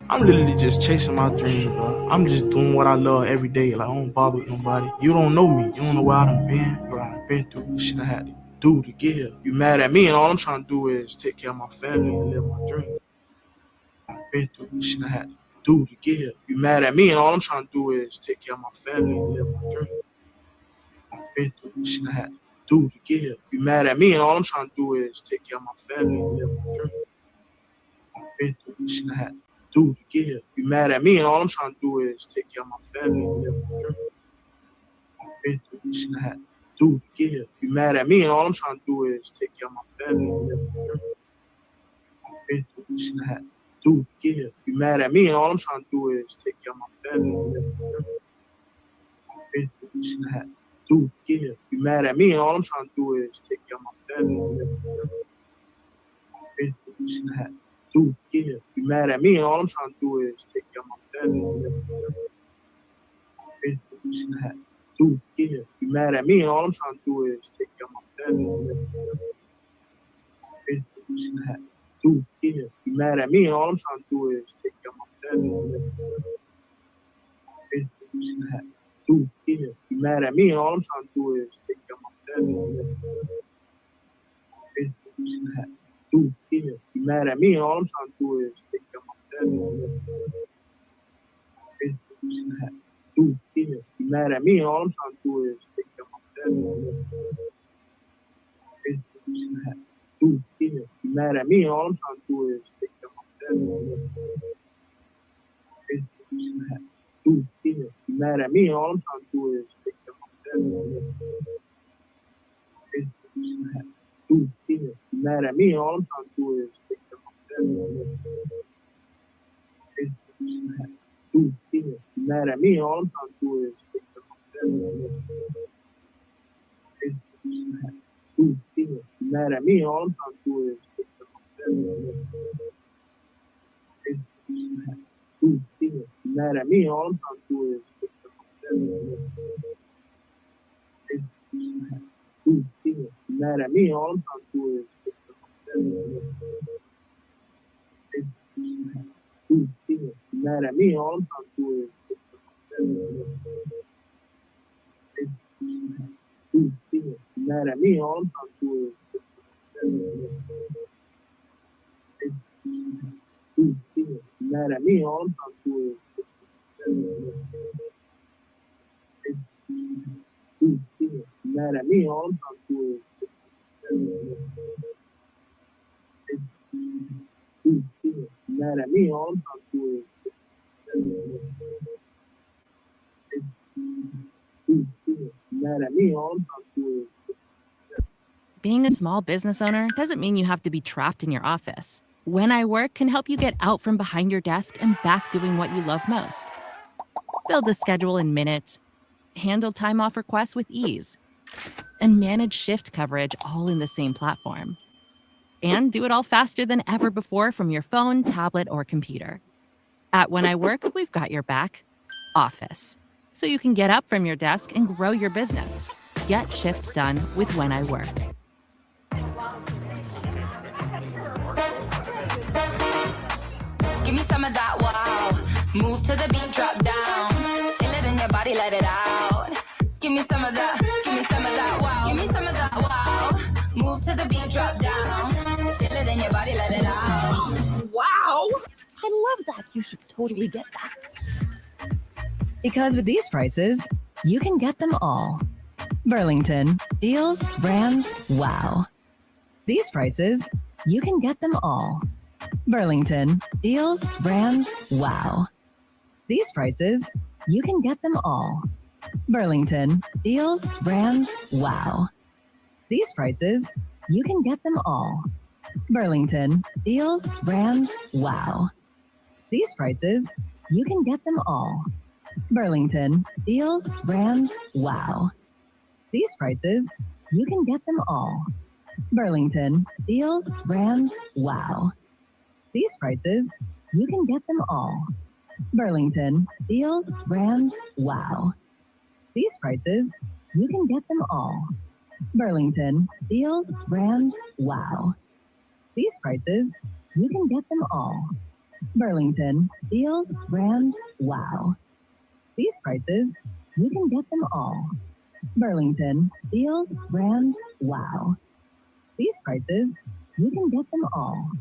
I'm literally just chasing my dream, bro. I'm just doing what I love every day. Like, I don't bother with nobody. You don't know me. You don't know where I done been, what I done been through, the shit I had to do to get here. You mad at me, and all I'm trying to do is take care of my family and live my dream. I've been through the shit I had to do to get here. You mad at me, and all I'm trying to do is take care of my family and live my dream. I've been through the shit I had to do to get here. You mad at me, and all I'm trying to do is take care of my family and live my dream. I've been through the shit I had to do to get here. You mad at me, and all I'm trying to do is take care of my family and live my dream. I've been through the shit I had to do to get here. You mad at me, and all I'm trying to do is take care of my family and live my dream. I've been through the shit I had to do to get here. You mad at me, and all I'm trying to do is take care of my family and live my dream. I've been through the shit I had to do to get here. You mad at me, and all I'm trying to do is take care of my family and live my dream. I've been through the shit I had to do to get here. You mad at me, and all I'm trying to do is take care of my family and live my dream. I've been through the shit I had to do to get here. You mad at me, and all I'm trying to do is take care of my family and live my dream. I've been through the shit I had to do to get here. You mad at me, and all I'm trying to do is take care of my family and live my dream. I've been through the shit I had to do to get here. You mad at me, and all I'm trying to do is take care of my family and live my dream. I've been through the shit I had to do to get here. You mad at me, and all I'm trying to do is take care of my family and live my dream. I've been through the shit I had to do to get here. You mad at me, and all I'm trying to do is take care of my family and live my dream. I've been through the shit I had to do to get here. You mad at me, and all I'm trying to do is take care of my family and live my dream. I've been through the shit I had to do to get here. You mad at me, and all I'm trying to do is take care of my family and live my dream. I've been through the shit I had to do to get here. You mad at me, and all I'm trying to do is take care of my family and live my dream. I've been through the shit I had to do to get here. You mad at me, and all I'm trying to do is take care of my family and live my dream. I've been through the shit I had to do to get here. You mad at me, and all I'm trying to do is take care of my family and live my dream. I've been through the shit I had to do to get here. You mad at me, and all I'm trying to do is take care of my family and live my dream. I've been through the shit I had to do to get here. You mad at me, and all I'm trying to do is take care of my family and live my dream. I've been through the shit I had to do to get here. You mad at me, and all I'm trying to do is take care of my family and live my dream. I've been through the shit I had to do to get here. You mad at me, and all I'm trying to do is take care of my family and live my dream. I've been through the shit I had to do to get here. You mad at me, and all I'm trying to do is take care of my family and live my dream. I've been through the shit I had to do to get here. You mad at me, and all I'm trying to do is take care of my family and live my dream. I've been through the shit I had to do to get here. You mad at me, and all I'm trying to do is take care of my family and live my dream. I've been through the shit I had to do to get here. You mad at me, and all I'm trying to do is take care of my family. Being a small business owner doesn't mean you have to be trapped in your office. When I Work can help you get out from behind your desk and back doing what you love most. Build a schedule in minutes, handle time off requests with ease, and manage shift coverage all in the same platform. And do it all faster than ever before from your phone, tablet, or computer. At When I Work, we've got your back. Office. So you can get up from your desk and grow your business. Get shifts done with When I Work. Give me some of that wow. Move to the beat, drop down. Feel it in your body, let it out. Give me some of that, give me some of that wow. Give me some of that wow. Move to the beat, drop down. Feel it in your body, let it out. Wow! I love that. You should totally get that. Because with these prices, you can get them all. Burlington. Deals, brands, wow. These prices, you can get them all. Burlington. Deals, brands, wow. These prices, you can get them all. Burlington. Deals, brands, wow. These prices, you can get them all. Burlington. Deals, brands, wow. These prices, you can get them all. Burlington. Deals, brands, wow. These prices, you can get them all. Burlington. Deals, brands, wow. These prices, you can get them all. Burlington. Deals, brands, wow. These prices, you can get them all. Burlington. Deals, brands, wow. These prices, you can get them all. Burlington. Deals, brands, wow. These prices, you can get them all. Burlington. Deals, brands, wow. These prices, you can get them all.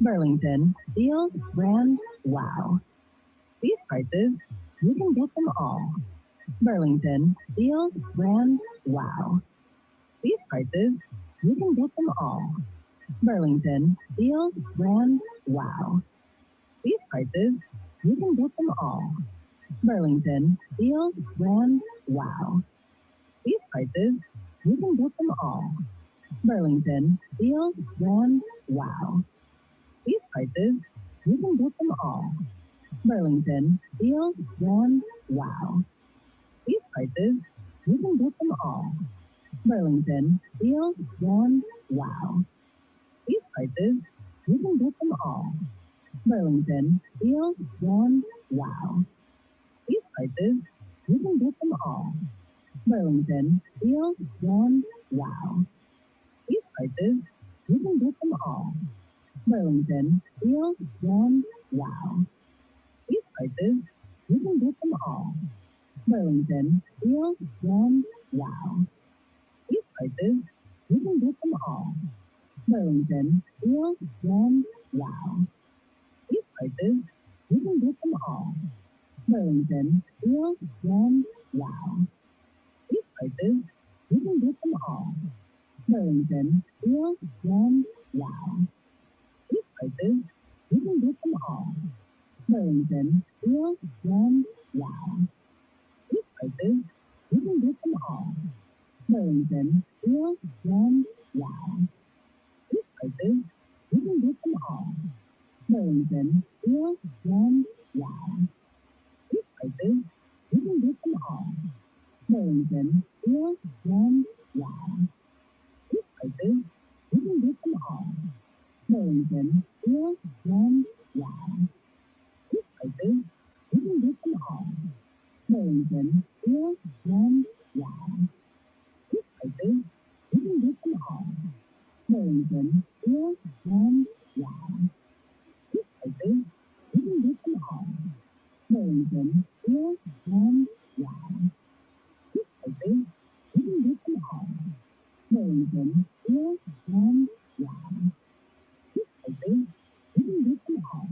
Burlington. Deals, brands, wow. These prices, you can get them all. Burlington. Deals, brands, wow. These prices, you can get them all. Burlington. Deals, brands, wow. These prices, you can get them all. Burlington. Deals, brands, wow. These prices, you can get them all. Burlington. Deals, brands, wow. These prices, you can get them all. Burlington. Deals, brands, wow. These prices, you can get them all. Burlington. Deals, brands, wow. These prices, you can get them all. Burlington. Deals, brands, wow. These prices, you can get them all. Burlington. Deals, brands, wow. These prices, you can get them all. Burlington. Deals, brands, wow. These prices, you can get them all. Burlington. Deals, brands, wow. These prices, you can get them all. Burlington. Deals, brands, wow. These prices, you can get them all. Burlington. Deals, brands, wow. These prices, you can get them all. Burlington. Deals, brands, wow. These prices, you can get them all. Burlington. Deals, brands, wow. These prices, you can get them all. Burlington. Deals, brands, wow. These prices, you can get them all. Burlington. Deals, brands, wow. These prices, you can get them all. Burlington. Deals, brands, wow. These prices, you can get them all. Burlington. Deals, brands, wow. These prices, you can get them all. Burlington. Deals, brands, wow. These prices, you can get them all. Burlington. Deals, brands, wow. These prices, you can get them all. Burlington. Deals, brands, wow. These prices, you can get them all. Burlington. Deals, brands, wow. These prices, you can get them all.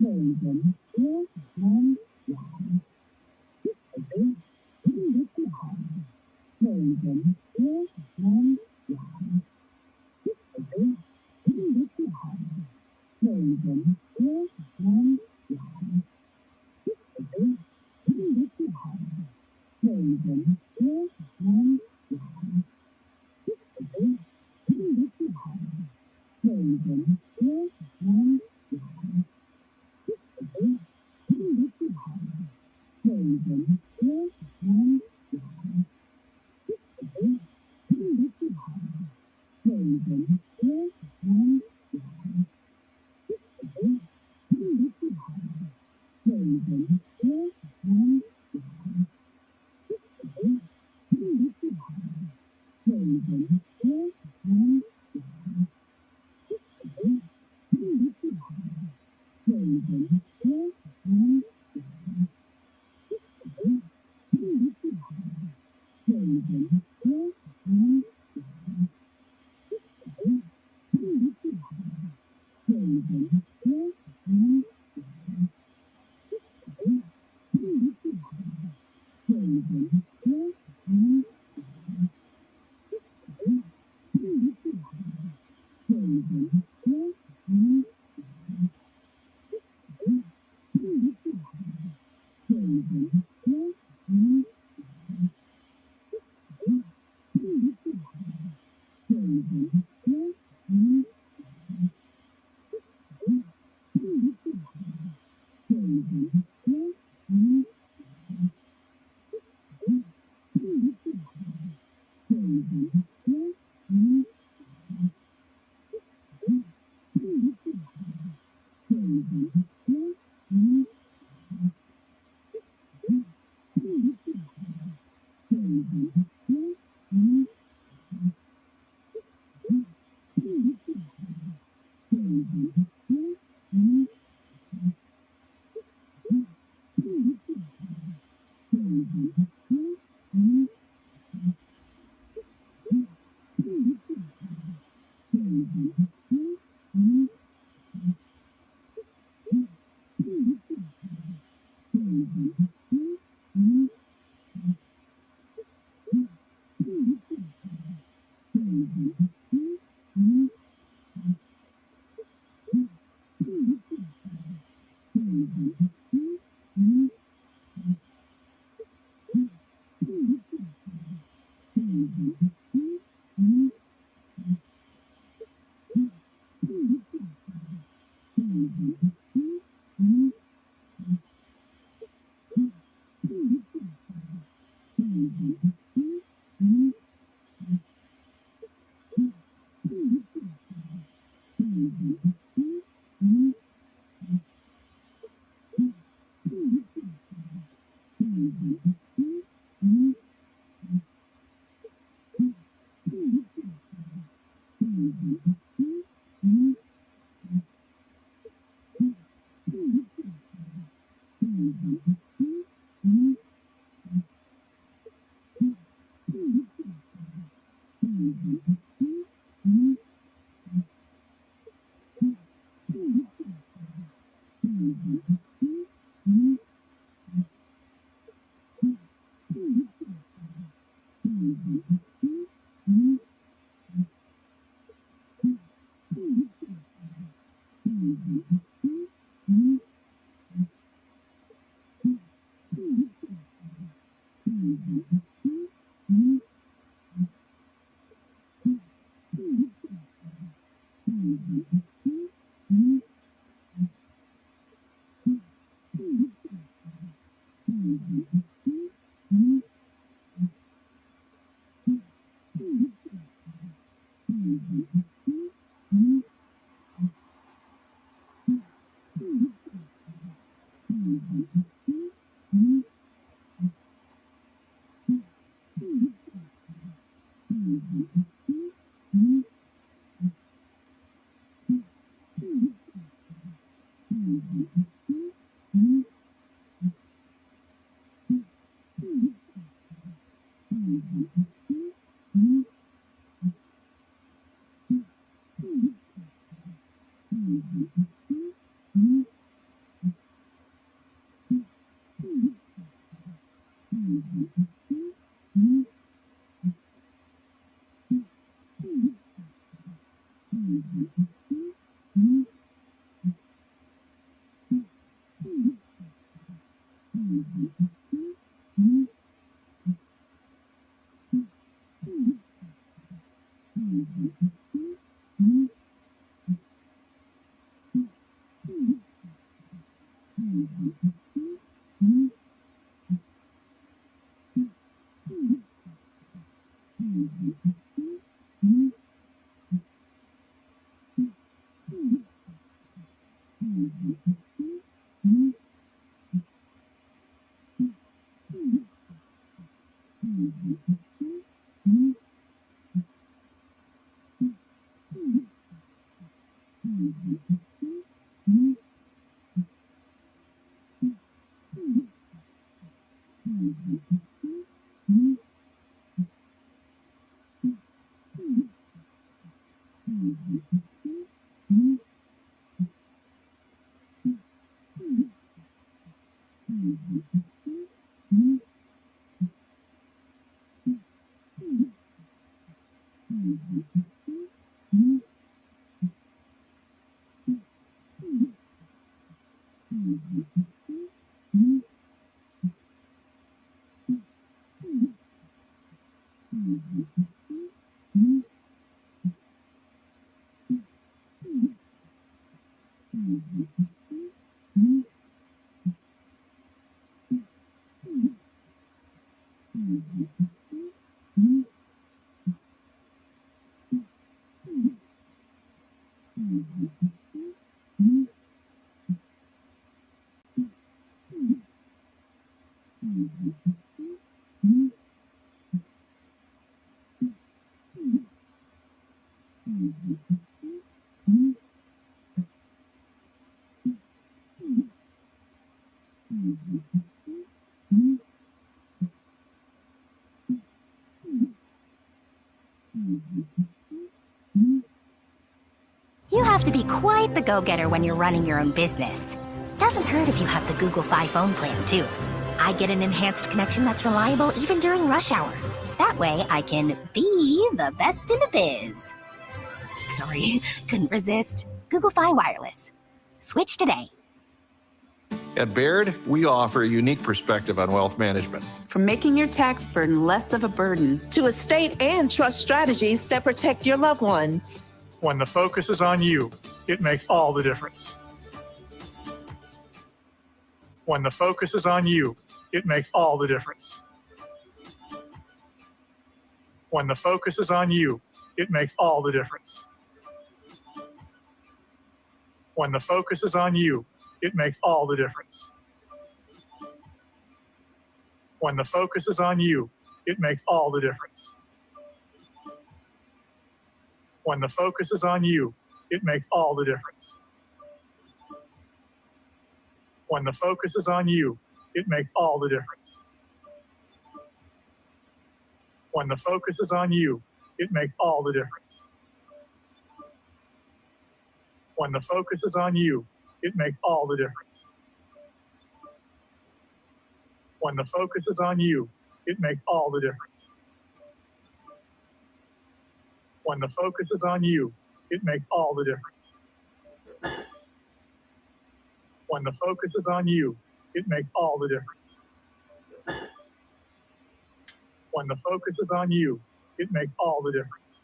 Burlington. Deals, brands, wow. These prices, you can get them all. Burlington. Deals, brands, wow. These prices, you can get them all. Burlington. Deals, brands, wow. These prices, you can get them all. Burlington. Deals, brands, wow. These prices, you can get them all. Burlington. Deals, brands, wow. These prices, you can get them all. Burlington. Deals, brands, wow. These prices, you You have to be quite the go-getter when you're running your own business. Doesn't hurt if you have the Google Fi phone plan, too. I get an enhanced connection that's reliable even during rush hour. That way, I can be the best in the biz. Sorry, couldn't resist. Google Fi Wireless. Switch today. At Baird, we offer a unique perspective on wealth management. From making your tax burden less of a burden to estate and trust strategies that protect your loved ones. When the focus is on you, it makes all the difference. When the focus is on you, it makes all the difference. When the focus is on you, it makes all the difference. When the focus is on you, it makes all the difference. When the focus is on you, it makes all the difference. When the focus is on you, it makes all the difference. When the focus is on you, it makes all the difference. When the focus is on you, it makes all the difference. When the focus is on you, it makes all the difference. When the focus is on you, it makes all the difference. When the focus is on you, it makes all the difference. When the focus is on you, it makes all the difference. When the focus is on you, it makes all the difference. When the focus is on you, it makes all the difference.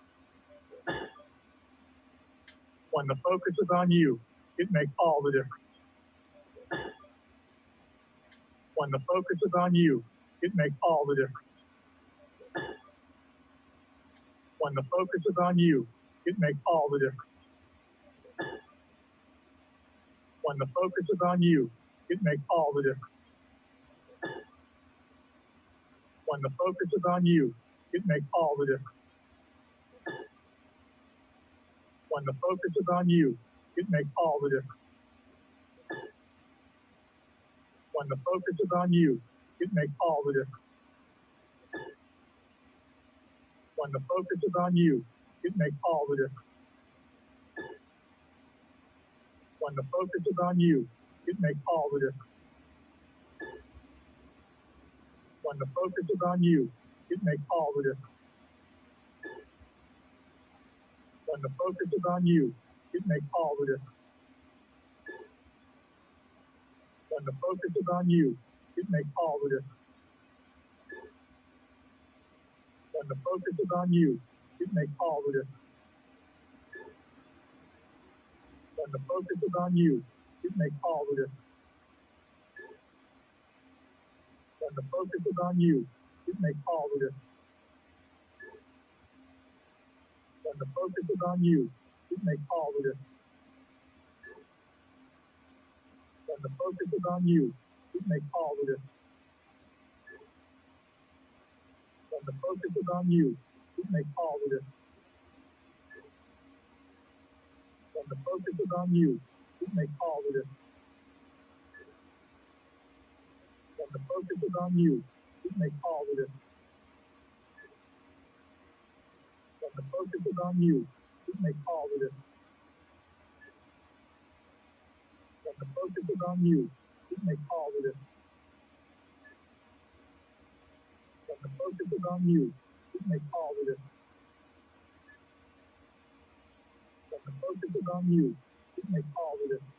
When the focus is on you, it makes all the difference. When the focus is on you, it makes all the difference. When the focus is on you, it makes all the difference. When the focus is on you, it makes all the difference. When the focus is on you, it makes all the difference. When the focus is on you, it makes all the difference. When the focus is on you, it makes all the difference. When the focus is on you, it makes all the difference. When the focus is on you, it makes all the difference. When the focus is on you, it makes all the difference. When the focus is on you, it makes all the difference. When the focus is on you, it makes all the difference. When the focus is on you, it makes all the difference. When the focus is on you, it makes all the difference. When the focus is on you, it makes all the difference. When the focus is on you, it makes all the difference. When the focus is on you, it makes all the difference. When the focus is on you, it makes all the difference. When the focus is on you, it makes all the difference. When the focus is on you, it makes all the difference. When the focus is on you, it makes all the difference. When the focus is on you, it makes all the difference. When the focus is on you, it makes all the difference.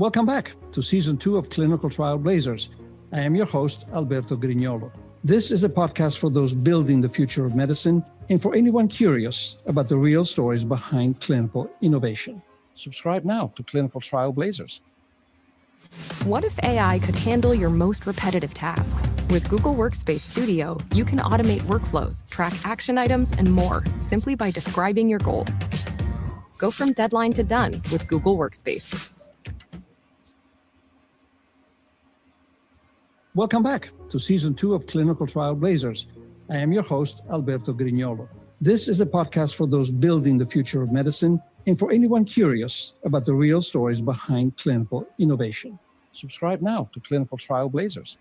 Welcome back to Season 2 of Clinical Trial Blazers. I am your host, Alberto Grignolo. This is a podcast for those building the future of medicine and for anyone curious about the real stories behind clinical innovation. Subscribe now to Clinical Trial Blazers. What if AI could handle your most repetitive tasks? With Google Workspace Studio, you can automate workflows, track action items, and more simply by describing your goal. Go from deadline to done with Google Workspace. Welcome back to Season 2 of Clinical Trial Blazers. I am your host, Alberto Grignolo. This is a podcast for those building the future of medicine and for anyone curious about the real stories behind clinical innovation. Subscribe now to Clinical Trial Blazers.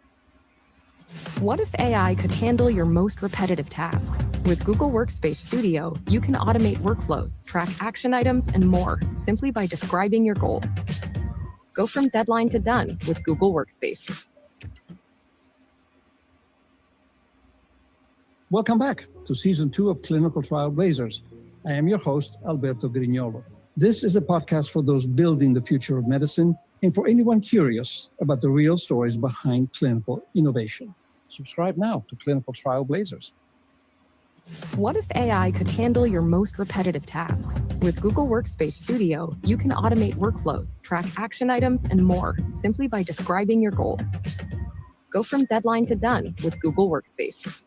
What if AI could handle your most repetitive tasks? With Google Workspace Studio, you can automate workflows, track action items, and more simply by describing your goal. Go from deadline to done with Google Workspace. Welcome back to Season 2 of Clinical Trial Blazers. I am your host, Alberto Grignolo. This is a podcast for those building the future of medicine and for anyone curious about the real stories behind clinical innovation. Subscribe now to Clinical Trial Blazers. What if AI could handle your most repetitive tasks? With Google Workspace Studio, you can automate workflows, track action items, and more simply by describing your goal. Go from deadline to done with Google Workspace.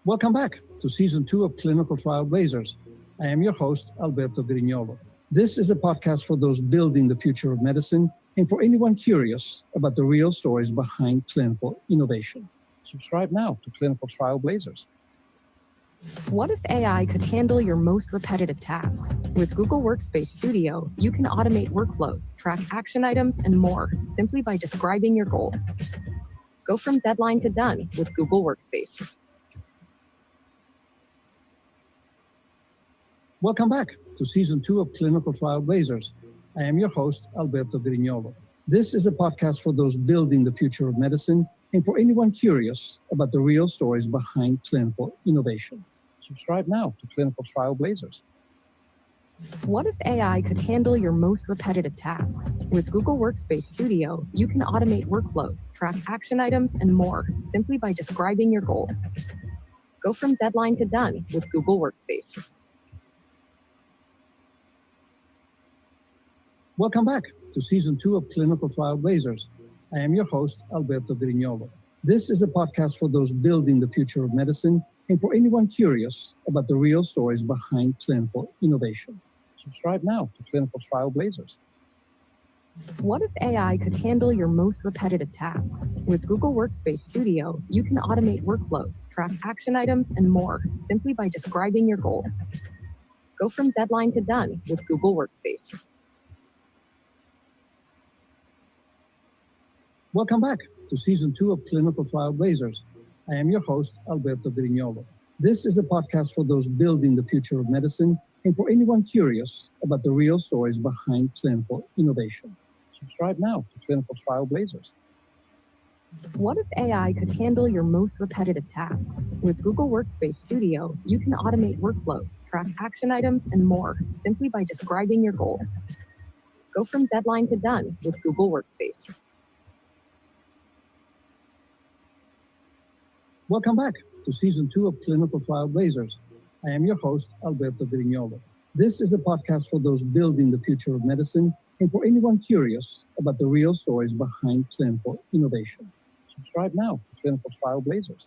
Welcome back to Season 2 of Clinical Trial Blazers. I am your host, Alberto Grignolo. This is a podcast for those building the future of medicine and for anyone curious about the real stories behind clinical innovation. Subscribe now to Clinical Trial Blazers. What if AI could handle your most repetitive tasks? With Google Workspace Studio, you can automate workflows, track action items, and more simply by describing your goal. Go from deadline to done with Google Workspace. Welcome back to Season 2 of Clinical Trial Blazers. I am your host, Alberto Grignolo. This is a podcast for those building the future of medicine and for anyone curious about the real stories behind clinical innovation. Subscribe now to Clinical Trial Blazers. What if AI could handle your most repetitive tasks? With Google Workspace Studio, you can automate workflows, track action items, and more simply by describing your goal. Go from deadline to done with Google Workspace. Welcome back to Season 2 of Clinical Trial Blazers. I am your host, Alberto Grignolo. This is a podcast for those building the future of medicine and for anyone curious about the real stories behind clinical innovation. Subscribe now to Clinical Trial Blazers. What if AI could handle your most repetitive tasks? With Google Workspace Studio, you can automate workflows, track action items, and more simply by describing your goal. Go from deadline to done with Google Workspace. Welcome back to Season 2 of Clinical Trial Blazers. I am your host, Alberto Grignolo. This is a podcast for those building the future of medicine and for anyone curious about the real stories behind clinical innovation. Subscribe now to Clinical Trial Blazers. What if AI could handle your most repetitive tasks? With Google Workspace Studio, you can automate workflows, track action items, and more simply by describing your goal. Go from deadline to done with Google Workspace. Welcome back to Season 2 of Clinical Trial Blazers. I am your host, Alberto Grignolo. This is a podcast for those building the future of medicine and for anyone curious about the real stories behind clinical innovation. Subscribe now to Clinical Trial Blazers.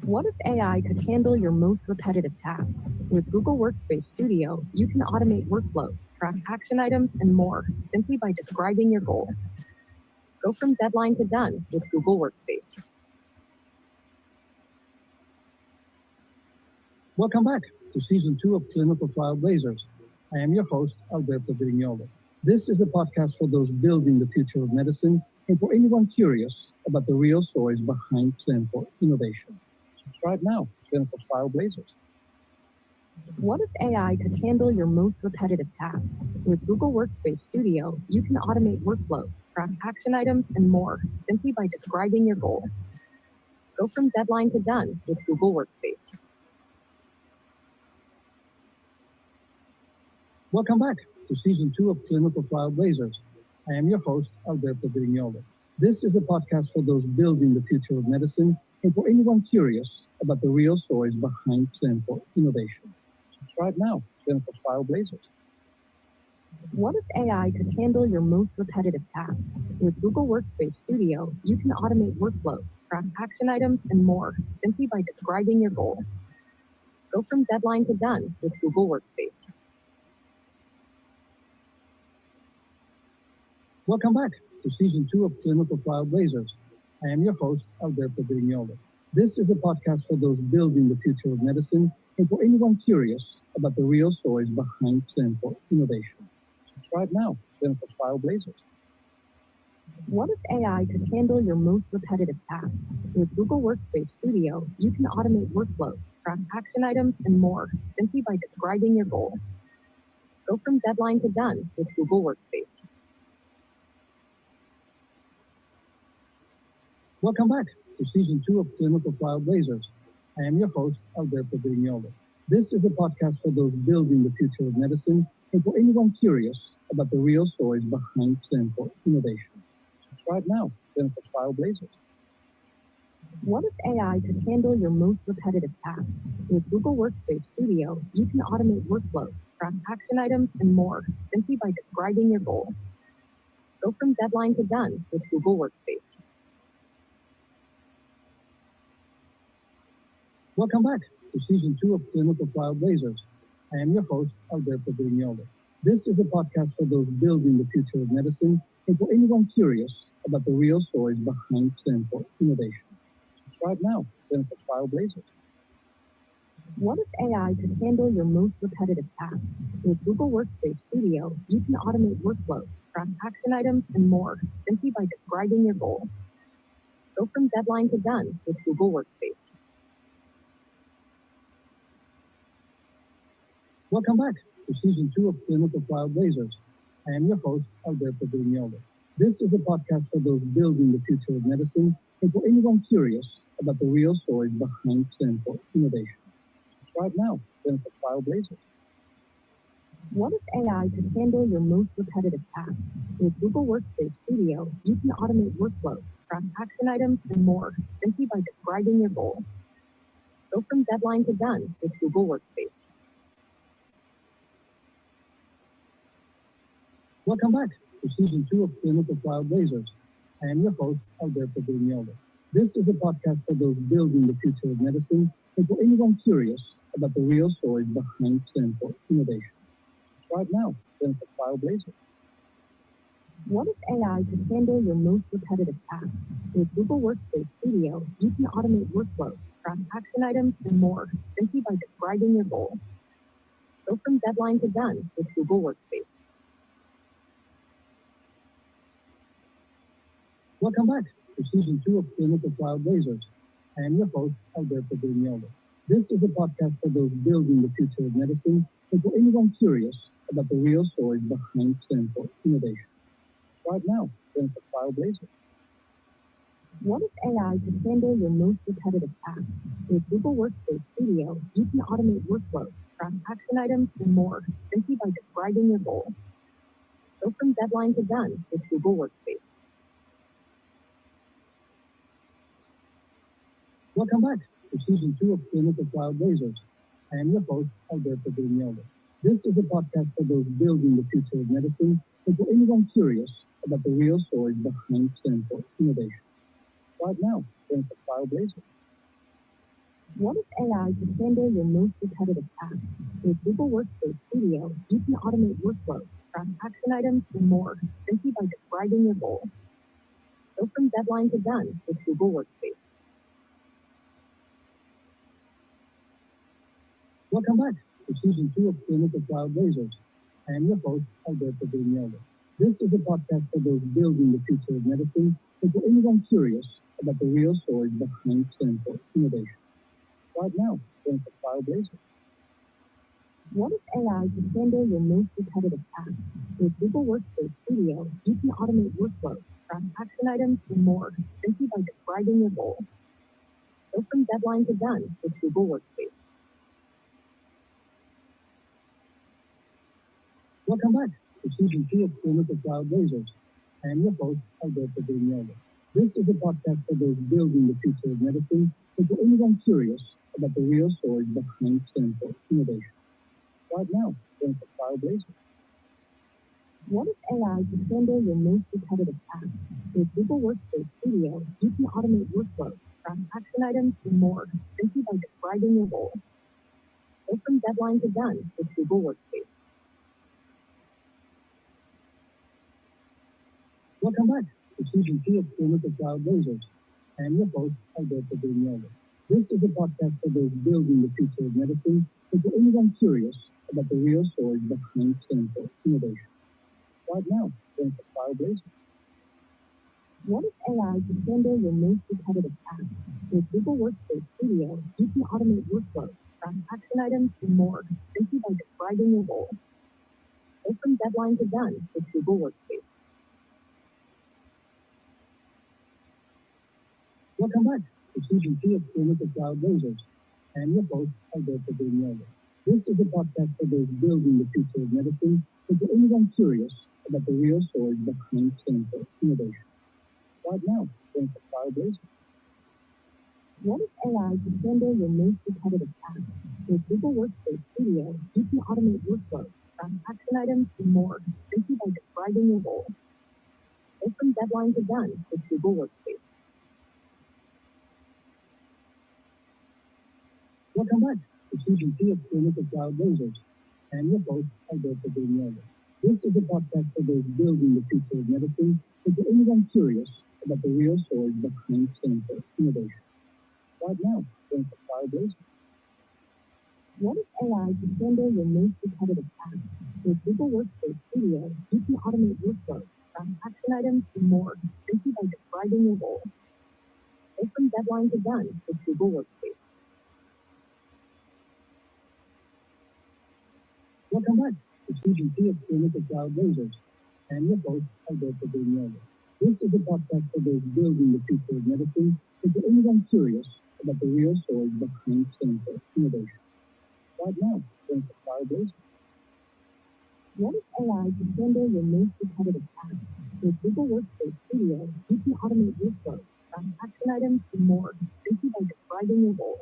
What if AI could handle your most repetitive tasks? With Google Workspace Studio, you can automate workflows, track action items, and more simply by describing your goal. Go from deadline to done with Google Workspace. Welcome back to Season 2 of Clinical Trial Blazers. I am your host, Alberto Grignolo. This is a podcast for those building the future of medicine and for anyone curious about the real stories behind clinical innovation. Subscribe now to Clinical Trial Blazers. What if AI could handle your most repetitive tasks? With Google Workspace Studio, you can automate workflows, track action items, and more simply by describing your goal. Go from deadline to done with Google Workspace. Welcome back to Season 2 of Clinical Trial Blazers. I am your host, Alberto Grignolo. This is a podcast for those building the future of medicine and for anyone curious about the real stories behind clinical innovation. Subscribe now to Clinical Trial Blazers. What if AI could handle your most repetitive tasks? With Google Workspace Studio, you can automate workflows, track action items, and more simply by describing your goal. Go from deadline to done with Google Workspace. Welcome back to Season 2 of Clinical Trial Blazers. I am your host, Alberto Grignolo. This is a podcast for those building the future of medicine and for anyone curious about the real stories behind clinical innovation. Subscribe now to Clinical Trial Blazers. What if AI could handle your most repetitive tasks? With Google Workspace Studio, you can automate workflows, track action items, and more simply by describing your goal. Go from deadline to done with Google Workspace. Welcome back to Season 2 of Clinical Trial Blazers. I am your host, Alberto Grignolo. This is a podcast for those building the future of medicine and for anyone curious about the real stories behind clinical innovation. Subscribe now to Clinical Trial Blazers. What if AI could handle your most repetitive tasks? With Google Workspace Studio, you can automate workflows, track action items, and more simply by describing your goal. Go from deadline to done with Google Workspace. Welcome back to Season 2 of Clinical Trial Blazers. I am your host, Alberto Grignolo. This is a podcast for those building the future of medicine and for anyone curious about the real stories behind clinical innovation. Subscribe now to Clinical Trial Blazers. What if AI could handle your most repetitive tasks? With Google Workspace Studio, you can automate workflows, track action items, and more simply by describing your goal. Go from deadline to done with Google Workspace. Welcome back to Season 2 of Clinical Trial Blazers. I am your host, Alberto Grignolo. This is a podcast for those building the future of medicine and for anyone curious about the real stories behind clinical innovation. Right now, Clinical Trial Blazers. What if AI could handle your most repetitive tasks? With Google Workspace Studio, you can automate workflows, track action items, and more simply by describing your goal. Go from deadline to done with Google Workspace. Welcome back to Season 2 of Clinical Trial Blazers. I am your host, Alberto Grignolo. This is a podcast for those building the future of medicine and for anyone curious about the real stories behind clinical innovation. Right now, Clinical Trial Blazers. What if AI could handle your most repetitive tasks? With Google Workspace Studio, you can automate workflows, track action items, and more simply by describing your goal. Go from deadline to done with Google Workspace. Welcome back to Season 2 of Clinical Trial Blazers. I am your host, Alberto Grignolo. This is a podcast for those building the future of medicine and for anyone curious about the real stories behind clinical innovation. Right now, Clinical Trial Blazers. What if AI could handle your most repetitive tasks? With Google Workspace Studio, you can automate workflows, track action items, and more simply by describing your goal. Go from deadline to done with Google Workspace. Welcome back to Season 2 of Clinical Trial Blazers. I am your host, Alberto Grignolo. This is a podcast for those building the future of medicine and for anyone curious about the real stories behind clinical innovation. Right now, Clinical Trial Blazers. What if AI could handle your most repetitive tasks? With Google Workspace Studio, you can automate workflows, track action items, and more simply by describing your goal. Go from deadline to done with Google Workspace. Welcome back to Season 2 of Clinical Trial Blazers. I am your host, Alberto Grignolo. This is a podcast for those building the future of medicine and for anyone curious about the real stories behind clinical innovation. Right now, Clinical Trial Blazers. What if AI could handle your most repetitive tasks? With Google Workspace Studio, you can automate workflows, track action items, and more simply by describing your goal. Go from deadline to done with Google Workspace. Welcome back to Season 2 of Clinical Trial Blazers. I am your host, Alberto Grignolo. This is a podcast for those building the future of medicine and for anyone curious about the real stories behind clinical innovation. Right now, Clinical Trial Blazers. What if AI could handle your most repetitive tasks? With Google Workspace Studio, you can automate workflows, track action items, and more simply by describing your goal. Go from deadline to done with Google Workspace. Welcome back to Season 2 of Clinical Trial Blazers. I am your host, Alberto Grignolo. This is a podcast for those building the future of medicine and for anyone curious about the real stories behind clinical innovation. Right now, Clinical Trial Blazers. What if AI could handle your most repetitive tasks? With Google Workspace Studio, you can automate workflows, track action items, and more simply by describing your goal. Go from deadline to done with Google Workspace. Welcome back to Season 2 of Clinical Trial Blazers. I am your host, Alberto Grignolo. This is a podcast for those building the future of medicine and for anyone curious about the real stories behind clinical innovation. Right now, Clinical Trial Blazers. What if AI could handle your most repetitive tasks? With Google Workspace Studio, you can automate workflows, track action items, and more simply by describing your goal. Go from deadline to done with Google Workspace. Welcome back to Season 2 of Clinical Trial Blazers. I am your host, Alberto Grignolo. This is a podcast for those building the future of medicine and for anyone curious about the real stories behind clinical innovation. Right now, Clinical Trial Blazers. What if AI could handle your most repetitive tasks? With Google Workspace Studio, you can automate workflows, track action items, and more simply by describing your goal. Go from deadline to done with Google Workspace. Welcome back to CGP of Clinical Cloud Lasers. I'm your host, Alberto Grignolo. This is a podcast for those building the future of medicine and for anyone curious about the real story behind clinical innovation. Right now, Clinical Cloud Lasers. What if AI could handle your most repetitive tasks? With Google Workspace Studio, you can automate workflows, from action items to more, simply by describing your goal.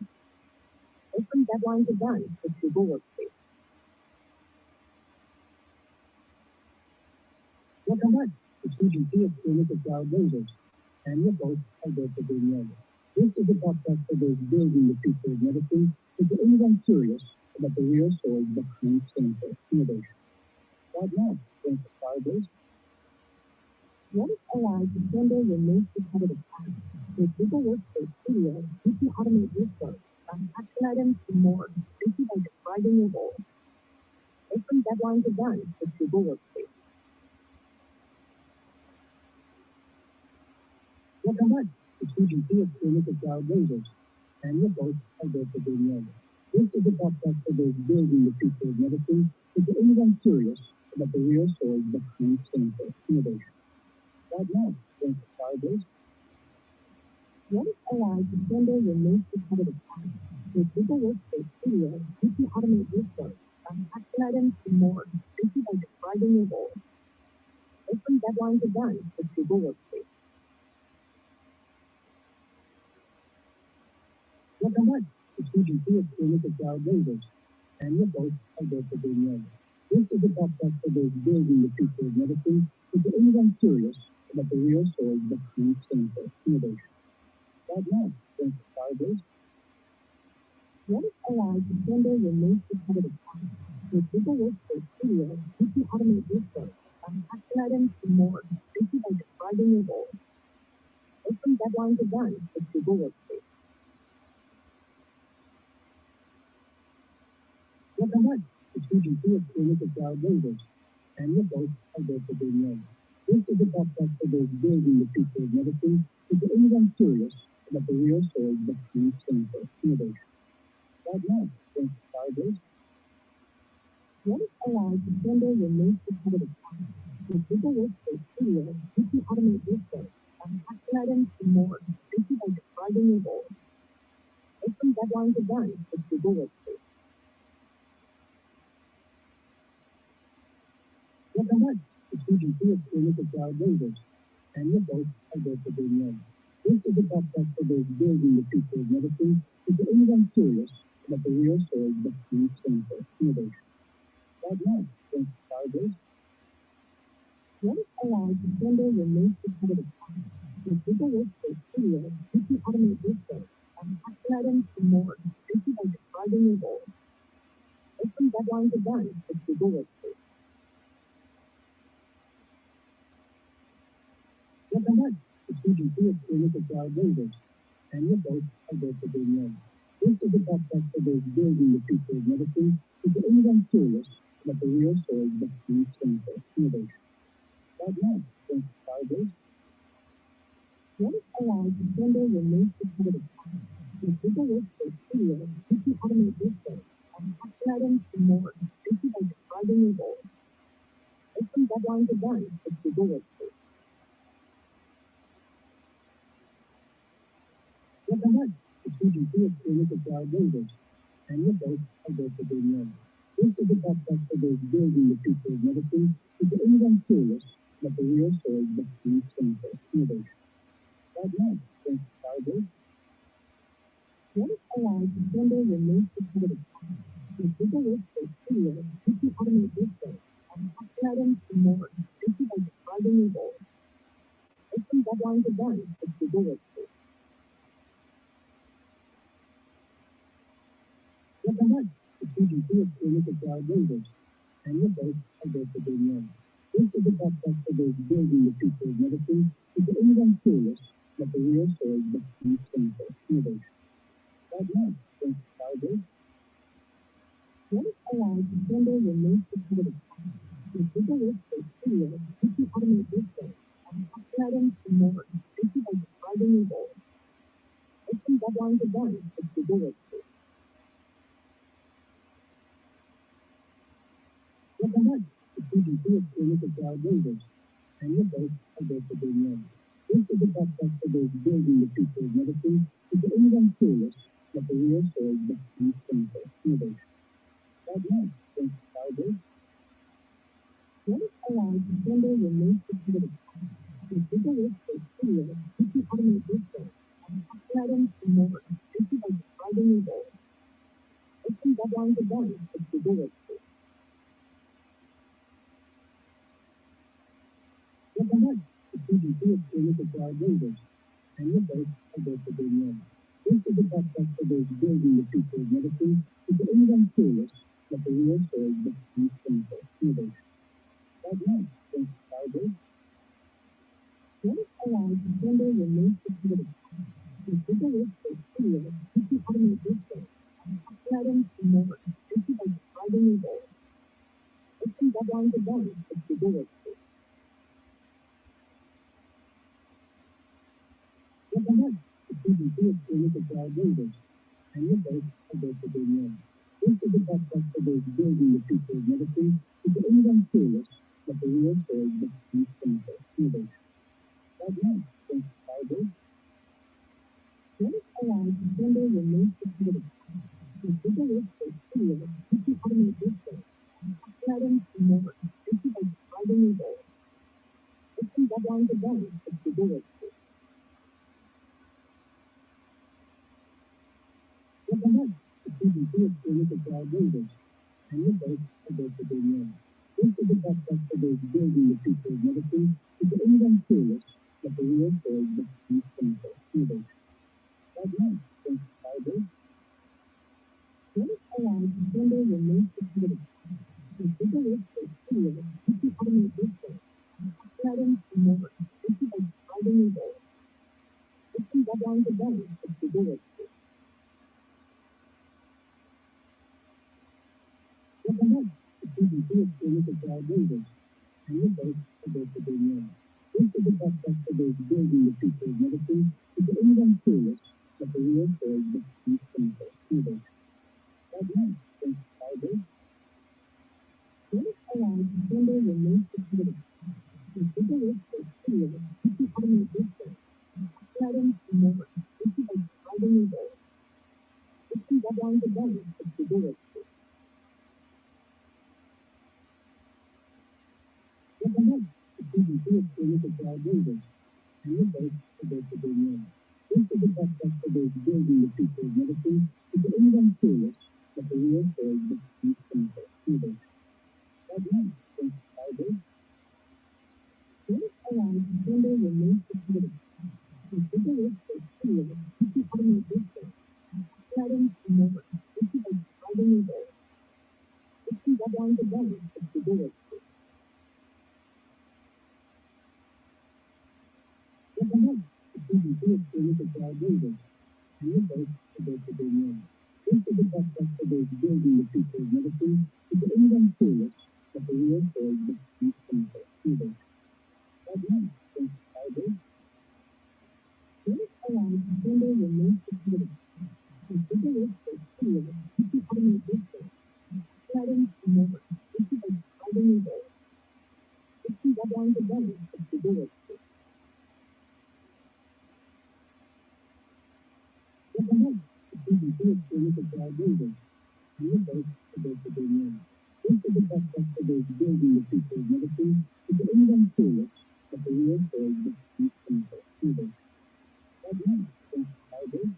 Open deadlines are done with Google Workspace. Welcome back to CGP of Clinical Cloud Lasers. I'm your host, Alberto Grignolo. This is a podcast for those building the future of medicine and for anyone curious about the real story behind clinical innovation. Right now, Clinical Cloud Lasers. What if AI could handle your most repetitive tasks? With Google Workspace Studio, you can automate workflows, from action items to more, simply by describing your goal. Open deadlines are done with Google Workspace. Welcome back to CGP of Clinical Cloud Lasers. I'm your host, Alberto Grignolo. This is a podcast for those building the future of medicine and for anyone curious about the real story behind clinical innovation. Right now, Clinical Cloud Lasers. What if AI could handle your most repetitive tasks? With Google Workspace Studio, you can automate workflows, from action items to more, simply by describing your goal. Open deadlines are done with Google Workspace. Welcome back to CGP of Clinical Cloud Lasers. I'm your host, Alberto Grignolo. This is a podcast for those building the future of medicine and for anyone curious about the real story behind clinical innovation. Right now, Clinical Cloud Lasers. What if AI could handle your most repetitive tasks? With Google Workspace Studio, you can automate workflows, from action items to more, simply by describing your goal. Open deadlines are done with Google Workspace. Welcome back to CGP of Clinical Cloud Lasers. I'm your host, Alberto Grignolo. This is a podcast for those building the future of medicine and for anyone curious about the real story behind clinical innovation. Right now, Clinical Cloud Lasers. What if AI could handle your most repetitive tasks? With Google Workspace Studio, you can automate workflows, from action items to more, simply by describing your goal. Open deadlines are done with Google Workspace. Welcome back to CGP of Clinical Cloud Lasers. I'm your host, Alberto Grignolo. This is a podcast for those building the future of medicine and for anyone curious about the real story behind clinical innovation. Right now, Clinical Cloud Lasers. What if AI could handle your most repetitive tasks? With Google Workspace Studio, you can automate workflows, from action items to more, simply by describing your goal. Open deadlines are done with Google Workspace. Welcome back to CGP of Clinical Cloud Lasers. I'm your host, Alberto Grignolo. This is a podcast for those building the future of medicine and for anyone curious about the real story behind clinical innovation. Right now, Clinical Cloud Lasers. What if AI could handle your most repetitive tasks? With Google Workspace Studio, you can automate workflows, from action items to more, simply by describing your goal. Open deadlines are done with Google Workspace. Welcome back to CGP of Clinical Cloud Lasers. I'm your host, Alberto Grignolo. This is a podcast for those building the future of medicine and for anyone curious about the real story behind clinical innovation. Right now, Clinical Cloud Lasers. What if AI could handle your most repetitive tasks? With Google Workspace Studio, you can automate workflows, from action items to more, simply by describing your goal. Open deadlines are done with Google Workspace. Welcome back to CGP of Clinical Cloud Lasers. I'm your host, Alberto Grignolo. This is a podcast for those building the future of medicine and for anyone curious about the real story behind clinical innovation. Right now, Clinical Cloud Lasers. What if AI could handle your most repetitive tasks? With Google Workspace Studio, you can automate workflows, from action items to more, simply by describing your goal. Open deadlines are done with Google Workspace. cloud lasers, and your host, Alberto Grignolo. This is a podcast for those building the future of medicine, with anyone curious about the real story behind clinical innovation. Right now, thanks to Cloud-based. What if AI can handle your most specific tasks? With Google Workspace Studio, you can automate workflows, action items, and more, simply by describing your goals. Open deadlines are done with Google Workspace. Welcome back to CGC Clinical Cloud Lasers, and your host, Alberto Grignolo. This is a podcast for those building the future of medicine, with anyone curious about the real story behind clinical innovation. Right now, thanks to Cloud-based. What if AI can handle your most specific tasks? With Google Workspace Studio, you can automate workflows, action items, and more, simply by describing your goals. Open deadlines are done with Google Workspace. Welcome back to CGC Clinical Cloud Lasers, and your host, Alberto Grignolo. This is a podcast for those building the future of medicine, with anyone curious about the real story behind clinical innovation. Right now, thanks to Cloud-based. What if AI can handle your most specific tasks? With Google Workspace Studio, you can automate workflows, action items, and more, simply by describing your goals. Open deadlines are done with Google Workspace. Welcome back to CGC Clinical Cloud Lasers, and your host, Alberto Grignolo. This is a podcast for those building the future of medicine, with anyone curious about the real story behind clinical innovation. Right now, thanks to Cloud-based. What if AI can handle your most specific tasks? With Google Workspace Studio, you can automate workflows, action items, and more, simply by describing your goals. Open deadlines are done with Google Workspace. Welcome back to CGC Clinical Cloud Lasers, and your host, Alberto Grignolo. This is a podcast for those building the future of medicine, with anyone curious about the real story behind clinical innovation. Right now, thanks to Cloud-based. What if AI can handle your most specific tasks? With Google Workspace Studio, you can automate workflows, action items, and more, simply by describing your goals. Open deadlines are done with Google Workspace. Welcome back to CGC Clinical Cloud Lasers, and your host, Alberto Grignolo. This is a podcast for those building the future of medicine, with anyone curious about the real story behind clinical innovation. Right now, thanks to Cloud-based. What if AI can handle your most specific tasks? With Google Workspace Studio, you can automate workflows, action items, and more, simply by describing your goals. Open deadlines are done with Google Workspace. Welcome back to CGC Clinical Cloud Lasers, and your host, Alberto Grignolo. This is a podcast for those building the future of medicine, with anyone curious about the real story behind clinical innovation. Right now, thanks to Cloud-based. What if AI can handle your most specific tasks? With Google Workspace Studio, you can automate workflows, action items, and more, simply by describing your goals. Open deadlines are done with Google Workspace. Welcome back to CGC Clinical Cloud Lasers, and your host, Alberto Grignolo. This is a podcast for those building the future of medicine, with anyone curious about the real story behind clinical innovation. Right now, thanks to Cloud-based.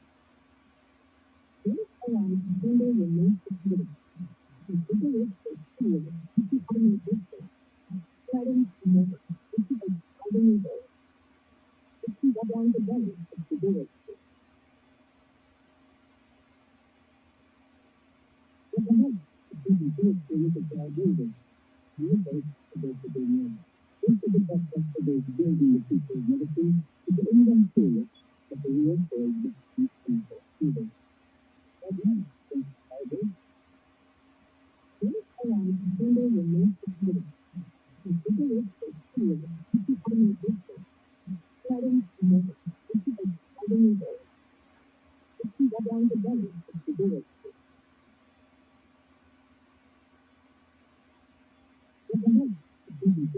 What if AI can handle your most specific tasks? With Google Workspace Studio, you can automate workflows, action items, and more, simply by describing your goals. Open deadlines are done with Google Workspace. Welcome back to CGC Clinical Cloud Lasers, and your host, Alberto Grignolo. This is a podcast for those building the future of medicine, with anyone curious about the real story behind clinical innovation. Right now, thanks to Cloud-based. What if AI can handle your most specific tasks? With Google Workspace Studio, you can automate workflows, action items, and more, simply by describing your goals. Open deadlines are done with Google Workspace. Welcome back to CGC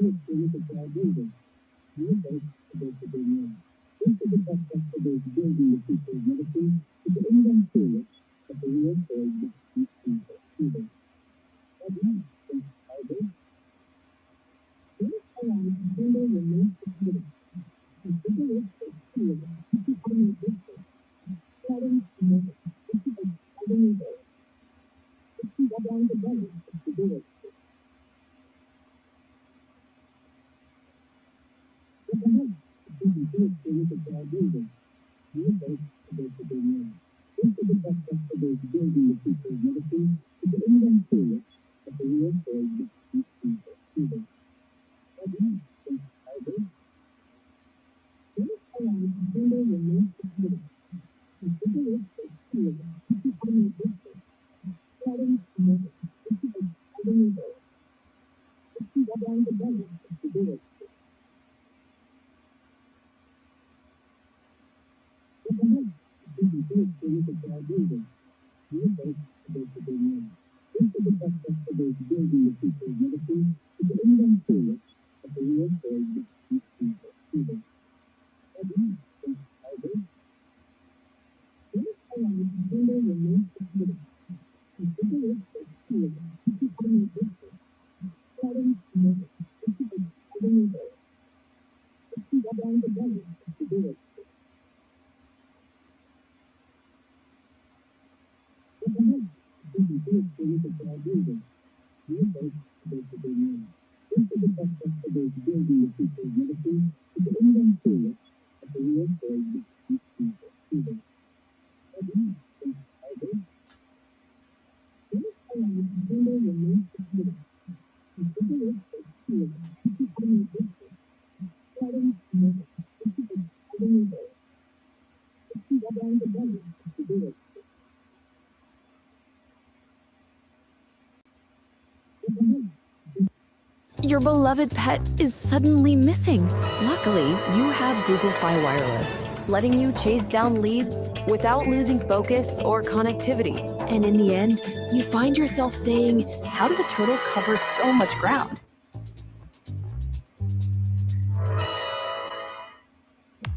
Your beloved pet is suddenly missing. Luckily, you have Google Fi Wireless, letting you chase down leads without losing focus or connectivity. And in the end, you find yourself saying, how did the turtle cover so much ground?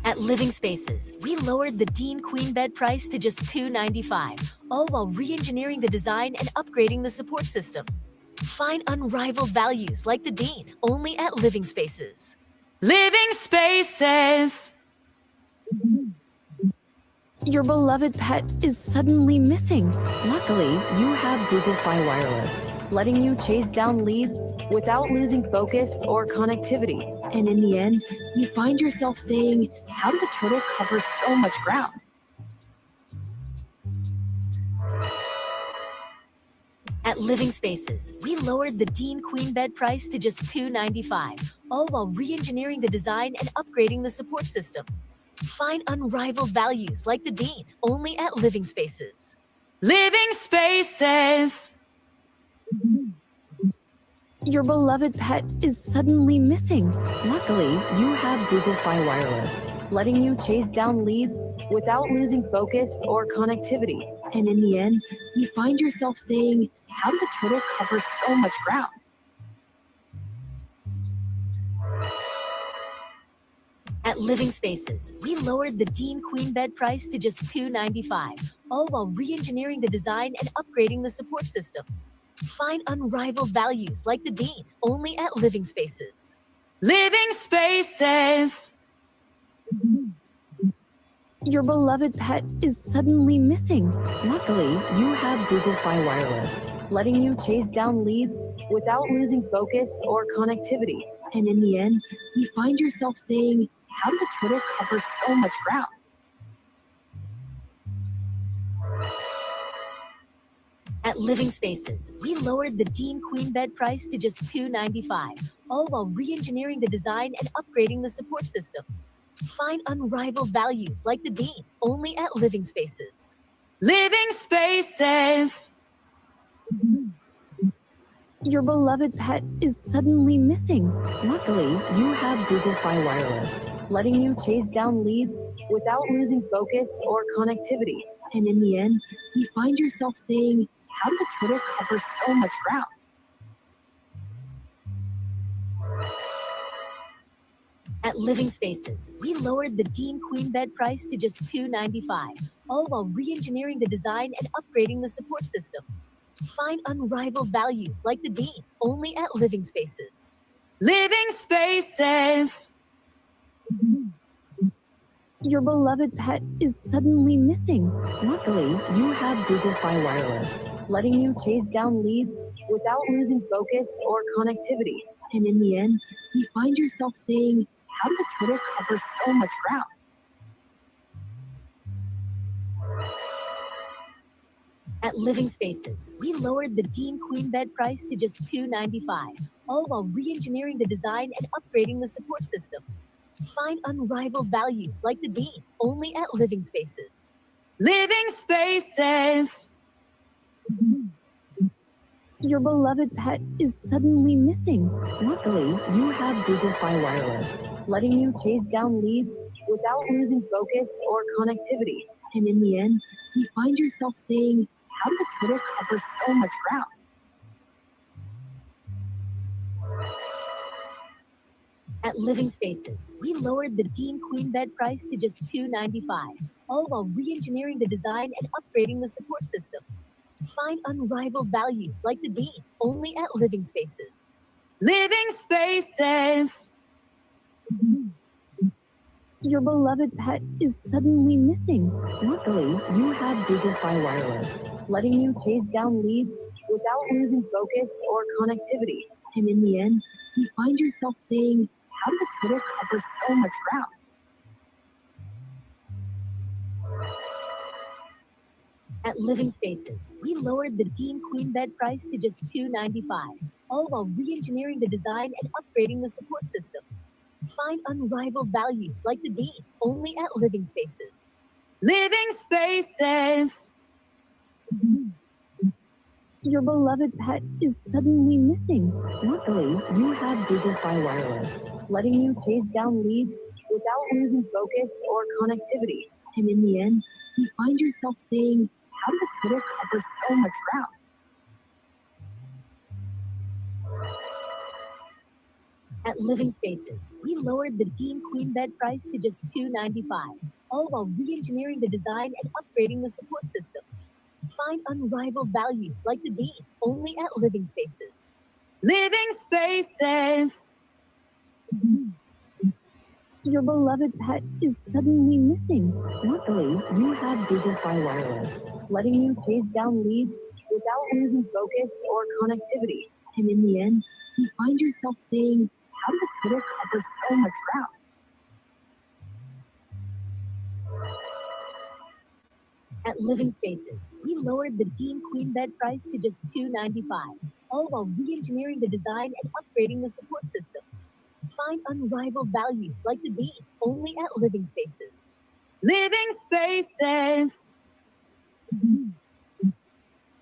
At Living Spaces, we lowered the Dean Queen bed price to just $295, all while re-engineering the design and upgrading the support system. Find unrivaled values like the Dean, only at Living Spaces. Living Spaces. Your beloved pet is suddenly missing. Luckily, you have Google Fi Wireless, letting you chase down leads without losing focus or connectivity. And in the end, you find yourself saying, how did the turtle cover so much ground? At Living Spaces, we lowered the Dean Queen bed price to just $295, all while re-engineering the design and upgrading the support system. Find unrivaled values like the Dean, only at Living Spaces. Living Spaces. Your beloved pet is suddenly missing. Luckily, you have Google Fi Wireless, letting you chase down leads without losing focus or connectivity. And in the end, you find yourself saying, how did the turtle cover so much ground? At Living Spaces, we lowered the Dean Queen bed price to just $295, all while re-engineering the design and upgrading the support system. Find unrivaled values like the Dean, only at Living Spaces. Living Spaces. Your beloved pet is suddenly missing. Luckily, you have Google Fi Wireless, letting you chase down leads without losing focus or connectivity. And in the end, you find yourself saying, how did the turtle cover so much ground? At Living Spaces, we lowered the Dean Queen bed price to just $295, all while re-engineering the design and upgrading the support system. Find unrivaled values like the Dean, only at Living Spaces. Living Spaces. Your beloved pet is suddenly missing. Luckily, you have Google Fi Wireless, letting you chase down leads without losing focus or connectivity. And in the end, you find yourself saying, how did the turtle cover so much ground? At Living Spaces, we lowered the Dean Queen bed price to just $295, all while re-engineering the design and upgrading the support system. Find unrivaled values like the Dean, only at Living Spaces. Living Spaces. Your beloved pet is suddenly missing. Luckily, you have Google Fi Wireless, letting you chase down leads without losing focus or connectivity. And in the end, you find yourself saying, how did Twitter cover so much ground? At Living Spaces, we lowered the Dean Queen bed price to just $295, all while re-engineering the design and upgrading the support system. Find unrivaled values like the Dean, only at Living Spaces. Living Spaces. Your beloved pet is suddenly missing. Luckily, you have Google Fi Wireless, letting you chase down leads without losing focus or connectivity. And in the end, you find yourself saying, how did Twitter cover so much ground? At Living Spaces, we lowered the Dean Queen bed price to just $295, all while re-engineering the design and upgrading the support system. Find unrivaled values like the Dean, only at Living Spaces. Living Spaces. Your beloved pet is suddenly missing. Luckily, you have Google Fi Wireless, letting you chase down leads without losing focus or connectivity. And in the end, you find yourself saying, how did Twitter cover so much ground? At Living Spaces, we lowered the Dean Queen bed price to just $295, all while re-engineering the design and upgrading the support system. Find unrivaled values like the Dean, only at Living Spaces. Living Spaces. Your beloved pet is suddenly missing. Luckily, you have Google Fi Wireless, letting you chase down leads without losing focus or connectivity. And in the end, you find yourself saying, how did Twitter cover so much ground? At Living Spaces, we lowered the Dean Queen bed price to just $295, all while re-engineering the design and upgrading the support system. Find unrivaled values like the Dean, only at Living Spaces. Living Spaces. Your beloved pet is suddenly missing. Luckily, you have Google Fi Wireless, letting you chase down leads without losing focus or connectivity. And in the end, you find yourself saying, how did Twitter cover so much ground? At Living Spaces, we lowered the Dean Queen bed price to just $295, all while re-engineering the design and upgrading the support system. Find unrivaled values like the Dean, only at Living Spaces. Living Spaces.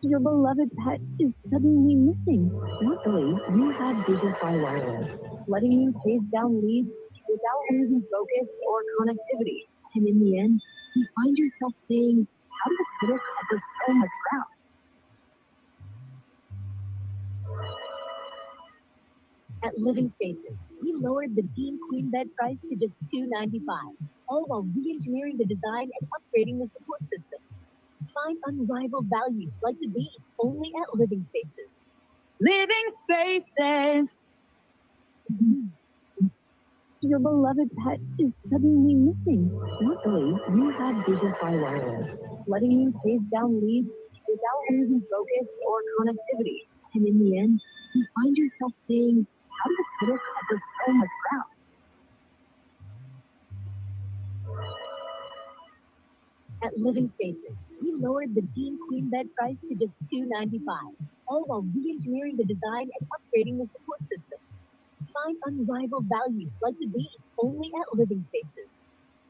Your beloved pet is suddenly missing. Luckily, you have Google Fi Wireless, letting you chase down leads without losing focus or connectivity. And in the end, you find yourself saying, how did Twitter cover so much ground? At Living Spaces, we lowered the Dean Queen bed price to just $295, all while re-engineering the design and upgrading the support system. Find unrivaled values like the Dean, only at Living Spaces. Living Spaces. Your beloved pet is suddenly missing. Luckily, you have Google Fi Wireless, letting you chase down leads without losing focus or connectivity. And in the end, you find yourself saying, how did Twitter cover so much ground? At Living Spaces, we lowered the Dean Queen bed price to just $295, all while re-engineering the design and upgrading the support system. Find unrivaled values like the Dean, only at Living Spaces.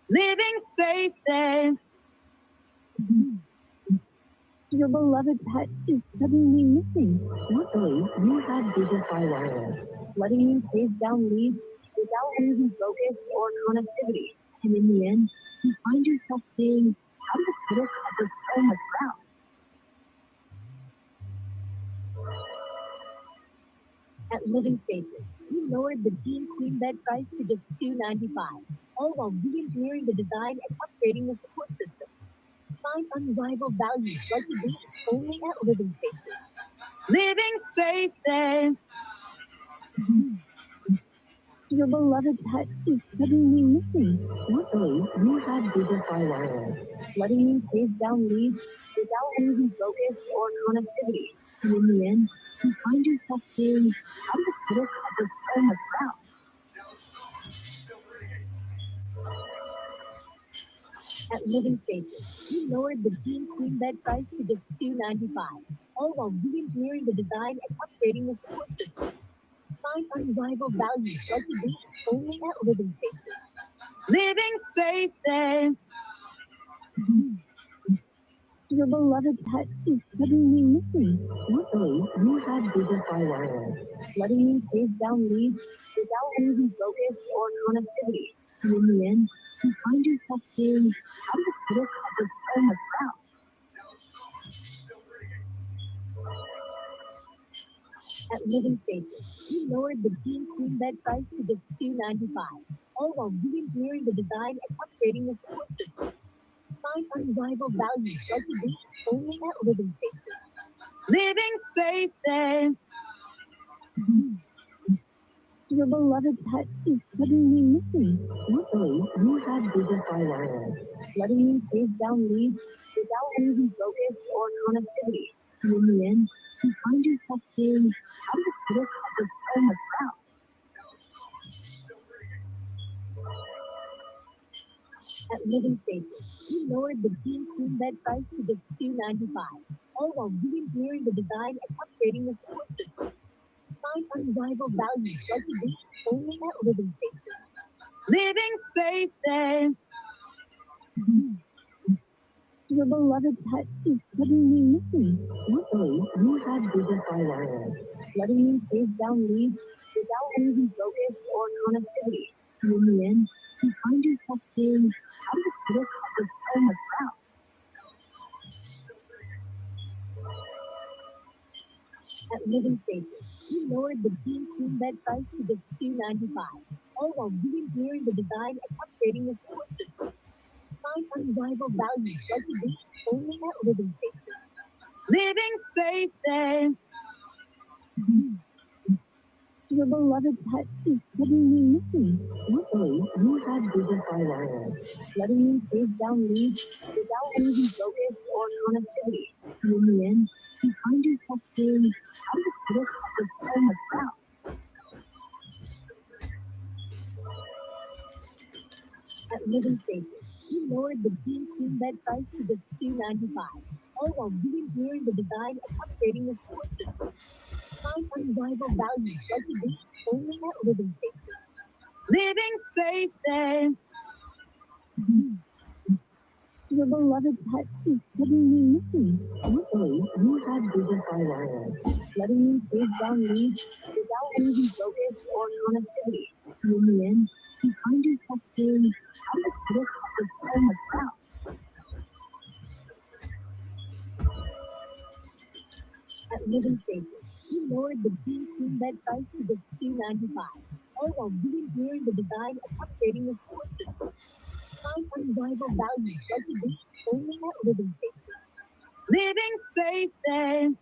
Living Spaces. Your beloved pet is suddenly missing. Luckily, you have Google Fi Wireless, letting you chase down leads without losing focus or connectivity. And in the end, you find yourself saying, how did Twitter cover so much ground? At Living Spaces, we lowered the King Queen bed price to just $295, all while re-engineering the design and upgrading the support system. Find unrivaled values like these only at Living Spaces. Living Spaces. Your beloved pet is suddenly missing. Luckily, we have Google Fi Wireless, letting you chase down leads without losing focus or connectivity. And in the end, you find yourself saying, how did I put it with so much crowd? At Living Spaces, we lowered the King Queen bed price to just $295, all while re-engineering the design and upgrading the support system. Find unrivaled values like these only at Living Spaces. Living Spaces. Your beloved pet is suddenly missing. Luckily, we have Google Fi Wireless, letting you chase down leads without losing focus or connectivity. And in the end, you find yourself saying, how did I put it with so much crowd? At Living Spaces, we lowered the King Queen bed price to just $295, all while re-engineering the design and upgrading the support system. Find unrivaled values like these only at Living Spaces. Living Spaces. Your beloved pet is suddenly missing. Luckily, we have Google Fi Wireless, letting you chase down leads without losing focus or connectivity. And in the end, you find yourself saying, how did I put it with so much crowd? At Living Spaces, we lowered the King Queen bed price to just $295, all while re-engineering the design and upgrading the support system. Find unrivaled values like these only at Living Spaces. Living Spaces. Your beloved pet is suddenly missing. Luckily, we have Google Fi Wireless, letting you chase down leads without losing focus or connectivity. And in the end, you find yourself saying, how did I put it with so much crowd? At Living Spaces, we lowered the King Queen bed price to just $295, all while re-engineering the design and upgrading the support system. Find unrivaled values like these only at Living Spaces. Living Spaces. Your beloved pet is suddenly missing. Luckily, we have Google Fi Wireless, letting you chase down leads without losing focus or connectivity. And in the end, you find yourself saying, how did I put it with so much crowd? At Living Spaces, we lowered the King Queen bed price to just $295, all while re-engineering the design and upgrading the support system. Find unrivaled values like these only at Living Spaces. Living Spaces. Your beloved pet is suddenly missing. Luckily, we have Google Fi Wireless, letting you chase down leads without losing focus or connectivity. And in the end, you find yourself saying, how did I put it with so much crowd? At Living Spaces, we lowered the King Queen bed price to just $295, all while re-engineering the design and upgrading the support system. Find unrivaled values like these only at Living Spaces. Living Spaces.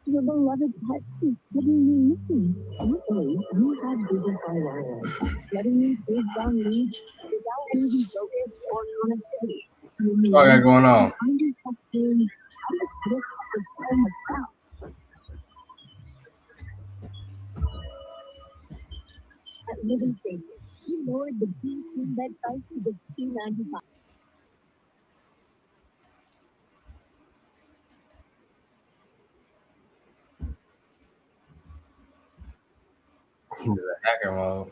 Your beloved pet is suddenly missing. Luckily, we have Google Fi Wireless, letting you chase down leads without losing focus or connectivity. What I got going on? Find yourself saying, how did I put it with so much crowd? At Living Spaces, we lowered the King Queen bed price to just $295. Into the hacker mode.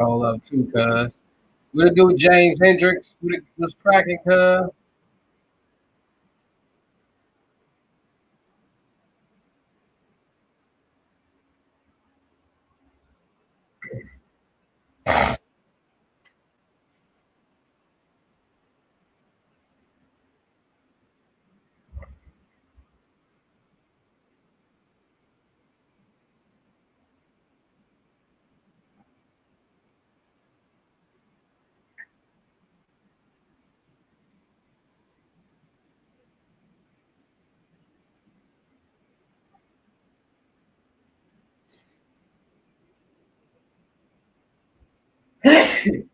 Roll up too, cuz. What it do with James Hendricks? What's cracking, cuz? Listen.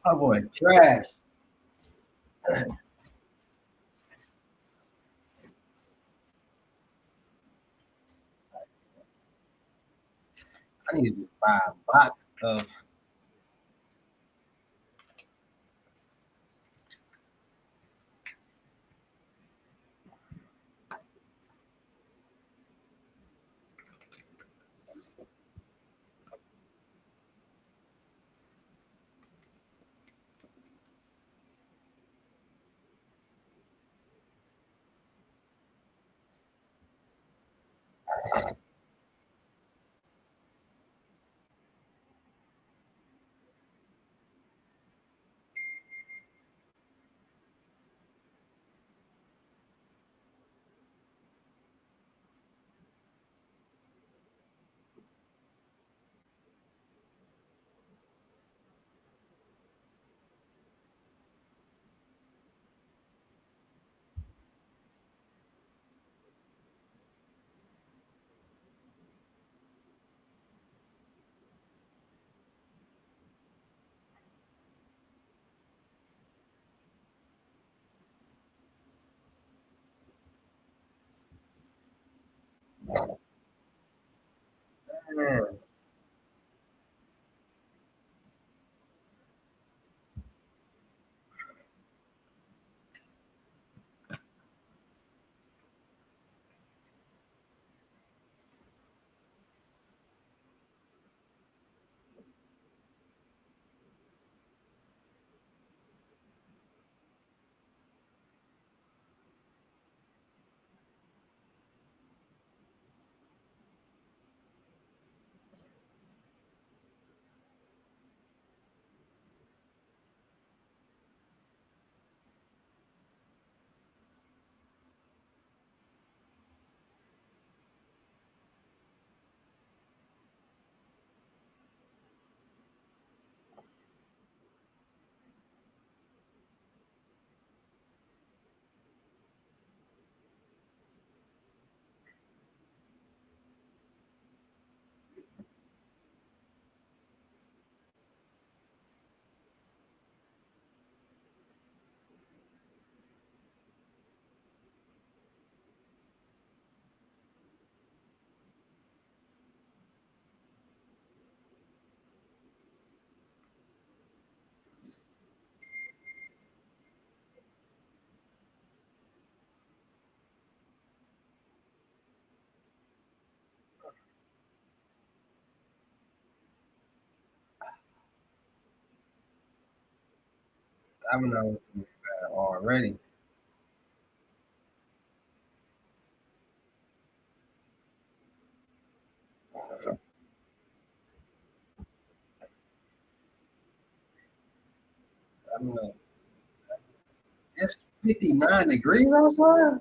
Oh boy, trash. I need to buy a box of. Man. Domino's already. I don't know. It's 59 degrees outside.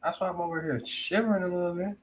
That's why I'm over here shivering a little bit.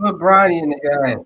Put Bronny in the guy.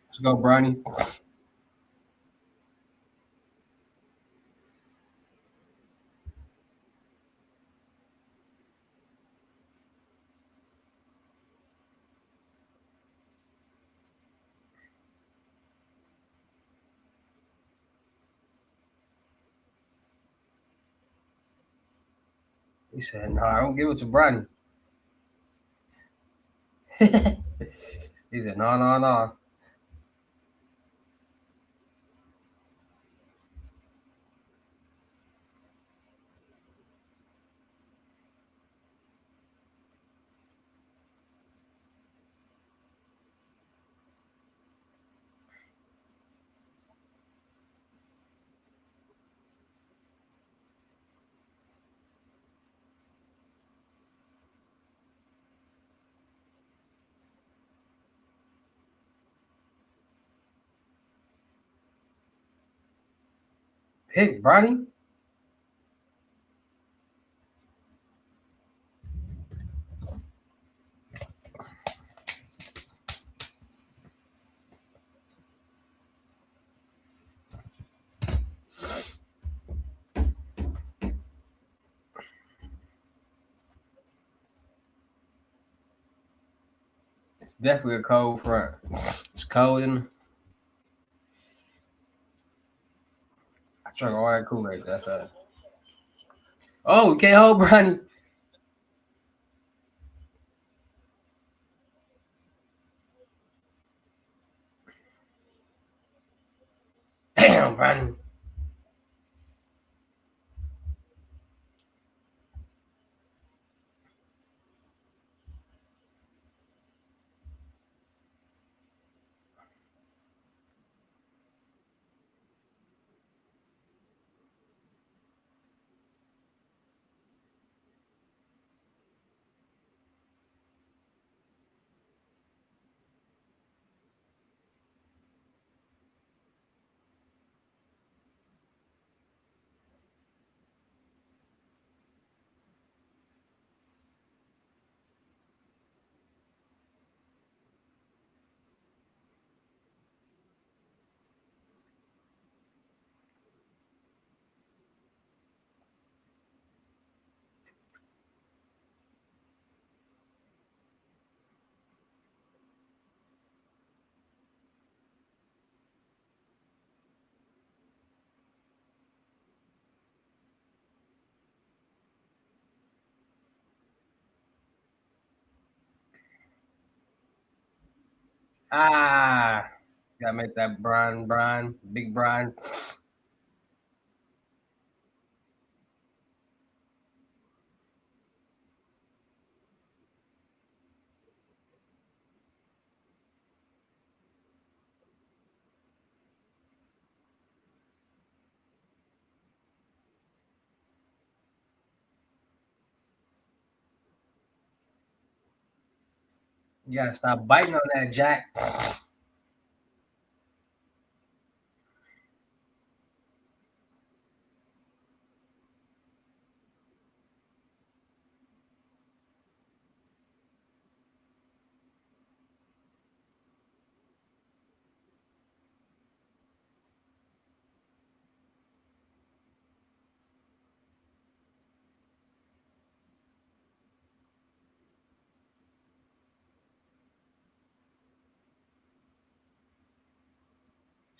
Let's go, Bronny. He said, "No, I don't give it to Bronny." He said, "No, no, no." pick, Bronny. It's definitely a cold front. It's cold and I drank all that Kool-Aid. That's right. Oh, we can't hold Bronny. Damn, Bronny. Ah, gotta make that Brian, big Brian. You gotta stop biting on that, Jack.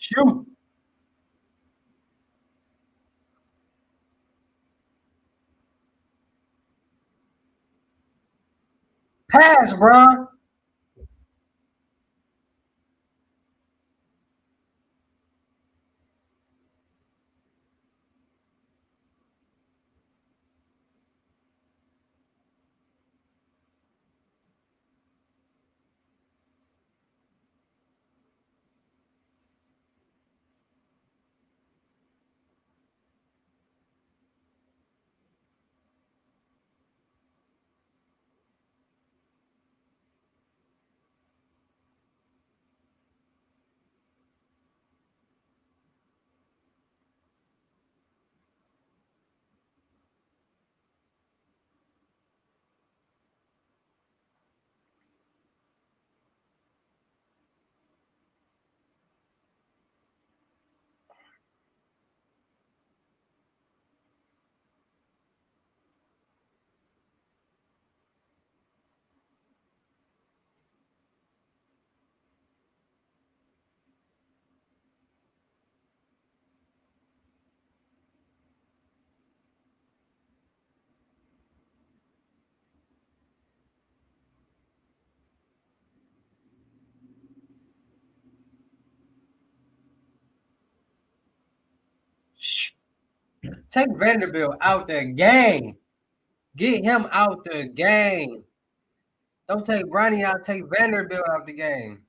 Shoot. Pass, bro. Take Vanderbilt out the game. Get him out the game. Don't take Bronny out. Take Vanderbilt out the game.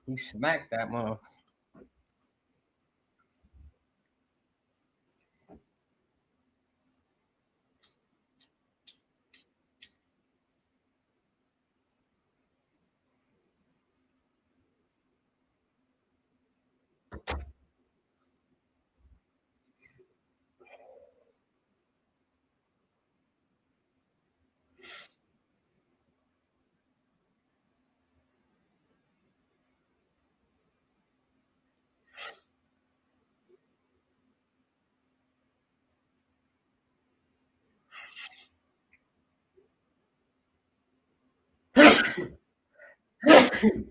He smacked that mother.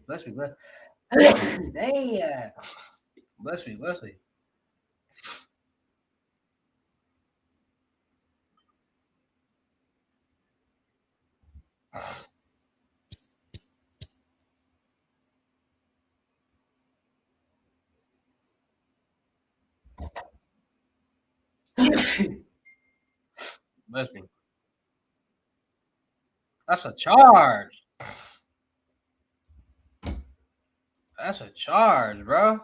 Bless me, bless. Damn. Bless me, bless me. Bless me. That's a charge. That's a charge, bro.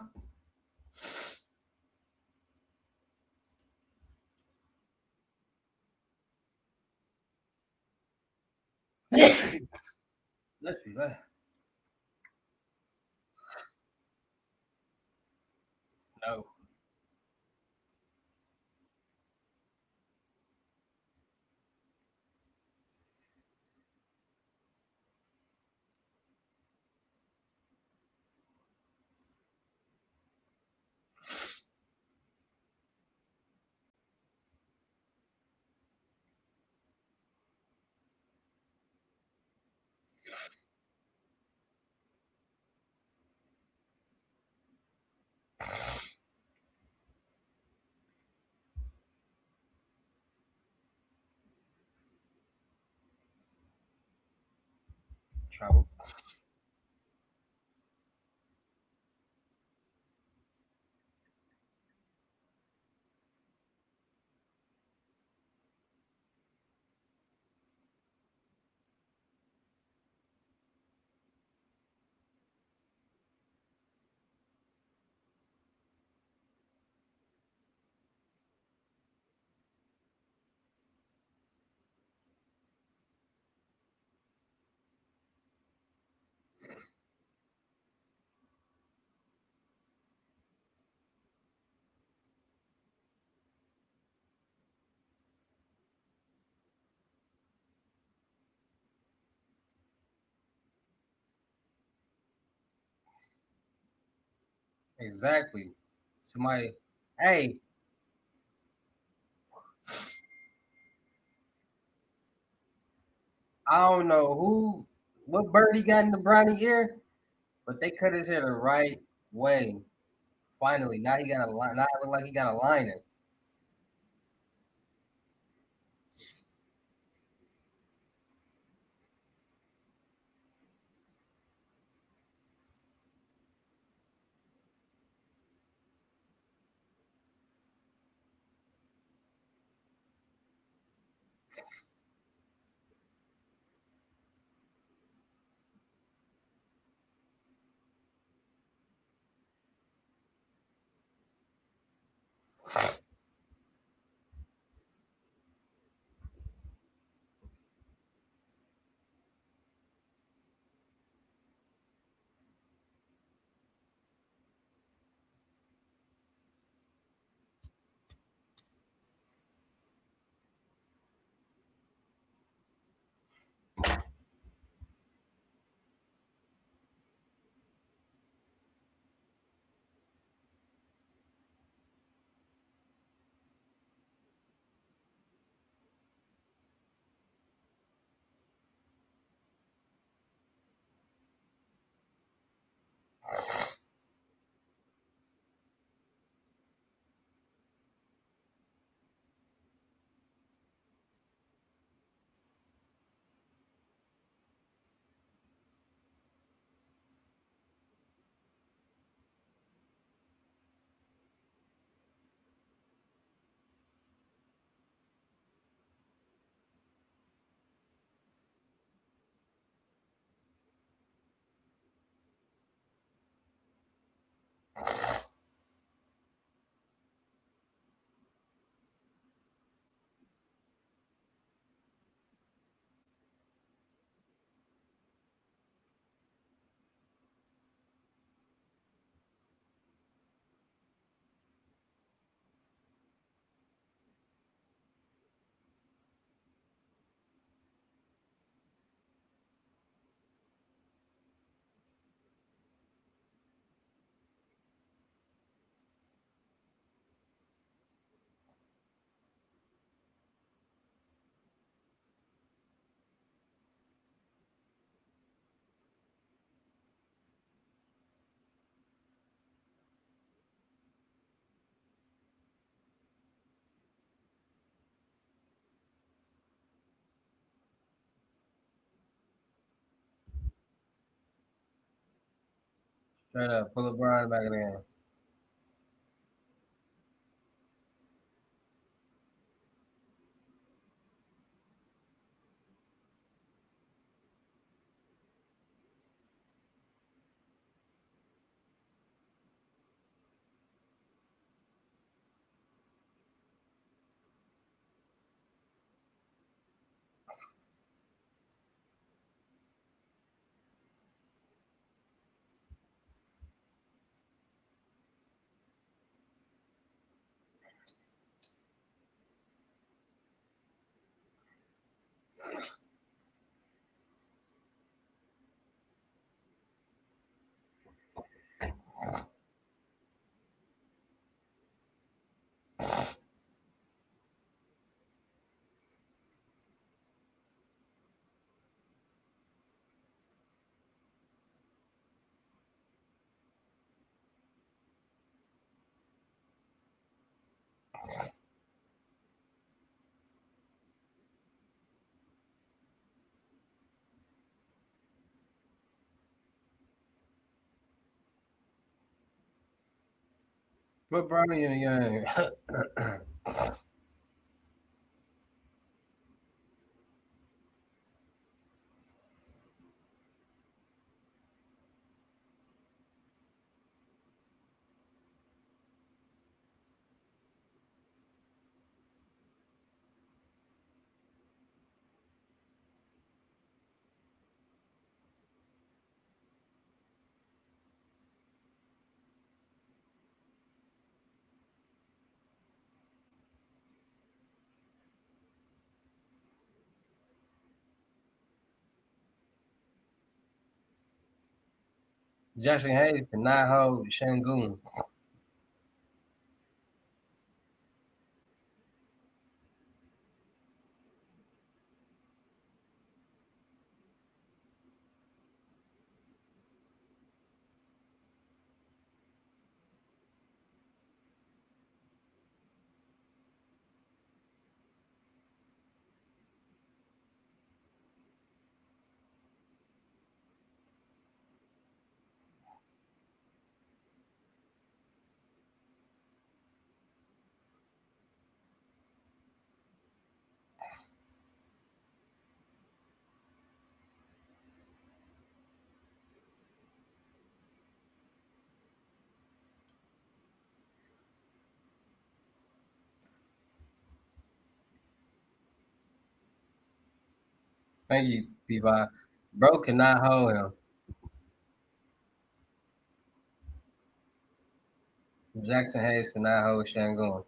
Bless me, bless. No. Trouble. Exactly. Somebody, hey, I don't know what bird he got in the brownie ear, but they cut his hair the right way. Finally, now he got a line. Now it look like he got a lining. Straight up, pull LeBron back in there. Put Bronny in the game. Jackson Hayes cannot hold Shangoon. Thank you, P5. Bro cannot hold him. Jackson Hayes cannot hold Shangoon.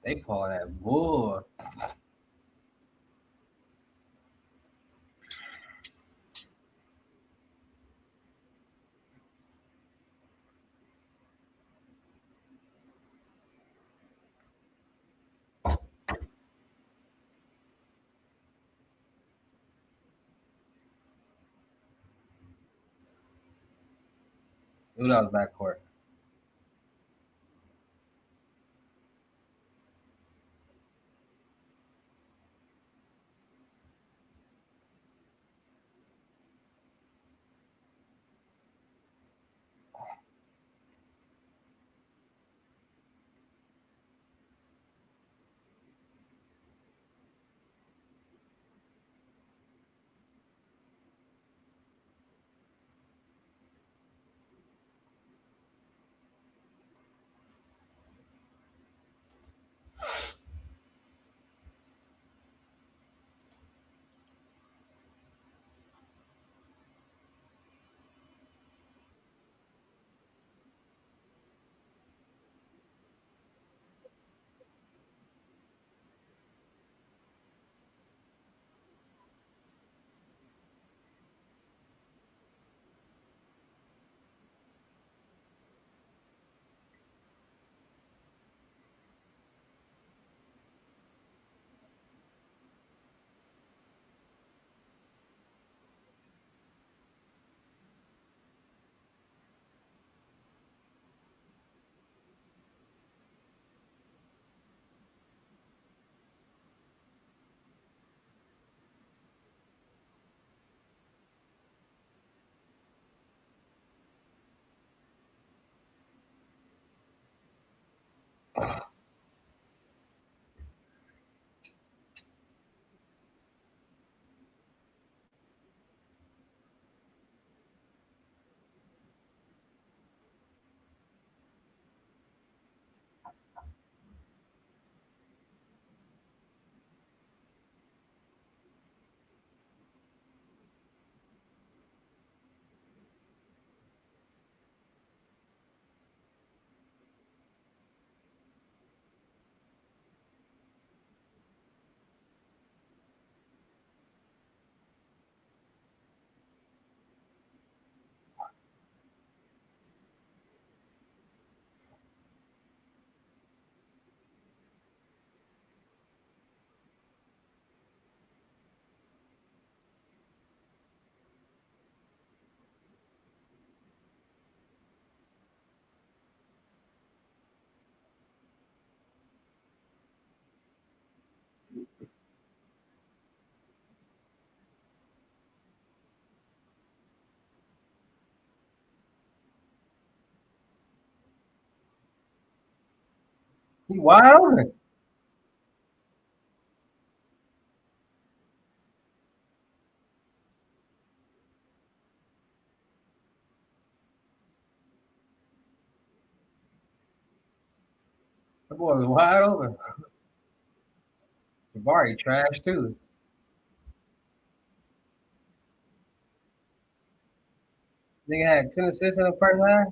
They call that bull. Who that was backcourt? He wide open. That boy was wide open. Jabari trash too. Nigga had 10 assists in the first half.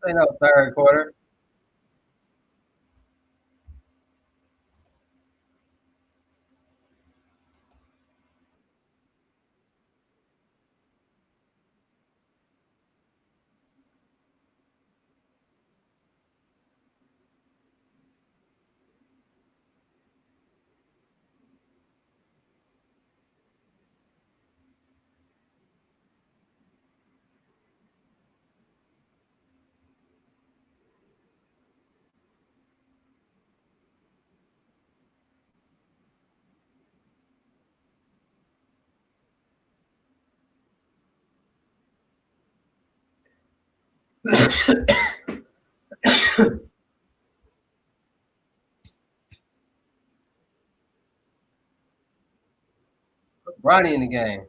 Say no, third quarter. Ronnie in the game.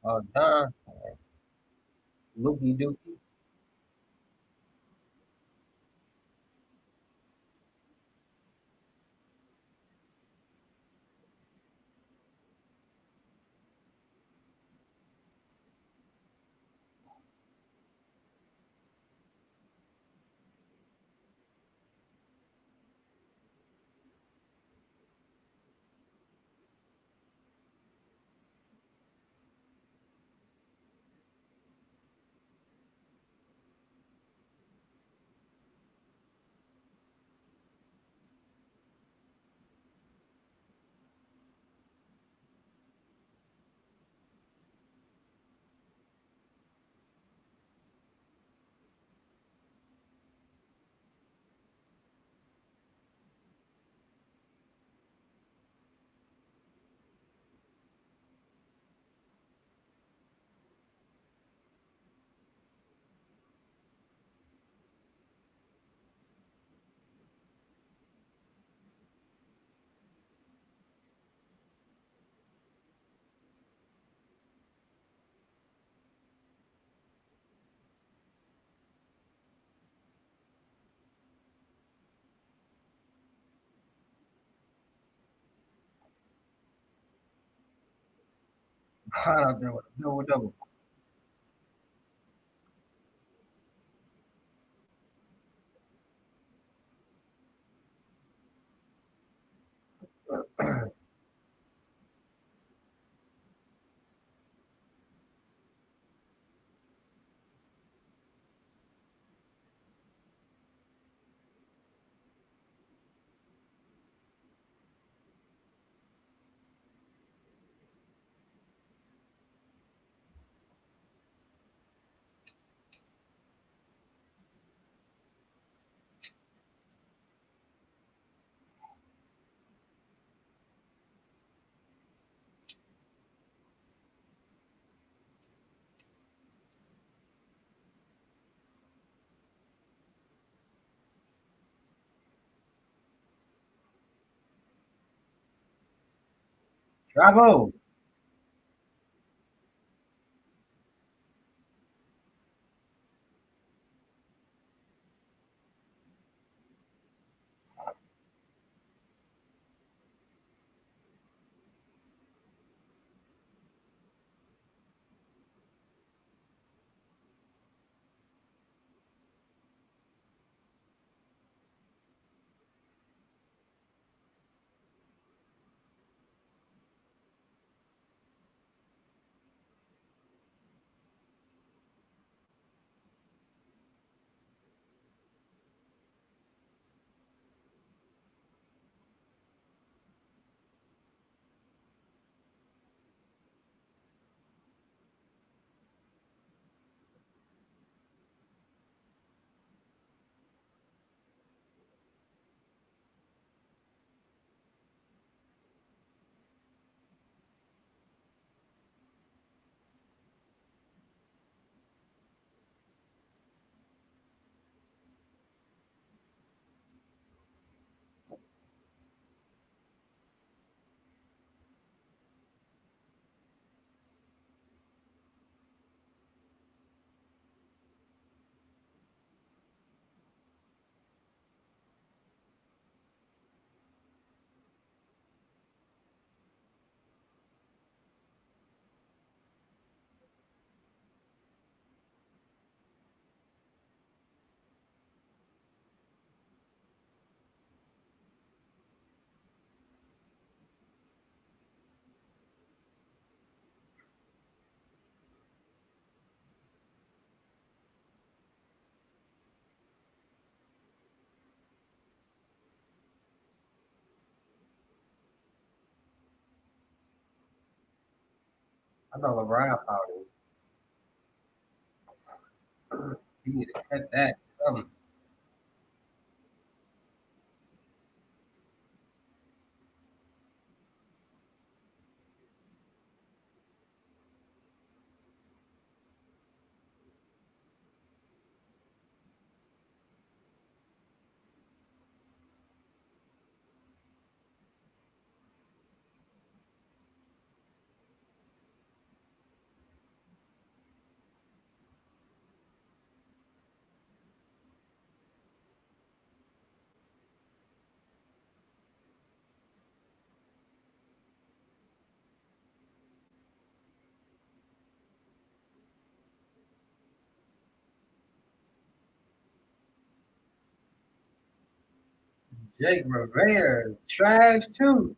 Oh, Don. Lukey Dookie. Ron out there with a double. Bravo. I thought LeBron fouled him. You need to cut that. Something. Jake Rivera, trash too.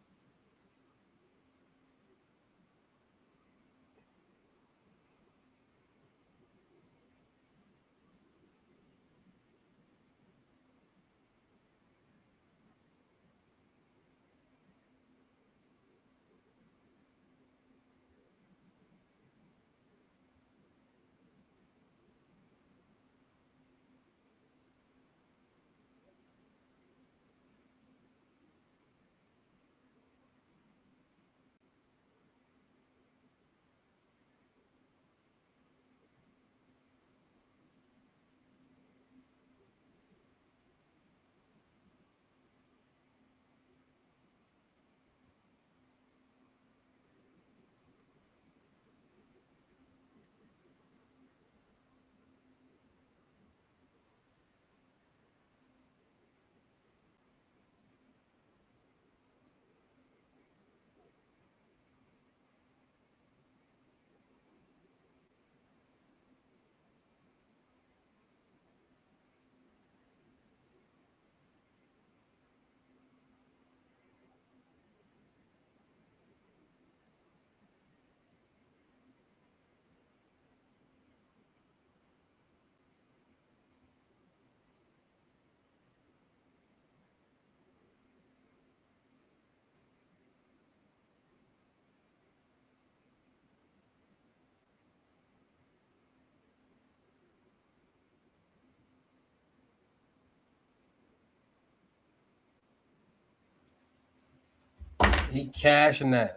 He cashing that.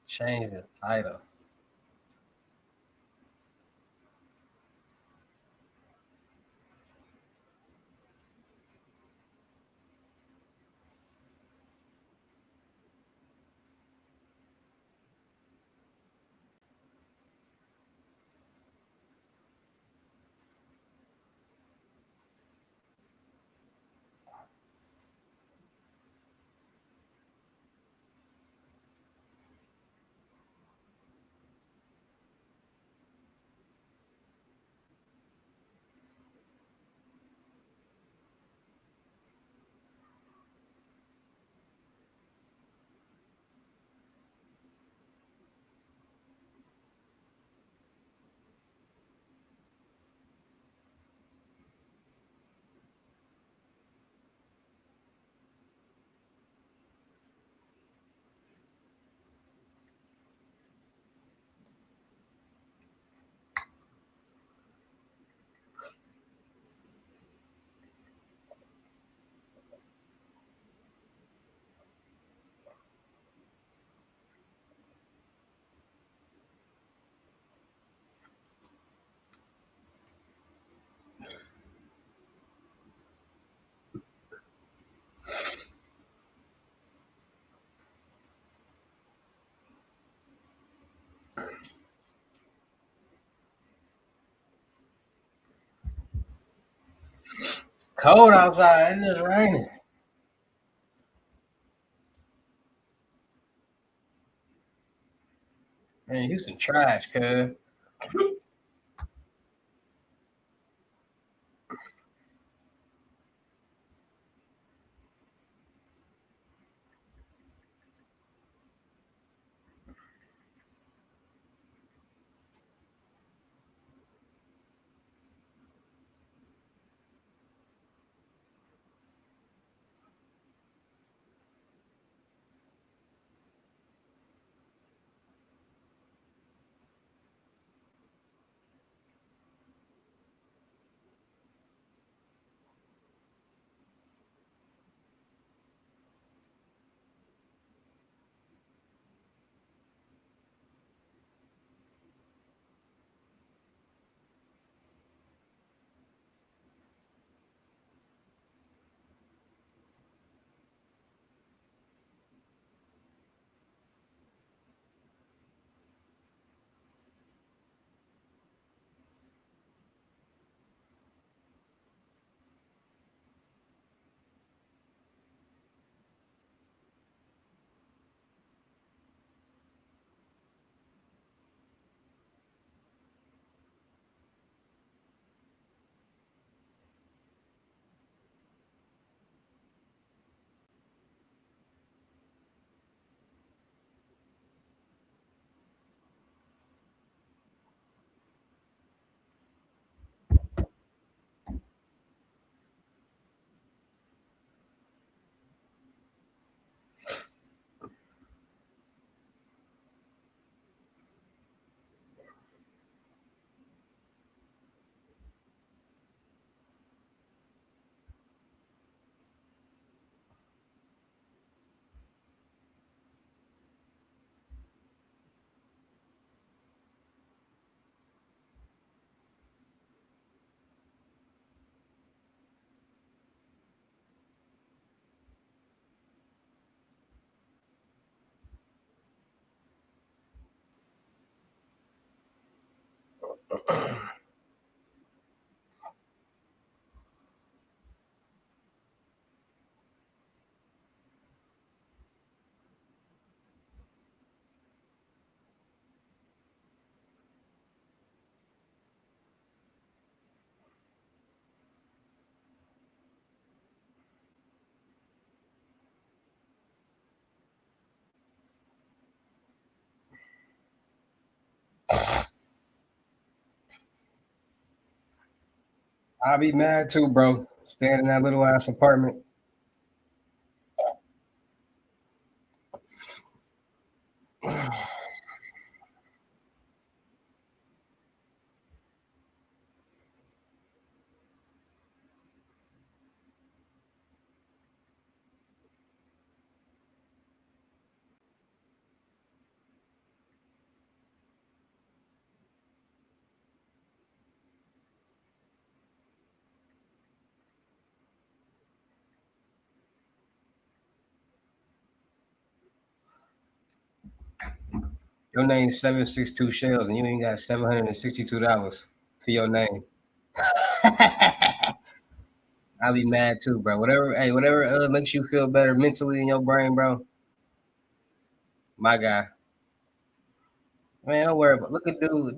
Change the title. It's cold outside. It's just raining. Man, Houston trash, cuz. I'll be mad too, bro. Staying in that little ass apartment. Your name's 762 shells, and you ain't got $762 to your name. I'll be mad too, bro. Whatever makes you feel better mentally in your brain, bro. My guy. Man, don't worry about. Look at dude.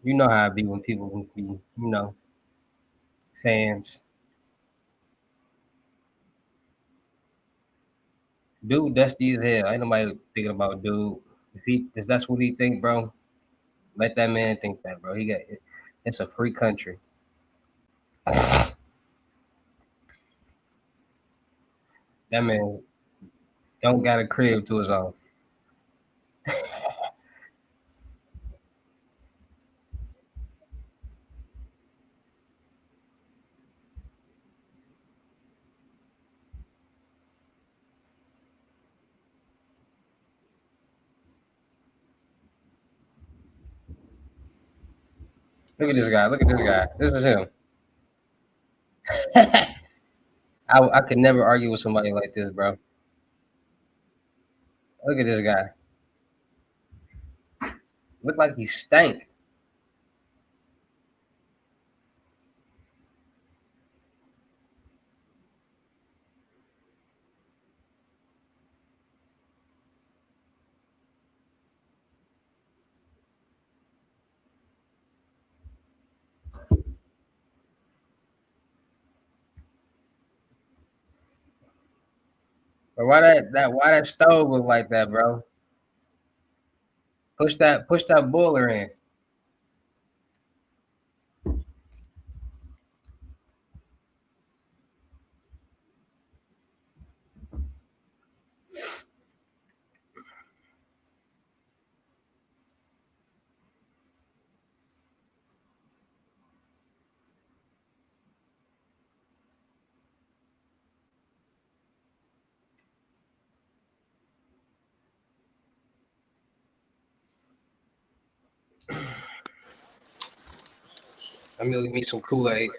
You know how I be when people can be, fans. Dude, dusty as hell. Ain't nobody thinking about dude. If that's what he think, bro, let that man think that, bro. It's a free country. That man don't got a crib to his own. Look at this guy. Look at this guy. This is him. I could never argue with somebody like this, bro. Look at this guy. Look like he stank. But why that stove look like that, bro? Push that boiler in. Let me give me some Kool-Aid.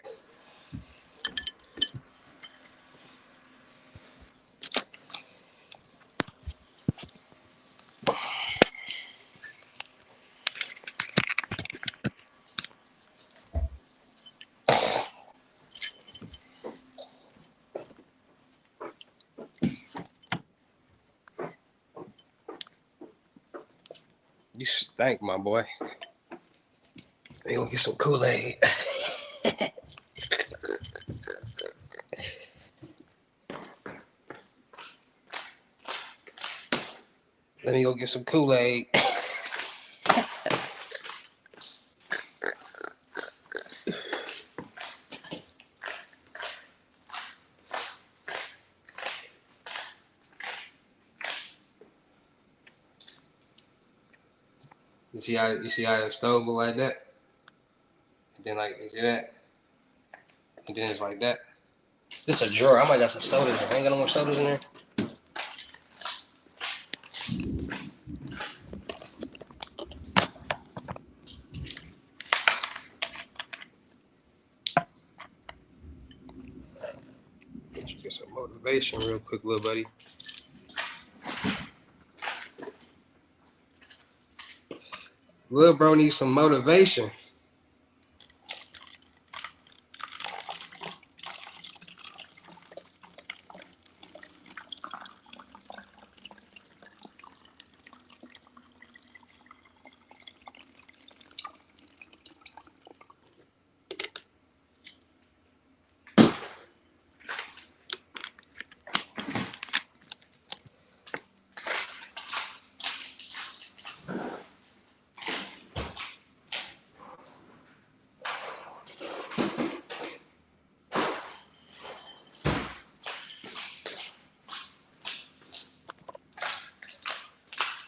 You stank, my boy. Let me go get some Kool-Aid. Let me go get some Kool-Aid. You see how the stove look like that? And then you see that? And then it's like that. This is a drawer. I might got some sodas. I ain't got no more sodas in there. Let's get some motivation real quick, little buddy. Lil bro needs some motivation.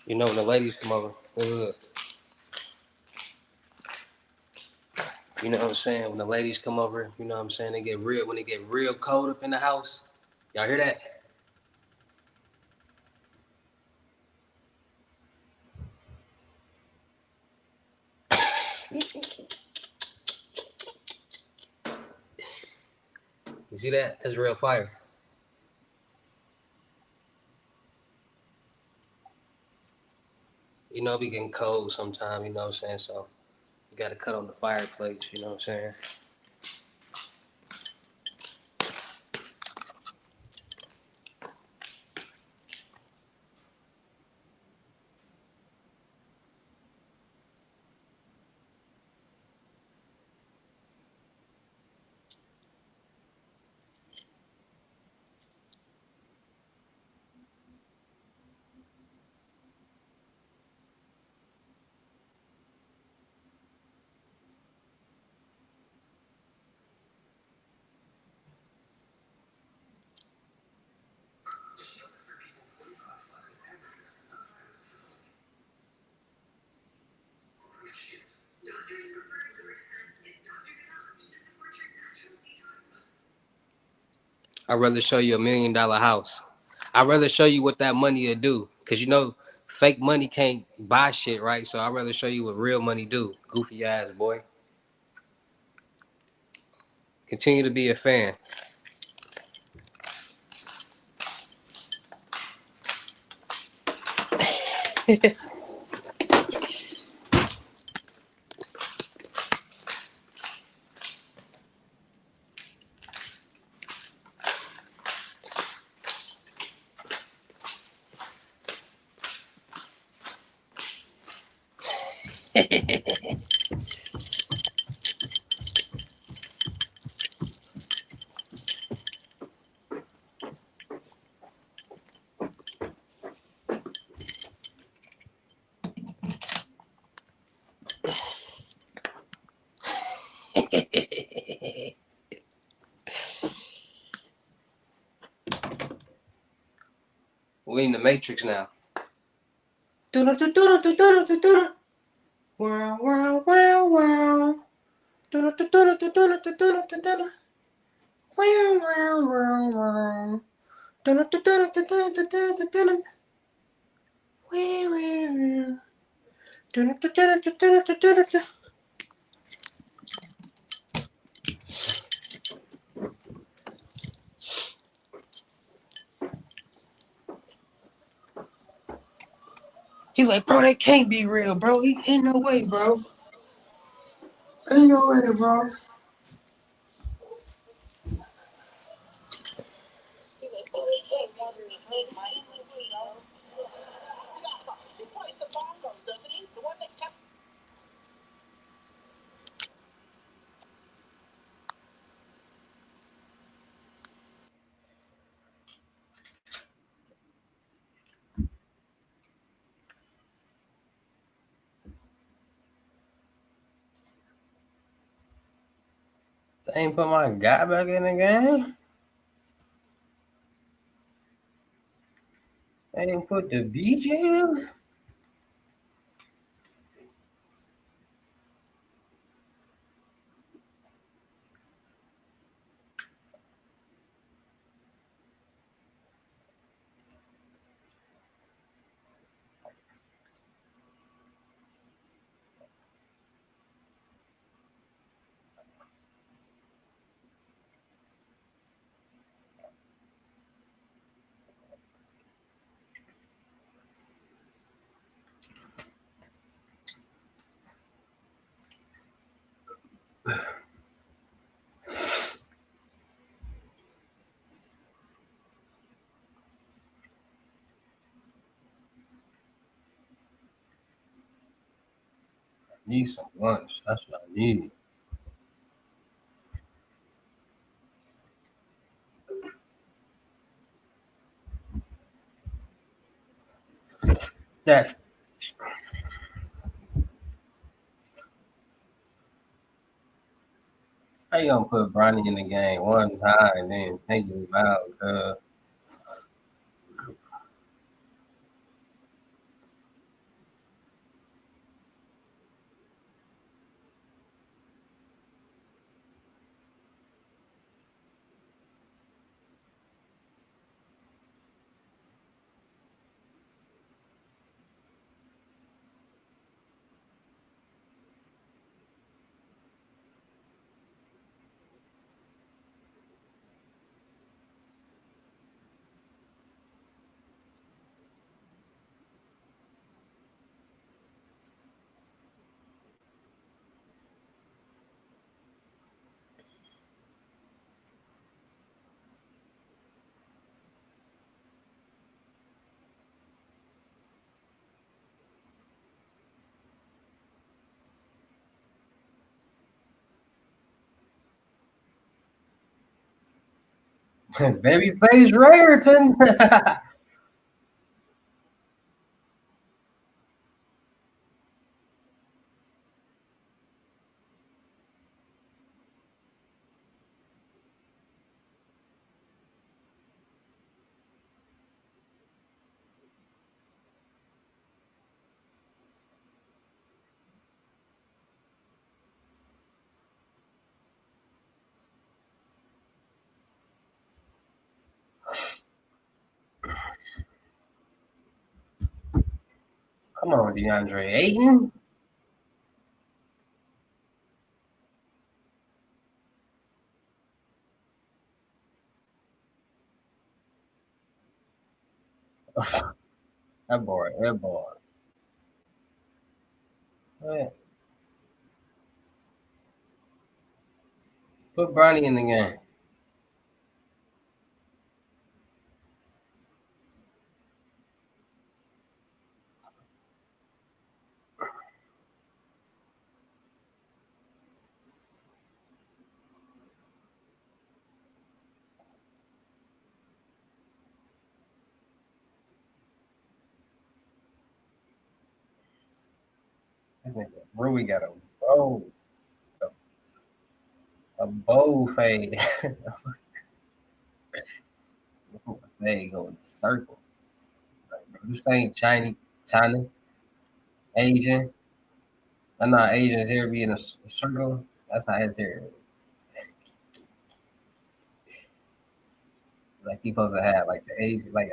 You know when the ladies come over, you know what I'm saying? When the ladies come over, you know what I'm saying? They get real when they get real cold up in the house. Y'all hear that? You see that? That's real fire. You know, it be getting cold sometime, you know what I'm saying? So you gotta cut on the fireplace, you know what I'm saying? I'd rather show you $1 million house. I'd rather show you what that money will do. Cause you know, fake money can't buy shit, right? So I'd rather show you what real money do. Goofy ass boy. Continue to be a fan. We in the Matrix now. Wow, wow, wow, wow. Wow, wow, wow, wow. He's like, bro, that can't be real, bro. He ain't no way, bro. Ain't no way, bro. They ain't put my guy back in the game. They ain't put the BJ in. Need some lunch. That's what I need. That how you gonna put Bronny in the game one time and then take him out? Babyface Raritan. Come on, DeAndre Ayton. That boy. Yeah. Put Bronny in the game. Rui got a bow fade. Fade go in a circle. Like, this ain't China, Asian. I'm not Asian. His hair be in a circle. That's how his hair is. Like he supposed to have like the Asian, like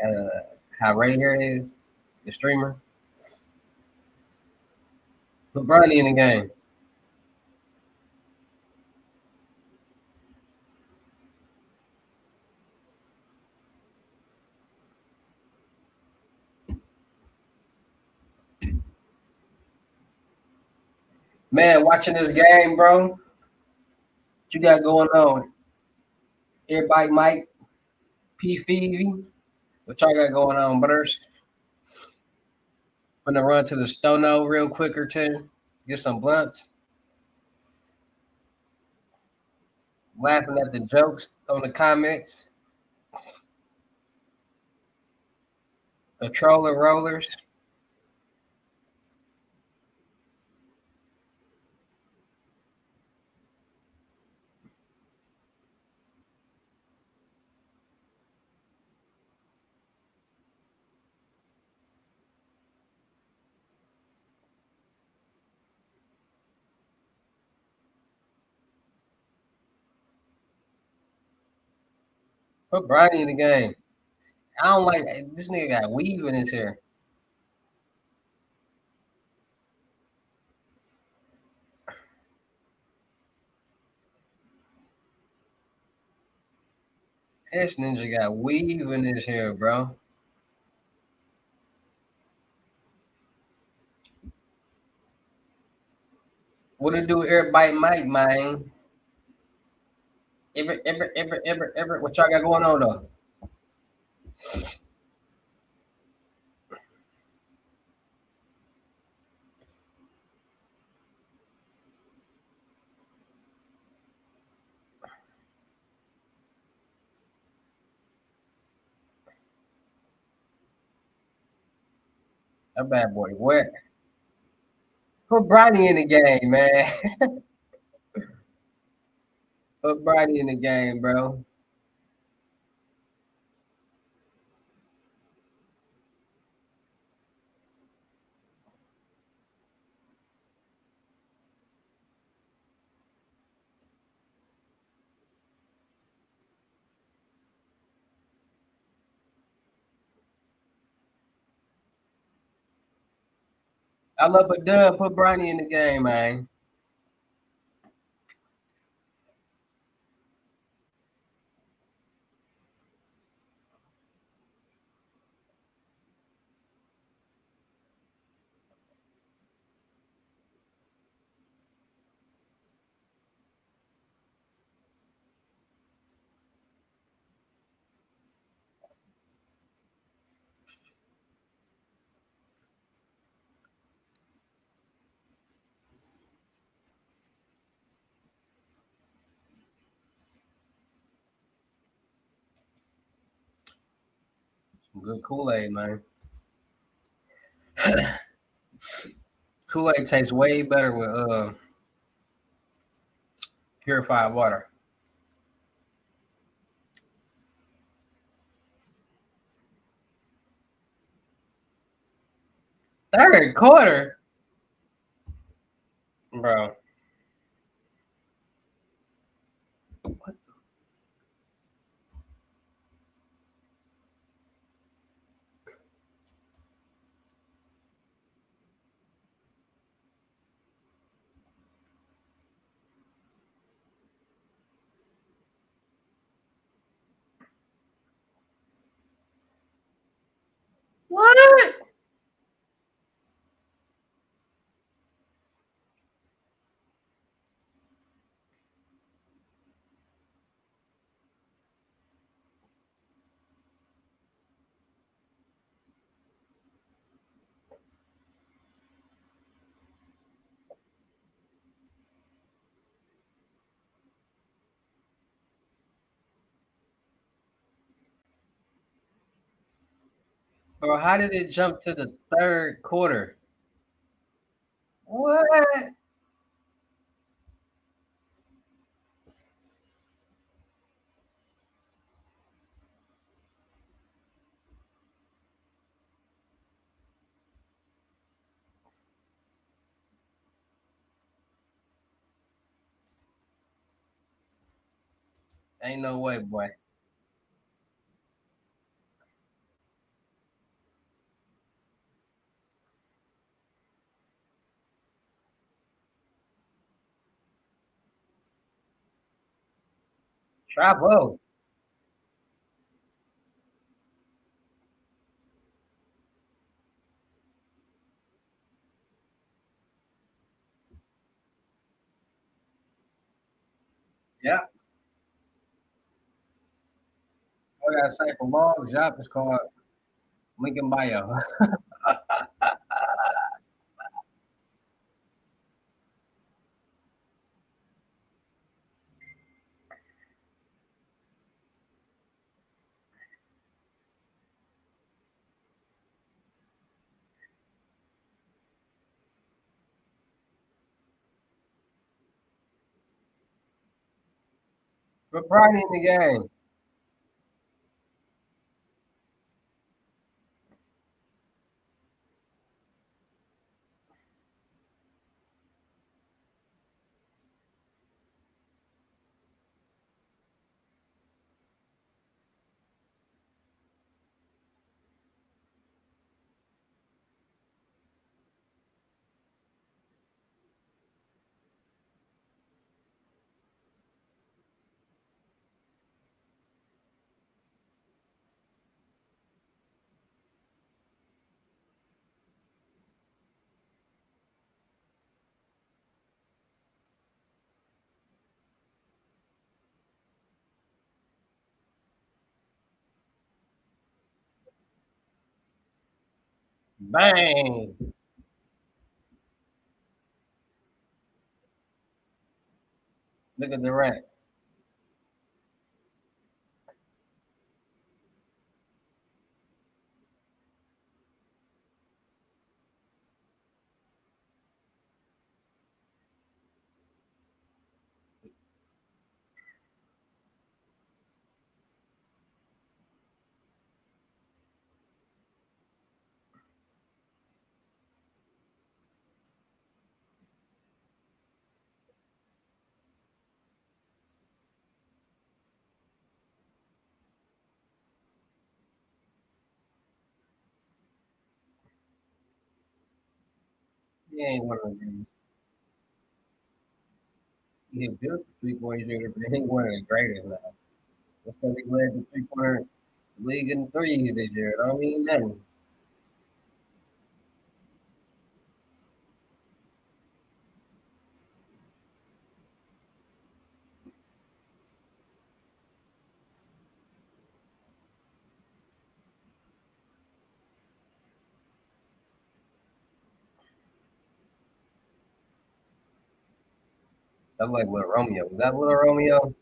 how Ray hair is, the streamer. Put Bronny in the game. Man, watching this game, bro. What you got going on? Everybody, Mike, P. Phoebe. What y'all got going on, brothers? Gonna run to the Stono real quick or two. Get some blunts. Laughing at the jokes on the comments. The troller rollers. Put Bronny in the game. I don't like this nigga got weave in his hair. This ninja got weave in his hair, bro. What it do, everybody Mike, man? Ever. What y'all got going on though? That bad boy wet. Put Bronny in the game, man. Put Bronny in the game, bro. I love a dub. Put Bronny in the game, man. Some good Kool-Aid, man. Kool-Aid tastes way better with purified water. Third quarter, bro. What? Bro, how did it jump to the third quarter? What? Ain't no way, boy. Travel. Yeah. I gotta say for long, job is called Lincoln Bio. Put Bronny in the game. Bang. Look at the rank. He ain't one of them. He a good three-point shooter, but he ain't one of the greatest now. That's because he led the three-pointer league in threes this year. It don't mean nothing. That's like Little Romeo. Was that Little Romeo?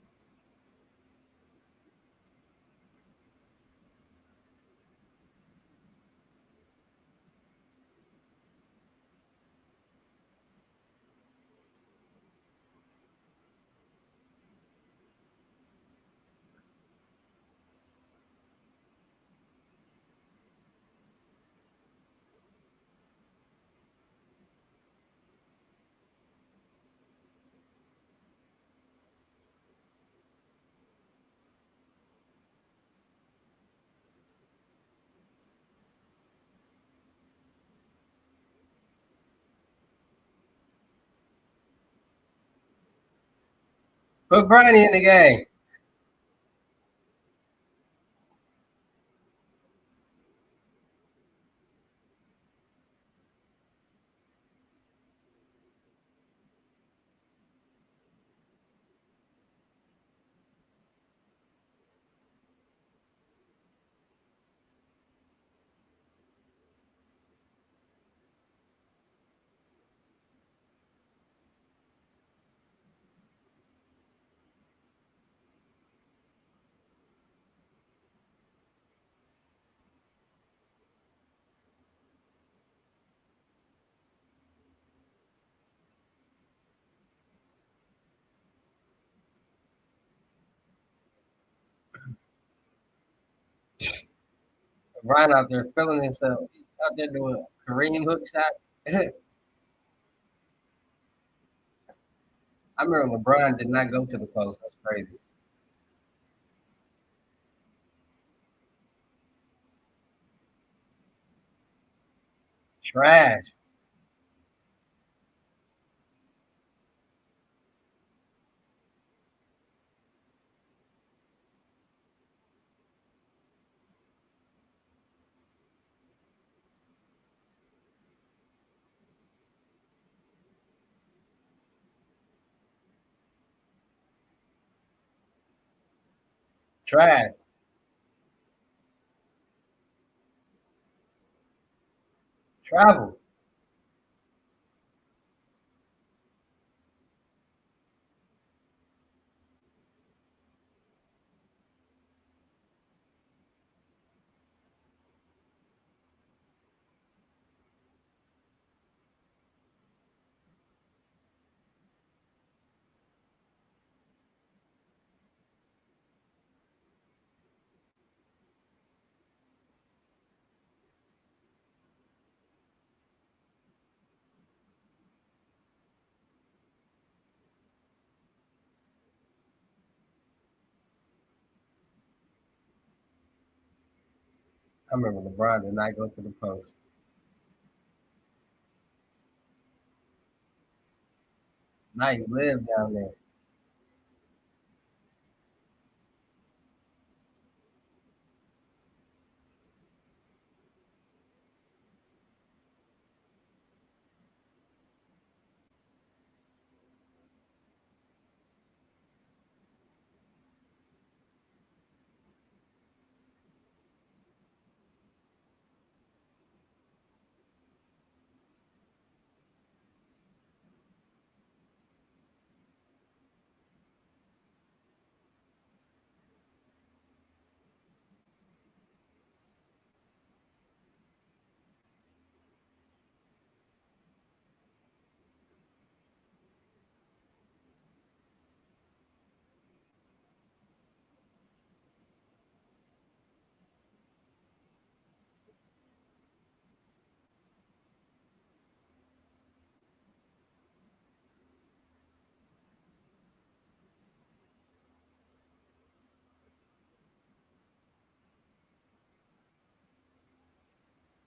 Put Bronny in the game. Brian out there feeling himself. Out there doing Korean hook shots. I remember LeBron did not go to the post. That's crazy. Trash. Trash. Travel. I remember LeBron did not go to the post. Now he lived down there.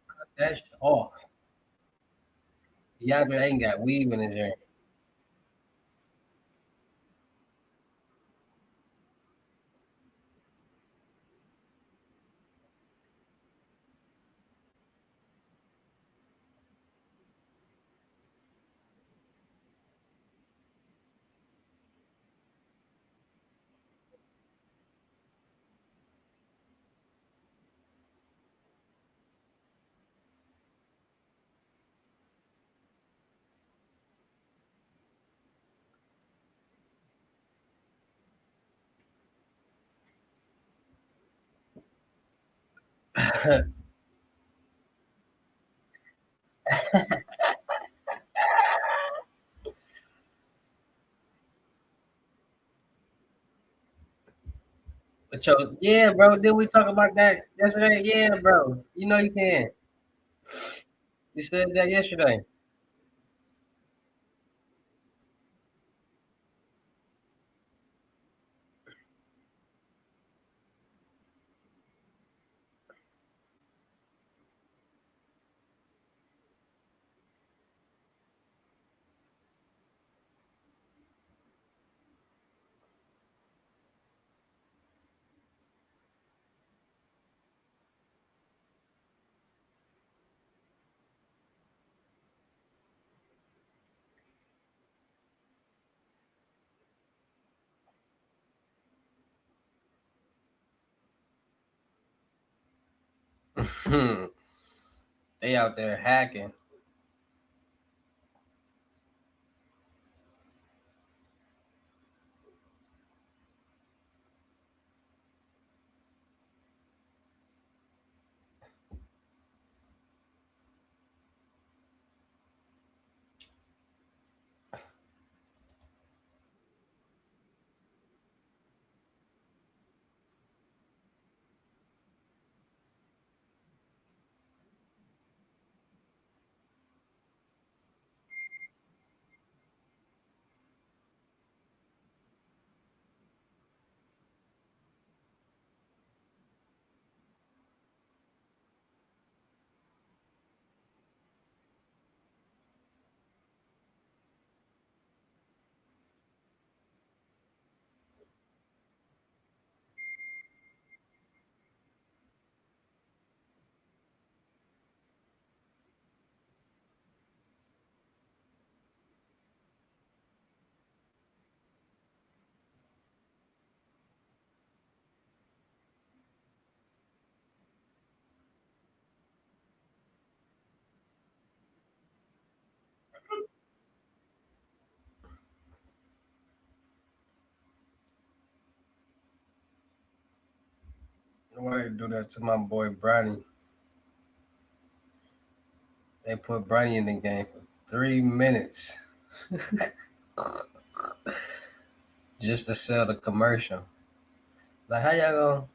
Cut that shit off. DeAndre ain't got weave in his hair. But yo, yeah, bro. Did we talk about that yesterday? Yeah, bro. You know you can. You said that yesterday. They out there hacking. Why they do that to my boy Bronny? They put Bronny in the game for 3 minutes just to sell the commercial. Like how y'all gonna?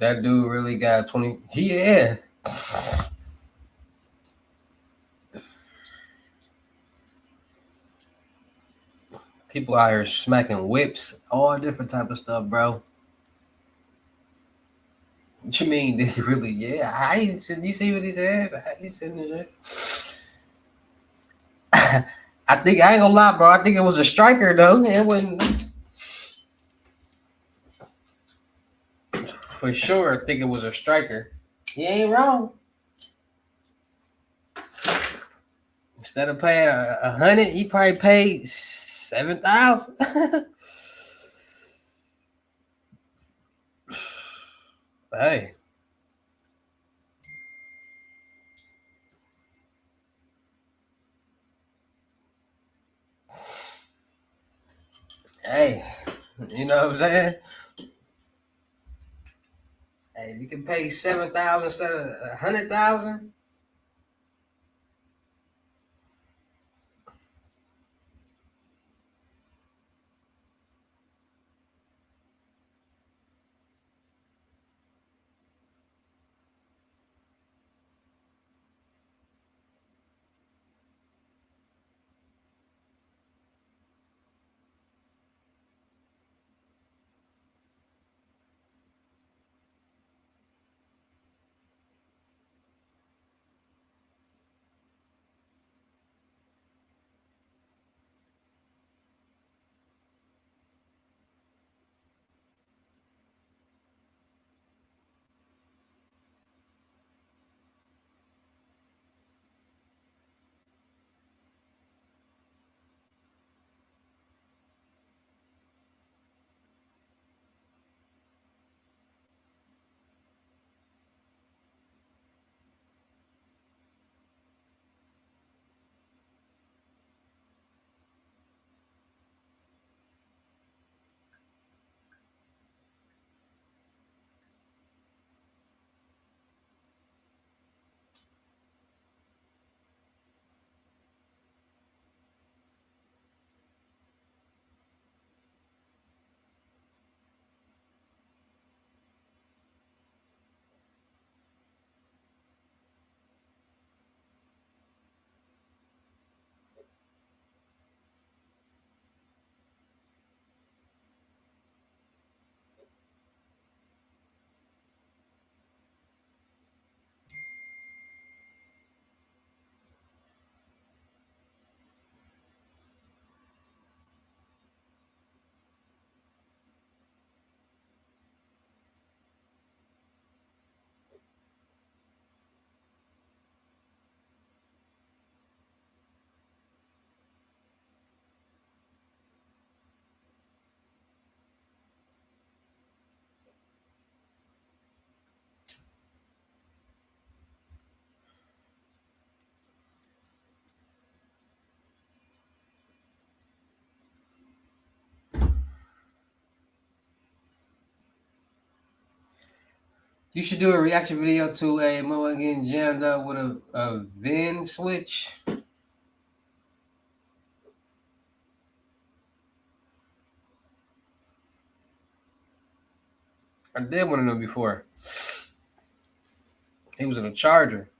That dude really got 20. Yeah. People out here smacking whips, all different type of stuff, bro. What you mean? Did he really? Yeah, I ain't. You see what he said? I ain't sitting there. I think I ain't gonna lie, bro. I think it was a striker though. It wasn't for sure. I think it was a striker. He ain't wrong. Instead of paying 100, he probably paid 7,000. Hey. Hey, you know what I'm saying? Hey, if you can pay 7,000 instead of 100,000. You should do a reaction video to a mother getting jammed up with a VIN switch. I did one of them before. He was in a Charger.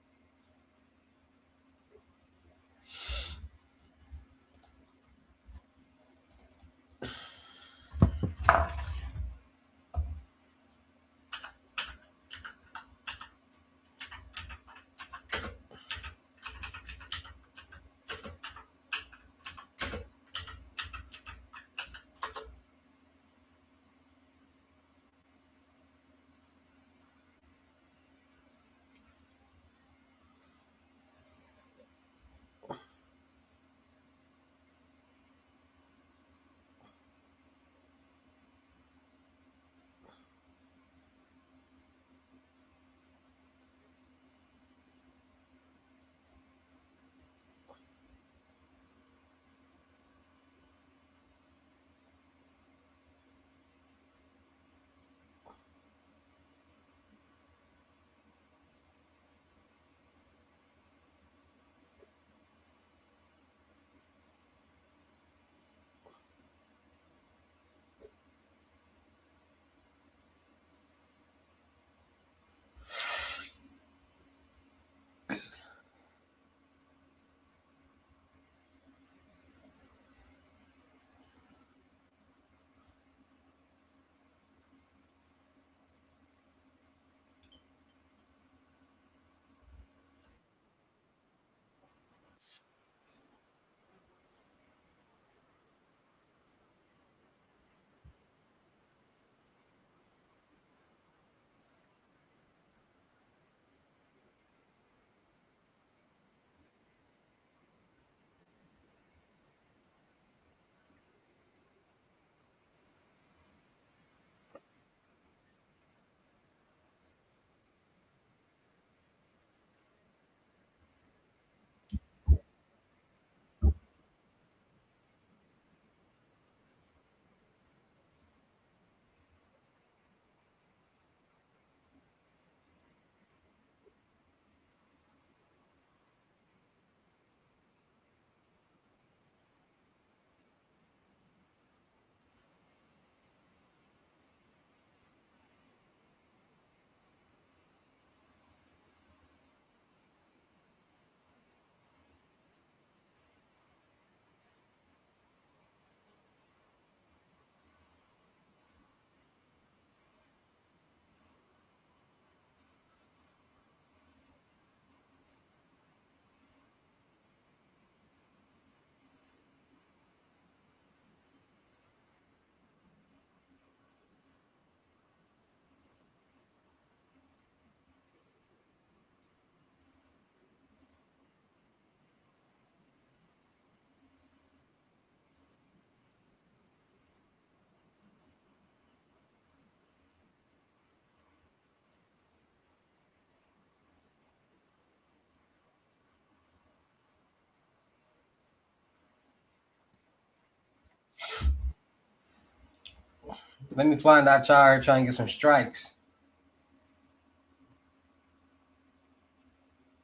Let me find out y'all are trying to get some strikes.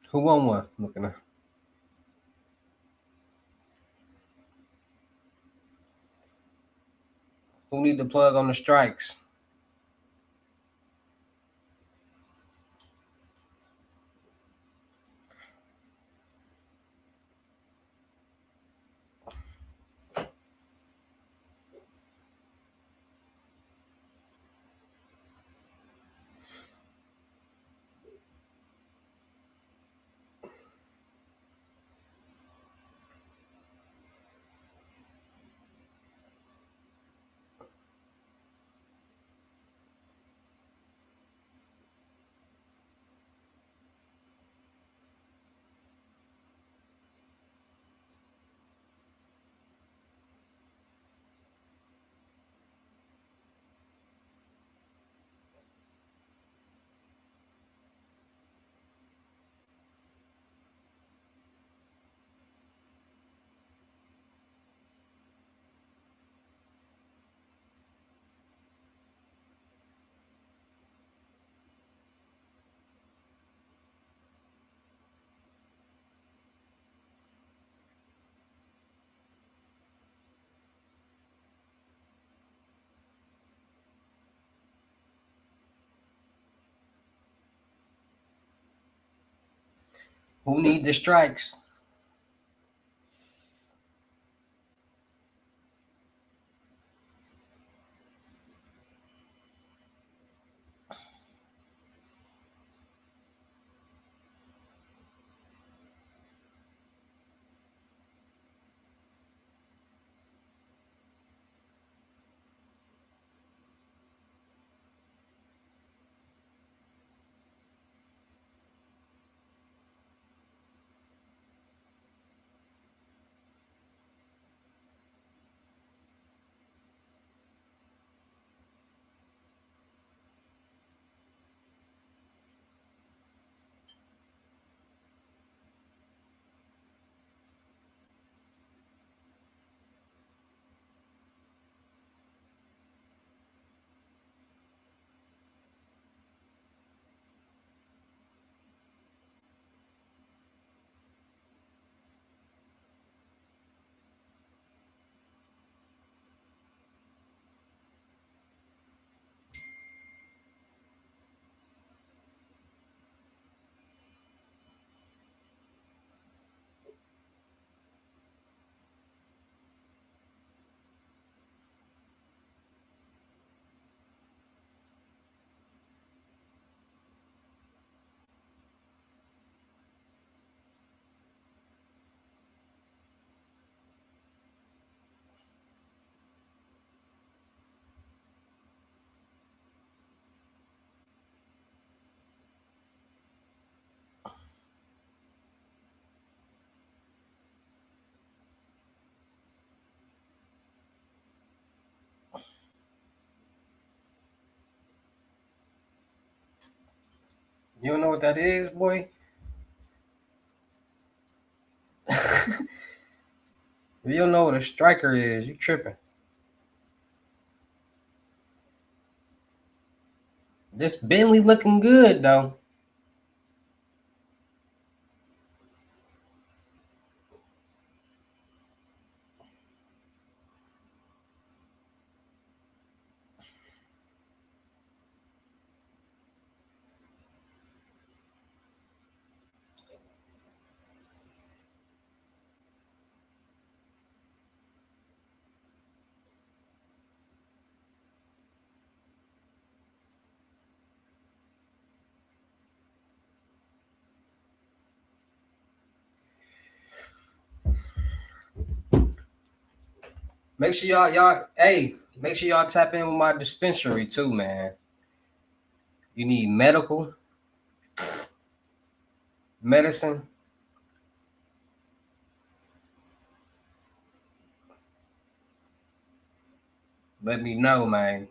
Who won one? Looking at. Who need the plug on the strikes? Who need the strikes? You don't know what that is, boy? If you don't know what a striker is, you tripping. This Bentley looking good though. Make sure make sure y'all tap in with my dispensary too, man. You need medical, medicine. Let me know, man.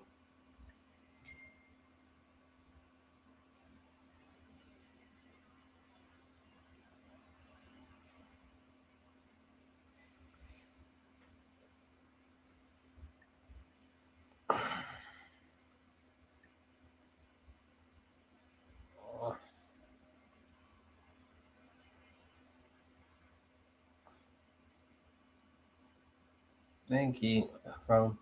Thank you. From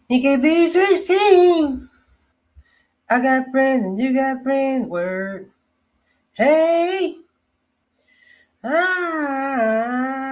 he can be 16. I got friends and you got friends. Word. Hey. Ah.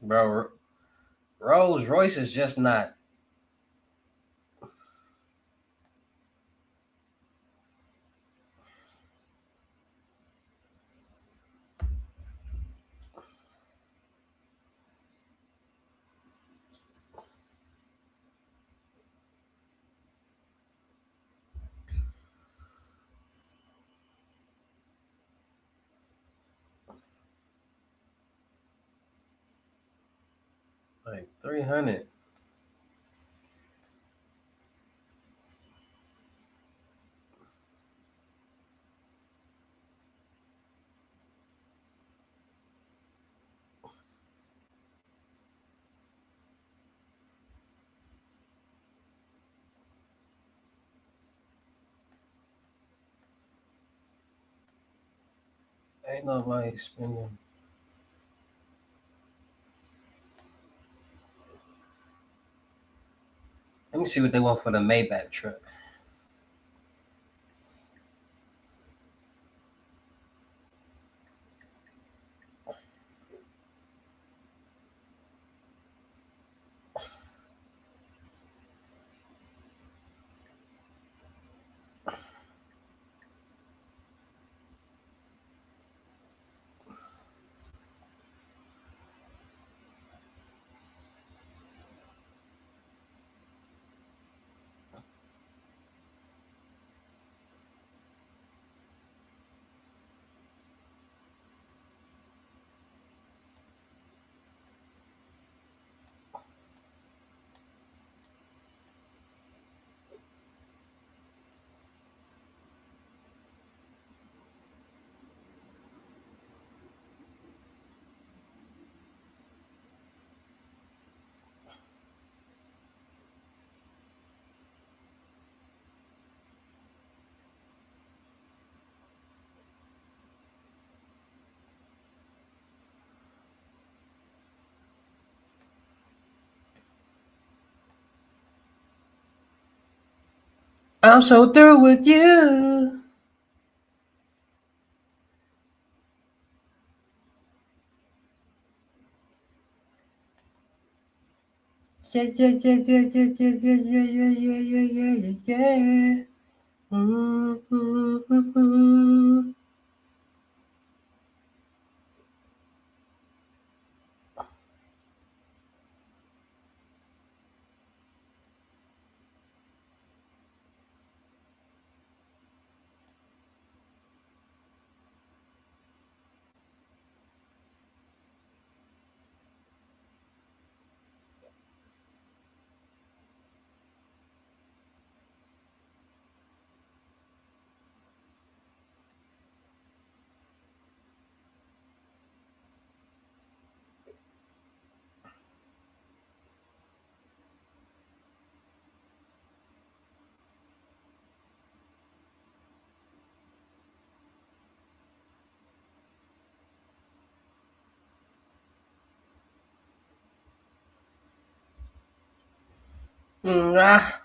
Bro, Rolls Royce is just not. Like 300. Ain't nobody spending. Let me see what they want for the Maybach truck. I'm so through with you. Yeah, yeah, yeah, yeah, yeah, yeah, yeah, yeah, yeah, yeah, yeah, yeah, yeah. Mm-hmm. Ah.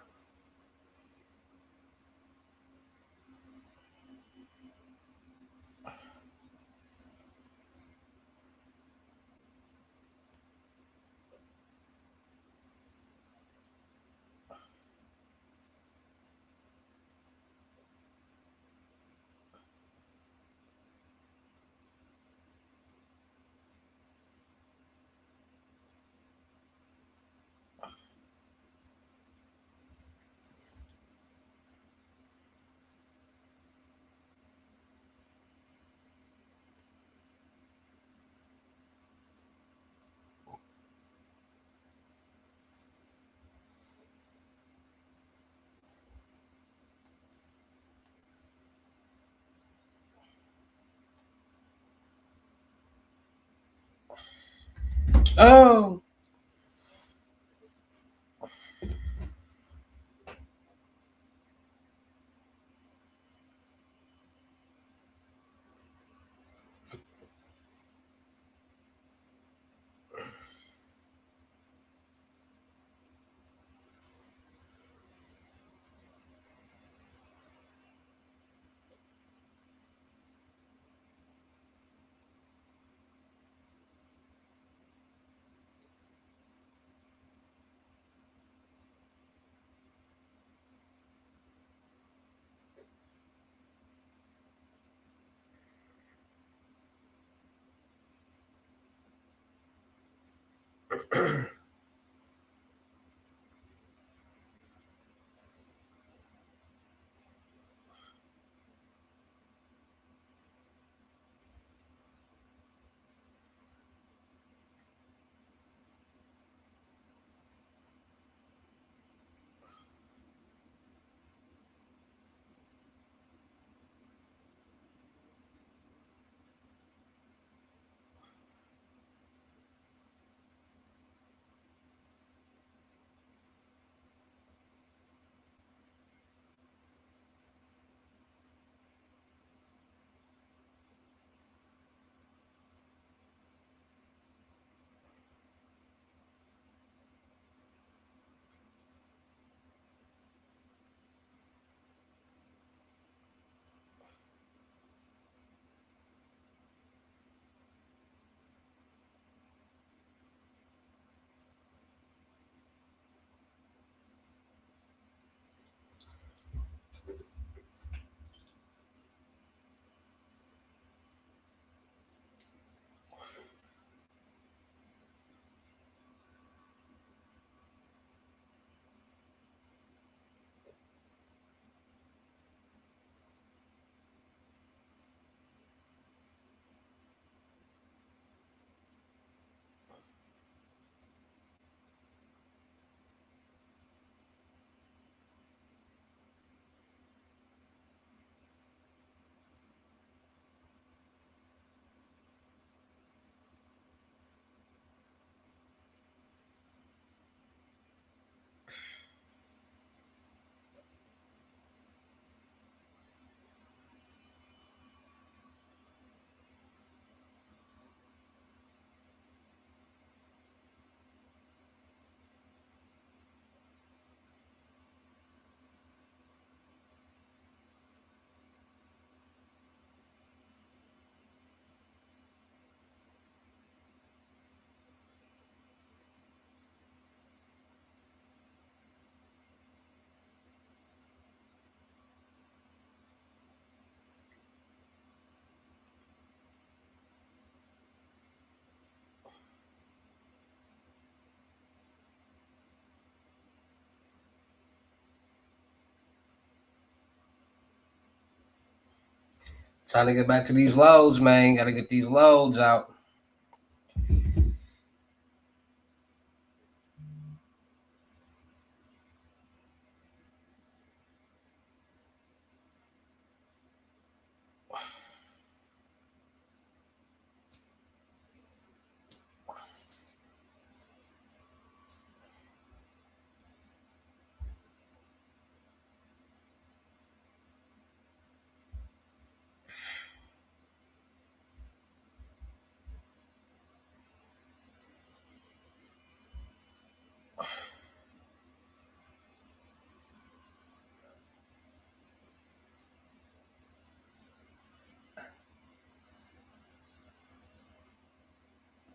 Oh. Trying to get back to these loads, man. Gotta get these loads out.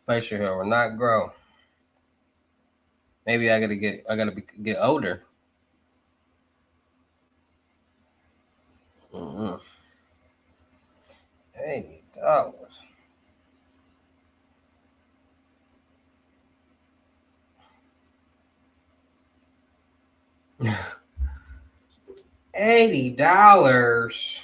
Facial hair will not grow. Maybe I gotta get older. $80. $80.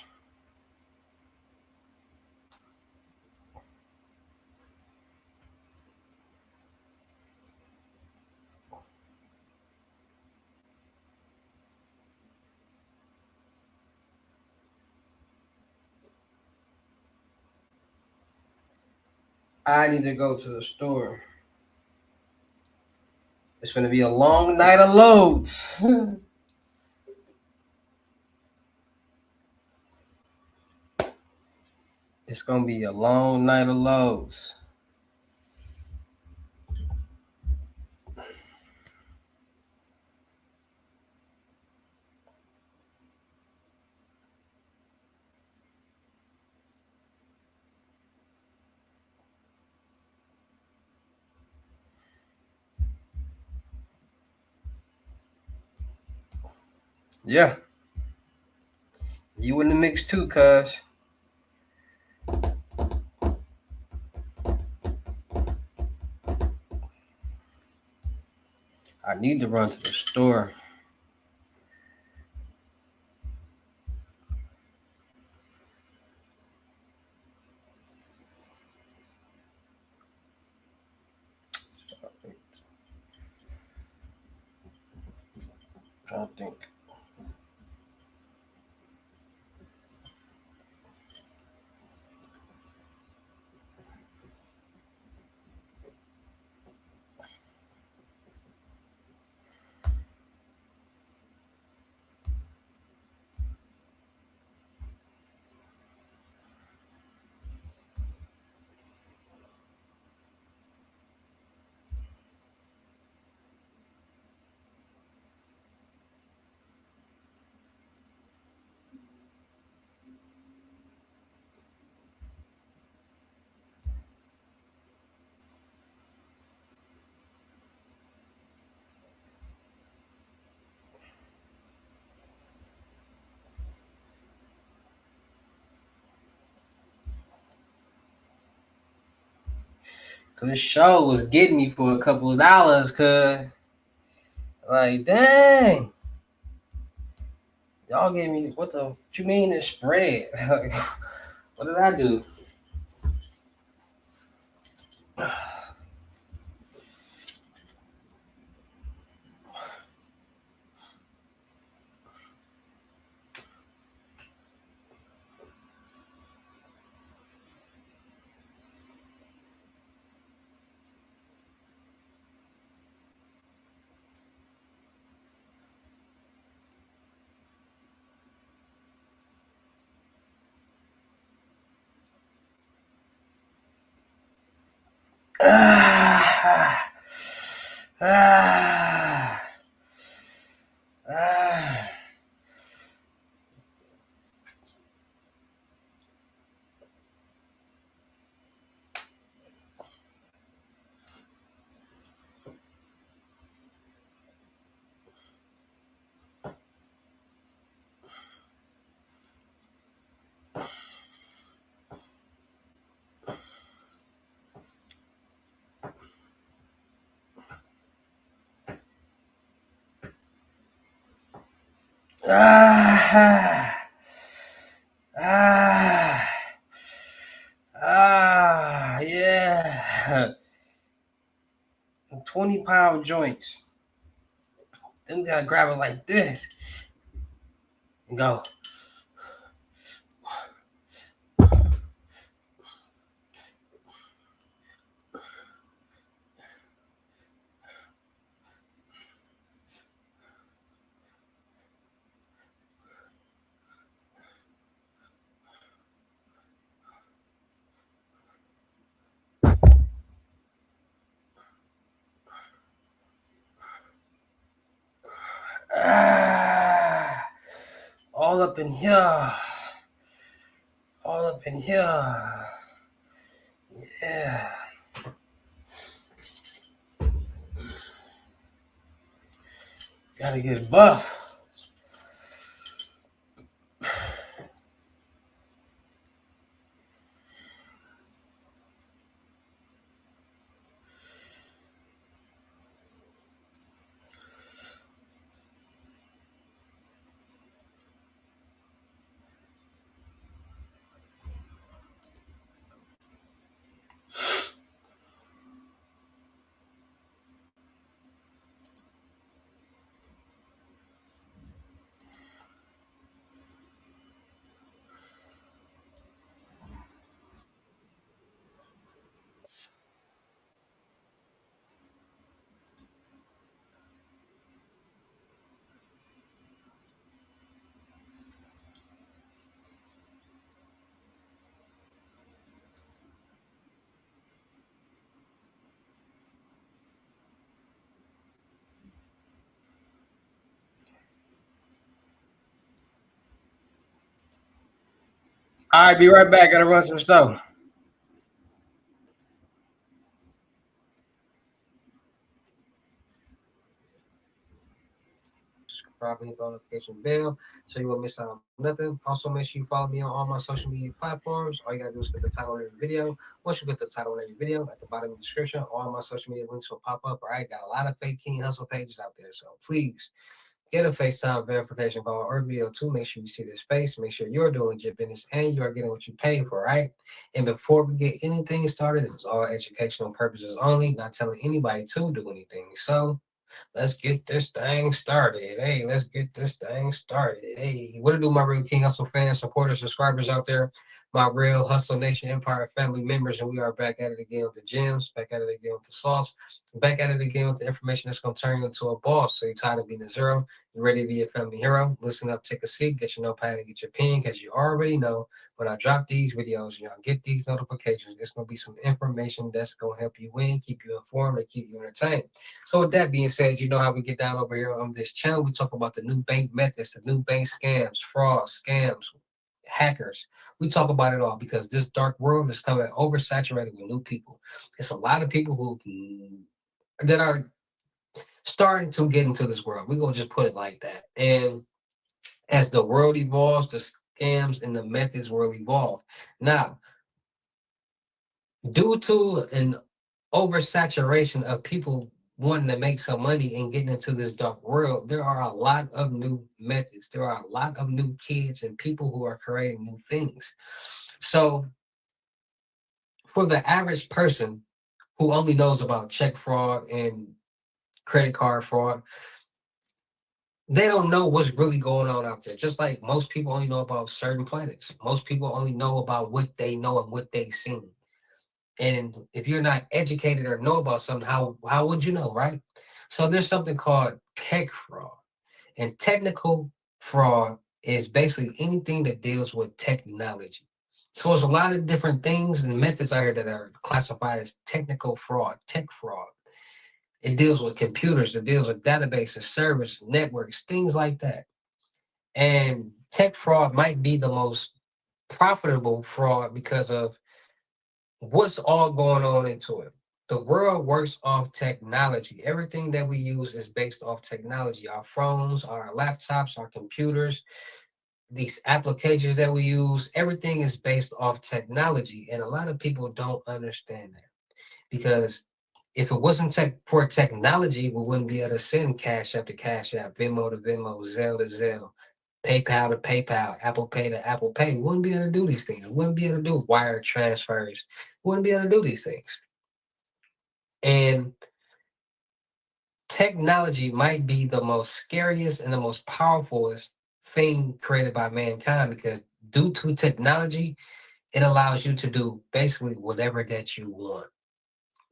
I need to go to the store. It's gonna be a long night of loads. It's gonna be a long night of loads. Yeah. You in the mix too, cuz. I need to run to the store. I think. Cause this show was getting me for a couple of dollars, cuz like dang. Y'all gave me what you mean it's spread? What did I do? Ah. pound joints. Then we gotta grab it like this and go. All up in here. All up in here. Yeah. Gotta get buff. All right, be right back. Gotta run some stuff. Probably hit the notification bell so you won't miss out on nothing. Also, make sure you follow me on all my social media platforms. All you gotta do is put the title on every video. Once you get the title on every video, at the bottom of the description, all my social media links will pop up. All right, got a lot of fake King Hustle pages out there, so please get a FaceTime verification call or video too. Make sure you see this face. Make sure you're doing legit business and you are getting what you pay for, right? And before we get anything started, this is all educational purposes only, not telling anybody to do anything. So let's get this thing started. Hey, let's get this thing started. Hey, what to do, my real King Hustle fans, supporters, subscribers out there, my real Hustle Nation Empire family members, and we are back at it again with the gems, back at it again with the sauce, back at it again with the information that's going to turn you into a boss. So you're tired of being a zero, you're ready to be a family hero. Listen up, take a seat, get your notepad and get your pen, because you already know when I drop these videos, y'all get these notifications. There's going to be some information that's going to help you win, keep you informed, and keep you entertained. So with that being said, you know how we get down over here on this channel. We talk about the new bank methods, the new bank scams, fraud, scams, hackers. We talk about it all because this dark world is coming oversaturated with new people. It's a lot of people who that are starting to get into this world. We're gonna just put it like that. And as the world evolves, the scams and the methods will evolve. Now, due to an oversaturation of people wanting to make some money and getting into this dark world, there are a lot of new methods. There are a lot of new kids and people who are creating new things. So for the average person who only knows about check fraud and credit card fraud, they don't know what's really going on out there. Just like most people only know about certain planets. Most people only know about what they know and what they've seen. And if you're not educated or know about something, how would you know, right? So there's something called tech fraud. And technical fraud is basically anything that deals with technology. So there's a lot of different things and methods out here that are classified as technical fraud, tech fraud. It deals with computers, it deals with databases, servers, networks, things like that. And tech fraud might be the most profitable fraud because of what's all going on into it. The world works off technology. Everything that we use is based off technology. Our phones, our laptops, our computers, these applications that we use, everything is based off technology. And a lot of people don't understand that. Because if it wasn't for technology, we wouldn't be able to send Cash App to Cash App, Venmo to Venmo, Zelle to Zelle, PayPal to PayPal, Apple Pay to Apple Pay. We wouldn't be able to do these things. We wouldn't be able to do wire transfers. We wouldn't be able to do these things. And technology might be the most scariest and the most powerful thing created by mankind, because due to technology, it allows you to do basically whatever that you want.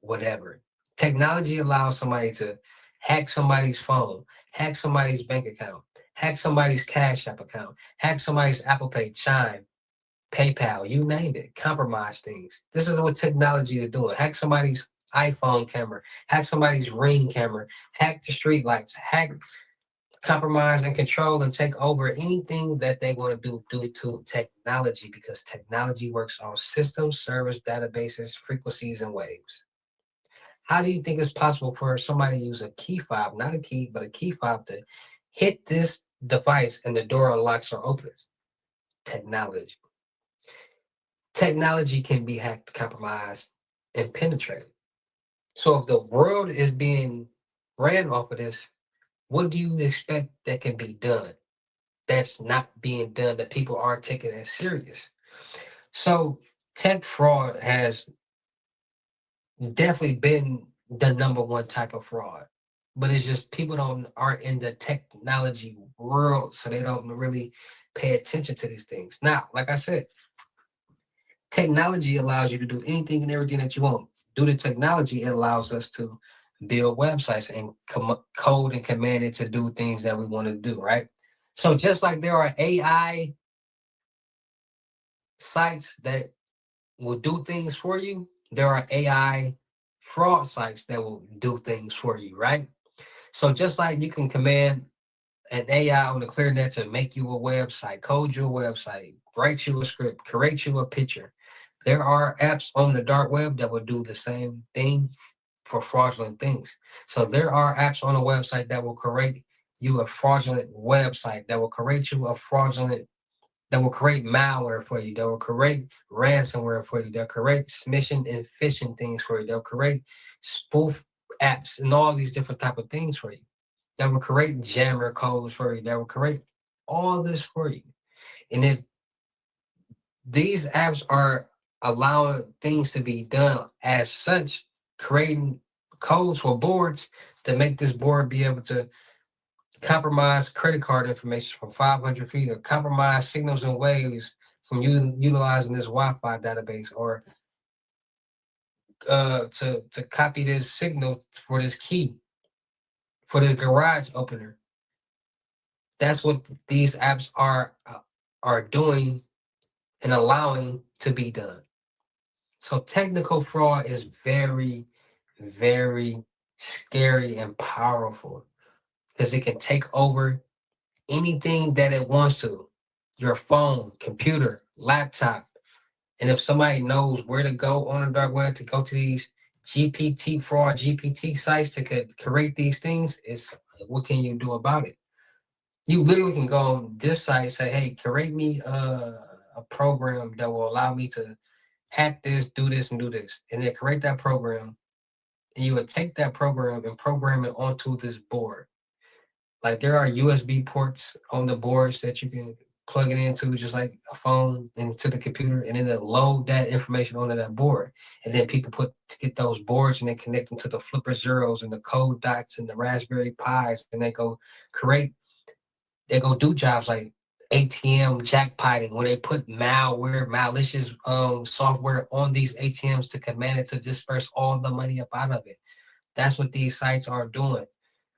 Whatever. Technology allows somebody to hack somebody's phone, hack somebody's bank account, hack somebody's Cash App account, hack somebody's Apple Pay, Chime, PayPal, you name it, compromise things. This is what technology is doing. Hack somebody's iPhone camera, hack somebody's Ring camera, hack the street lights, hack, compromise, and control and take over anything that they want to do due to technology, because technology works on systems, servers, databases, frequencies, and waves. How do you think it's possible for somebody to use a key fob, not a key, but a key fob, to hit this device and the door unlocks or opens? Technology. Technology can be hacked, compromised, and penetrated. So if the world is being ran off of this, what do you expect that can be done that's not being done, that people aren't taking as serious? So tech fraud has definitely been the number one type of fraud, but it's just people aren't in the technology world, so they don't really pay attention to these things. Now, like I said, technology allows you to do anything and everything that you want. Due to technology, it allows us to build websites and code and command it to do things that we want to do, right? So just like there are AI sites that will do things for you, there are AI fraud sites that will do things for you, right? So just like you can command an AI on the ClearNet to make you a website, code you a website, write you a script, create you a picture, there are apps on the dark web that will do the same thing for fraudulent things. So there are apps on a website that will create you a fraudulent website, that will create you a fraudulent, that will create malware for you, that will create ransomware for you, that will create smishing and phishing things for you, that will create spoof apps and all these different type of things for you, that will create jammer codes for you, that will create all this for you. And if these apps are allowing things to be done as such, creating codes for boards to make this board be able to compromise credit card information from 500 feet, or compromise signals and waves from utilizing this Wi-Fi database, or to copy this signal for this key, for this garage opener. That's what these apps are doing and allowing to be done. So technical fraud is very, very scary and powerful, because it can take over anything that it wants to. Your phone, computer, laptop. And if somebody knows where to go on the dark web to go to these GPT sites to create these things, what can you do about it? You literally can go on this site and say, hey, create me a program that will allow me to hack this, do this, and do this. And then create that program. And you would take that program and program it onto this board. Like there are USB ports on the boards that you can plug it into, just like a phone, into the computer, and then it load that information onto that board. And then people get those boards and they connect them to the flipper zeros and the code dots and the Raspberry Pis, and they go do jobs like ATM jackpotting, where they put malicious software on these ATMs to command it to disperse all the money up out of it. That's what these sites are doing.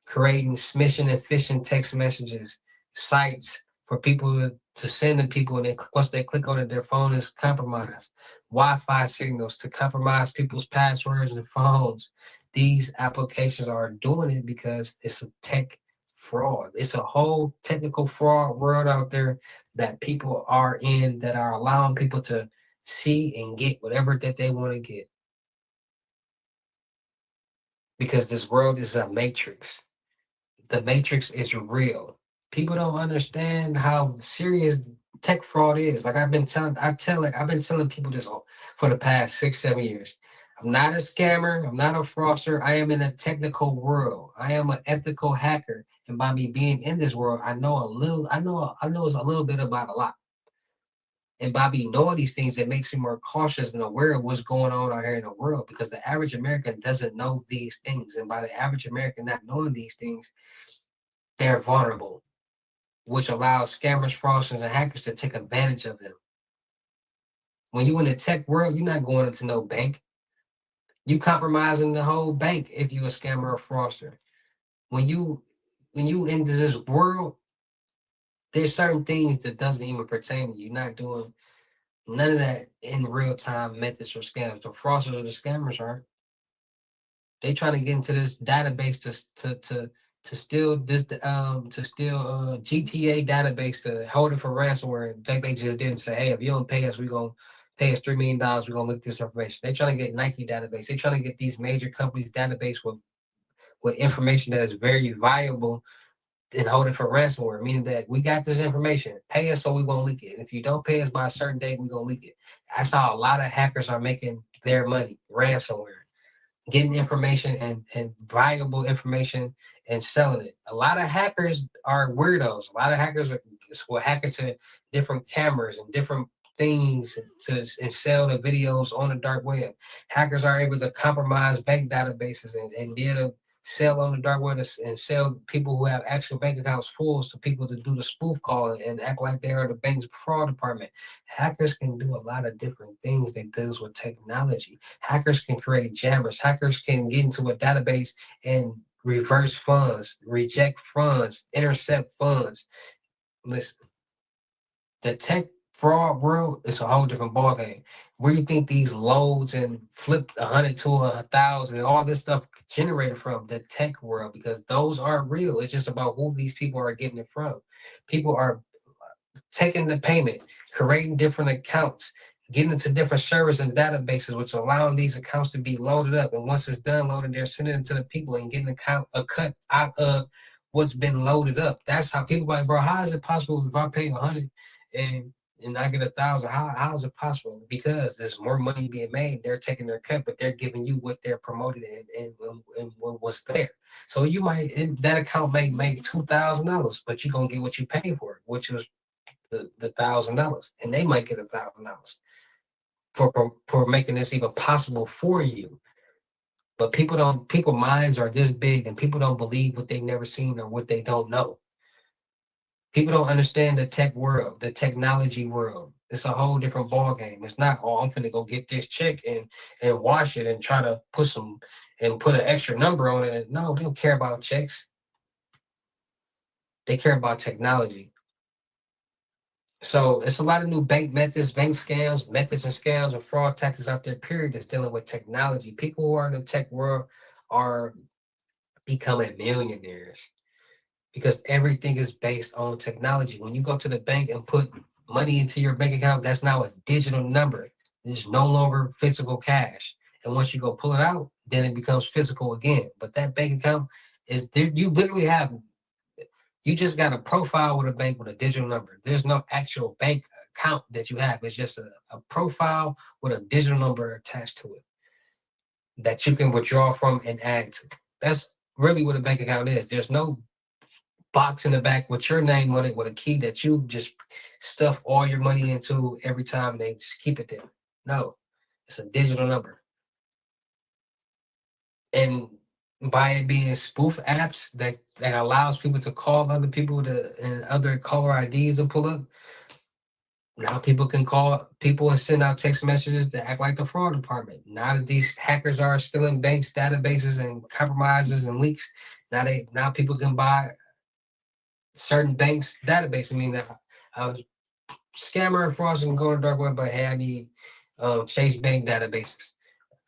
Creating smishing and phishing text messages, sites for people to send to people, and once they click on it, their phone is compromised. Wi-Fi signals to compromise people's passwords and phones. These applications are doing it because it's a tech fraud. It's a whole technical fraud world out there that people are in, that are allowing people to see and get whatever that they want to get. Because this world is a matrix. The matrix is real. People don't understand how serious tech fraud is. Like I've been telling people this for the past 6-7 years. I'm not a scammer. I'm not a fraudster. I am in a technical world. I am an ethical hacker. And by me being in this world, I know a little bit about a lot. And by me knowing these things, it makes me more cautious and aware of what's going on out here in the world, because the average American doesn't know these things. And by the average American not knowing these things, they're vulnerable, which allows scammers, fraudsters, and hackers to take advantage of them. When you in the tech world, you're not going into no bank. You compromising the whole bank if you a scammer or fraudster. When you into this world, there's certain things that doesn't even pertain to you. You're not doing none of that in real time methods or scams. The fraudsters or the scammers are. They trying to get into this database to steal this GTA database to hold it for ransomware. Like they just didn't say, hey, if you don't pay us, we're gonna pay us $3 million. We're gonna look this information. They trying to get Nike database. They trying to get these major companies database with information that is very valuable and hold it for ransomware, meaning that we got this information, pay us so we won't leak it. And if you don't pay us by a certain date, we're gonna leak it. That's how a lot of hackers are making their money, ransomware. Getting information and valuable information and selling it. A lot of hackers are weirdos. A lot of hackers will hack into different cameras and different things and sell the videos on the dark web. Hackers are able to compromise bank databases and be able to sell on the dark web and sell people who have actual bank accounts full to people to do the spoof calling and act like they are the bank's fraud department. Hackers can do a lot of different things that deals with technology. Hackers can create jammers. Hackers can get into a database and reverse funds, reject funds, intercept funds. Listen, the tech fraud world is a whole different ballgame. Where you think these loads and flip 100 to 1,000 and all this stuff generated from? The tech world, because those aren't real. It's just about who these people are getting it from. People are taking the payment, creating different accounts, getting into different servers and databases, which allowing these accounts to be loaded up. And once it's done loading, they're sending it to the people and getting a cut out of what's been loaded up. That's how people like, bro, how is it possible if I pay 100 and I get 1,000? How is it possible? Because there's more money being made. They're taking their cut, but they're giving you what they're promoting and what's there. So you might, that account may make $2,000, but you're gonna get what you pay for it, which was the $1,000, and they might get $1,000 for making this even possible for you. But people minds are this big, and people don't believe what they've never seen or what they don't know. People don't understand the tech world, the technology world. It's a whole different ball game. It's not, oh, I'm finna go get this check and wash it and try to put an extra number on it. No, they don't care about checks. They care about technology. So it's a lot of new bank methods, bank scams, methods and scams and fraud tactics out there, period, that's dealing with technology. People who are in the tech world are becoming millionaires because everything is based on technology. When you go to the bank and put money into your bank account, that's now a digital number. It's no longer physical cash. And once you go pull it out, then it becomes physical again. But that bank account is there. You just got a profile with a bank with a digital number. There's no actual bank account that you have. It's just a profile with a digital number attached to it that you can withdraw from and add to. That's really what a bank account is. There's no box in the back with your name on it with a key that you just stuff all your money into every time and they just keep it there. No, it's a digital number. And by it being spoof apps that allows people to call other people and other caller IDs to pull up, now people can call people and send out text messages to act like the fraud department. Now that these hackers are stealing banks, databases, and compromises and leaks, now people can buy certain banks' database. I mean, that I was scammer and fraudster can go on the dark web, but hey, I need Chase Bank databases.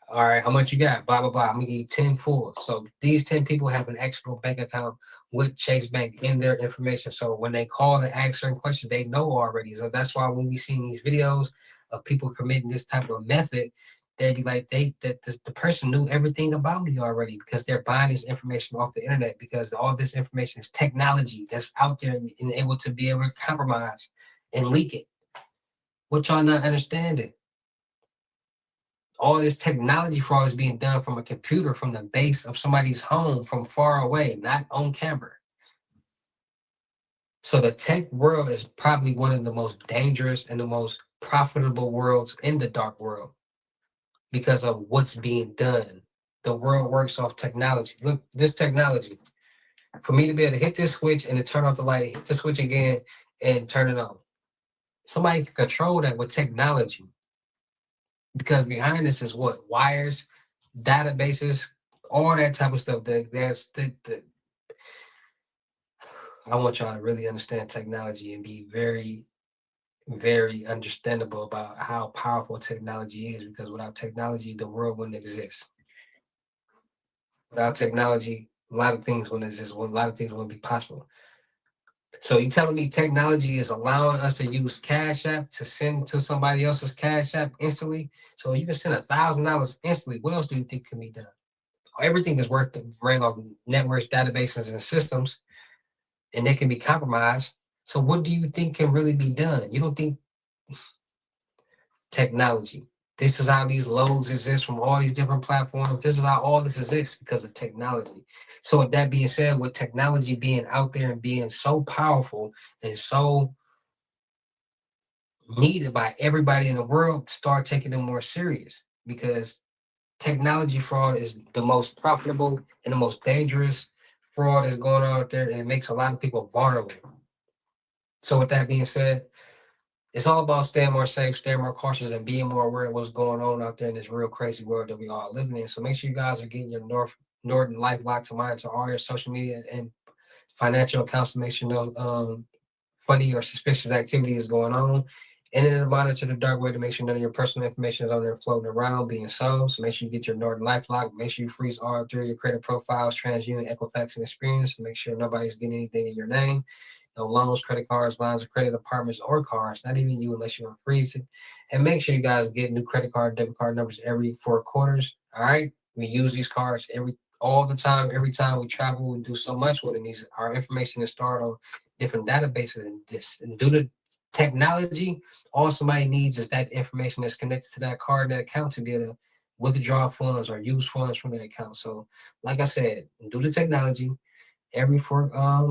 All right, how much you got? Blah, blah, blah. I'm going to give you 10 full. So these 10 people have an actual bank account with Chase Bank in their information. So when they call and ask certain questions, they know already. So that's why when we see these videos of people committing this type of method, they'd be like, the person knew everything about me already because they're buying this information off the internet because all this information is technology that's out there and able to be able to compromise and leak it. What y'all not understanding? All this technology fraud is being done from a computer, from the base of somebody's home, from far away, not on camera. So the tech world is probably one of the most dangerous and the most profitable worlds in the dark world because of what's being done. The world works off technology. Look, this technology. For me to be able to hit this switch and to turn off the light, hit the switch again and turn it on. Somebody can control that with technology. Because behind this is what? Wires, databases, all that type of stuff. I want y'all to really understand technology and be very, very understandable about how powerful technology is, because without technology, the world wouldn't exist. Without technology, a lot of things wouldn't exist. A lot of things wouldn't be possible. So you telling me technology is allowing us to use Cash App to send to somebody else's Cash App instantly? So you can send $1,000 instantly. What else do you think can be done? Everything is ran off networks, databases, and systems, and they can be compromised. So what do you think can really be done? You don't think technology. This is how these loads exist from all these different platforms. This is how all this exists because of technology. So with that being said, with technology being out there and being so powerful and so needed by everybody in the world, start taking them more serious, because technology fraud is the most profitable and the most dangerous fraud that's going on out there, and it makes a lot of people vulnerable. So with that being said, it's all about staying more safe, staying more cautious, and being more aware of what's going on out there in this real crazy world that we all living in. So make sure you guys are getting your Norton Life locked to monitor all your social media and financial accounts to make sure no funny or suspicious activity is going on. And then to monitor the dark web to make sure none of your personal information is on there floating around being sold. So make sure you get your Norton Life locked. Make sure you freeze all through your credit profiles, TransUnion, Equifax, and Experience to make sure nobody's getting anything in your name. No loans, credit cards, lines of credit, apartments, or cars. Not even you unless you want to freeze it. And make sure you guys get new credit card, debit card numbers every 4 quarters. All right. We use these cards all the time. Every time we travel, we do so much with it. Our information is stored on different databases, and due to technology, all somebody needs is that information that's connected to that card, that account, to be able to withdraw funds or use funds from that account. So, like I said, due to technology, every 4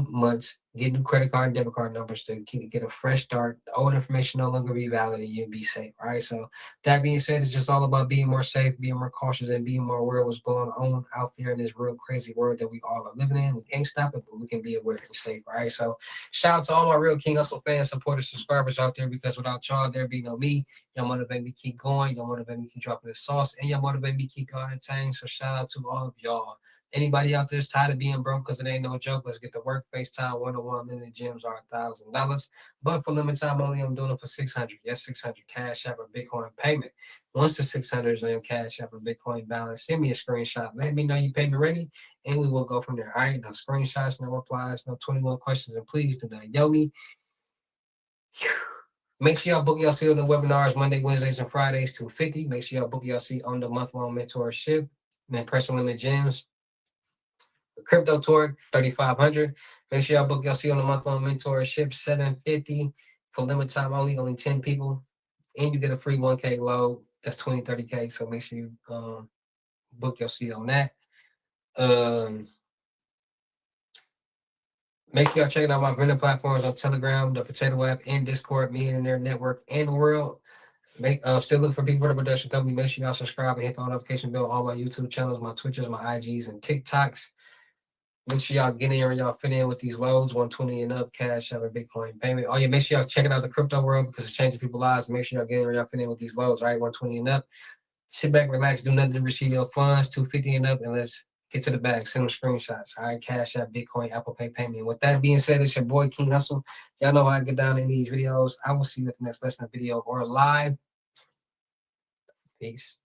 months, get new credit card and debit card numbers to get a fresh start. The old information no longer be valid, and you'll be safe. All right. So that being said, it's just all about being more safe, being more cautious, and being more aware of what's going on out there in this real crazy world that we all are living in. We can't stop it, but we can be aware and safe. All right. So shout out to all my real King Hustle fans, supporters, subscribers out there, because without y'all, there'd be no me. Y'all motivate me keep going. Y'all motivate me keep dropping the sauce, and y'all motivate me keep y'all entertained. So shout out to all of y'all. Anybody out there is tired of being broke because it ain't no joke, let's get to work. FaceTime 101 limited gyms are $1,000. But for limited time only, I'm doing it for 600. Yes, 600 Cash App or Bitcoin payment. Once the 600 is on Cash App or Bitcoin balance, send me a screenshot. Let me know you payment ready, and we will go from there. All right, no screenshots, no replies, no 21 questions, and please do not yell me. Make sure y'all book y'all see on the webinars Monday, Wednesdays, and Fridays, $250. Make sure y'all book y'all see on the month-long mentorship and then personal limit gyms. The crypto tour, $3,500. Make sure y'all book y'all see on the month-long mentorship, $750 for limited time only 10 people. And you get a free 1K load. That's 20, 30K. So make sure you book your seat on that. Make sure y'all checking out my vendor platforms on Telegram, the Potato app, and Discord, me and their network and the world. Still looking for people for the production company. Make sure y'all subscribe and hit the notification bell on all my YouTube channels, my Twitches, my IGs, and TikToks. Make sure y'all get in and y'all fit in with these loads, 120 and up, Cash App, Bitcoin payment. Oh yeah, make sure y'all checking out the crypto world because it's changing people's lives. Make sure y'all get in and y'all fit in with these loads, all right? 120 and up. Sit back, relax, do nothing to receive your funds, 250 and up, and let's get to the bag. Send them screenshots. All right, Cash App, Bitcoin, Apple Pay payment. With that being said, it's your boy King Hustle. Y'all know how I get down in these videos. I will see you at the next lesson video or live. Peace.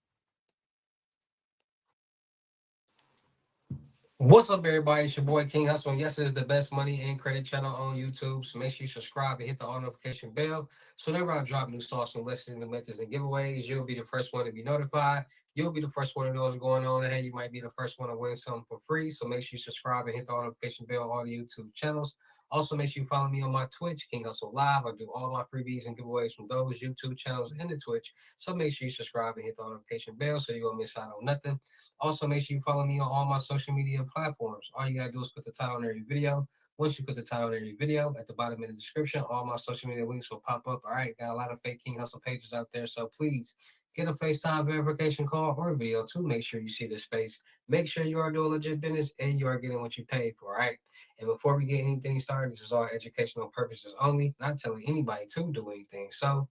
What's up, everybody? It's your boy King Hustle. Yes, it is the best money and credit channel on YouTube. So make sure you subscribe and hit the notification bell. So whenever I drop new sauce and lessons and methods and giveaways, you'll be the first one to be notified. You'll be the first one to know what's going on. And hey, you might be the first one to win something for free. So make sure you subscribe and hit the notification bell on the YouTube channels. Also, make sure you follow me on my Twitch, King Hustle Live. I do all my freebies and giveaways from those YouTube channels and the Twitch. So make sure you subscribe and hit the notification bell so you won't miss out on nothing. Also, make sure you follow me on all my social media platforms. All you gotta do is put the title on every video. Once you put the title in your video, at the bottom in the description, all my social media links will pop up. All right, got a lot of fake King Hustle pages out there, so please get a FaceTime verification call or video to make sure you see this face. Make sure you are doing legit business and you are getting what you paid for, all right? And before we get anything started, this is all educational purposes only, not telling anybody to do anything. So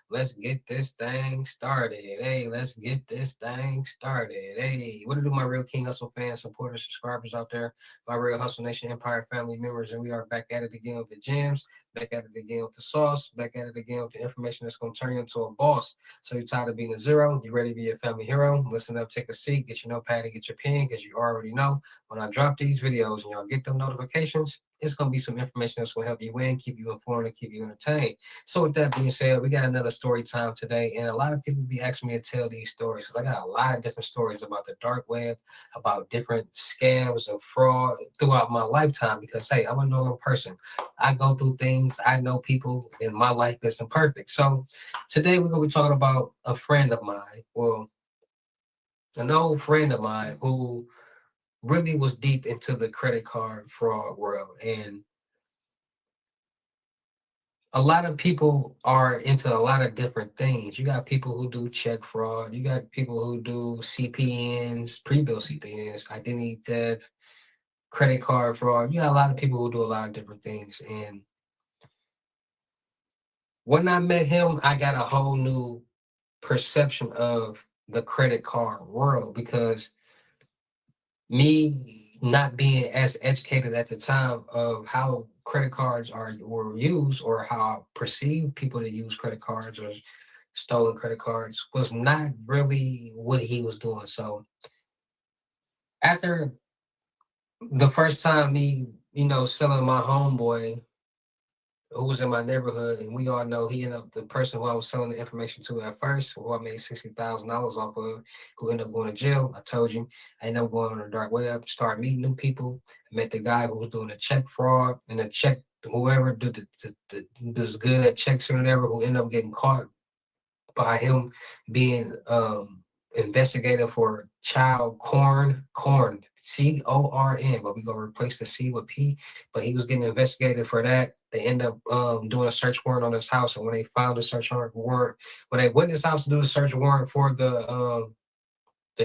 let's get this thing started. Hey, let's get this thing started. Hey, what to do, my real King Hustle fans, supporters, subscribers out there, my real Hustle Nation Empire family members, and we are back at it again with the gems, back at it again with the sauce, back at it again with the information that's going to turn you into a boss. So you're tired of being a zero, you ready to be a family hero? Listen up, take a seat, get your notepad and get your pen, because you already know when I drop these videos and y'all get them notifications, it's going to be some information that's going to help you win, keep you informed, and keep you entertained. So with that being said, we got another story time today, and a lot of people be asking me to tell these stories because I got a lot of different stories about the dark web, about different scams and fraud throughout my lifetime. Because hey, I'm a normal person. I go through things. I know people, and my life isn't perfect. So today we're gonna be talking about a friend of mine, well, an old friend of mine who really was deep into the credit card fraud world. And a lot of people are into a lot of different things. You got people who do check fraud. You got people who do CPNs, pre-bill CPNs, identity theft, credit card fraud. You got a lot of people who do a lot of different things. And when I met him, I got a whole new perception of the credit card world, because me not being as educated at the time of how credit cards were used, or how I perceived people to use credit cards or stolen credit cards, was not really what he was doing. So after the first time me, selling my homeboy who was in my neighborhood, and we all know he ended up, the person who I was selling the information to at first, who I made $60,000 off of, who ended up going to jail. I told you, I ended up going on the dark web, start meeting new people. I met the guy who was doing the check fraud and the check, whoever did was good at checks or whatever, who ended up getting caught by him being investigated for child corn, CORN, but we gonna replace the C with P. But he was getting investigated for that. They end up doing a search warrant on his house, and when they found the search warrant, when they went to his house to do a search warrant for the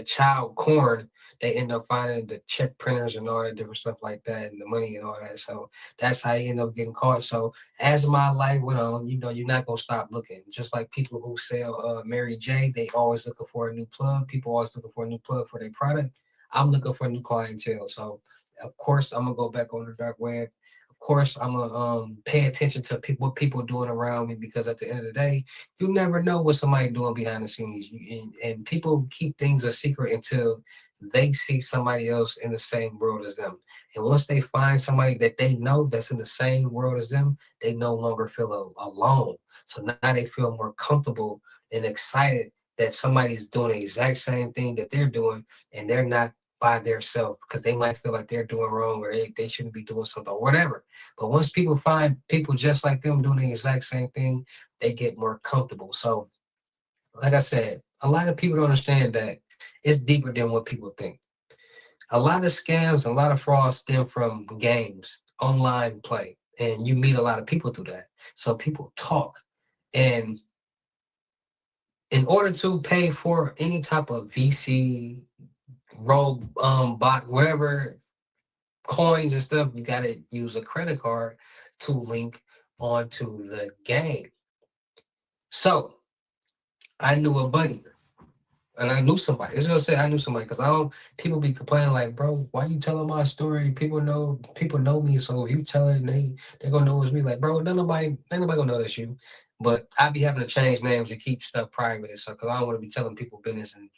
child corn, they end up finding the check printers and all that different stuff like that, and the money and all that. So that's how he ended up getting caught. So as my life went on, you're not gonna stop looking. Just like people who sell Mary J, they always looking for a new plug. People always looking for a new plug for their product. I'm looking for a new clientele. So of course I'm gonna go back on the dark web. Of course I'm gonna pay attention to what people are doing around me, because at the end of the day, you never know what somebody doing behind the scenes. And people keep things a secret until they see somebody else in the same world as them. And once they find somebody that they know that's in the same world as them, they no longer feel alone. So now they feel more comfortable and excited that somebody's doing the exact same thing that they're doing, and they're not by themselves, because they might feel like they're doing wrong, or they shouldn't be doing something or whatever. But once people find people just like them doing the exact same thing, they get more comfortable. So, like I said, a lot of people don't understand that it's deeper than what people think. A lot of scams, a lot of fraud stem from games, online play, and you meet a lot of people through that. So people talk, and in order to pay for any type of VC, bot, whatever coins and stuff, you gotta use a credit card to link onto the game. So I knew a buddy, and I knew somebody. It's gonna say I knew somebody, because I don't. People be complaining like, bro, why you telling my story? People know me, so if you tell it, they gonna know it's me. Like, bro, ain't nobody gonna know that's you. But I be having to change names to keep stuff private, so because I don't want to be telling people business and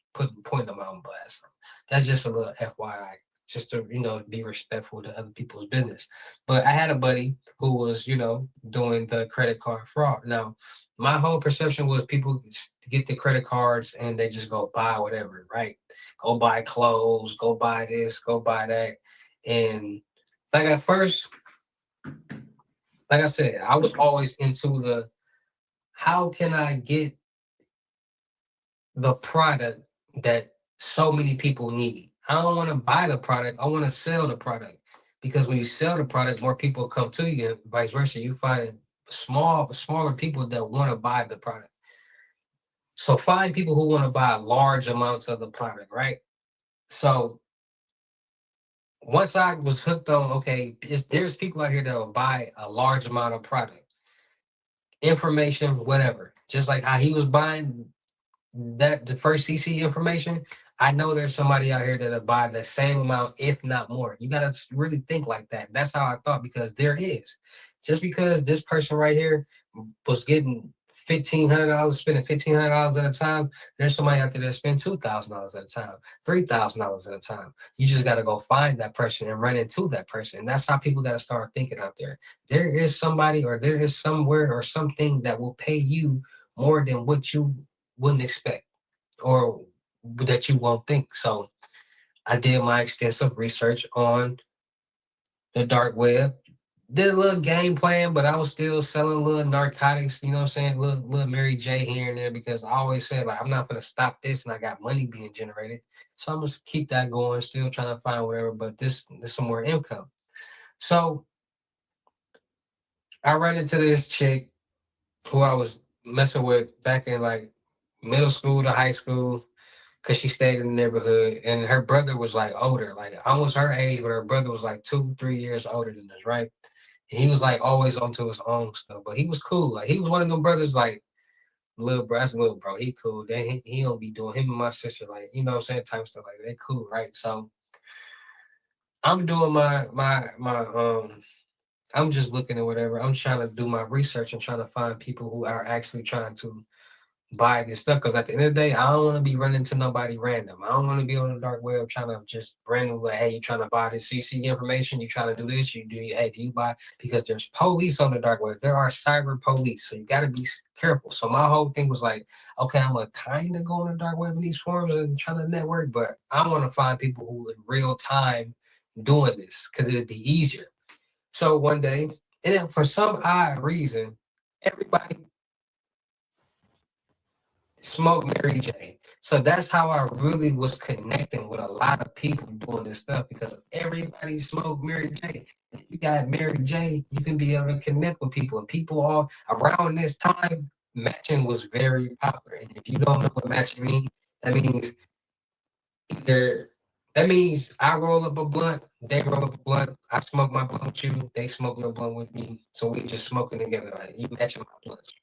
pointing them out on blast. So that's just a little FYI, just to be respectful to other people's business. But I had a buddy who was doing the credit card fraud. Now, my whole perception was people get the credit cards and they just go buy whatever, right? Go buy clothes, go buy this, go buy that. And like at first, like I said, I was always into the, how can I get the product that so many people need? I don't want to buy the product. I want to sell the product. because when you sell the product, more people come to you, and vice versa. You find smaller people that want to buy the product. So find people who want to buy large amounts of the product, right? So once I was hooked on, okay, there's people out here that will buy a large amount of product, information, whatever. Just like how he was buying the first CC information, I know there's somebody out here that'll buy the same amount, if not more. You gotta really think like that. That's how I thought, because there is. Just because this person right here was getting $1,500, spending $1,500 at a time, there's somebody out there that spend $2,000 at a time, $3,000 at a time. You just gotta go find that person and run into that person. And that's how people gotta start thinking out there. There is somebody, or there is somewhere or something that will pay you more than what you wouldn't expect, or that you won't think. So I did my extensive research on the dark web, did a little game plan, but I was still selling little narcotics, you know what I'm saying? Little Mary J here and there, because I always said, like, I'm not gonna stop this, and I got money being generated. So I'm gonna keep that going, still trying to find whatever, but this some more income. So I ran into this chick who I was messing with back in like middle school to high school, because she stayed in the neighborhood, and her brother was like older, like almost her age, but her brother was like 2, 3 years older than us, right? And he was like always onto his own stuff, but he was cool. Like he was one of them brothers, like little bro, that's little bro. He cool. Then he don't be doing, him and my sister, like, you know what I'm saying, type stuff, like they cool, right? So I'm doing my I'm just looking at whatever. I'm trying to do my research and trying to find people who are actually trying to buy this stuff, because at the end of the day, I don't want to be running to nobody random. I don't want to be on the dark web trying to just randomly, like, hey, you trying to buy this CC information, you trying to do this, hey, do you buy, because there's police on the dark web. There are cyber police, so you got to be careful. So my whole thing was like, okay, I'm gonna kind of go on the dark web in these forums and trying to network, but I want to find people who in real time doing this, because it'd be easier. So one day, and then for some odd reason, everybody smoke Mary J. So that's how I really was connecting with a lot of people doing this stuff, because everybody smoked Mary J. If you got Mary J, you can be able to connect with people. And people all around this time, matching was very popular. And if you don't know what matching means, that means either I roll up a blunt, they roll up a blunt, I smoke my blunt with you, they smoke their blunt with me. So we just smoking together. Like, you matching my blunts.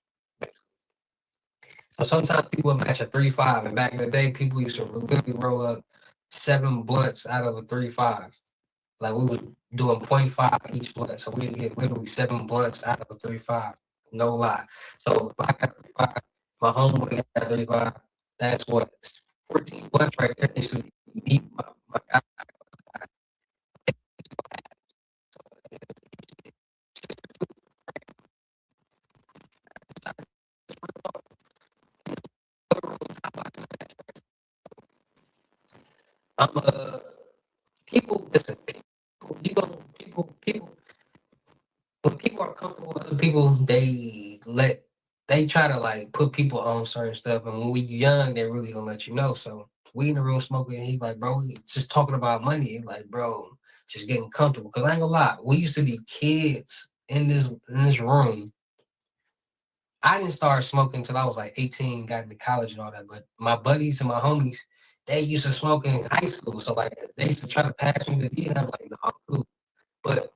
So sometimes people would match a 3-5, and back in the day, people used to literally roll up 7 blunts out of a 3-5. Like we were doing 0.5 each blunt, so we'd get literally 7 blunts out of a 3-5. No lie. So if I got 3-5, my homeboy got 3-5. That's what 14 blunts right there. Used to be my guy. I'm people. Listen, people. You go. People. When people are comfortable with other people, they try to like put people on certain stuff. And when we young, they really gonna let you know. So we in the room smoking, and he like, bro, we just talking about money. He like, bro, just getting comfortable. Cause I ain't gonna lie, we used to be kids in this room. I didn't start smoking until I was like 18, got into college and all that. But my buddies and my homies, they used to smoke in high school. So like they used to try to pass me the D, and I'm like, no, I'm cool. But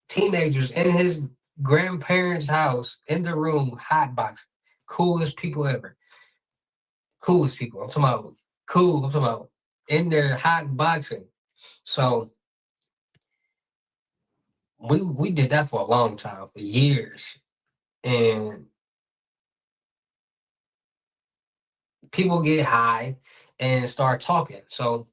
teenagers in his grandparents' house in the room, hot box, coolest people ever. Coolest people. I'm talking about cool. I'm talking about in there hot boxing. So we did that for a long time, for years. And people get high and start talking. So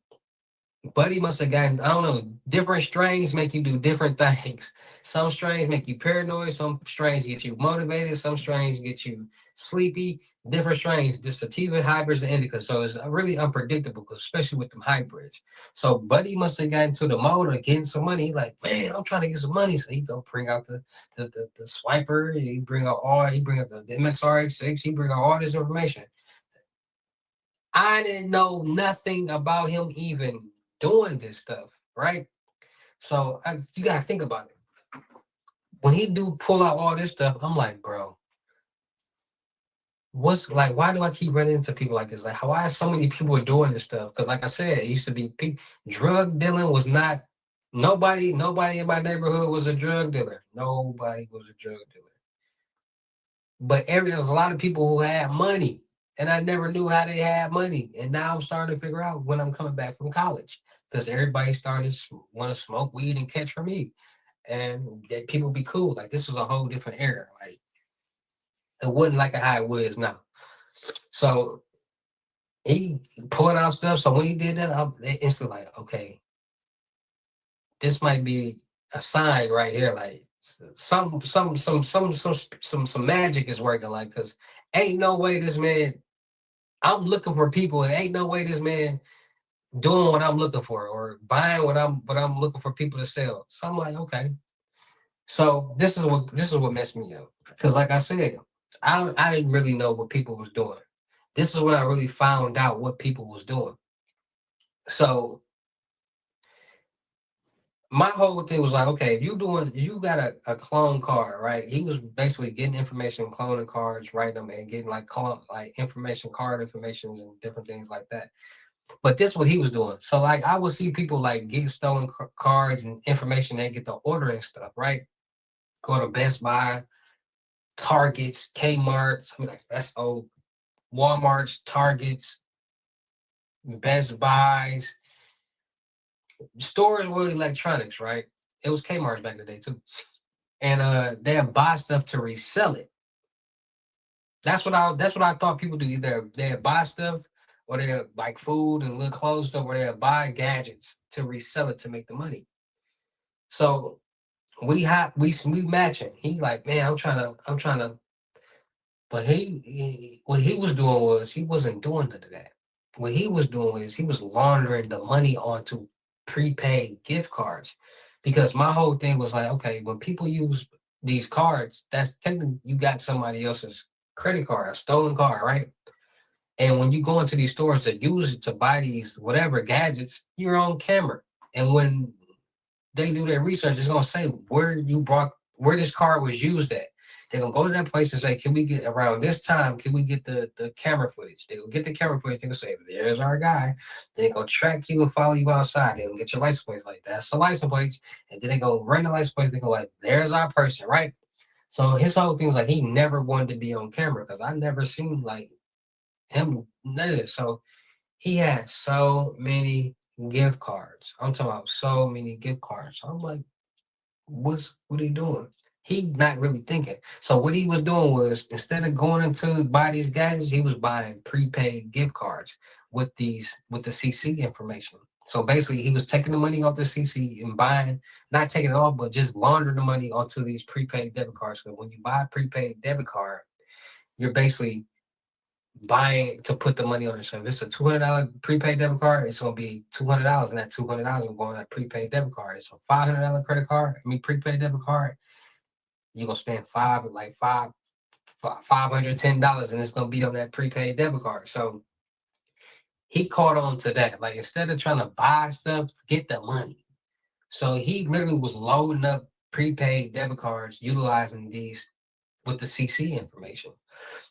Buddy must have gotten, I don't know, different strains make you do different things. Some strains make you paranoid, some strains get you motivated, some strains get you sleepy, different strains, the sativa, hybrids, and indica. So it's really unpredictable, especially with them hybrids. So Buddy must have gotten to the mode of getting some money. He like, man, I'm trying to get some money. So he go bring out the swiper, he bring out the MXRX6, he bring out all this information. I didn't know nothing about him even doing this stuff, right? So you gotta think about it. When he do pull out all this stuff, I'm like, bro, what's like? Why do I keep running into people like this? Like, why are so many people doing this stuff? Because, like I said, it used to be drug dealing was not nobody. Nobody in my neighborhood was a drug dealer. Nobody was a drug dealer. But there's a lot of people who had money, and I never knew how they had money. And now I'm starting to figure out when I'm coming back from college because everybody started to want to smoke weed and catch from me, and that people be cool. Like this was a whole different era. Like it wasn't like how it was now. So he pulling out stuff. So when he did that, I'm instantly like, okay, this might be a sign right here. Like some magic is working. Like, cause ain't no way this man. I'm looking for people, and ain't no way this man doing what I'm looking for or buying what I'm looking for people to sell. So I'm like, okay. So this is what messed me up. Cause like I said, I didn't really know what people was doing. This is when I really found out what people was doing. So my whole thing was like, okay, if you got a clone card, right? He was basically getting information, cloning cards, writing them, and getting like information, card information, and different things like that. But this is what he was doing. So like I would see people like get stolen cards and information. They get the ordering stuff, right? Go to Best Buy, Targets, Kmart. I'm like, that's old. Walmart's, Targets, Best Buys, stores with electronics, right? It was Kmart back in the day too. And they'll buy stuff to resell it. That's what I thought people do. Either they'll buy stuff or they'll like food and little clothes stuff, or they'll buy gadgets to resell it to make the money. So we matching. He like, man, I'm trying to. But what he was doing was he wasn't doing none of that. What he was doing is he was laundering the money onto prepaid gift cards, because my whole thing was like, okay, when people use these cards, that's technically you got somebody else's credit card, a stolen card, right? And when you go into these stores to use it to buy these whatever gadgets, you're on camera. And when they do their research, it's gonna say where this card was used at. They're gonna go to that place and say, can we get around this time? Can we get the camera footage? They will get the camera footage. They're gonna say, there's our guy. They gonna track you and follow you outside. They're gonna get your license plates. Like, that's the license plates. And then they go run the license plates. They go like, there's our person, right? So his whole thing was like he never wanted to be on camera because I never seen like him none of this. So he had so many gift cards. I'm talking about so many gift cards. So I'm like, what he doing? He not really thinking. So what he was doing was instead of going into buy these gadgets, he was buying prepaid gift cards with the CC information. So basically he was taking the money off the CC and buying, not taking it off, but just laundering the money onto these prepaid debit cards. So when you buy a prepaid debit card, you're basically buying to put the money on it. So if it's a $200 prepaid debit card, it's gonna be $200, and that $200 will go on that prepaid debit card. It's a $500 credit card, prepaid debit card. You're gonna spend $510, and it's gonna be on that prepaid debit card. So he caught on to that. Like instead of trying to buy stuff, get the money. So he literally was loading up prepaid debit cards, utilizing these with the CC information.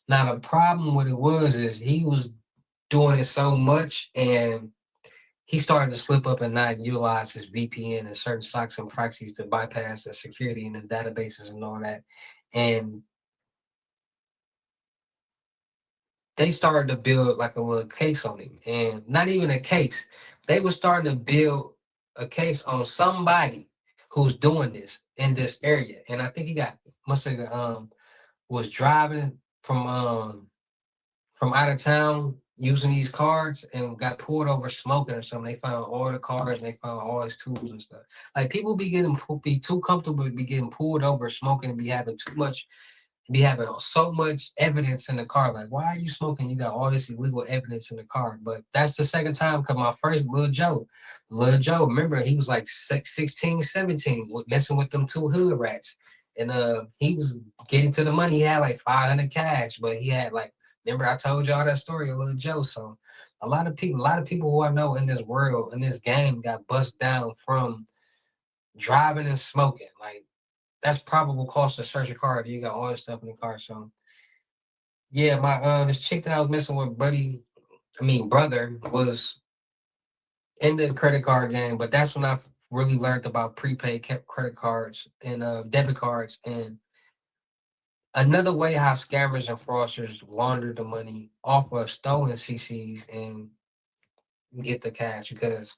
Now the problem with it is he was doing it so much, and he started to slip up and not utilize his VPN and certain stocks and proxies to bypass the security and the databases and all that. And they started to build like a little case on him, and not even a case. They were starting to build a case on somebody who's doing this in this area. And I think he must have was driving from out of town using these cards and got pulled over smoking or something. They found all the cards and they found all his tools and stuff. Like people be too comfortable, be getting pulled over smoking and be having so much evidence in the car. Like, why are you smoking? You got all this illegal evidence in the car. But that's the second time because my first Lil Joe, remember he was like 16, 17, messing with them two hood rats. And he was getting to the money. He had like 500 cash, but he had like, remember I told y'all that story of Lil Joe. So a lot of people who I know in this world, in this game, got bust down from driving and smoking. Like, that's probable cause to search a car if you got all this stuff in the car. So yeah, my this chick that I was messing with, brother, was in the credit card game, but that's when I really learned about prepaid credit cards and debit cards, and another way how scammers and fraudsters launder the money off of stolen CCs and get the cash. Because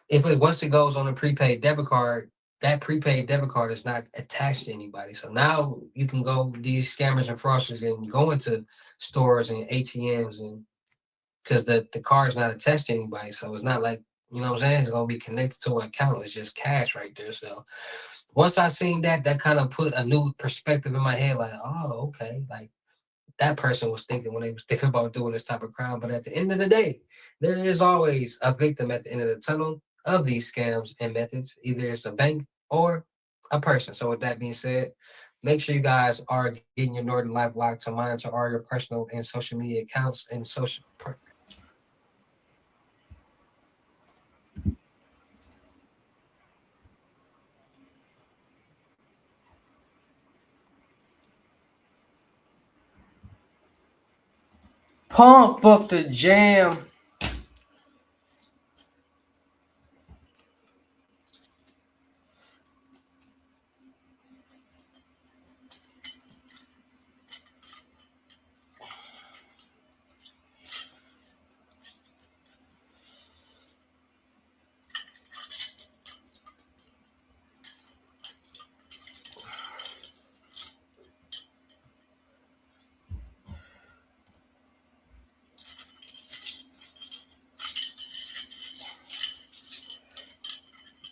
if it once it goes on a prepaid debit card, that prepaid debit card is not attached to anybody. So now you can go these scammers and fraudsters and go into stores and ATMs, and because the card is not attached to anybody, so it's not like, you know what I'm saying, it's gonna be connected to an account. It's just cash right there. So once I seen that, that kind of put a new perspective in my head. Like, oh, okay, like that person was thinking when they was thinking about doing this type of crime. But at the end of the day, there is always a victim at the end of the tunnel of these scams and methods. Either it's a bank or a person. So with that being said, make sure you guys are getting your Northern Life Lock to monitor all your personal and social media accounts and social. Pump up the jam.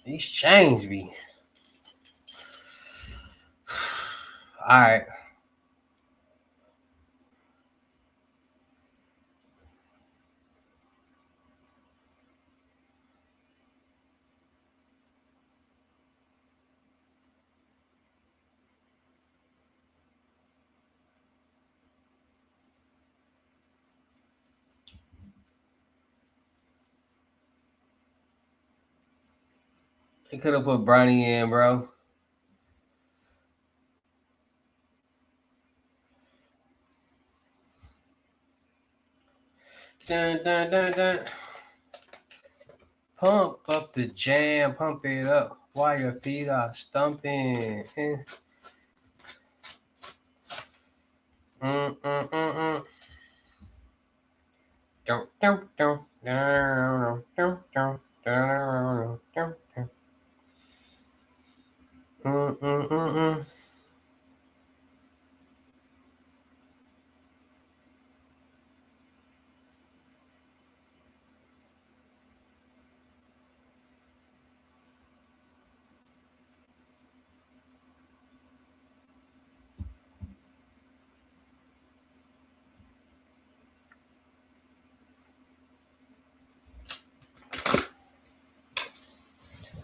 These chains be. All right. They could have put Bronny in, bro. Dun, dun, dun, dun. Pump up the jam, pump it up while your feet are stumping.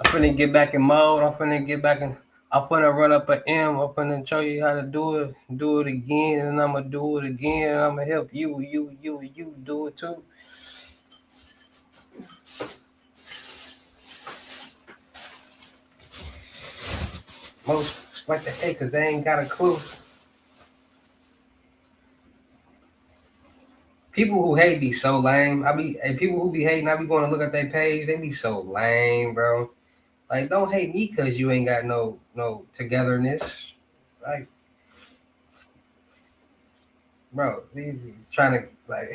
I'm finna get back in mode. I'm finna run up an M. I'm finna show you how to do it again, and I'm gonna do it again, and I'm gonna help you do it too. Most like the hate, cause they ain't got a clue. People who hate be so lame. People who be hating, I be going to look at their page. They be so lame, bro. Like, don't hate me because you ain't got no togetherness. Like, bro, these be trying to like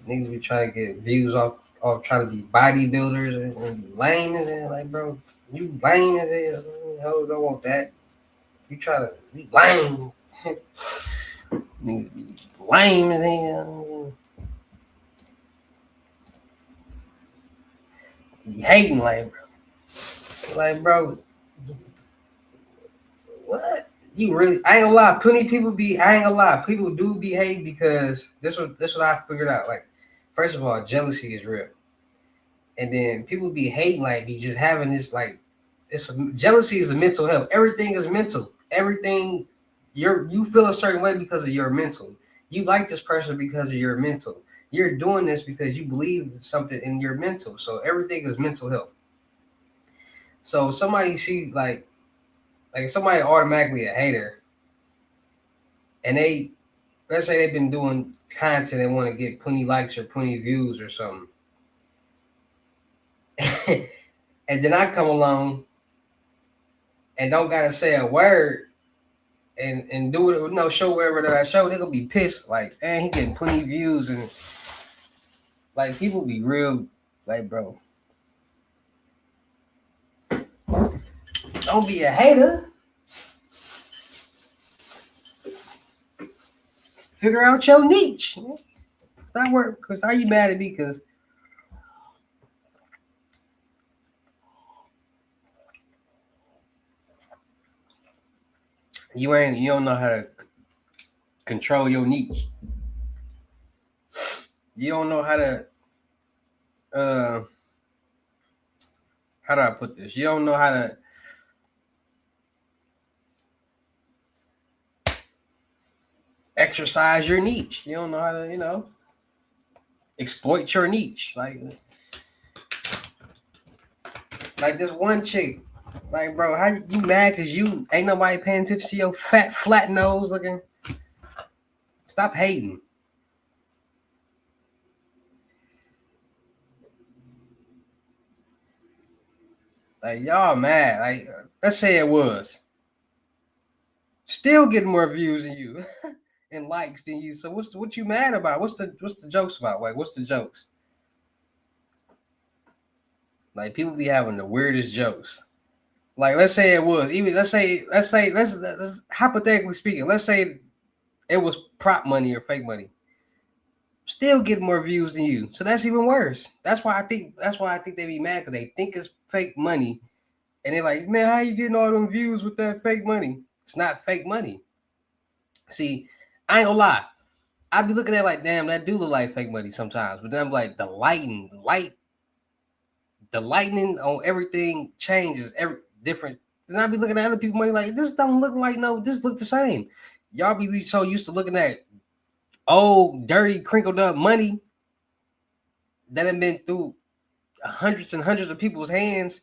niggas be trying to get views off trying to be bodybuilders and be lame as hell. Like, bro, you lame as hell. Hoes don't want that. You try to be lame. Niggas be lame as hell. Be hating like, bro, what? You really? I ain't gonna lie. Plenty people be. I ain't gonna lie. People do behave because this what I figured out. Like, first of all, jealousy is real, and then people be hating, like, be just having this like, jealousy is a mental health. Everything is mental. Everything you feel a certain way because of your mental. You like this person because of your mental. You're doing this because you believe something in your mental. So everything is mental health. So somebody see like somebody automatically a hater, and let's say they've been doing content and want to get 20 likes or 20 views or something. And then I come along and don't gotta say a word and do it, show wherever that I show, they're gonna be pissed. Like, man, he getting 20 views, and like people be real, like, bro, don't be a hater. Figure out your niche. Stop work. Cause are you mad at me? Cause you don't know how to control your niche. You don't know how to how do I put this? You don't know how to exercise your niche. You don't know how to, exploit your niche. Like this one chick. Like, bro, how you mad because you ain't nobody paying attention to your fat, flat nose looking? Stop hating. Like, y'all mad. Like, let's say it was. Still getting more views than you and likes than you. So what you mad about? What's the jokes about? Like, what's the jokes? Like, people be having the weirdest jokes. Like, let's say it was. Even let's hypothetically speaking, let's say it was prop money or fake money. Still get more views than you. So that's even worse. That's why I think they be mad, because they think it's fake money. And they're like, man, how you getting all them views with that fake money? It's not fake money. See, I ain't gonna lie. I be looking at it like, damn, that do look like fake money sometimes. But then I'm like, the lightning on everything changes every different. And I be looking at other people's money like, this don't look like this look the same. Y'all be so used to looking at old, dirty, crinkled up money that have been through hundreds and hundreds of people's hands.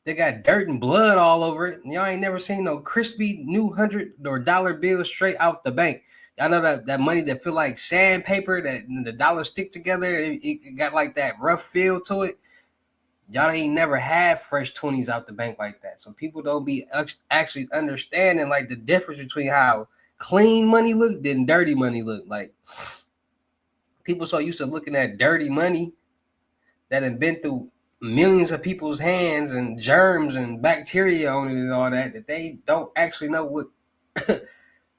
They got dirt and blood all over it. Y'all ain't never seen no crispy new $100 or dollar bill straight out the bank. Y'all know that money that feel like sandpaper, that the dollars stick together. It got like that rough feel to it. Y'all ain't never had fresh 20s out the bank like that. So people don't be actually understanding like the difference between how clean money look than dirty money look. Like, people so used to looking at dirty money that have been through millions of people's hands and germs and bacteria on it and all that they don't actually know what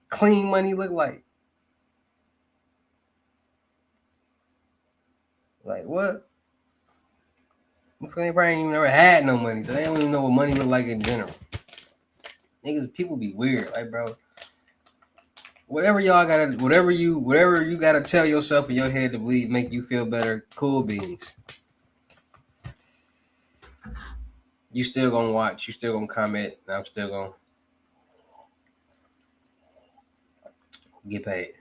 clean money look like. Like, what? They probably ain't even never had no money, so they don't even know what money look like in general. Niggas, people be weird. Like, bro, whatever you gotta tell yourself in your head to believe make you feel better, cool beans. You still gonna watch, you still gonna comment, and I'm still gonna get paid.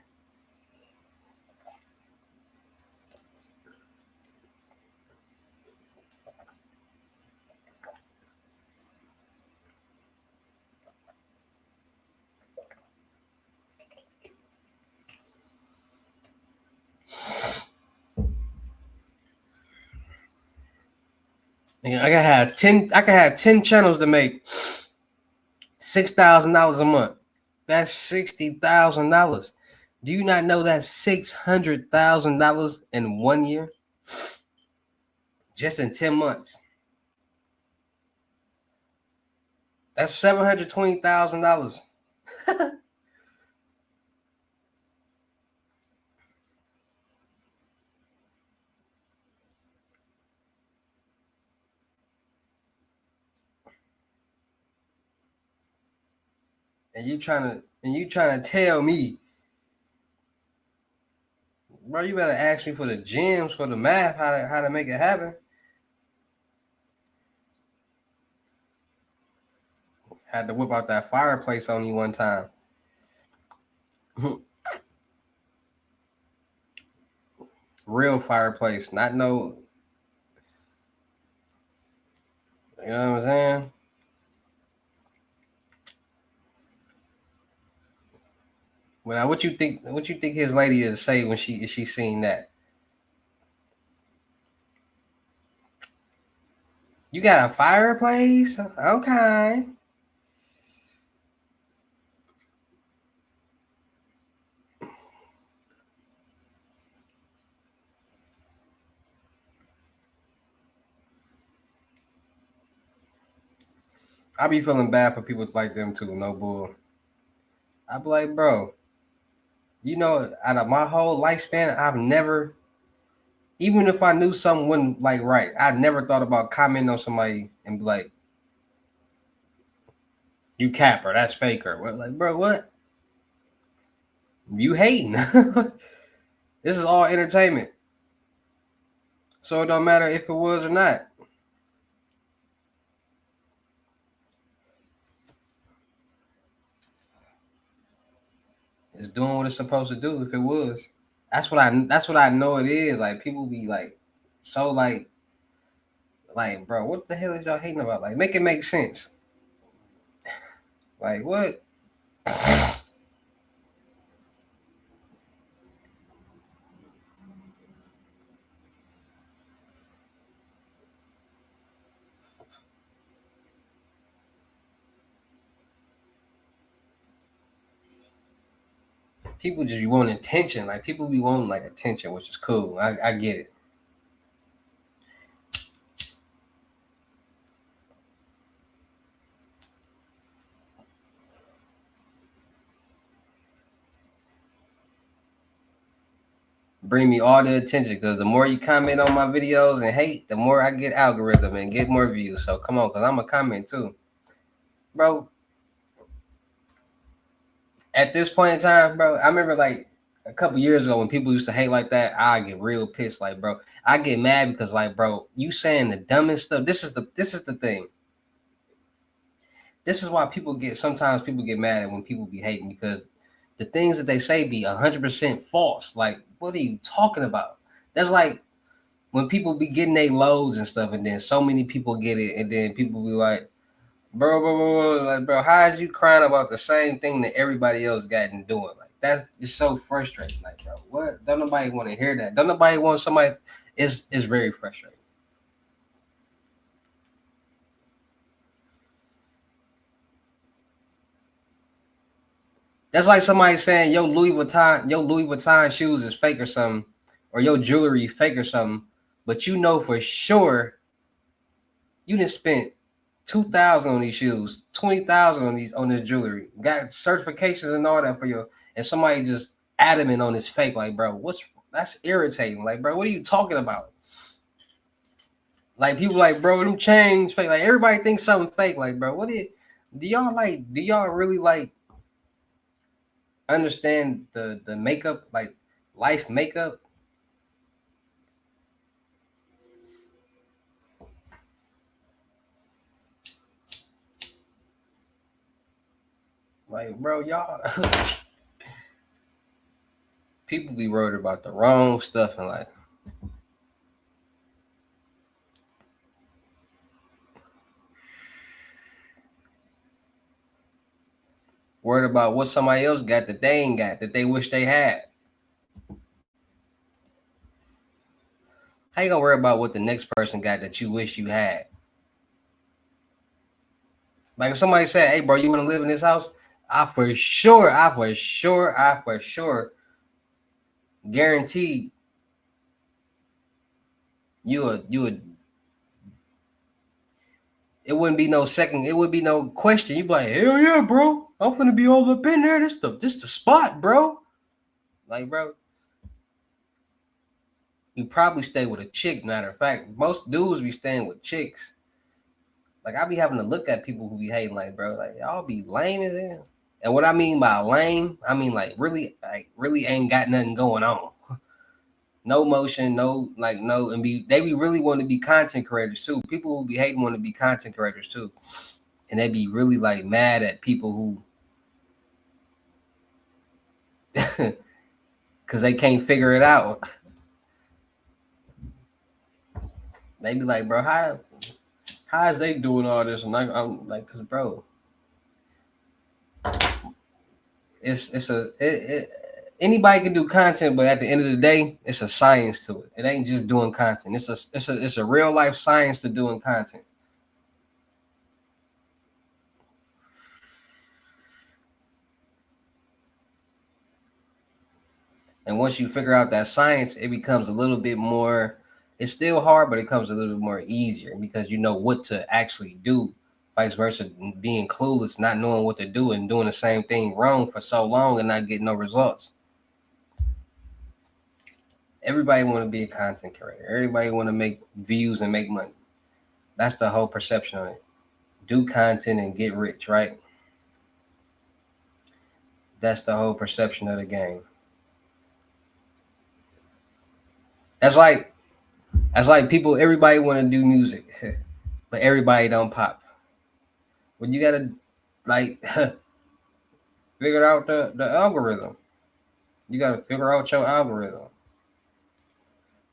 I can have 10 channels to make $6,000 a month. That's $60,000. Do you not know that's $600,000 in 1 year? Just in 10 months. That's $720,000. And you trying to tell me, bro, you better ask me for the gems, for the math, how to make it happen. Had to whip out that fireplace on you one time. Real fireplace, not no. You know what I'm saying? Well, what you think? What you think his lady is say when she seen that? You got a fireplace? Okay. I be feeling bad for people like them too. No bull. I be like, bro, you know, out of my whole lifespan, I've never, even if I knew something wasn't like right, I never thought about commenting on somebody and be like, "You capper, that's faker." What, like, bro, what? You hating? This is all entertainment, so it don't matter if it was or not. It's doing what it's supposed to do. If it was, that's what I know it is. Like people be like, so like, bro, what the hell is y'all hating about? Like, make it make sense. Like what? People just want attention. Like people be wanting like attention, which is cool. I get it. Bring me all the attention because the more you comment on my videos and hate, the more I get algorithm and get more views. So come on, because I'm a comment too, bro. At this point in time, bro, I remember like a couple years ago when people used to hate like that, I get real pissed. Like, bro, I get mad because like, bro, you saying the dumbest stuff. This is the thing. This is why sometimes people get mad at when people be hating because the things that they say be 100% false. Like, what are you talking about? That's like when people be getting their loads and stuff, and then so many people get it, and then people be like, bro, like, bro, how is you crying about the same thing that everybody else got and doing? Like, that's just so frustrating. Like, bro, what? Don't nobody want to hear that. Don't nobody want somebody. It's very frustrating. That's like somebody saying your Louis Vuitton shoes is fake or something, or your jewelry fake or something, but you know for sure you done spent 2,000 on these shoes, 20,000 on this jewelry, got certifications and all that for you, and somebody just adamant on this fake. Like, bro, that's irritating. Like, bro, what are you talking about? Like people like, bro, them chains fake. Like everybody thinks something fake. Like, bro, do y'all really like understand the makeup, like life makeup? Like, bro, y'all people be worried about the wrong stuff in life. Worried about what somebody else got that they ain't got, that they wish they had. How you gonna worry about what the next person got that you wish you had? Like if somebody said, "Hey, bro, you want to live in this house?" I for sure guarantee you would. It wouldn't be no second. It would be no question. You'd be like, "Hell yeah, bro! I'm finna be all up in there. This the spot, bro." Like, bro, you probably stay with a chick. Matter of fact, most dudes be staying with chicks. Like I be having to look at people who be hating, like, bro, like y'all be lame as hell. And what I mean by lame, I mean like really ain't got nothing going on. No motion, no, and they be really want to be content creators too. People who be hating want to be content creators too, and they be really like mad at people who, because they can't figure it out. They be like, bro, how is they doing all this? And I'm like, cause bro, anybody can do content, but at the end of the day, it's a science to it. It ain't just doing content. It's a real life science to doing content. And once you figure out that science, it becomes a little bit more. It's still hard, but it comes a little bit more easier because you know what to actually do. Vice versa, being clueless, not knowing what to do, and doing the same thing wrong for so long and not getting no results. Everybody want to be a content creator. Everybody want to make views and make money. That's the whole perception of it. Do content and get rich, right? That's the whole perception of the game. That's like people. Everybody want to do music, but everybody don't pop. When you gotta like figure out the algorithm. You gotta figure out your algorithm.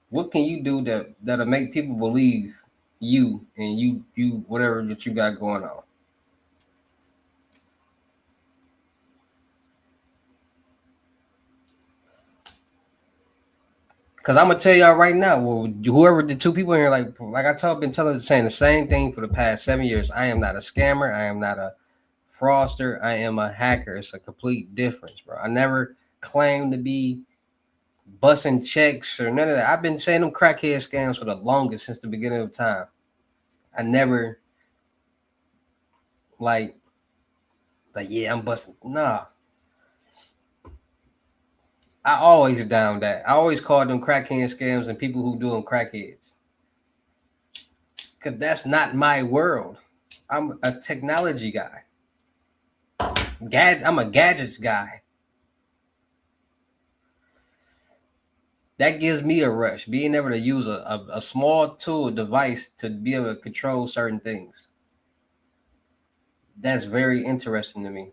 What can you do that'll make people believe you and you whatever that you got going on? Cause I'm gonna tell y'all right now, well, whoever the two people in here, like been saying the same thing for the past 7 years. I am not a scammer. I am not a fraudster. I am a hacker. It's a complete difference, bro. I never claimed to be busting checks or none of that. I've been saying them crackhead scams for the longest, since the beginning of time. I never like yeah, I'm busting. Nah. I always down that. I always called them crackhead scams and people who do them crackheads. Cause that's not my world. I'm a technology guy. I'm a gadgets guy. That gives me a rush, being able to use a small tool device to be able to control certain things. That's very interesting to me.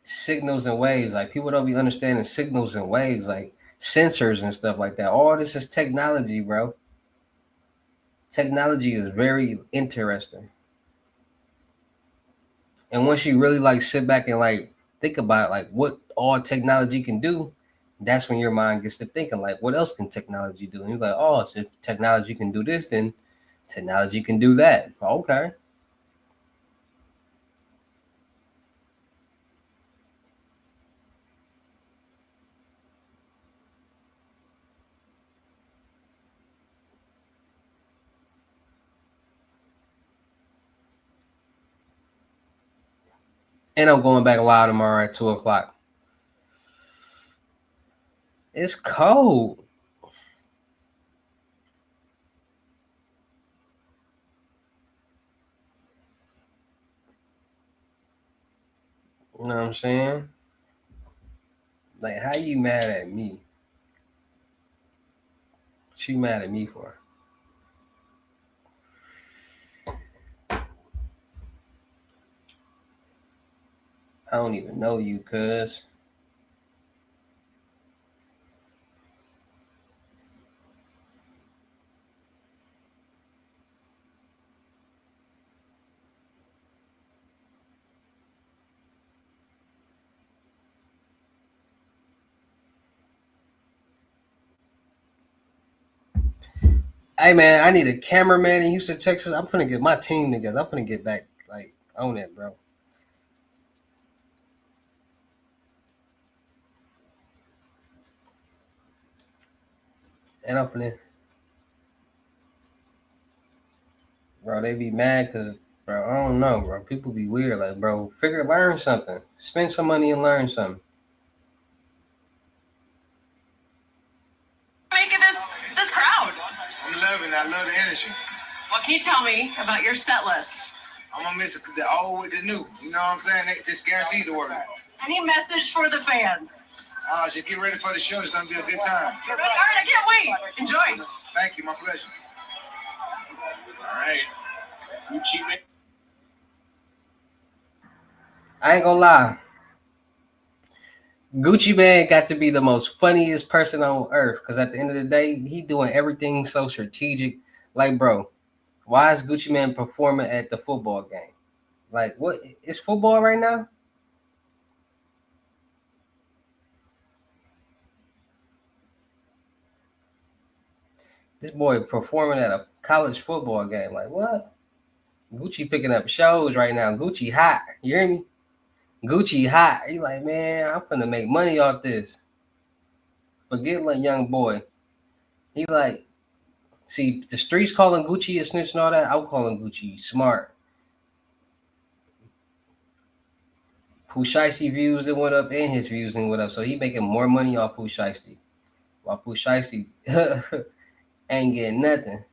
Signals and waves, like people don't be understanding signals and waves, like sensors and stuff like that. All this is technology, bro. Technology is very interesting. And once you really like sit back and like think about like what all technology can do, that's when your mind gets to thinking like, what else can technology do? And you're like, oh, so if technology can do this, then technology can do that. Okay. And I'm going back live tomorrow at 2:00. It's cold. You know what I'm saying? Like, how you mad at me? What you mad at me for? I don't even know you, cuz. Hey man, I need a cameraman in Houston, Texas. I'm finna get my team together. I'm finna get back like on it, bro. And I'm finna, bro. They be mad because, bro, I don't know, bro. People be weird, like, bro. Learn something. Spend some money and learn something. Making this crowd. I'm loving it. I love the energy. What can you tell me about your set list? I'm gonna miss the old with the new. You know what I'm saying? It's guaranteed to work. Any message for the fans? Just get ready for the show. It's gonna be a good time. All right, I can't wait. Enjoy. Thank you. My pleasure. All right. Gucci, man. I ain't gonna lie. Gucci Man got to be the most funniest person on earth because at the end of the day, he doing everything so strategic. Like, bro, why is Gucci Man performing at the football game? Like, what? It's football right now? This boy performing at a college football game. Like, what? Gucci picking up shows right now. Gucci hot. You hear me? Gucci hot. He like, man, I'm finna make money off this. Forget like young boy. He like, see, the streets calling Gucci a snitch and all that. I'm calling Gucci smart. Pusheisty views that went up and his views and went up. So he making more money off Pusheisty. While Pusheisty ain't getting nothing.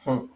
Hmm.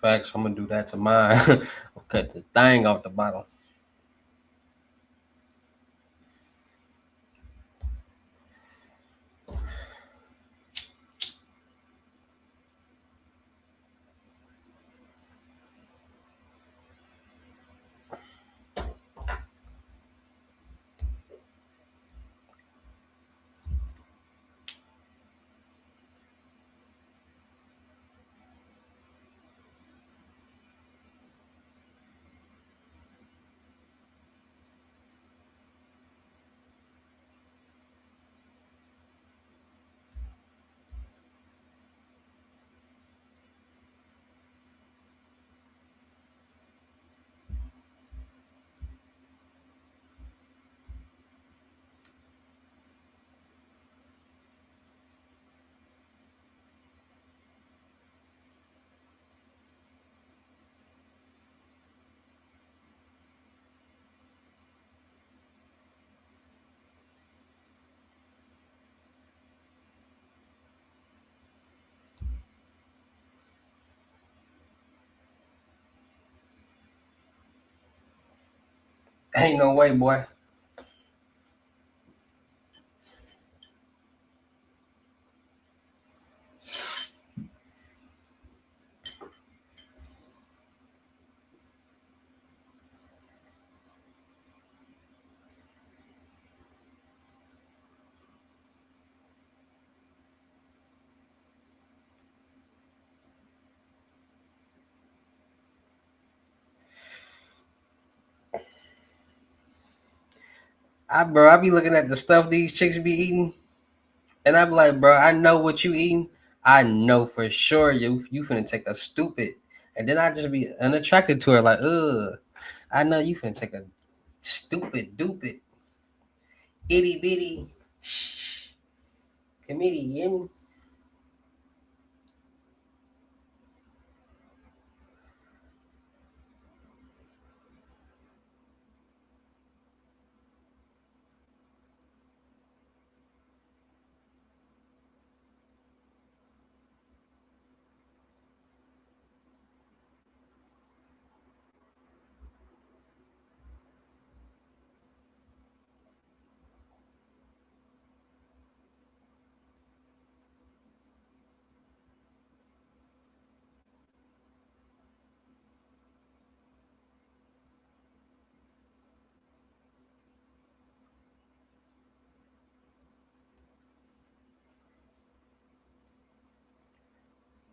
Facts. I'm gonna do that to mine. I'll cut the thing off the bottom. Ain't no way, boy. I be looking at the stuff these chicks be eating, and I be like, bro, I know what you eating. I know for sure you finna take a stupid, and then I just be unattracted to her. Like, ugh, I know you finna take a stupid, dupid, itty bitty committee. You hear me?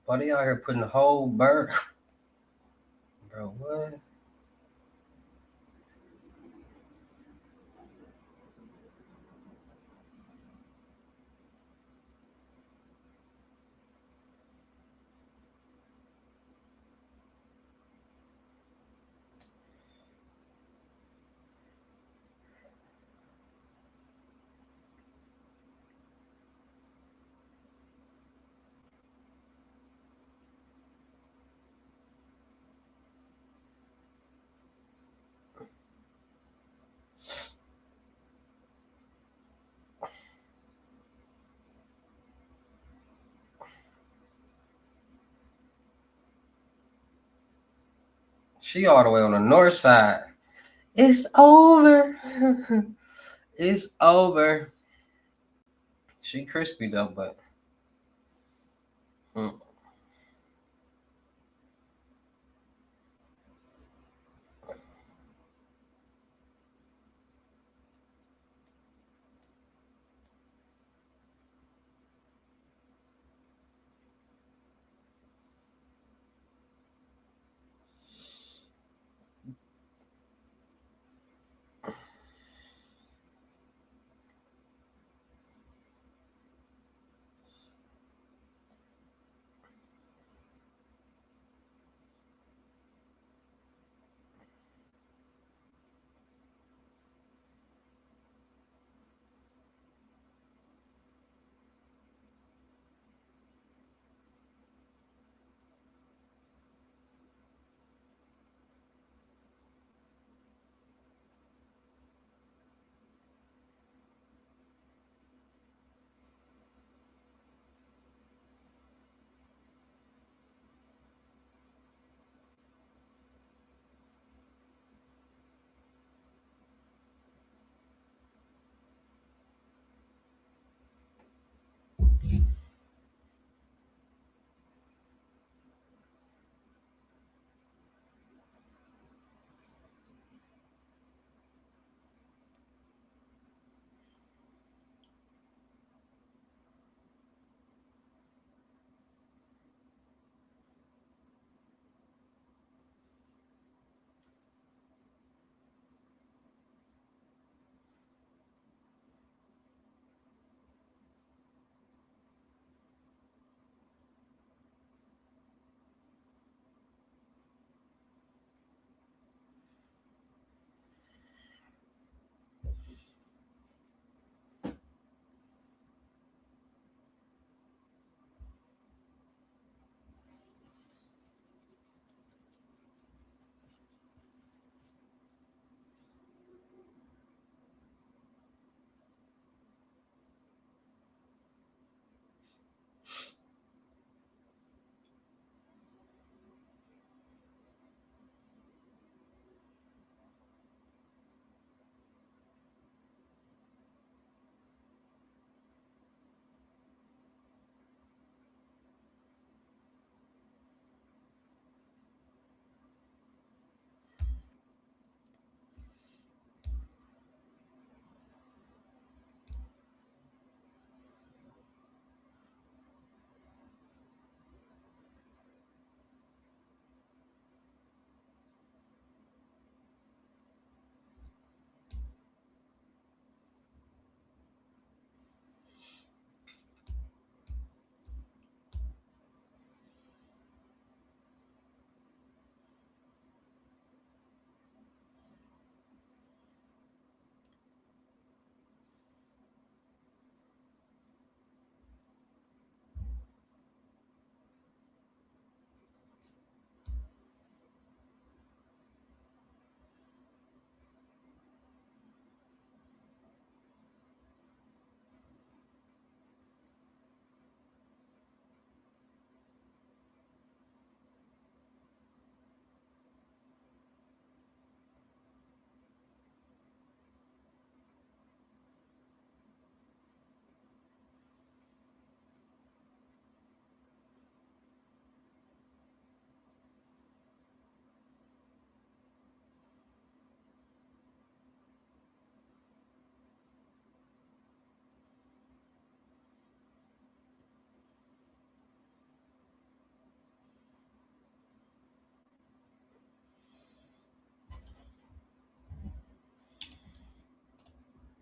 But they out here putting the whole bird, bro. What? She all the way on the north side. It's over. It's over. She crispy though, but